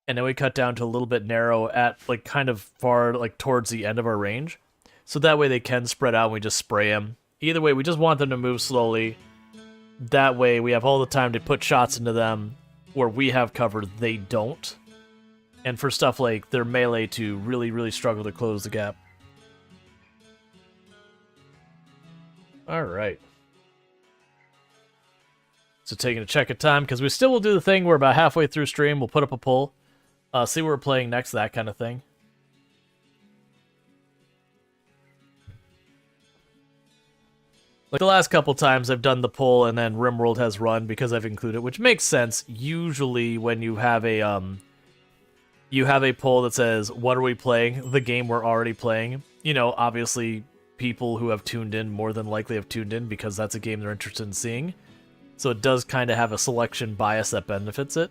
And then we cut down to a little bit narrow at, like, kind of far, like, towards the end of our range. So that way they can spread out and we just spray them. Either way, we just want them to move slowly. That way we have all the time to put shots into them where we have cover, they don't. And for stuff like their melee to really, really struggle to close the gap. Alright. So taking a check of time, because we still will do the thing where about halfway through stream, we'll put up a poll. See where we're playing next, that kind of thing. Like the last couple times I've done the poll and then RimWorld has run because I've included, which makes sense usually when you have a poll that says, what are we playing? The game we're already playing. You know, obviously people who have tuned in more than likely have tuned in because that's a game they're interested in seeing. So it does kind of have a selection bias that benefits it.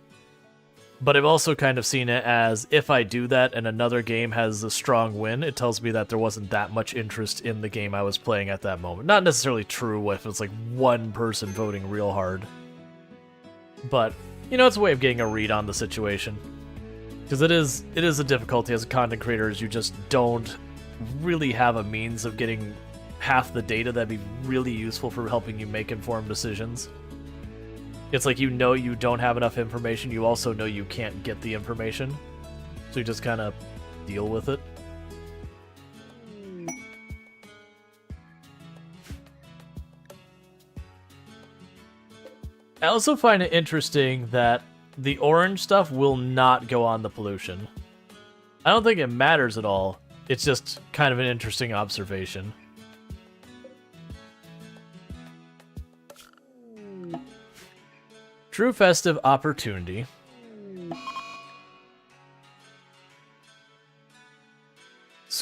But I've also kind of seen it as, if I do that and another game has a strong win, it tells me that there wasn't that much interest in the game I was playing at that moment. Not necessarily true if it's like one person voting real hard. But, you know, it's a way of getting a read on the situation. Because it is a difficulty as a content creator, is you just don't really have a means of getting half the data that'd be really useful for helping you make informed decisions. It's like, you know, you don't have enough information, you also know you can't get the information. So you just kind of deal with it. I also find it interesting that the orange stuff will not go on the pollution. I don't think it matters at all. It's just kind of an interesting observation. True festive opportunity.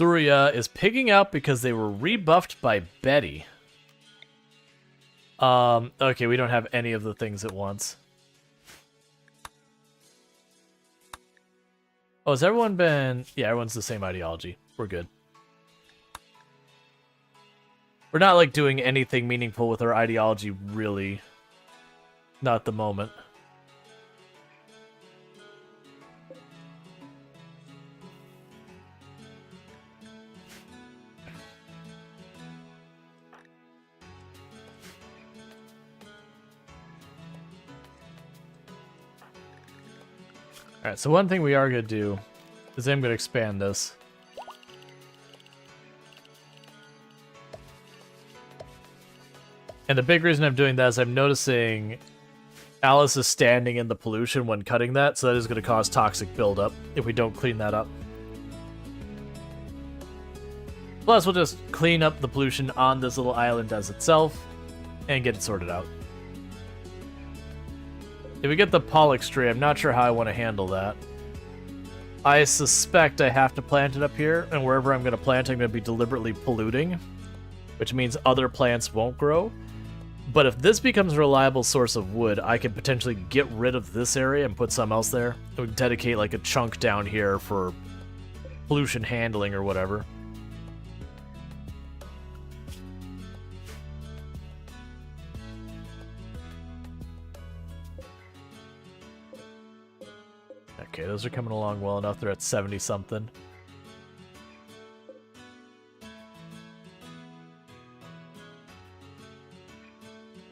Surya is pigging out because they were rebuffed by Betty. Okay, we don't have any of the things at once. Oh, has everyone been... Yeah, everyone's the same ideology. We're good. We're not, like, doing anything meaningful with our ideology, really. Not at the moment. Alright, so one thing we are going to do is I'm going to expand this. And the big reason I'm doing that is I'm noticing Alice is standing in the pollution when cutting that, so that is going to cause toxic buildup if we don't clean that up. Plus, we'll just clean up the pollution on this little island as itself and get it sorted out. If we get the Pollock tree, I'm not sure how I want to handle that. I suspect I have to plant it up here, and wherever I'm going to plant, I'm going to be deliberately polluting, which means other plants won't grow. But if this becomes a reliable source of wood, I could potentially get rid of this area and put some else there. I would dedicate like a chunk down here for pollution handling or whatever. Okay, those are coming along well enough. They're at 70-something.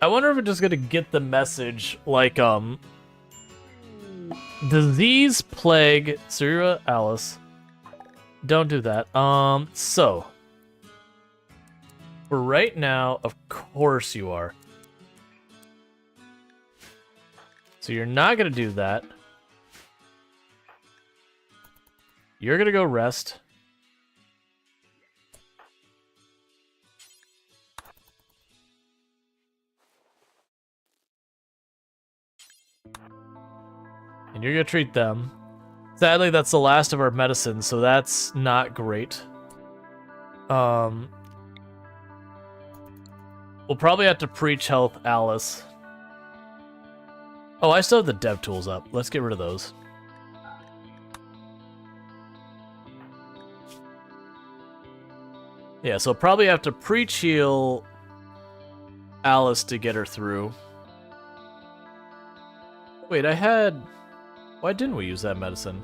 I wonder if we're just gonna get the message, like, disease, plague, Surya, Alice. Don't do that. So. For right now, of course you are. So you're not gonna do that. You're gonna go rest. And you're gonna treat them. Sadly, that's the last of our medicine, so that's not great. We'll probably have to preach health Alice. Oh, I still have the dev tools up. Let's get rid of those. Yeah, so probably have to preach heal Alice to get her through. Wait, I had... Why didn't we use that medicine?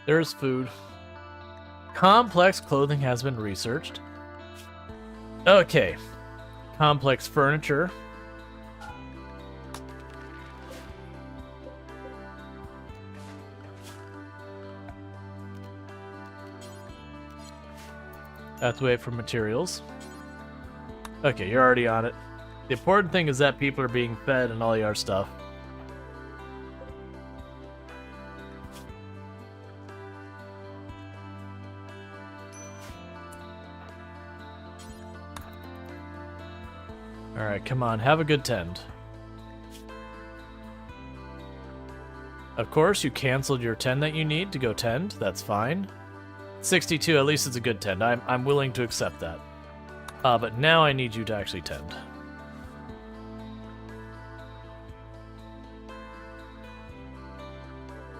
There's food. Complex clothing has been researched. Okay. Complex furniture. Have to wait for materials. Okay, you're already on it. The important thing is that people are being fed and all your stuff. Alright, come on, have a good tend. Of course, you canceled your tend that you need to go tend. That's fine. 62, at least it's a good tend. I'm willing to accept that. But now I need you to actually tend.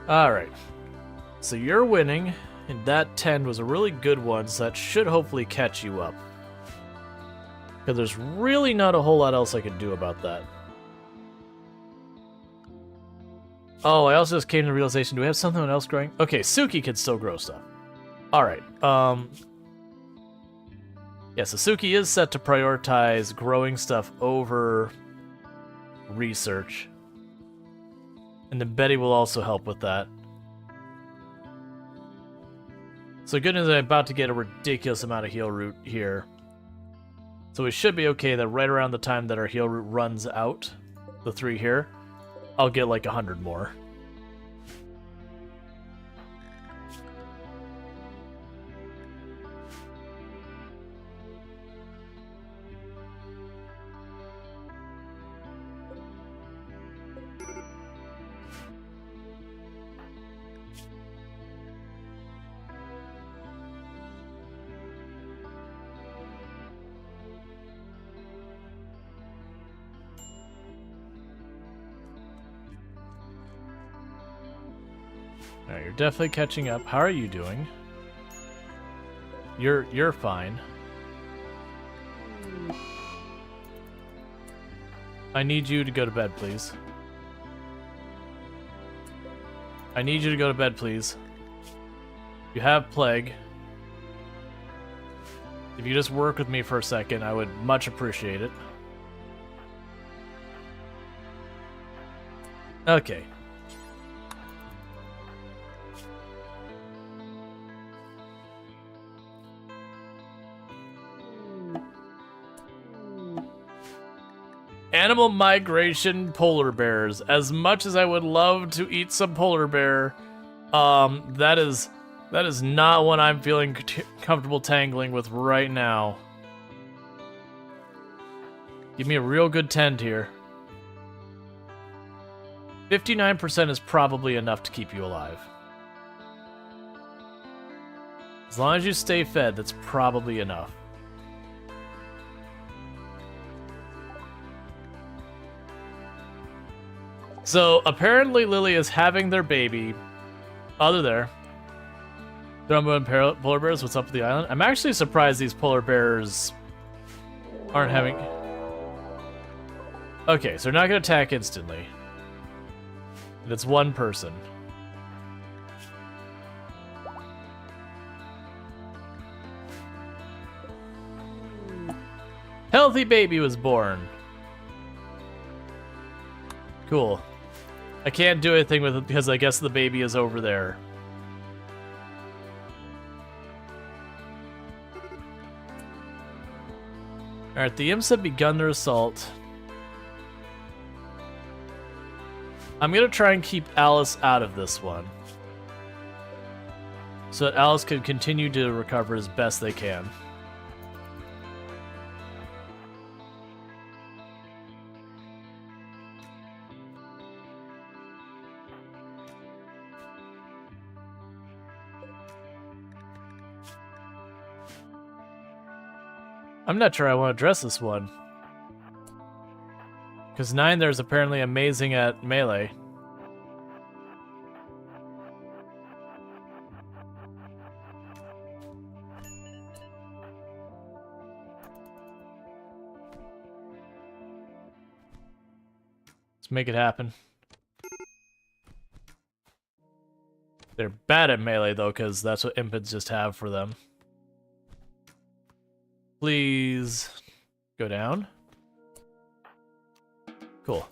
Alright. So you're winning, and that tend was a really good one, so that should hopefully catch you up. Because there's really not a whole lot else I could do about that. Oh, I also just came to the realization, do we have something else growing? Okay, Suki can still grow stuff. Alright, yeah, so Suki is set to prioritize growing stuff over research. And then Betty will also help with that. So good news, I'm about to get a ridiculous amount of heal root here. So we should be okay that right around the time that our heal route runs out, the 3 here, I'll get like 100 more. Alright, you're definitely catching up. How are you doing? You're fine. I need you to go to bed, please. I need you to go to bed, please. You have plague. If you just work with me for a second, I would much appreciate it. Okay. Animal migration polar bears. As much as I would love to eat some polar bear, that is not what I'm feeling comfortable tangling with right now. Give me a real good tend here. 59% is probably enough to keep you alive. As long as you stay fed, that's probably enough. So, apparently Lily is having their baby. Other there. Drumbo and polar bears, what's up with the island? I'm actually surprised these polar bears aren't having... Okay, so they're not going to attack instantly. And it's one person. Healthy baby was born. Cool. I can't do anything with it because I guess the baby is over there. Alright, the imps have begun their assault. I'm gonna try and keep Alice out of this one. So that Alice can continue to recover as best they can. I'm not sure I want to address this one. Because 9 there is apparently amazing at melee. Let's make it happen. They're bad at melee though, because that's what impids just have for them. Please go down. Cool.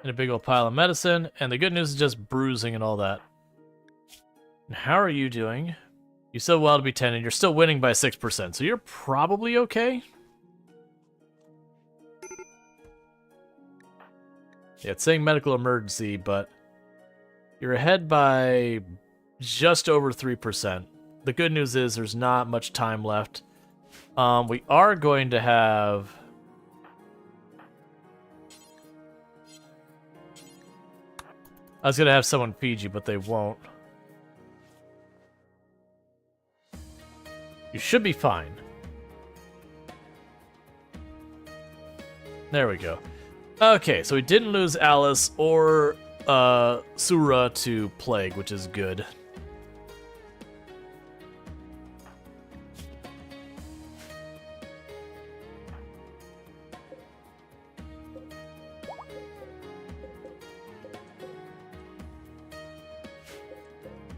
And a big old pile of medicine. And the good news is just bruising and all that. And how are you doing? You still well to be 10 and you're still winning by 6%. So you're probably okay. Yeah, it's saying medical emergency, but you're ahead by just over 3%. The good news is there's not much time left. We are going to have... I was going to have someone feed you, but they won't. You should be fine. There we go. Okay, so we didn't lose Alice or Sura to plague, which is good.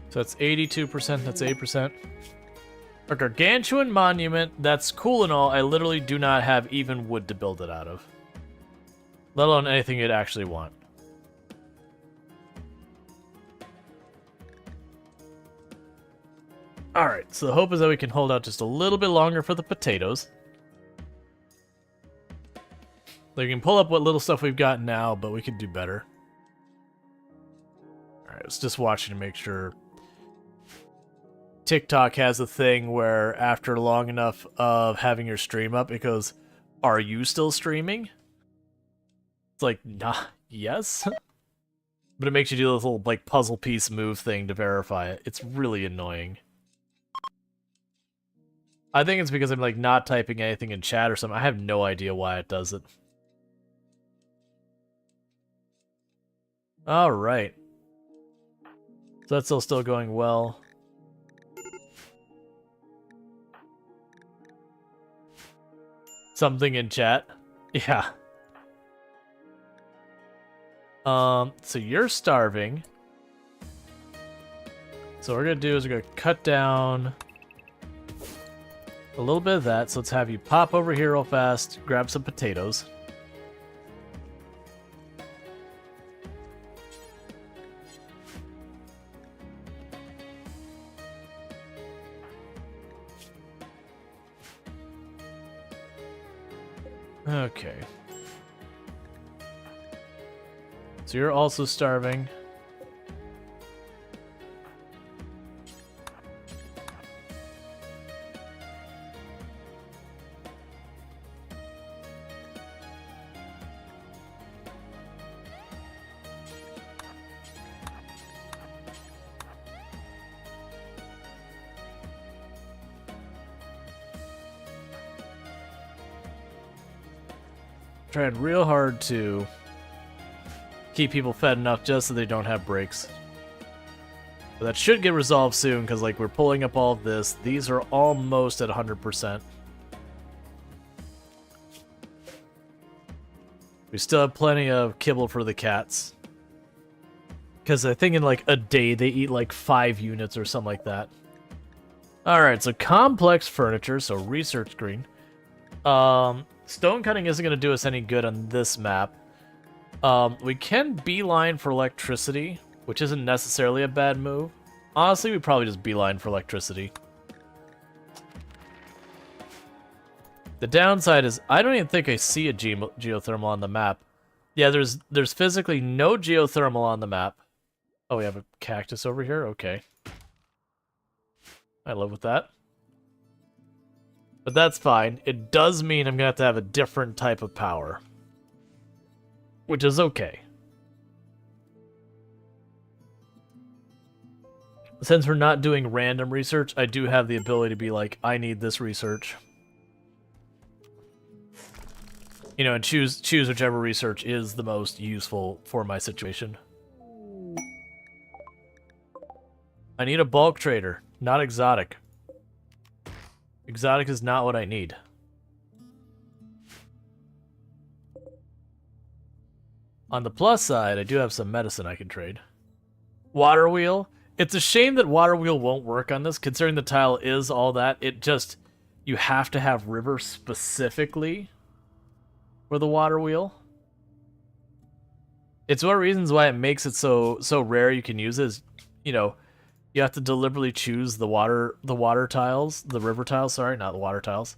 So that's 82%, that's 8%. A gargantuan monument, that's cool and all, I literally do not have even wood to build it out of. Let alone anything you'd actually want. Alright, so the hope is that we can hold out just a little bit longer for the potatoes. We can pull up what little stuff we've got now, but we could do better. Alright, I was just watching to make sure. TikTok has a thing where after long enough of having your stream up, it goes, "Are you still streaming?" It's like, nah, yes. But it makes you do this little like puzzle piece move thing to verify it. It's really annoying. I think it's because I'm like not typing anything in chat or something. I have no idea why it does it. All right. So that's still going well. Something in chat. Yeah. So you're starving. So what we're gonna do is we're gonna cut down a little bit of that. So let's have you pop over here real fast, grab some potatoes. Okay. So you're also starving. Tried real hard to keep people fed enough just so they don't have breaks. But that should get resolved soon, because like we're pulling up all of this. These are almost at 100%. We still have plenty of kibble for the cats. Because I think in like a day they eat like 5 units or something like that. Alright, so complex furniture, so research screen. Stone cutting isn't going to do us any good on this map. We can beeline for electricity, which isn't necessarily a bad move. Honestly, we probably just beeline for electricity. The downside is I don't even think I see a geothermal on the map. Yeah, there's physically no geothermal on the map. Oh, we have a cactus over here? Okay. I live with that. But that's fine. It does mean I'm going to have a different type of power. Which is okay. Since we're not doing random research, I do have the ability to be like, I need this research. You know, and choose whichever research is the most useful for my situation. I need a bulk trader, not exotic. Exotic is not what I need. On the plus side, I do have some medicine I can trade. Water wheel. It's a shame that water wheel won't work on this, considering the tile is all that. It just, you have to have river specifically for the water wheel. It's one of the reasons why it makes it so rare you can use it is, you know, you have to deliberately choose the water tiles, the river tiles, sorry, not the water tiles.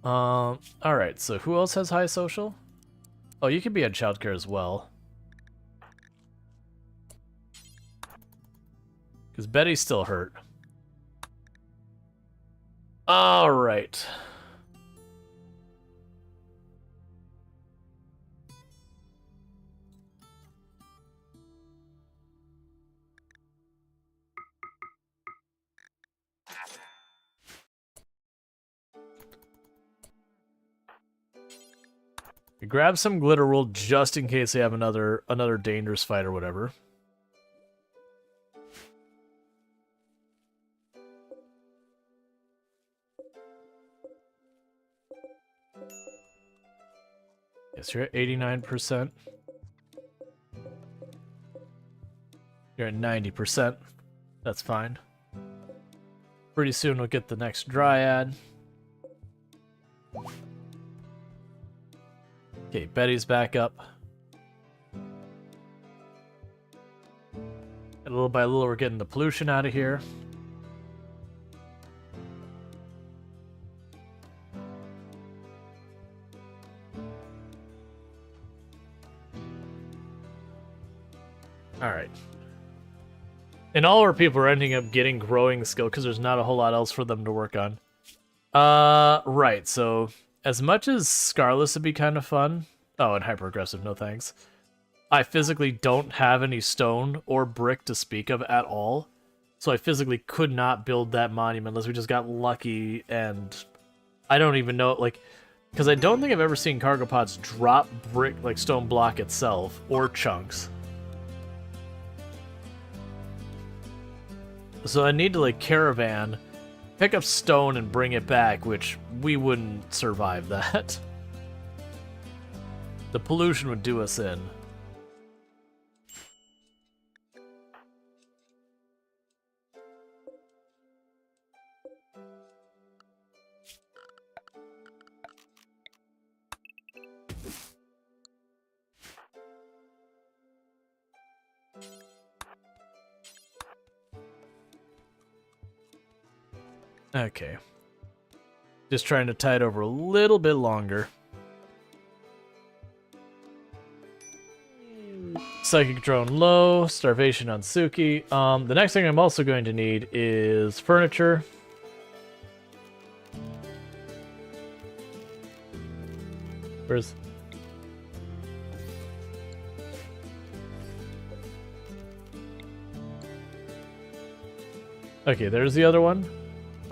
Alright, so who else has high social? Oh, you can be on childcare as well. Because Betty's still hurt. Alright. Grab some glitter wool just in case they have another dangerous fight or whatever. Yes, you're at 89%. You're at 90%. That's fine. Pretty soon we'll get the next dryad. Okay, Betty's back up. And little by little, we're getting the pollution out of here. Alright. And all our people are ending up getting growing skill because there's not a whole lot else for them to work on. Right, so as much as Scarless would be kind of fun... Oh, and hyper-aggressive, no thanks. I physically don't have any stone or brick to speak of at all. So I physically could not build that monument unless we just got lucky, and I don't even know, like... Because I don't think I've ever seen cargo pods drop brick, like stone block itself, or chunks. So I need to, like, caravan, pick up stone and bring it back, which we wouldn't survive that. The pollution would do us in. Okay. Just trying to tie it over a little bit longer. Psychic drone low, starvation on Suki. The next thing I'm also going to need is furniture. Where's... Okay, there's the other one.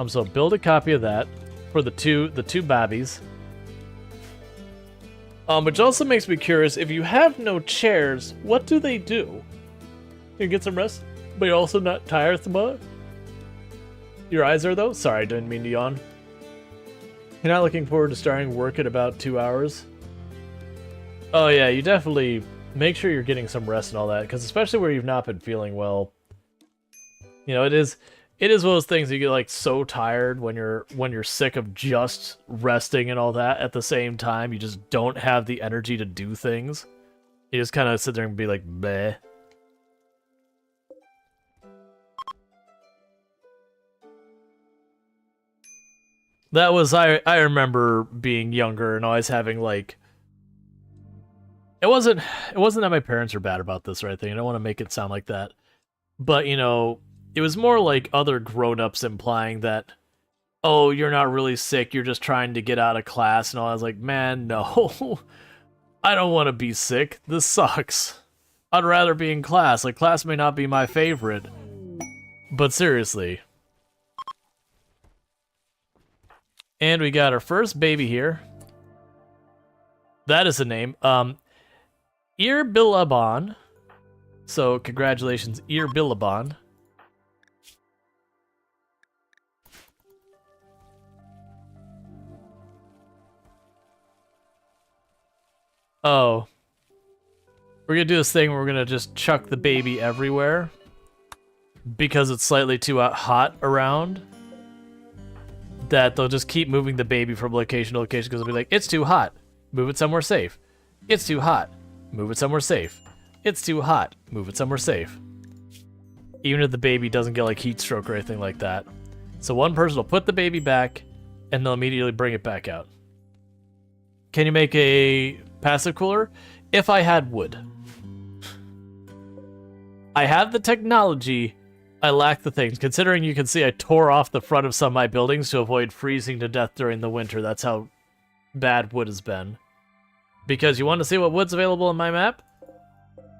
So build a copy of that for the two babbies. Which also makes me curious, if you have no chairs, what do they do? You get some rest, but you're also not tired tomorrow? Your eyes are, though? Sorry, I didn't mean to yawn. You're not looking forward to starting work in about 2 hours? Oh yeah, you definitely make sure you're getting some rest and all that, because especially where you've not been feeling well, you know, it is one of those things you get like so tired when you're sick of just resting and all that. At the same time, you just don't have the energy to do things. You just kind of sit there and be like, bleh. That was, I remember being younger and always having like, it wasn't that my parents were bad about this or anything. I don't want to make it sound like that. But, you know, it was more like other grown-ups implying that, oh, you're not really sick, you're just trying to get out of class and all. I was like, man, no. I don't want to be sick. This sucks. I'd rather be in class. Like, class may not be my favorite. But seriously. And we got our first baby here. That is the name. Billabon. So, congratulations, Billabon. Oh. We're gonna do this thing where we're gonna just chuck the baby everywhere. Because it's slightly too hot around. That they'll just keep moving the baby from location to location because they'll be like, it's too hot. Move it somewhere safe. It's too hot. Move it somewhere safe. It's too hot. Move it somewhere safe. Even if the baby doesn't get like heat stroke or anything like that. So one person will put the baby back and they'll immediately bring it back out. Can you make a passive cooler? If I had wood. I have the technology. I lack the things. Considering you can see I tore off the front of some of my buildings to avoid freezing to death during the winter. That's how bad wood has been. Because you want to see what wood's available on my map?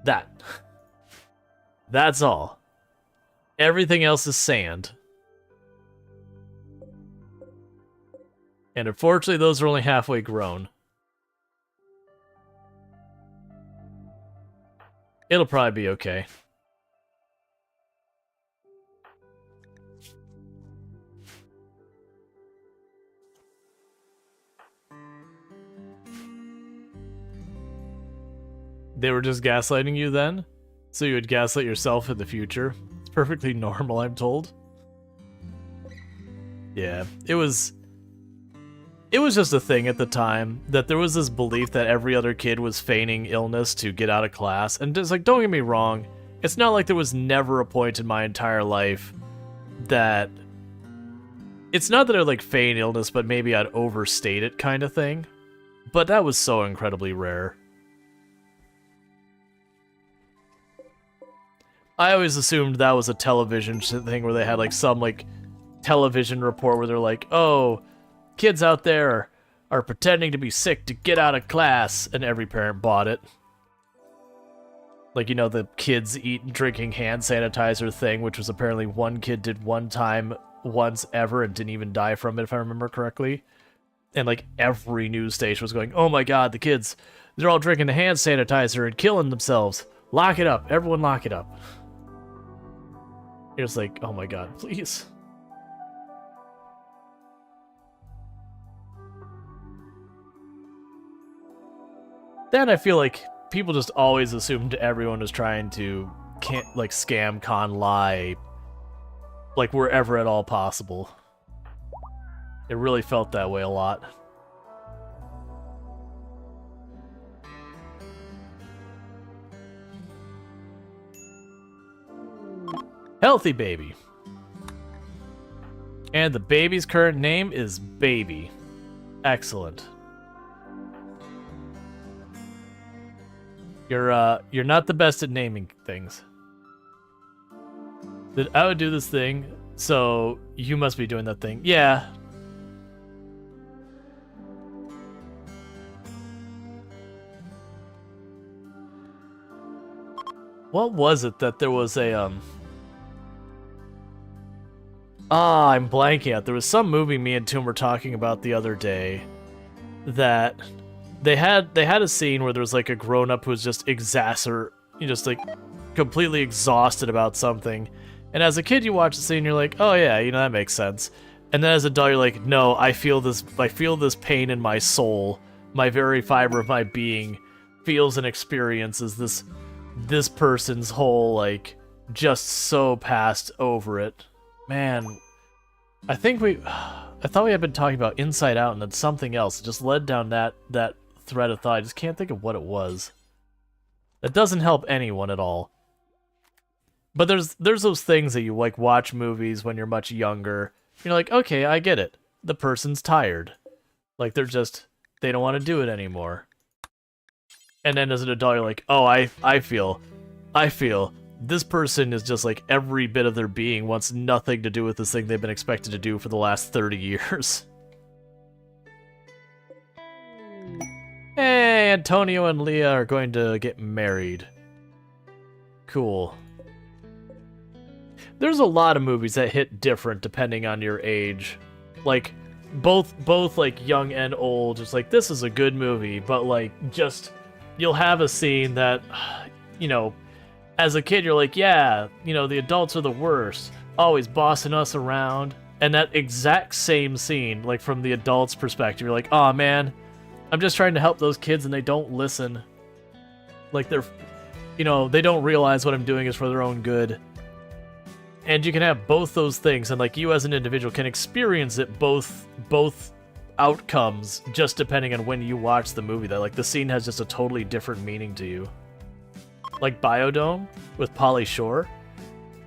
That. That's all. Everything else is sand. And unfortunately, those are only halfway grown. It'll probably be okay. They were just gaslighting you then? So you would gaslight yourself in the future? It's perfectly normal, I'm told. Yeah, it was just a thing at the time that there was this belief that every other kid was feigning illness to get out of class. And just like, don't get me wrong, it's not like there was never a point in my entire life that... It's not that I'd like feign illness, but maybe I'd overstate it kind of thing. But that was so incredibly rare. I always assumed that was a television thing where they had like some like television report where they're like, oh, kids out there are pretending to be sick to get out of class, and every parent bought it. Like, you know, the kids drinking hand sanitizer thing, which was apparently one kid did one time, once ever, and didn't even die from it, if I remember correctly. And like every news station was going, oh my god, the kids, they're all drinking the hand sanitizer and killing themselves. Lock it up. Everyone lock it up. It was like, oh my god, please. Then I feel like people just always assumed everyone was trying to like scam, con, lie, like wherever at all possible. It really felt that way a lot. Healthy baby. And the baby's current name is Baby. Excellent. You're not the best at naming things. I would do this thing, so you must be doing that thing. Yeah. What was it that there was a I'm blanking out. There was some movie me and Toom were talking about the other day that they had a scene where there was like a grown-up who was just like completely exhausted about something. And as a kid you watch the scene, you're like, oh yeah, you know, that makes sense. And then as an adult you're like, no, I feel this pain in my soul. My very fiber of my being feels and experiences this person's whole, like, just so passed over it. Man, I thought we had been talking about Inside Out and then something else. It just led down that thread of thought. I just can't think of what it was. That doesn't help anyone at all. But there's those things that you like watch movies when you're much younger. You're like, okay, I get it. The person's tired. Like they don't want to do it anymore. And then as an adult, you're like, oh, I feel this person is just like every bit of their being wants nothing to do with this thing they've been expected to do for the last 30 years. Hey, Antonio and Leah are going to get married. Cool. There's a lot of movies that hit different depending on your age. Like, both like young and old, just like, this is a good movie, but like, just, you'll have a scene that, you know, as a kid, you're like, yeah, you know, the adults are the worst, always bossing us around. And that exact same scene, like from the adult's perspective, you're like, oh man, I'm just trying to help those kids and they don't listen. Like they're, you know, they don't realize what I'm doing is for their own good. And you can have both those things, and like you as an individual can experience it both outcomes just depending on when you watch the movie. That like the scene has just a totally different meaning to you. Like Biodome with Pauly Shore.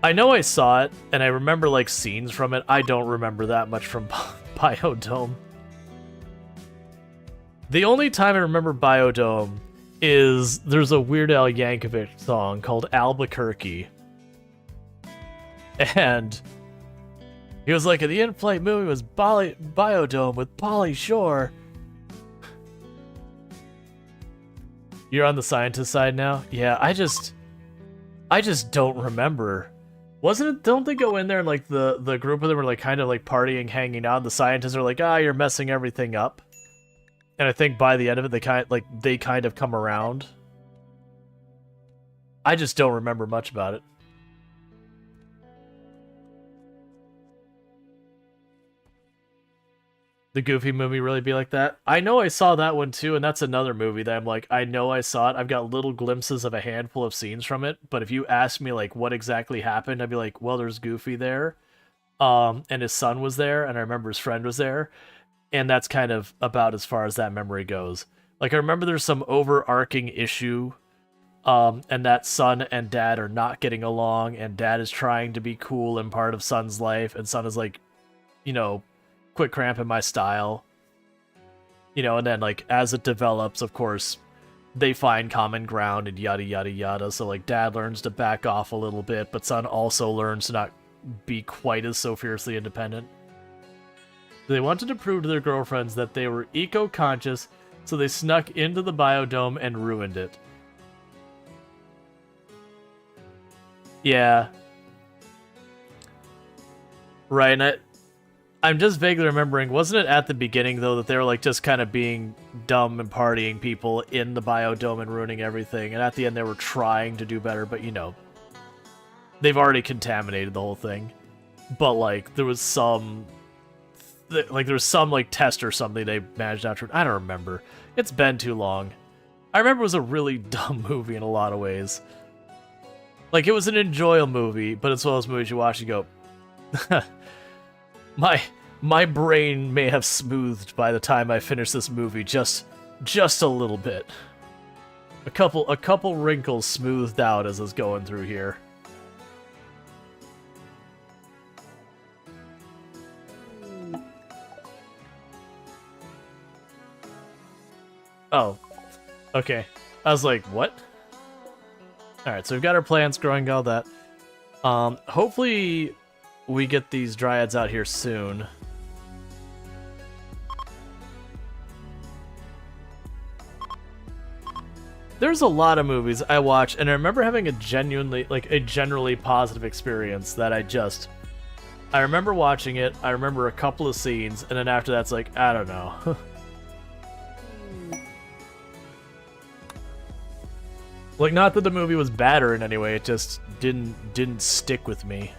I know I saw it, and I remember like scenes from it. I don't remember that much from Biodome. The only time I remember Biodome is there's a Weird Al Yankovic song called Albuquerque. And he was like, the in-flight movie was Biodome with Pauly Shore. You're on the scientist side now? Yeah, I just don't remember. Wasn't it, don't they go in there and like the group of them are like kind of like partying, hanging out, and the scientists are like, you're messing everything up. And I think by the end of it they kind of come around. I just don't remember much about it. The Goofy movie really be like that? I know I saw that one too, and that's another movie that I'm like, I know I saw it. I've got little glimpses of a handful of scenes from it, but if you ask me like what exactly happened, I'd be like, well, there's Goofy there, and his son was there, and I remember his friend was there, and that's kind of about as far as that memory goes. Like I remember there's some overarching issue, and that son and dad are not getting along, and dad is trying to be cool and part of son's life, and son is like, you know, quit cramping my style, you know. And then like as it develops, of course, they find common ground and yada yada yada. So like dad learns to back off a little bit, but son also learns to not be quite as so fiercely independent. They wanted to prove to their girlfriends that they were eco-conscious, so they snuck into the biodome and ruined it. Yeah. Right, and I'm just vaguely remembering, wasn't it at the beginning, though, that they were, like, just kind of being dumb and partying people in the biodome and ruining everything, and at the end they were trying to do better, but, you know, they've already contaminated the whole thing. But, like, there was some test or something they managed after. I don't remember. It's been too long. I remember it was a really dumb movie in a lot of ways. Like, it was an enjoyable movie, but it's one of those movies you watch and go, my brain may have smoothed by the time I finish this movie just a little bit. A couple wrinkles smoothed out as I was going through here. Oh, okay. I was like, what? Alright, so we've got our plants growing, all that. Hopefully we get these dryads out here soon. There's a lot of movies I watch, and I remember having a generally positive experience that I remember watching it, I remember a couple of scenes, and then after that's like, I don't know. Like, not that the movie was bad or in any way, it just didn't stick with me.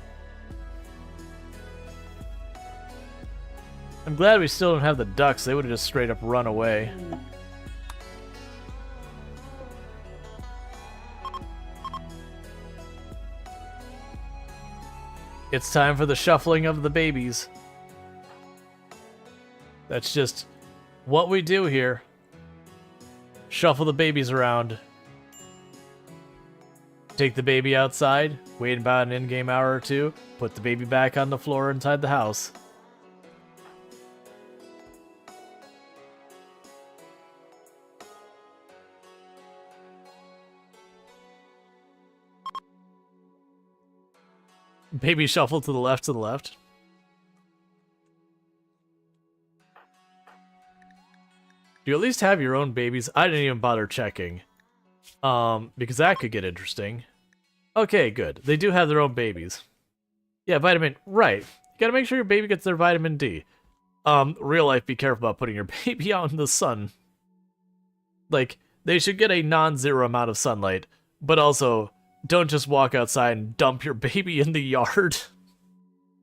I'm glad we still don't have the ducks, they would have just straight up run away. It's time for the shuffling of the babies. That's just what we do here. Shuffle the babies around. Take the baby outside, wait about an in-game hour or two, put the baby back on the floor inside the house. Baby shuffle to the left, to the left. Do you at least have your own babies? I didn't even bother checking. Because that could get interesting. Okay, good. They do have their own babies. Yeah, vitamin, right. You gotta make sure your baby gets their vitamin D. Real life, be careful about putting your baby out in the sun. Like, they should get a non-zero amount of sunlight, but also, don't just walk outside and dump your baby in the yard.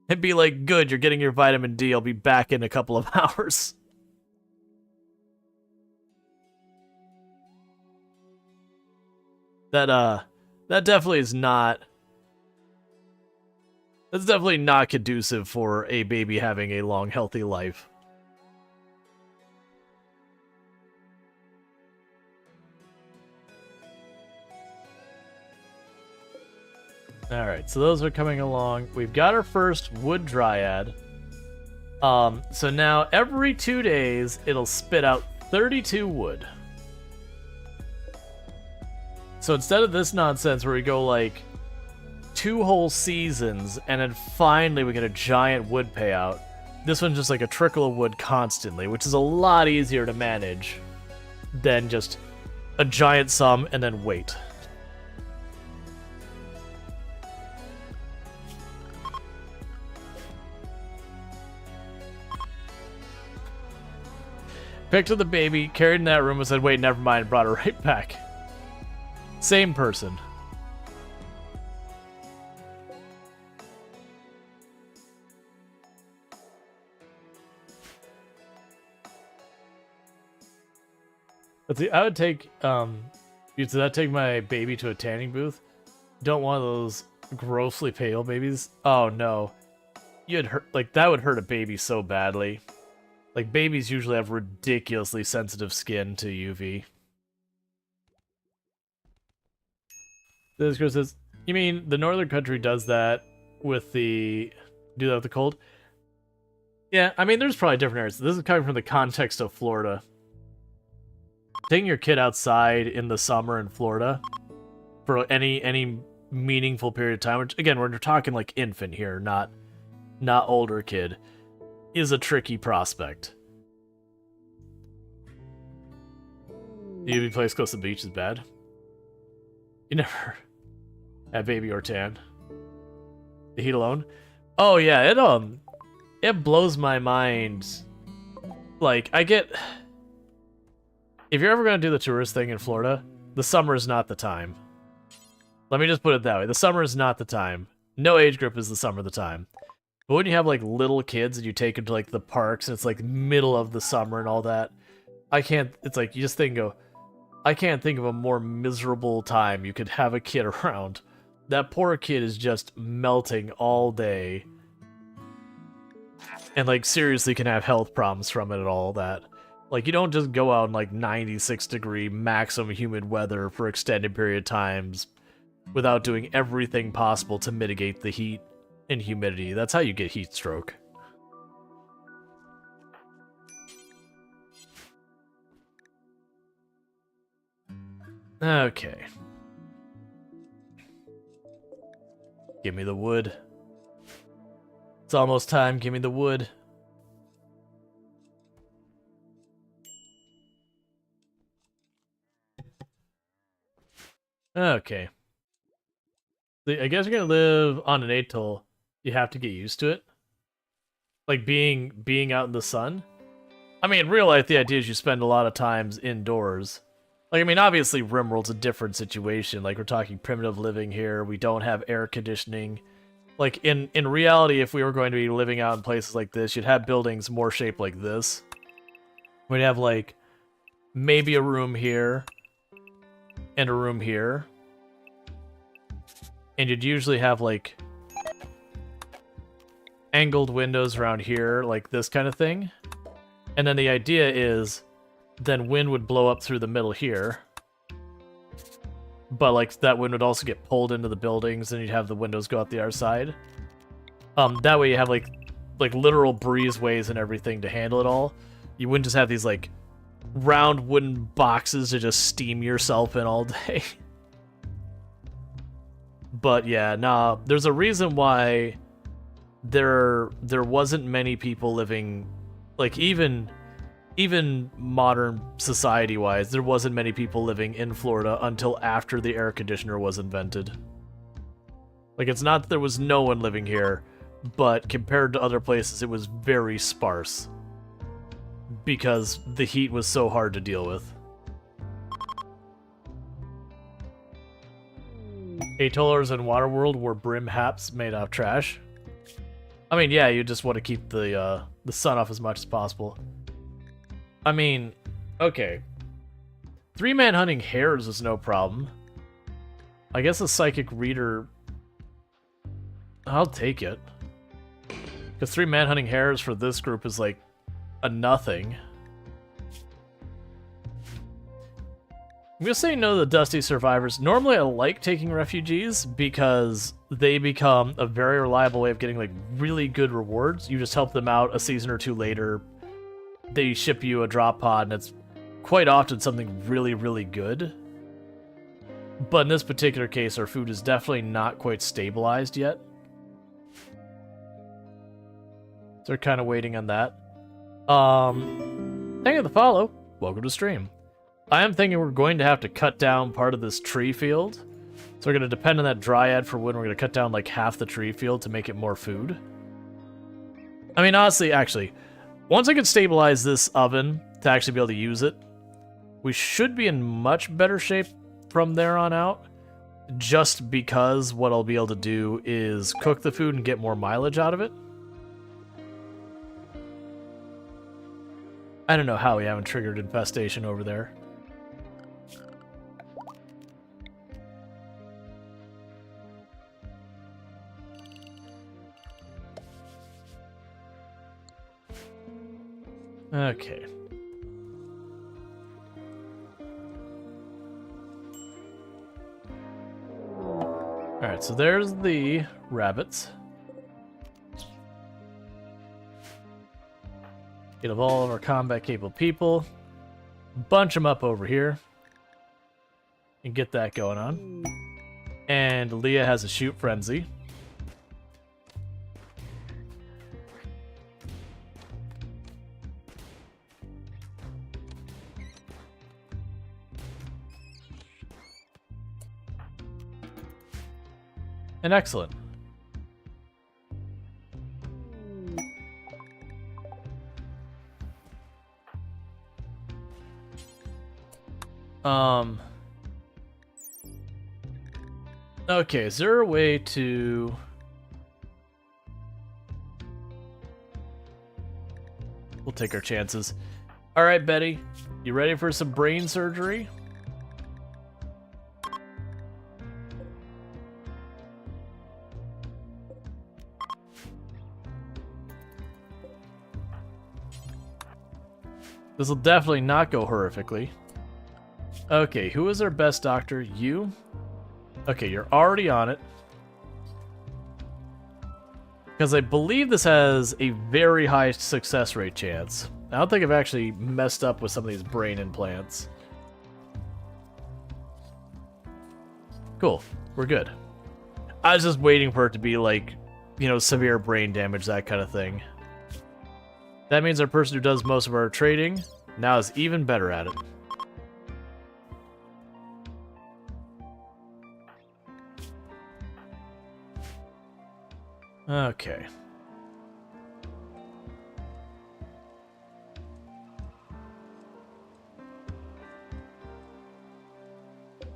And be like, good, you're getting your vitamin D, I'll be back in a couple of hours. That definitely is not... That's definitely not conducive for a baby having a long, healthy life. Alright, so those are coming along. We've got our first wood dryad. So now every 2 days, it'll spit out 32 wood. So instead of this nonsense where we go like 2 whole seasons and then finally we get a giant wood payout, this one's just like a trickle of wood constantly, which is a lot easier to manage than just a giant sum and then wait. Picked up the baby, carried in that room, and said, wait, never mind, and brought her right back. Same person. Let's see, I would take, so I'd take my baby to a tanning booth. Don't want those grossly pale babies. Oh no. You'd hurt, like, that would hurt a baby so badly. Like, babies usually have ridiculously sensitive skin to UV. This girl says, you mean the northern country does that with the... do that with the cold? Yeah, I mean, there's probably different areas. This is coming from the context of Florida. taking your kid outside in the summer in Florida for any meaningful period of time, which again, we're talking like infant here, not older kid, is a tricky prospect. The UV place close to the beach is bad. You never had baby or tan. The heat alone? Oh yeah, it blows my mind. Like, I get... If you're ever going to do the tourist thing in Florida, the summer is not the time. Let me just put it that way. The summer is not the time. No age group is the summer the time. But when you have, like, little kids and you take them to, like, the parks and it's, like, middle of the summer and all that, I can't... It's like, you just think, go... I can't think of a more miserable time you could have a kid around. That poor kid is just melting all day. And, like, seriously can have health problems from it and all that. Like, you don't just go out in, like, 96-degree maximum humid weather for extended period of times without doing everything possible to mitigate the heat and humidity. That's how you get heat stroke. Okay. Give me the wood. It's almost time. Give me the wood. Okay. I guess you're gonna live on an atoll. You have to get used to it. Like being out in the sun. I mean, in real life, the idea is you spend a lot of times indoors. Like, I mean, obviously, RimWorld's a different situation. Like, we're talking primitive living here. We don't have air conditioning. Like, in reality, if we were going to be living out in places like this, you'd have buildings more shaped like this. We'd have, like, maybe a room here and a room here. And you'd usually have, like, angled windows around here, like this kind of thing. And then the idea is... then wind would blow up through the middle here. But, like, that wind would also get pulled into the buildings, and you'd have the windows go out the other side. That way you have, like literal breezeways and everything to handle it all. You wouldn't just have these, like, round wooden boxes to just steam yourself in all day. But, yeah, nah, there's a reason why there wasn't many people living, like, even modern society-wise, there wasn't many people living in Florida until after the air conditioner was invented. Like, it's not that there was no one living here, but compared to other places, it was very sparse. Because the heat was so hard to deal with. Atollers in Waterworld wore brim hats made out of trash. I mean, yeah, you just want to keep the sun off as much as possible. I mean, okay. 3-man hunting hares is no problem. I guess a psychic reader... I'll take it. Because 3-man hunting hares for this group is like a nothing. I'm gonna say no to the Dusty Survivors. Normally I like taking refugees because they become a very reliable way of getting like really good rewards. You just help them out a season or two later. They ship you a drop pod, and it's quite often something really, really good. But in this particular case, our food is definitely not quite stabilized yet. So we're kind of waiting on that. Thank you for the follow. Welcome to stream. I am thinking we're going to have to cut down part of this tree field. So we're going to depend on that dryad for wood. We're going to cut down like half the tree field to make it more food. I mean, honestly, actually... once I can stabilize this oven to actually be able to use it, we should be in much better shape from there on out. Just because what I'll be able to do is cook the food and get more mileage out of it. I don't know how we haven't triggered infestation over there. Okay. Alright, so there's the rabbits. Get of all of our combat capable people. bunch them up over here and get that going on. And Leah has a shoot frenzy. And excellent. Okay, is there a way to... We'll take our chances. Alright, Betty. You ready for some brain surgery? This will definitely not go horrifically. Okay, who is our best doctor? You? Okay, you're already on it. Because I believe this has a very high success rate chance. I don't think I've actually messed up with some of these brain implants. Cool, we're good. I was just waiting for it to be like, you know, severe brain damage, that kind of thing. That means our person who does most of our trading now is even better at it. Okay.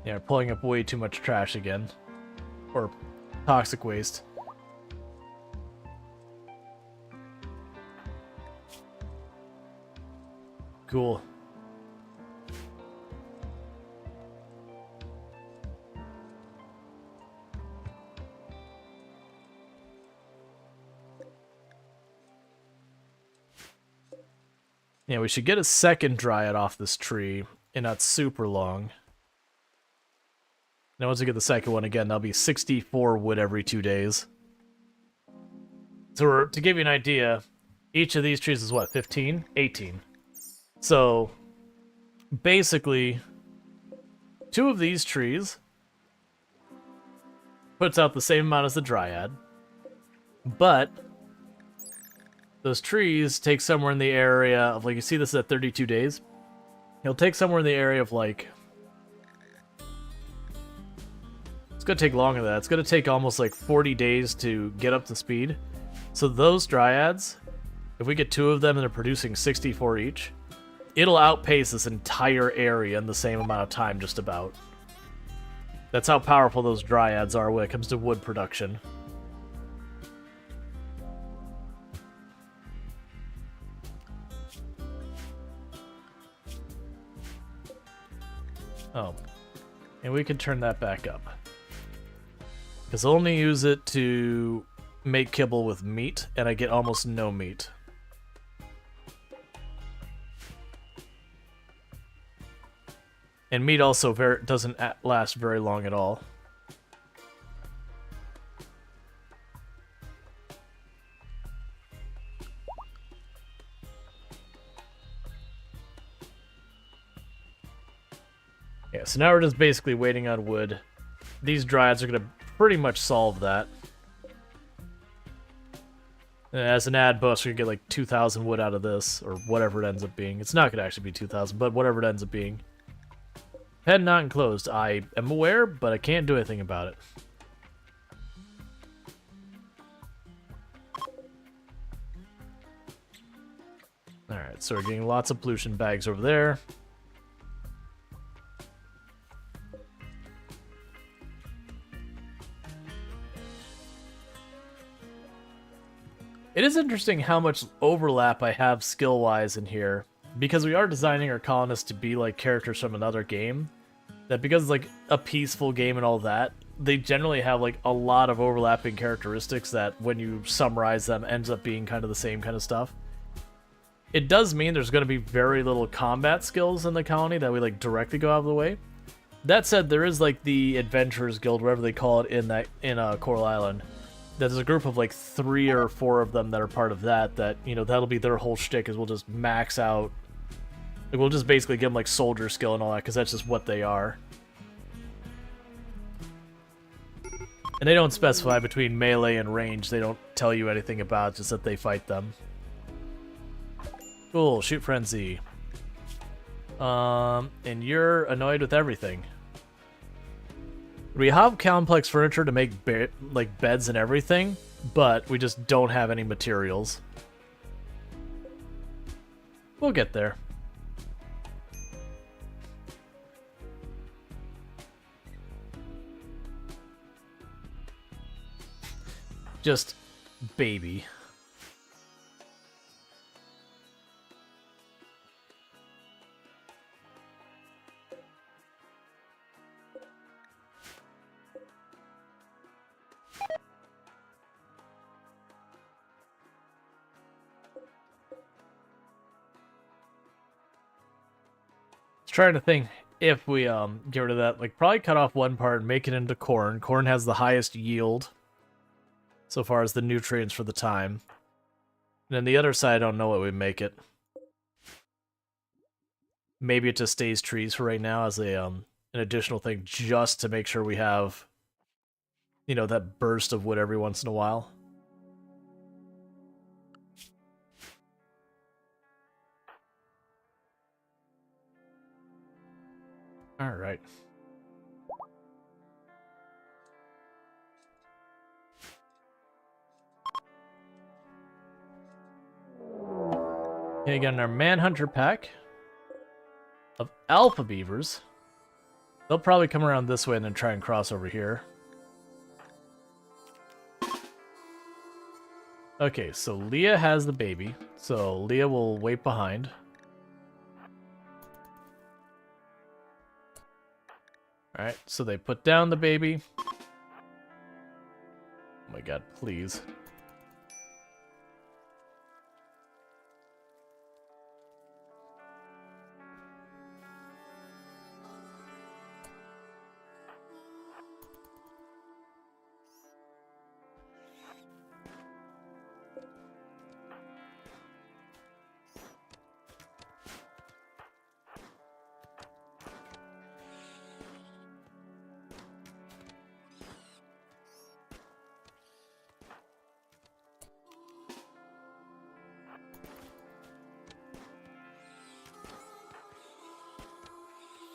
Yeah, we're pulling up way too much trash again. Or toxic waste. Cool. Yeah, we should get a second dryad off this tree, and not super long. Now once we get the second one again, that'll be 64 wood every 2 days. So to give you an idea, each of these trees is what, 15? 18. So, basically, 2 of these trees puts out the same amount as the dryad, but those trees take somewhere in the area of, like, you see this is at 32 days? It'll take somewhere in the area of, like... It's going to take longer than that. It's going to take almost, like, 40 days to get up to speed. So those dryads, if we get 2 of them and they're producing 64 each, it'll outpace this entire area in the same amount of time, just about. That's how powerful those dryads are when it comes to wood production. Oh, and we can turn that back up. Because I'll only use it to make kibble with meat, and I get almost no meat. And meat also doesn't last very long at all. Yeah, so now we're just basically waiting on wood. These dryads are going to pretty much solve that. And as an ad boost, we can get like 2,000 wood out of this, or whatever it ends up being. It's not going to actually be 2,000, but whatever it ends up being. Head not enclosed. I am aware, but I can't do anything about it. Alright, so we're getting lots of pollution bags over there. It is interesting how much overlap I have skill-wise in here, because we are designing our colonists to be like characters from another game, that because it's like a peaceful game and all that, they generally have like a lot of overlapping characteristics that when you summarize them ends up being kind of the same kind of stuff. It does mean there's going to be very little combat skills in the colony that we like directly go out of the way. That said, there is like the Adventurers Guild, whatever they call it in Coral Island. There's a group of like 3 or 4 of them that are part of that, you know, that'll be their whole shtick, is we'll just max out Like, we'll just basically give them, like, soldier skill and all that, because that's just what they are. And they don't specify between melee and range. They don't tell you anything about, just that they fight them. Cool, shoot frenzy. And you're annoyed with everything. We have complex furniture to make like beds and everything, but we just don't have any materials. We'll get there. Just baby. Trying to think if we get rid of that, like probably cut off one part and make it into corn. Corn has the highest yield so far as the nutrients for the time. And then the other side, I don't know what we make it. Maybe it just stays trees for right now as a an additional thing, just to make sure we have, you know, that burst of wood every once in a while. All right. Okay, again, our Manhunter pack of alpha beavers. They'll probably come around this way and then try and cross over here. Okay, so Leah has the baby, so Leah will wait behind. Alright, so they put down the baby. Oh my god, please.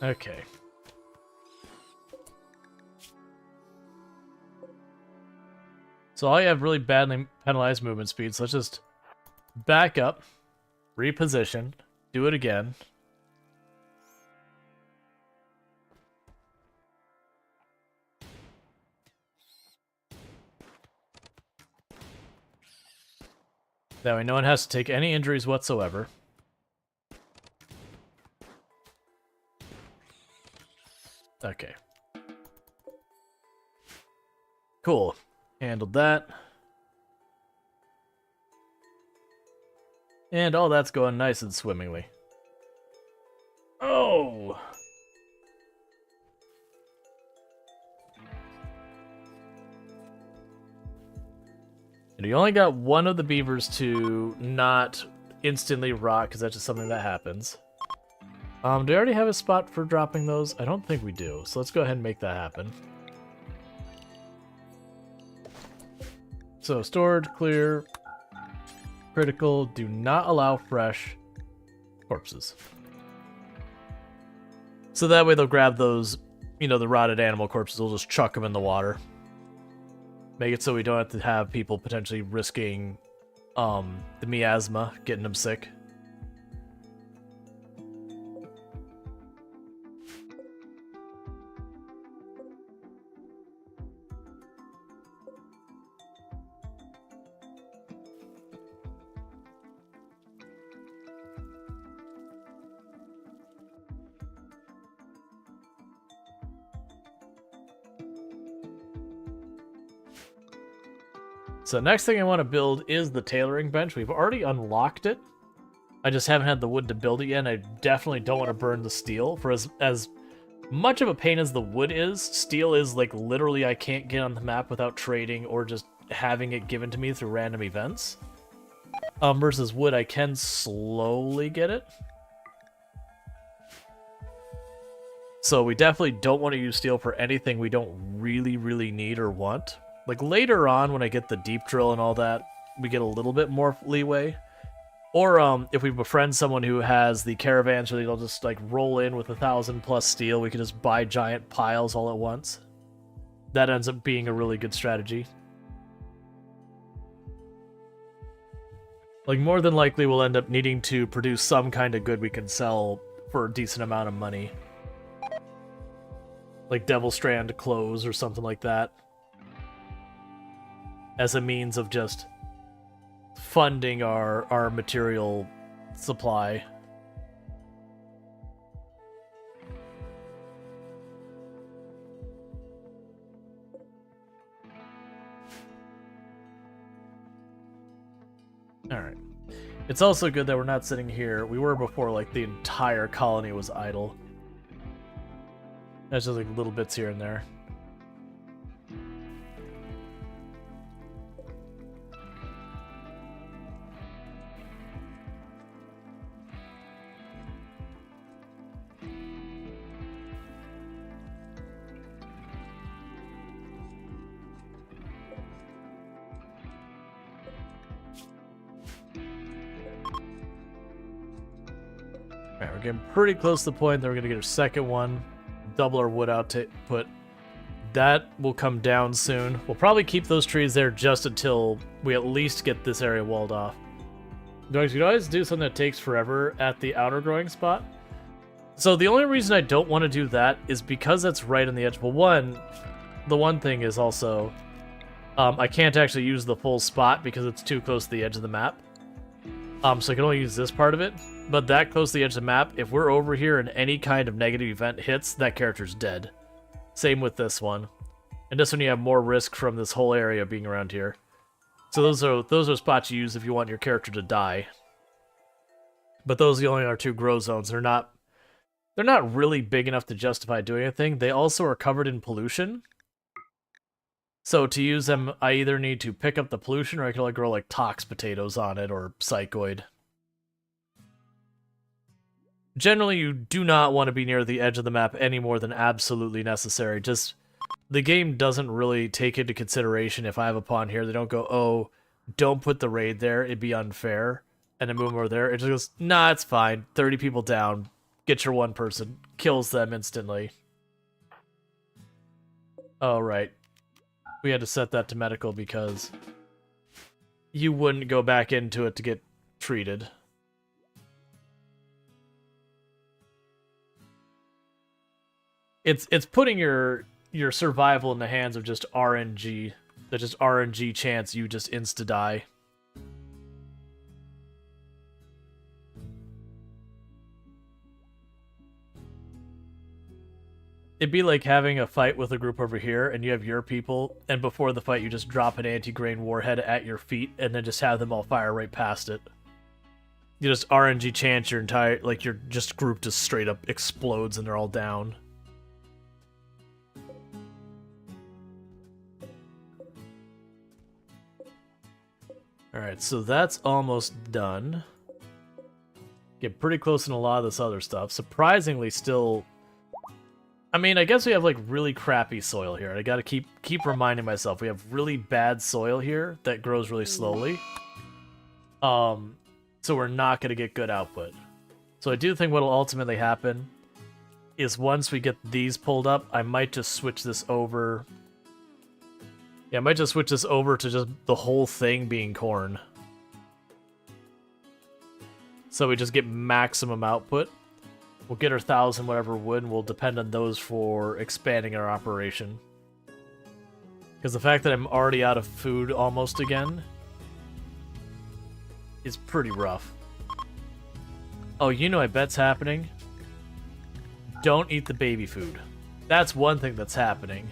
Okay. So I have really badly penalized movement speed, so let's just back up, reposition, do it again. That way no one has to take any injuries whatsoever. Okay. Cool. Handled that. And all that's going nice and swimmingly. Oh! And you only got one of the beavers to not instantly rot, because that's just something that happens. Do we already have a spot for dropping those? I don't think we do, so let's go ahead and make that happen. So, stored, clear, critical, do not allow fresh corpses. So that way they'll grab those, you know, the rotted animal corpses, we'll just chuck them in the water. Make it so we don't have to have people potentially risking the miasma, getting them sick. So next thing I want to build is the tailoring bench. We've already unlocked it. I just haven't had the wood to build it yet, and I definitely don't want to burn the steel. For as much of a pain as the wood is, steel is like literally I can't get on the map without trading or just having it given to me through random events. Versus wood, I can slowly get it. So we definitely don't want to use steel for anything we don't really need or want. Like later on when I get the deep drill and all that, we get a little bit more leeway. Or if we befriend someone who has the caravans where they'll just like roll in with 1,000+ steel, we can just buy giant piles all at once. That ends up being a really good strategy. Like more than likely we'll end up needing to produce some kind of good we can sell for a decent amount of money. Like Devil Strand clothes or something like that. As a means of just funding our material supply. Alright. It's also good that we're not sitting here. We were before, like, the entire colony was idle. That's just, like, little bits here and there. Alright, we're getting pretty close to the point that we're going to get our second one. Double our wood output. That will come down soon. We'll probably keep those trees there just until we at least get this area walled off. You can always do something that takes forever at the outer growing spot. So the only reason I don't want to do that is because that's right on the edge. Well, the one thing is also I can't actually use the full spot because it's too close to the edge of the map. So I can only use this part of it. But that close to the edge of the map, if we're over here and any kind of negative event hits, that character's dead. Same with this one. And this one you have more risk from this whole area being around here. So those are spots you use if you want your character to die. But those only are two grow zones. They're not really big enough to justify doing anything. They also are covered in pollution. So to use them, I either need to pick up the pollution or I can only grow like tox potatoes on it or psychoid. Generally, you do not want to be near the edge of the map any more than absolutely necessary. Just, the game doesn't really take into consideration if I have a pawn here. They don't go, oh, don't put the raid there, it'd be unfair. And then move them over there. It just goes, nah, it's fine. 30 people down. Get your one person. Kills them instantly. Oh, right. We had to set that to medical because you wouldn't go back into it to get treated. It's putting your survival in the hands of just RNG. That just RNG chance you just insta-die. It'd be like having a fight with a group over here, and you have your people, and before the fight you just drop an anti-grain warhead at your feet, and then just have them all fire right past it. You just RNG chance your entire, like your just group just straight up explodes and they're all down. Alright, so that's almost done. Get pretty close in a lot of this other stuff. Surprisingly still... I mean, I guess we have like really crappy soil here. I gotta keep reminding myself. We have really bad soil here that grows really slowly. So we're not gonna get good output. So I do think what'll ultimately happen is once we get these pulled up, I might just switch this over... Yeah, I might just switch this over to just the whole thing being corn. So we just get maximum output. We'll get our 1,000 whatever wood, and we'll depend on those for expanding our operation. Because the fact that I'm already out of food almost again is pretty rough. Oh, you know I bet's happening. Don't eat the baby food. That's one thing that's happening.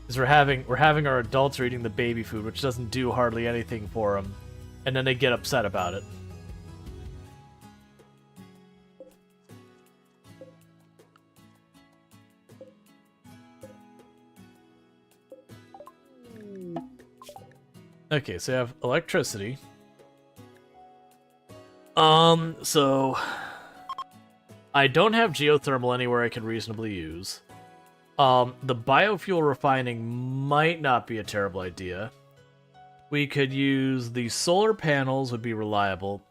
Is we're having our adults are eating the baby food, which doesn't do hardly anything for them, and then they get upset about it. Okay, so I have electricity. So I don't have geothermal anywhere I can reasonably use. The biofuel refining might not be a terrible idea. We could use the solar panels, would be reliable.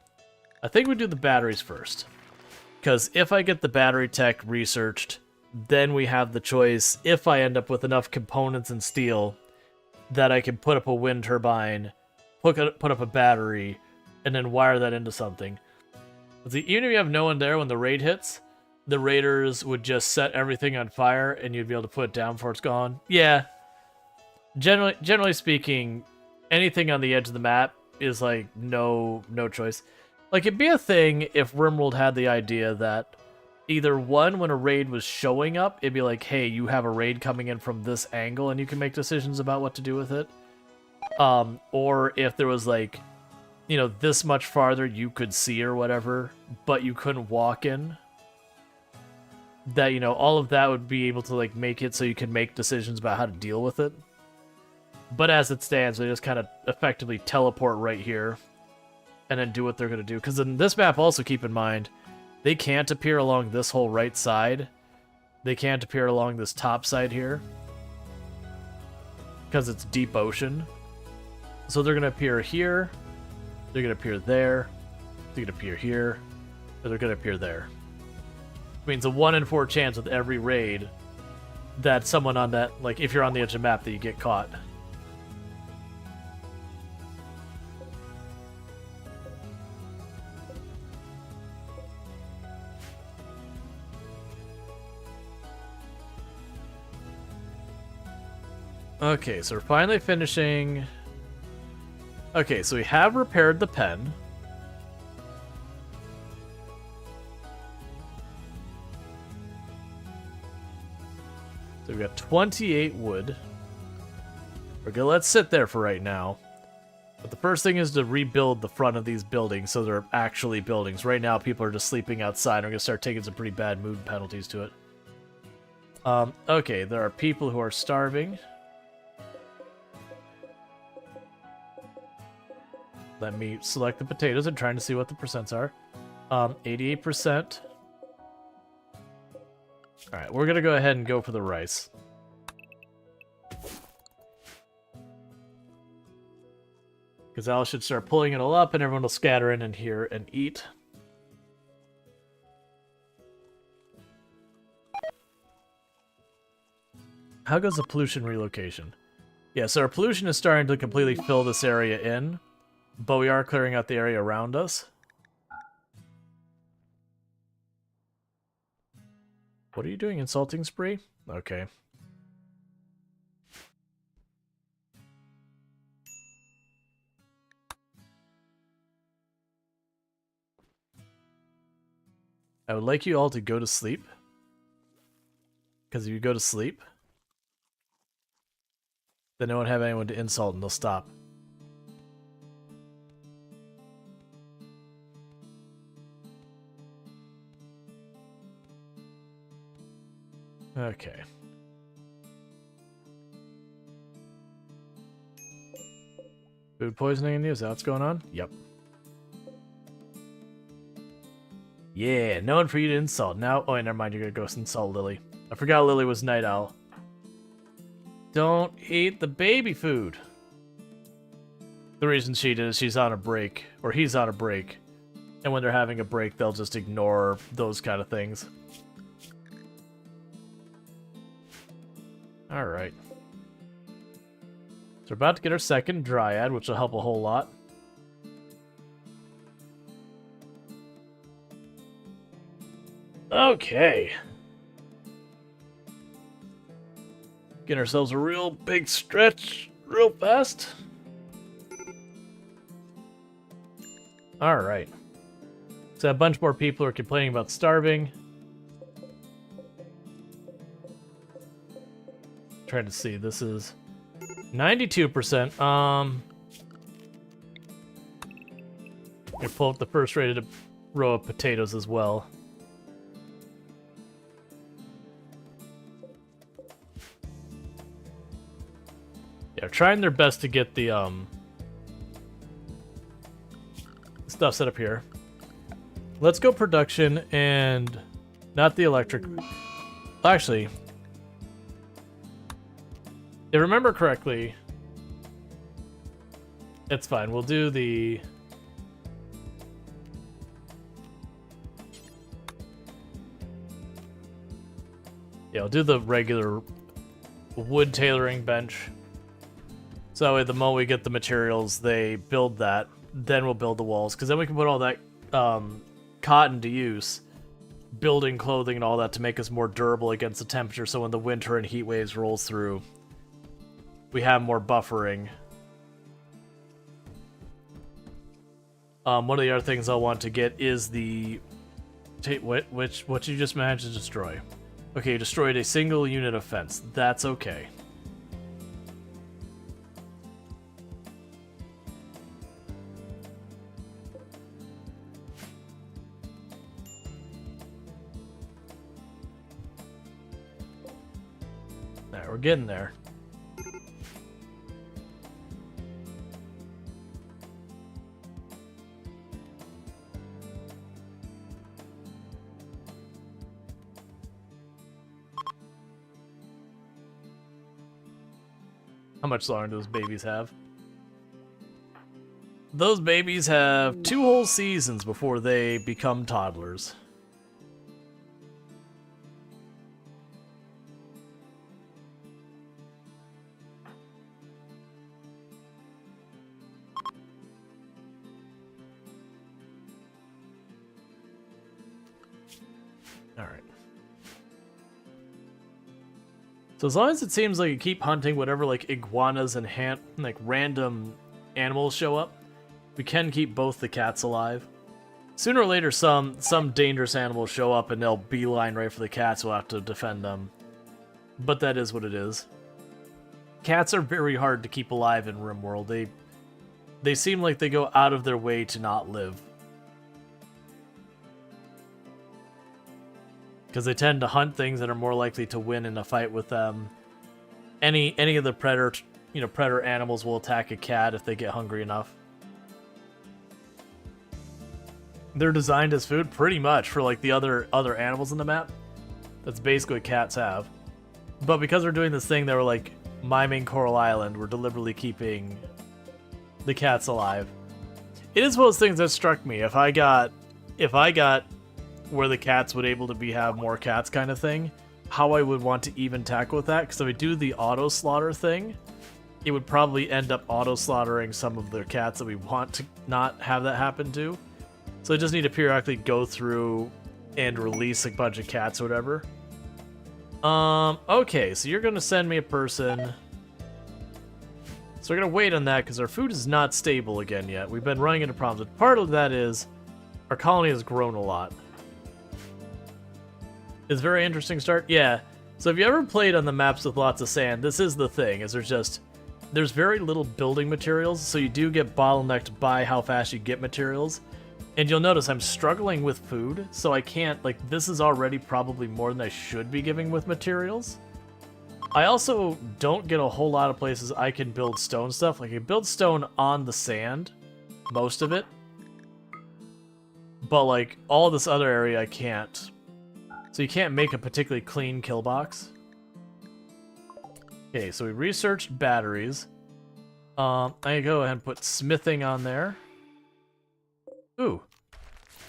I think we do the batteries first. Because if I get the battery tech researched, then we have the choice, if I end up with enough components and steel, that I can put up a wind turbine, put up a battery, and then wire that into something. See, even if you have no one there when the raid hits, the raiders would just set everything on fire and you'd be able to put it down before it's gone. Yeah. Generally speaking, anything on the edge of the map is like no choice. Like, it'd be a thing if RimWorld had the idea that either one, when a raid was showing up, it'd be like, hey, you have a raid coming in from this angle and you can make decisions about what to do with it. Or if there was like, you know, this much farther you could see or whatever, but you couldn't walk in. That, you know, all of that would be able to like make it so you can make decisions about how to deal with it. But as it stands, they just kind of effectively teleport right here and then do what they're going to do. Because in this map, also keep in mind, they can't appear along this whole right side. They can't appear along this top side here. Because it's deep ocean. So they're going to appear here. They're going to appear there. They're going to appear here. Or they're going to appear there. It means a 1 in 4 chance with every raid that someone on that, like if you're on the edge of the map, that you get caught. Okay, so we're finally finishing. Okay, so we have repaired the pen. So we've got 28 wood. We're gonna let it sit there for right now. But the first thing is to rebuild the front of these buildings so they're actually buildings. Right now, people are just sleeping outside. We're gonna start taking some pretty bad mood penalties to it. Okay, there are people who are starving. Let me select the potatoes. I'm trying to see what the percents are. 88%. Alright, we're gonna go ahead and go for the rice. Because Alice should start pulling it all up and everyone will scatter in and here and eat. How goes the pollution relocation? Yeah, so our pollution is starting to completely fill this area in, but we are clearing out the area around us. What are you doing? Insulting spree? Okay. I would like you all to go to sleep. Because if you go to sleep, then I won't have anyone to insult and they'll stop. Okay. Food poisoning in you? Is that what's going on? Yep. Yeah, no one for you to insult. Now, oh, never mind, you're gonna go insult Lily. I forgot Lily was Night Owl. Don't eat the baby food. The reason she did is she's on a break, or he's on a break. And when they're having a break, they'll just ignore those kind of things. Alright. So we're about to get our second dryad, which will help a whole lot. Okay. Get ourselves a real big stretch real fast. Alright. So a bunch more people are complaining about starving. Trying to see, this is 92%. I'm gonna pull up the first rated row of potatoes as well. Yeah, trying their best to get the stuff set up here. Let's go production and Not the electric. Actually, if I remember correctly, it's fine. We'll do the... Yeah, I'll do the regular wood tailoring bench. So that way the moment we get the materials, they build that. Then we'll build the walls. Because then we can put all that cotton to use. Building clothing and all that to make us more durable against the temperature. So when the winter and heat waves rolls through, we have more buffering. One of the other things I'll want to get is the... What you just managed to destroy? Okay, you destroyed a single unit of fence. That's okay. There, we're getting there. How much longer do those babies have? Those babies have 2 whole seasons before they become toddlers. Alright. So as long as it seems like you keep hunting whatever like iguanas and like random animals show up, we can keep both the cats alive. Sooner or later some dangerous animals show up and they'll beeline right for the cats, we'll have to defend them. But that is what it is. Cats are very hard to keep alive in RimWorld. They seem like they go out of their way to not live. Because they tend to hunt things that are more likely to win in a fight with them. Any of the predator animals will attack a cat if they get hungry enough. They're designed as food pretty much for like the other animals in the map. That's basically what cats have. But because we're doing this thing that we're like miming Coral Island, we're deliberately keeping the cats alive. It is one of those things that struck me. If I got where the cats would able to have more cats kind of thing, how I would want to even tackle with that, because if we do the auto slaughter thing, it would probably end up auto slaughtering some of the cats that we want to not have that happen to. So I just need to periodically go through and release a bunch of cats or whatever. Okay, so you're gonna send me a person. So we're gonna wait on that because our food is not stable again yet. We've been running into problems. Part of that is our colony has grown a lot. It's a very interesting start. Yeah. So if you ever played on the maps with lots of sand, this is the thing, is there's very little building materials, so you do get bottlenecked by how fast you get materials. And you'll notice I'm struggling with food, so I can't, like, this is already probably more than I should be giving with materials. I also don't get a whole lot of places I can build stone stuff. Like, I build stone on the sand, most of it. But, like, all this other area I can't. So you can't make a particularly clean kill box. Okay, so we researched batteries. I can go ahead and put smithing on there. Ooh,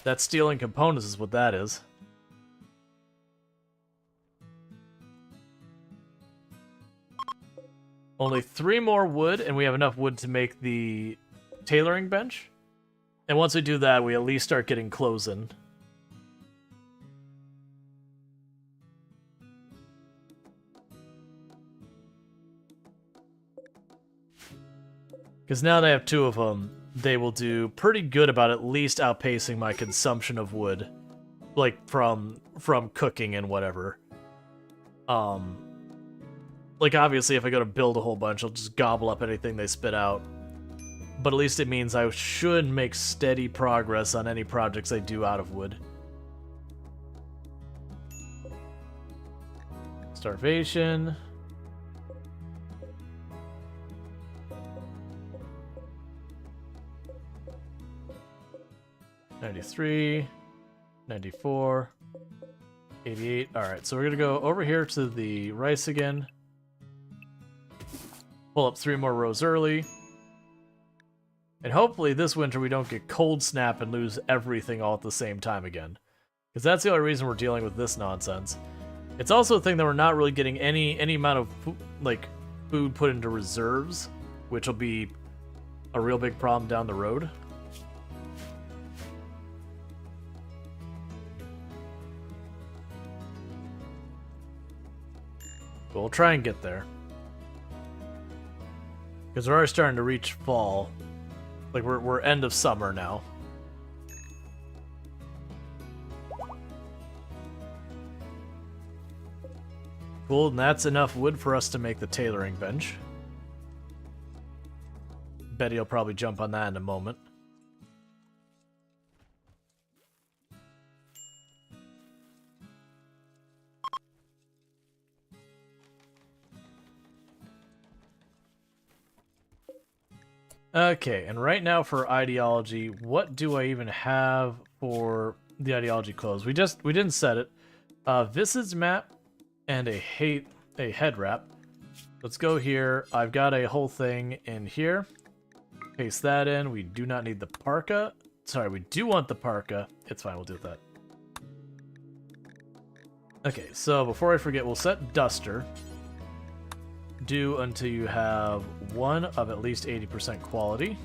that's stealing components is what that is. Only 3 more wood, and we have enough wood to make the tailoring bench. And once we do that, we at least start getting clothes in. Because now that I have 2 of them, they will do pretty good about at least outpacing my consumption of wood. Like, from cooking and whatever. Like, obviously, if I go to build a whole bunch, I'll just gobble up anything they spit out. But at least it means I should make steady progress on any projects I do out of wood. Starvation. $93, $94, 88. Alright, so we're going to go over here to the rice again. Pull up 3 more rows early. And hopefully this winter we don't get cold snap and lose everything all at the same time again. Because that's the only reason we're dealing with this nonsense. It's also a thing that we're not really getting any amount of food put into reserves, which will be a real big problem down the road. But we'll try and get there. Because we're already starting to reach fall. Like, we're end of summer now. Cool, and that's enough wood for us to make the tailoring bench. Betty will probably jump on that in a moment. Okay, and right now for ideology, what do I even have for the ideology clothes? We didn't set it. Visage map and a head wrap. Let's go here. I've got a whole thing in here. Paste that in. We do not need the parka. Sorry, we do want the parka. It's fine, we'll do that. Okay, so before I forget, we'll set duster. Do until you have 1 of at least 80% quality.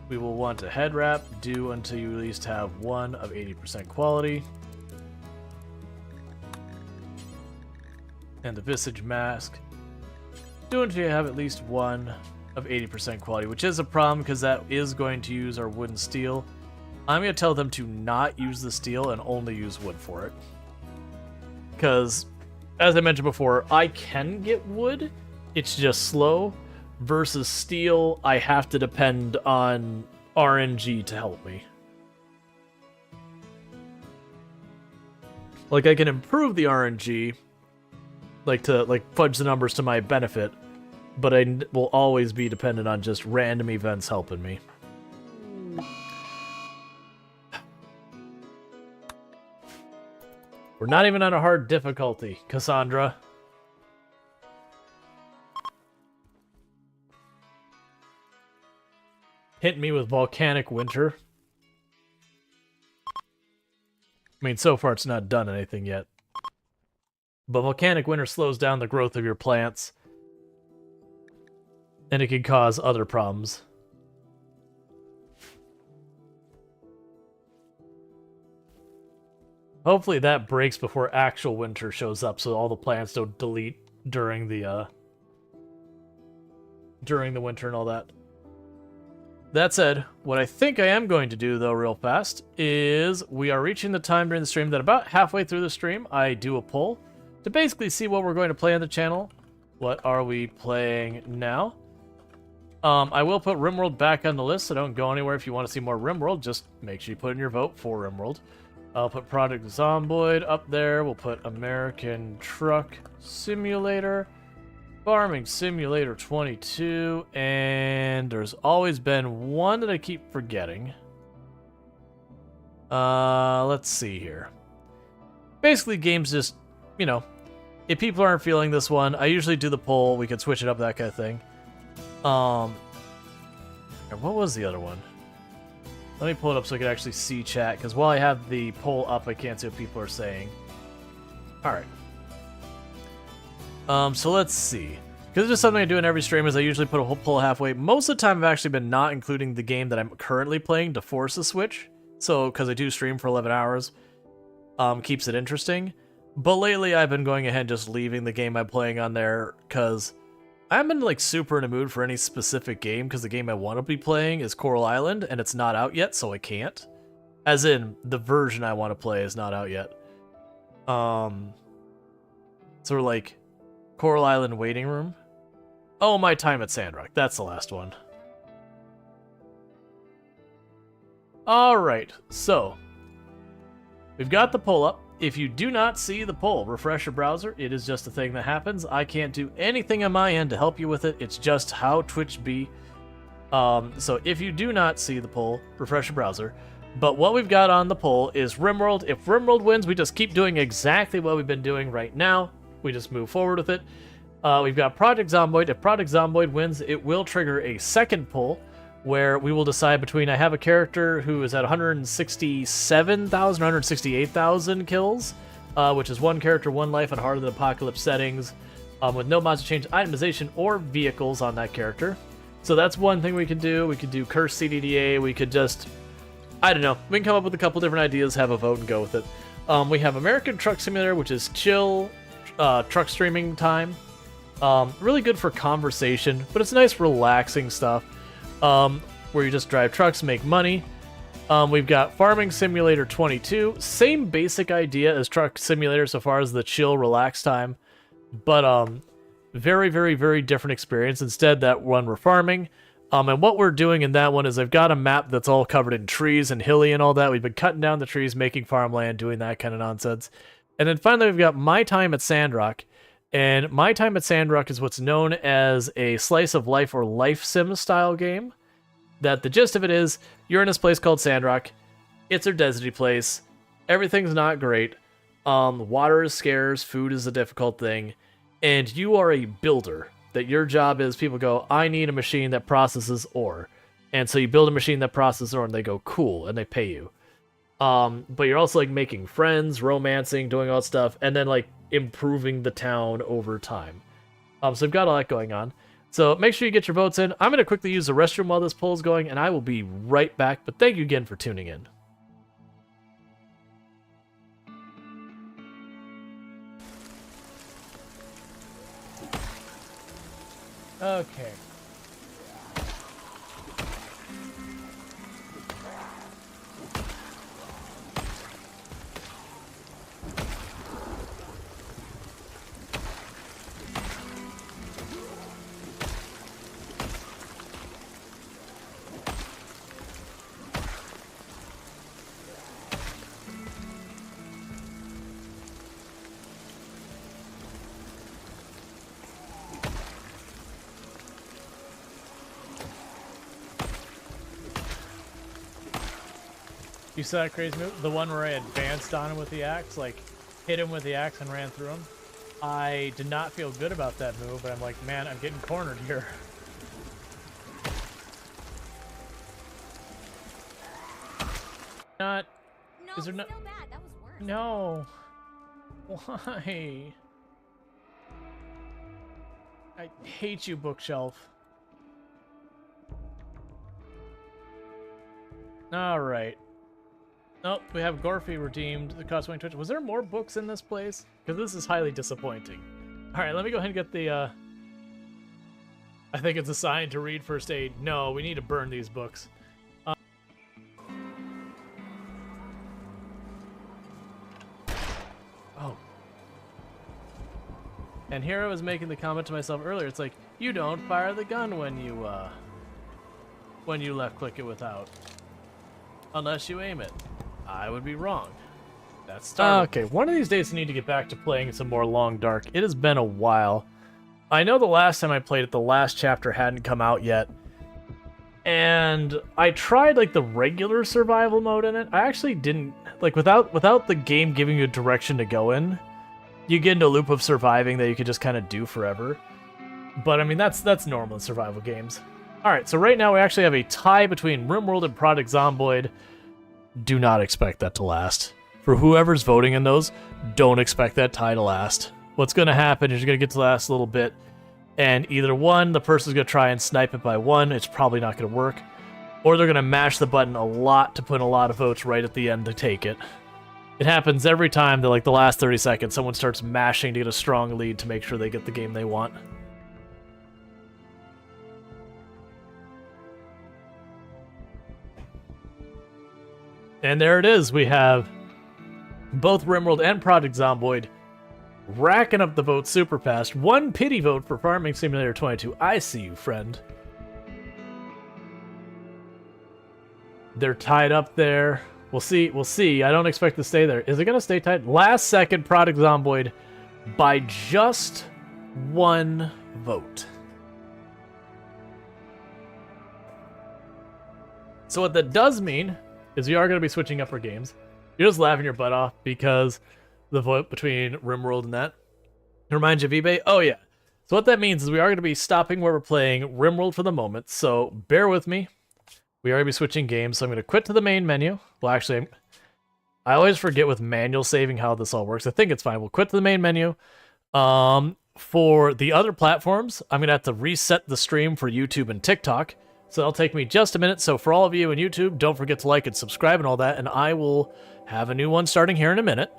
We will want a head wrap. Do until you at least have 1 of 80% quality. And the visage mask. Do until you have at least 1 of 80% quality, which is a problem because that is going to use our wood and steel. I'm going to tell them to not use the steel and only use wood for it. Because, as I mentioned before, I can get wood, it's just slow, versus steel, I have to depend on RNG to help me. Like, I can improve the RNG, to fudge the numbers to my benefit, but I will always be dependent on just random events helping me. We're not even on a hard difficulty, Cassandra. Hit me with volcanic winter. I mean, so far it's not done anything yet. But volcanic winter slows down the growth of your plants. And it can cause other problems. Hopefully that breaks before actual winter shows up, so all the plants don't delete during the winter and all that. That said, what I think I am going to do, though, real fast, is we are reaching the time during the stream that about halfway through the stream, I do a poll to basically see what we're going to play on the channel. What are we playing now? I will put RimWorld back on the list, so don't go anywhere if you want to see more RimWorld. Just make sure you put in your vote for RimWorld. I'll put Project Zomboid up there. We'll put American Truck Simulator, Farming Simulator 22, and there's always been one that I keep forgetting. Let's see here. Basically, games just, if people aren't feeling this one, I usually do the poll. We can switch it up, that kind of thing. And what was the other one? Let me pull it up so I can actually see chat, because while I have the poll up, I can't see what people are saying. Alright. So let's see. Because it's just something I do in every stream is I usually put a whole poll halfway. Most of the time I've actually been not including the game that I'm currently playing to force a switch. So, because I do stream for 11 hours, keeps it interesting. But lately I've been going ahead and just leaving the game I'm playing on there, because I haven't been super in a mood for any specific game, because the game I want to be playing is Coral Island, and it's not out yet, so I can't. As in, the version I want to play is not out yet. So we're like, Coral Island Waiting Room. Oh, My Time at Sandrock. That's the last one. Alright, so we've got the poll up. If you do not see the poll, refresh your browser. It is just a thing that happens. I can't do anything on my end to help you with it. It's just how Twitch be. So if you do not see the poll, refresh your browser. But what we've got on the poll is RimWorld. If RimWorld wins, we just keep doing exactly what we've been doing right now. We just move forward with it. We've got Project Zomboid. If Project Zomboid wins, it will trigger a second poll where we will decide between I have a character who is at 167,000, 168,000 kills, which is one character, one life on Heart of the Apocalypse settings, with no mods to change itemization or vehicles on that character. So that's one thing we could do. We could do Curse CDDA. We could just, I don't know. We can come up with a couple different ideas, have a vote, and go with it. We have American Truck Simulator, which is chill truck streaming time. Really good for conversation, but it's nice, relaxing stuff where you just drive trucks, make money. We've got Farming Simulator 22. Same basic idea as Truck Simulator so far as the chill, relax time, but very, very, very different experience. Instead, that one we're farming. And what we're doing in that one is I've got a map that's all covered in trees and hilly and all that. We've been cutting down the trees, making farmland, doing that kind of nonsense. And then finally, we've got My Time at Sandrock. And My Time at Sandrock is what's known as a slice of life or life sim style game. That the gist of it is, you're in this place called Sandrock. It's a deserty place. Everything's not great. Water is scarce. Food is a difficult thing. And you are a builder. That your job is, people go, I need a machine that processes ore. And so you build a machine that processes ore, and they go, cool, and they pay you. But you're also, like, making friends, romancing, doing all that stuff, and then, like, improving the town over time. So we've got all that going on. So make sure you get your votes in. I'm going to quickly use the restroom while this poll's going, and I will be right back. But thank you again for tuning in. Okay. You saw that crazy move? The one where I advanced on him with the axe, like hit him with the axe and ran through him. I did not feel good about that move, but I'm like, man, I'm getting cornered here. Not. No, Is there no? still bad. That was worse. No. Why? I hate you, bookshelf. All right. Nope, we have Gorfy redeemed the Coswing Twitch. Was there more books in this place? Because this is highly disappointing. All right, let me go ahead and get the, I think it's a sign to read first aid. No, we need to burn these books. Oh. And here I was making the comment to myself earlier. It's like, you don't fire the gun when you left click it without. Unless you aim it. I would be wrong. That's startling. Okay, one of these days I need to get back to playing some more Long Dark. It has been a while. I know the last time I played it, the last chapter hadn't come out yet. And I tried, like, the regular survival mode in it. I actually didn't... Like, without the game giving you a direction to go in, you get into a loop of surviving that you could just kind of do forever. But, I mean, that's normal in survival games. Alright, so right now we actually have a tie between RimWorld and Project Zomboid. Do not expect that to last. For whoever's voting in those, don't expect that tie to last. What's going to happen is you're going to get to the last little bit, and either one, the person's going to try and snipe it by one, it's probably not going to work, or they're going to mash the button a lot to put in a lot of votes right at the end to take it. It happens every time that, like, the last 30 seconds, someone starts mashing to get a strong lead to make sure they get the game they want. And there it is. We have both RimWorld and Project Zomboid racking up the votes super fast. One pity vote for Farming Simulator 22. I see you, friend. They're tied up there. We'll see. We'll see. I don't expect to stay there. Is it going to stay tied? Last second, Project Zomboid by just one vote. So what that does mean is we are going to be switching up our games. You're just laughing your butt off because the vote between RimWorld and that. It reminds you of eBay? Oh, yeah. So what that means is we are going to be stopping where we're playing RimWorld for the moment, so bear with me. We are going to be switching games, so I'm going to quit to the main menu. Well, actually, I always forget with manual saving how this all works. I think it's fine. We'll quit to the main menu. For the other platforms, I'm going to have to reset the stream for YouTube and TikTok, so that'll take me just a minute. So for all of you in YouTube, don't forget to like and subscribe and all that, and I will have a new one starting here in a minute.